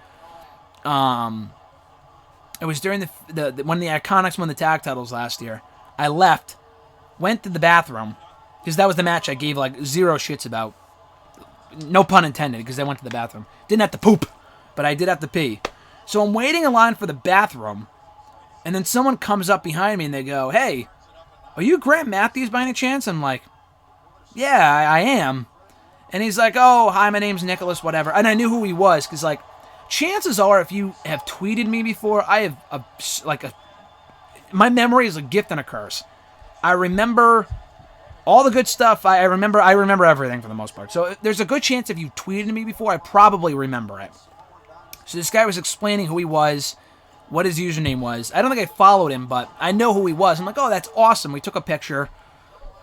It was during when the Iconics won the tag titles last year. I left, went to the bathroom, because that was the match I gave like 0 shits about. No pun intended, because I went to the bathroom. Didn't have to poop, but I did have to pee. So I'm waiting in line for the bathroom, and then someone comes up behind me and they go, hey, are you Grant Matthews by any chance? I'm like, yeah, I am. And he's like, oh, hi, my name's Nicholas, whatever. And I knew who he was, because like, chances are if you have tweeted me before, I have my memory is a gift and a curse. I remember all the good stuff. I remember everything for the most part. So there's a good chance if you tweeted me before, I probably remember it. So this guy was explaining who he was, what his username was. I don't think I followed him, but I know who he was. I'm like, oh, that's awesome. We took a picture.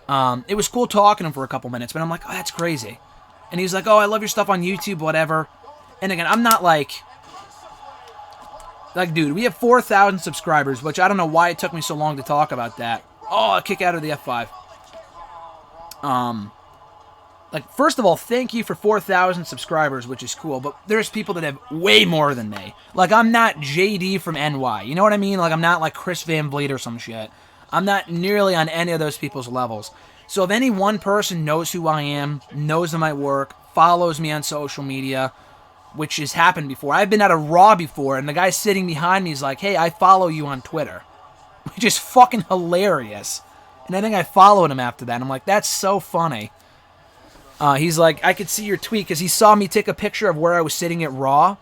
It was cool talking to him for a couple minutes, but I'm like, oh, that's crazy. And he's like, oh, I love your stuff on YouTube, whatever. And again, I'm not like, dude, we have 4,000 subscribers, which I don't know why it took me so long to talk about that. Oh, a kick out of the F5. First of all, thank you for 4,000 subscribers, which is cool, but there's people that have way more than me. Like, I'm not JD from NY, you know what I mean? Like, I'm not like Chris Van Vliet or some shit. I'm not nearly on any of those people's levels. So if any one person knows who I am, knows of my work, follows me on social media, which has happened before. I've been at a Raw before, and the guy sitting behind me is like, hey, I follow you on Twitter. Which is fucking hilarious. And I think I followed him after that. I'm like, that's so funny. He's like, I could see your tweet because he saw me take a picture of where I was sitting at Raw.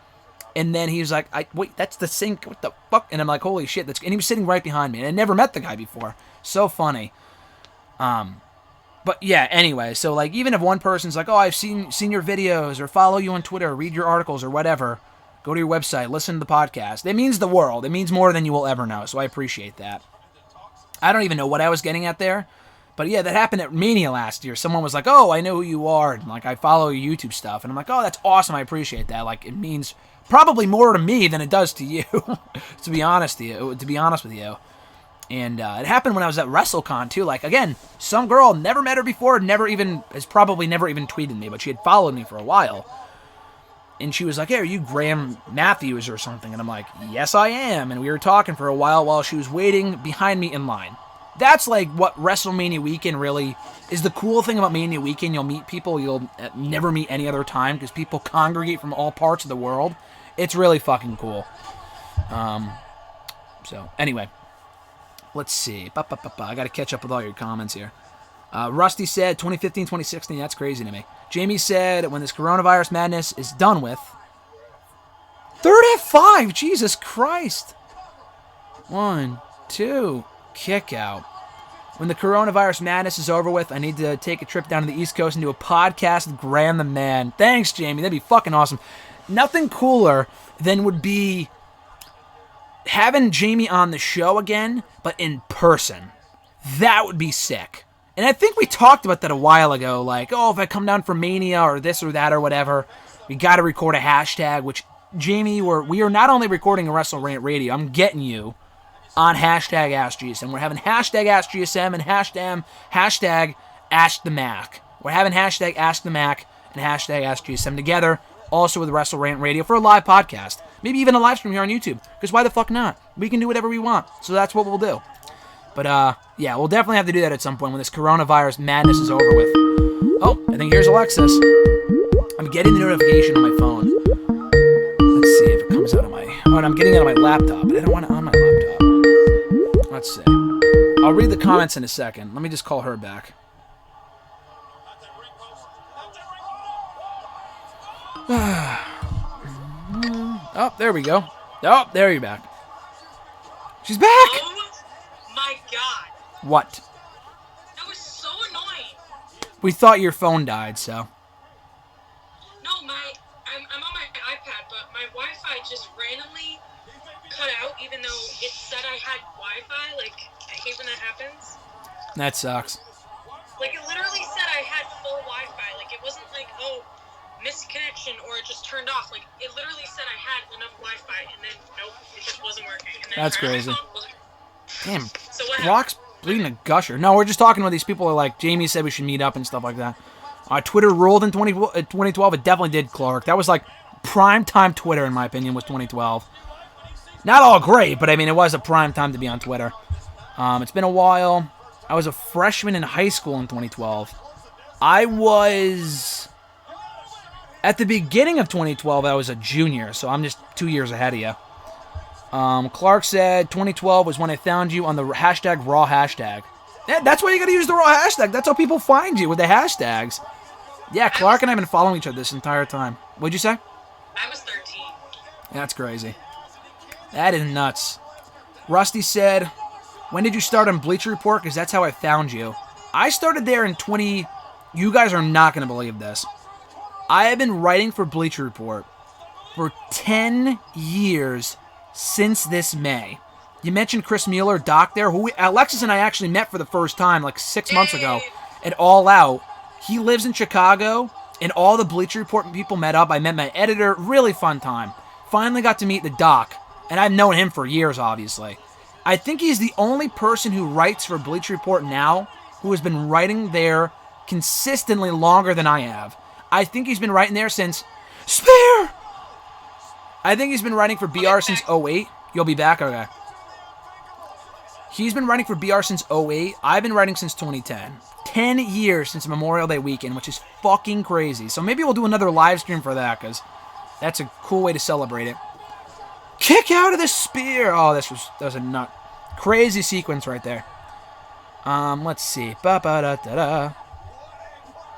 And then he was like, wait, that's the sink. What the fuck? And I'm like, holy shit. And he was sitting right behind me. And I never met the guy before. So funny. But yeah, anyway. So like, even if one person's like, oh, I've seen your videos or follow you on Twitter, or read your articles or whatever, go to your website, listen to the podcast. It means the world. It means more than you will ever know. So I appreciate that. I don't even know what I was getting at there. But yeah, that happened at Mania last year. Someone was like, oh, I know who you are. And like, I follow your YouTube stuff. And I'm like, oh, that's awesome. I appreciate that. Like, it means probably more to me than it does to you, to be honest with you. And it happened when I was at WrestleCon too. Like, again, some girl, never met her before, has probably never even tweeted me, but she had followed me for a while. And she was like, hey, are you Graham Matthews or something? And I'm like, yes, I am. And we were talking for a while she was waiting behind me in line. That's like what WrestleMania weekend really is. The cool thing about Mania weekend, you'll meet people you'll never meet any other time because people congregate from all parts of the world. It's really fucking cool. So, anyway. Let's see. I got to catch up with all your comments here. Rusty said 2015, 2016. That's crazy to me. Jamie said when this coronavirus madness is done with. Third F5. Jesus Christ. 1, 2. Kick out. When the coronavirus madness is over with, I need to take a trip down to the East Coast and do a podcast with Graham the Man. Thanks, Jamie. That'd be fucking awesome. Nothing cooler than would be having Jamie on the show again, but in person. That would be sick. And I think we talked about that a while ago, like, oh, if I come down for Mania or this or that or whatever, we got to record a hashtag, which, Jamie, we are not only recording a Wrestle Rant Radio, I'm getting you on hashtag AskGSM. We're having hashtag AskGSM and hashtag AskTheMac. We're having hashtag AskTheMac and hashtag AskGSM together, also with Wrestle Rant Radio for a live podcast. Maybe even a live stream here on YouTube, because why the fuck not? We can do whatever we want, so that's what we'll do. But, yeah, we'll definitely have to do that at some point when this coronavirus madness is over with. Oh, I think here's Alexis. I'm getting the notification on my phone. Let's see if it comes out of my... Oh, and I'm getting it on my laptop, but I don't want it on my laptop. Let's see. I'll read the comments in a second. Let me just call her back. Oh, there we go. Oh, there you're back. She's back! Oh my god. What? That was so annoying. We thought your phone died, so. No, I'm on my iPad, but my Wi-Fi just randomly cut out, even though it said I had Wi-Fi. Like, I hate when that happens. That sucks. Like, it literally said I had full Wi-Fi. Like, it wasn't like, oh, missed connection or it just turned off. Like, it literally said I had enough Wi-Fi, and then nope, it just wasn't working. And then that's crazy. Damn. So what Brock's bleeding a gusher. No, we're just talking with these people are like, Jamie said we should meet up and stuff like that. Twitter ruled in 2012. It definitely did, Clark. That was like prime time Twitter, in my opinion, was 2012. Not all great, but I mean, it was a prime time to be on Twitter. It's been a while. I was a freshman in high school in 2012. I was... At the beginning of 2012, I was a junior, so I'm just 2 years ahead of you. Clark said 2012 was when I found you on the hashtag Raw hashtag. Yeah, that's why you gotta use the Raw hashtag. That's how people find you, with the hashtags. Yeah, Clark and I have been following each other this entire time. What'd you say? I was 13. That's crazy. That is nuts. Rusty said, when did you start on Bleacher Report? Because that's how I found you. I started there in 20... You guys are not going to believe this. I have been writing for Bleacher Report for 10 years since this May. You mentioned Chris Mueller, Doc there, who Alexis and I actually met for the first time like 6 months ago at All Out. He lives in Chicago, and all the Bleacher Report people met up. I met my editor. Really fun time. Finally got to meet the Doc, and I've known him for years, obviously. I think he's the only person who writes for Bleacher Report now who has been writing there consistently longer than I have. I think he's been writing there since... Spear! I think he's been writing for BR since 08. You'll be back? Okay. He's been writing for BR since 08. I've been writing since 2010. 10 years since Memorial Day weekend, which is fucking crazy. So maybe we'll do another live stream for that, because that's a cool way to celebrate it. Kick out of the spear! Oh, that was a nut. Crazy sequence right there. Let's see. Ba-ba-da-da-da.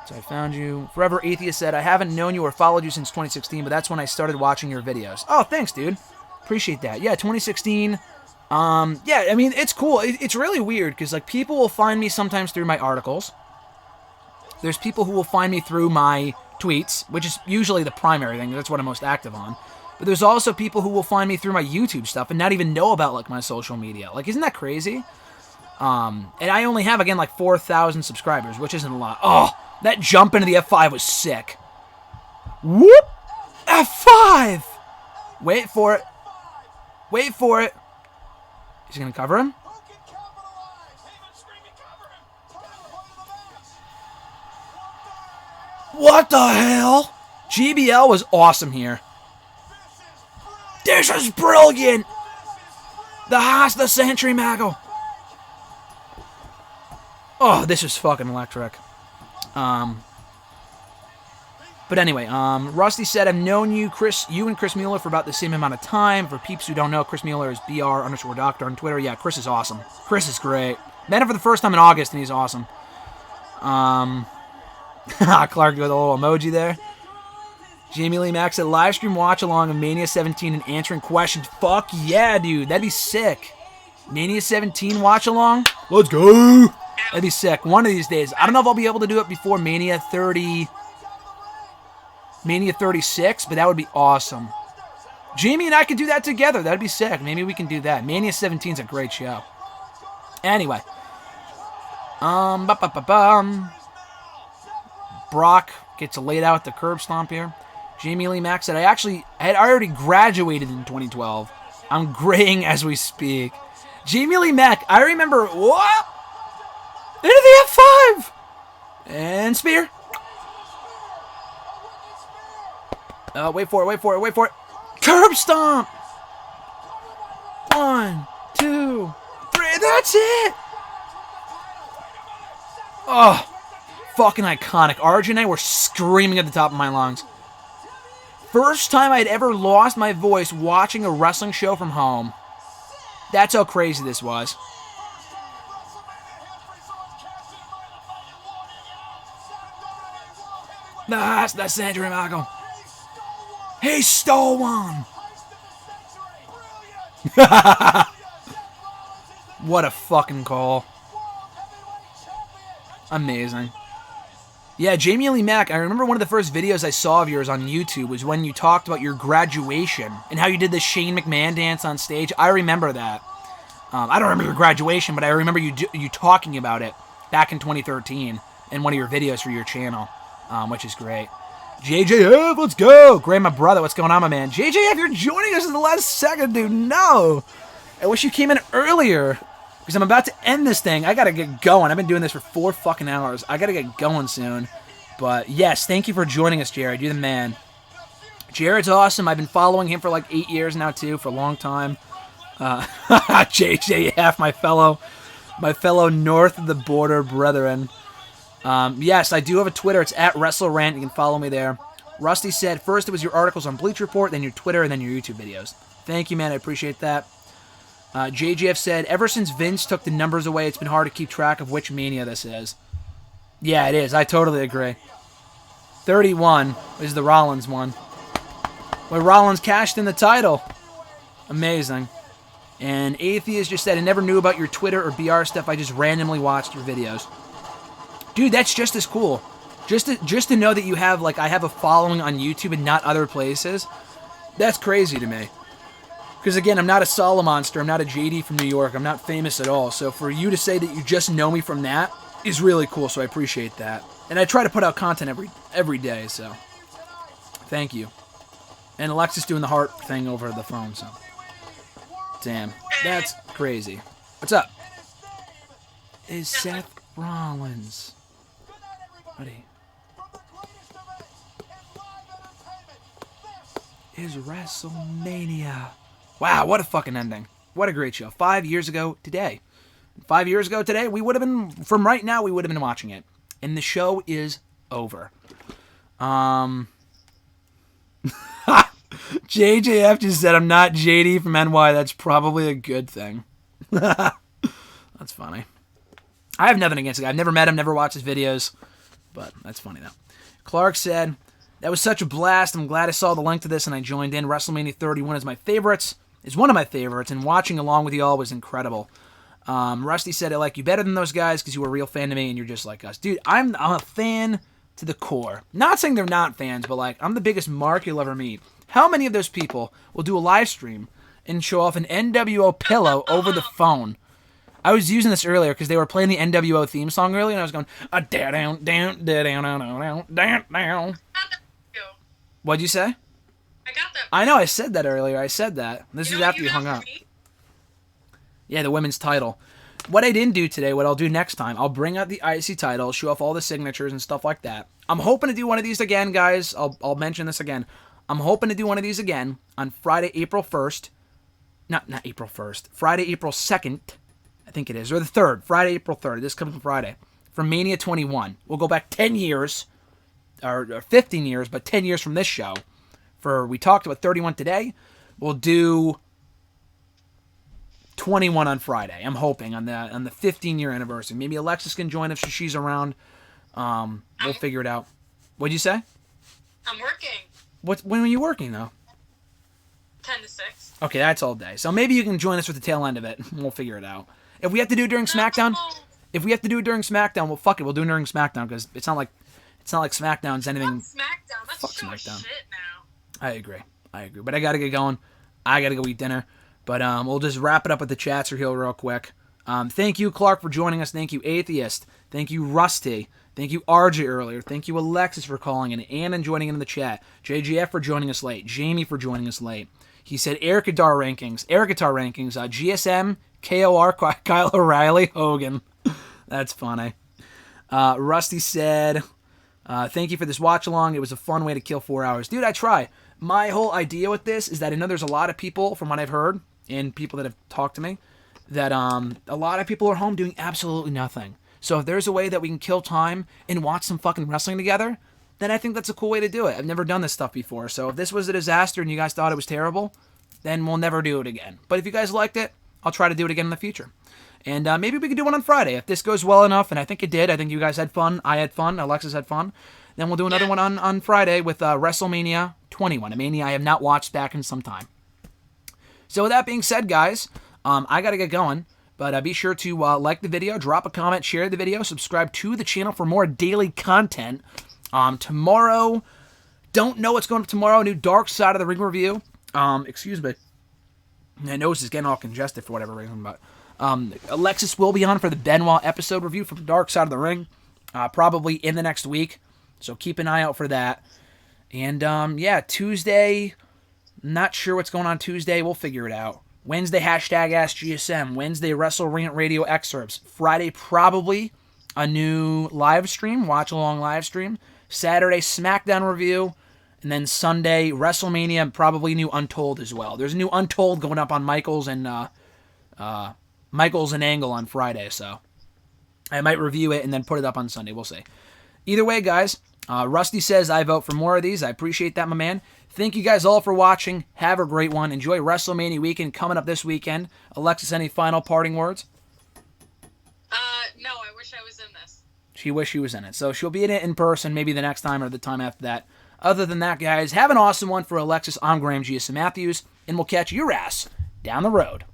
So I found you. Forever Atheist said, I haven't known you or followed you since 2016, but that's when I started watching your videos. Oh, thanks, dude. Appreciate that. Yeah, 2016. Yeah, I mean, it's cool. It's really weird because, like, people will find me sometimes through my articles. There's people who will find me through my tweets, which is usually the primary thing. That's what I'm most active on. But there's also people who will find me through my YouTube stuff and not even know about, like, my social media. Like, isn't that crazy? And I only have, again, like 4,000 subscribers, which isn't a lot. Oh, that jump into the F5 was sick. Whoop! F5! Wait for it. Wait for it. He's going to cover him? What the hell? GBL was awesome here. This is brilliant! The Haas, the Century Mago. Oh, this is fucking electric. But anyway, Rusty said, I've known you and Chris Mueller for about the same amount of time. For peeps who don't know, Chris Mueller is BR_doctor on Twitter. Yeah, Chris is awesome. Chris is great. Met him for the first time in August, and he's awesome. Clark with a little emoji there. Jamie Lee Mack said, live stream watch along of Mania 17 and answering questions. Fuck yeah, dude. That'd be sick. Mania 17 watch along? Let's go. That'd be sick. One of these days. I don't know if I'll be able to do it before Mania 36, but that would be awesome. Jamie and I could do that together. That'd be sick. Maybe we can do that. Mania 17 is a great show. Anyway. Brock gets laid out at the curb stomp here. Jamie Lee Mack said, I already graduated in 2012. I'm graying as we speak. Jamie Lee Mack, I remember, what? Into the F5! And spear. Wait for it. Curb stomp! 1, 2, 3, that's it! Oh, fucking iconic. RJ and I were screaming at the top of my lungs. First time I'd ever lost my voice watching a wrestling show from home. That's how crazy this was. That's the Century Mago. He stole one. What a fucking call. Amazing. Yeah, Jamie Lee Mack, I remember one of the first videos I saw of yours on YouTube was when you talked about your graduation and how you did the Shane McMahon dance on stage. I remember that. I don't remember your graduation, but I remember you talking about it back in 2013 in one of your videos for your channel, which is great. JJF, let's go! Grandma brother, what's going on, my man? JJF, you're joining us in the last second, dude. No! I wish you came in earlier. Because I'm about to end this thing. I gotta get going. I've been doing this for 4 fucking hours. I gotta get going soon. But yes, thank you for joining us, Jared. You're the man. Jared's awesome. I've been following him for like 8 years now, too, for a long time. JJF, my fellow north of the border brethren. Yes, I do have a Twitter. It's at WrestleRant. You can follow me there. Rusty said, first it was your articles on Bleach Report, then your Twitter, and then your YouTube videos. Thank you, man. I appreciate that. JJF said, ever since Vince took the numbers away, it's been hard to keep track of which Mania this is. Yeah, it is. I totally agree. 31 is the Rollins one, where Rollins cashed in the title. Amazing. And Atheist just said, I never knew about your Twitter or BR stuff. I just randomly watched your videos. Dude, that's just as cool. Just to know that you have, like, I have a following on YouTube and not other places. That's crazy to me. Because, again, I'm not a Solo Monster. I'm not a JD from New York. I'm not famous at all. So for you to say that you just know me from that is really cool, so I appreciate that. And I try to put out content every day, so thank you. And Alexis doing the heart thing over the phone, so. Damn. That's crazy. What's up? Is Seth Rollins. Buddy. Is WrestleMania. Wow, what a fucking ending. What a great show. 5 years ago today. 5 years ago today, we would have been, from right now, we would have been watching it. And the show is over. JJF just said, I'm not JD from NY. That's probably a good thing. That's funny. I have nothing against the guy. I've never met him, never watched his videos. But that's funny, though. Clark said, that was such a blast. I'm glad I saw the link to this and I joined in. WrestleMania 31 is my favorites. Is one of my favorites, and watching along with you all was incredible. Rusty said, I like you better than those guys because you were a real fan to me and you're just like us. Dude, I'm a fan to the core. Not saying they're not fans, but like, I'm the biggest mark you'll ever meet. How many of those people will do a live stream and show off an NWO pillow over the phone? I was using this earlier because they were playing the NWO theme song earlier, and I was going, down, down, down, down, down. What'd you say? I got that. I know, I said that earlier. I said that. This is after you hung up. Yeah, the women's title. What I didn't do today, what I'll do next time, I'll bring out the IC title, show off all the signatures and stuff like that. I'm hoping to do one of these again, guys. I'll mention this again. I'm hoping to do one of these again on Friday, April 1st. Not April 1st. Friday, April 2nd. I think it is. Or the 3rd. Friday, April 3rd. This coming Friday. For Mania 21. We'll go back 10 years. Or 15 years, but 10 years from this show. We talked about 31 today. We'll do 21 on Friday. I'm hoping on the 15-year anniversary. Maybe Alexis can join if she's around. We'll figure it out. What'd you say? I'm working. When are you working though? 10 to 6. Okay, that's all day. So maybe you can join us for the tail end of it. We'll figure it out. If we have to do it during SmackDown, well, fuck it. We'll do it during SmackDown because it's not like SmackDown's anything. SmackDown. That's Fuck so SmackDown. shit now. I agree. But I gotta get going. I gotta go eat dinner. But we'll just wrap it up with the chats here real quick. Thank you, Clark, for joining us. Thank you, Atheist. Thank you, Rusty. Thank you, RJ, earlier. Thank you, Alexis, for calling in. Ann joining in the chat. JGF for joining us late. Jamie for joining us late. He said Air Guitar rankings. GSM, KOR, Kyle O'Reilly, Hogan. That's funny. Rusty said, thank you for this watch along. It was a fun way to kill 4 hours. Dude, I try. My whole idea with this is that I know there's a lot of people, from what I've heard, and people that have talked to me, that a lot of people are home doing absolutely nothing. So if there's a way that we can kill time and watch some fucking wrestling together, then I think that's a cool way to do it. I've never done this stuff before. So if this was a disaster and you guys thought it was terrible, then we'll never do it again. But if you guys liked it, I'll try to do it again in the future. And maybe we could do one on Friday. If this goes well enough, and I think it did, I think you guys had fun, I had fun, Alexis had fun, then we'll do another one on Friday with WrestleMania 21, a Mania I have not watched back in some time. So with that being said, guys, I got to get going. But be sure to like the video, drop a comment, share the video, subscribe to the channel for more daily content. Tomorrow, don't know what's going on tomorrow, new Dark Side of the Ring review. Excuse me. My nose is getting all congested for whatever reason, but Alexis will be on for the Benoit episode review from Dark Side of the Ring, probably in the next week. So keep an eye out for that. And Tuesday, not sure what's going on Tuesday. We'll figure it out. Wednesday, #AskGSM. Wednesday, Wrestle Rant Radio excerpts. Friday, probably a new live stream, watch-along live stream. Saturday, SmackDown review. And then Sunday, WrestleMania, and probably new Untold as well. There's a new Untold going up on Michaels and Angle on Friday, so I might review it and then put it up on Sunday. We'll see. Either way, guys, Rusty says I vote for more of these. I appreciate that, my man. Thank you guys all for watching. Have a great one. Enjoy WrestleMania weekend coming up this weekend. Alexis, any final parting words? No, I wish I was in this. She wished she was in it. So she'll be in it in person maybe the next time or the time after that. Other than that, guys, have an awesome one. For Alexis, I'm Graham GSM Matthews, and we'll catch your ass down the road.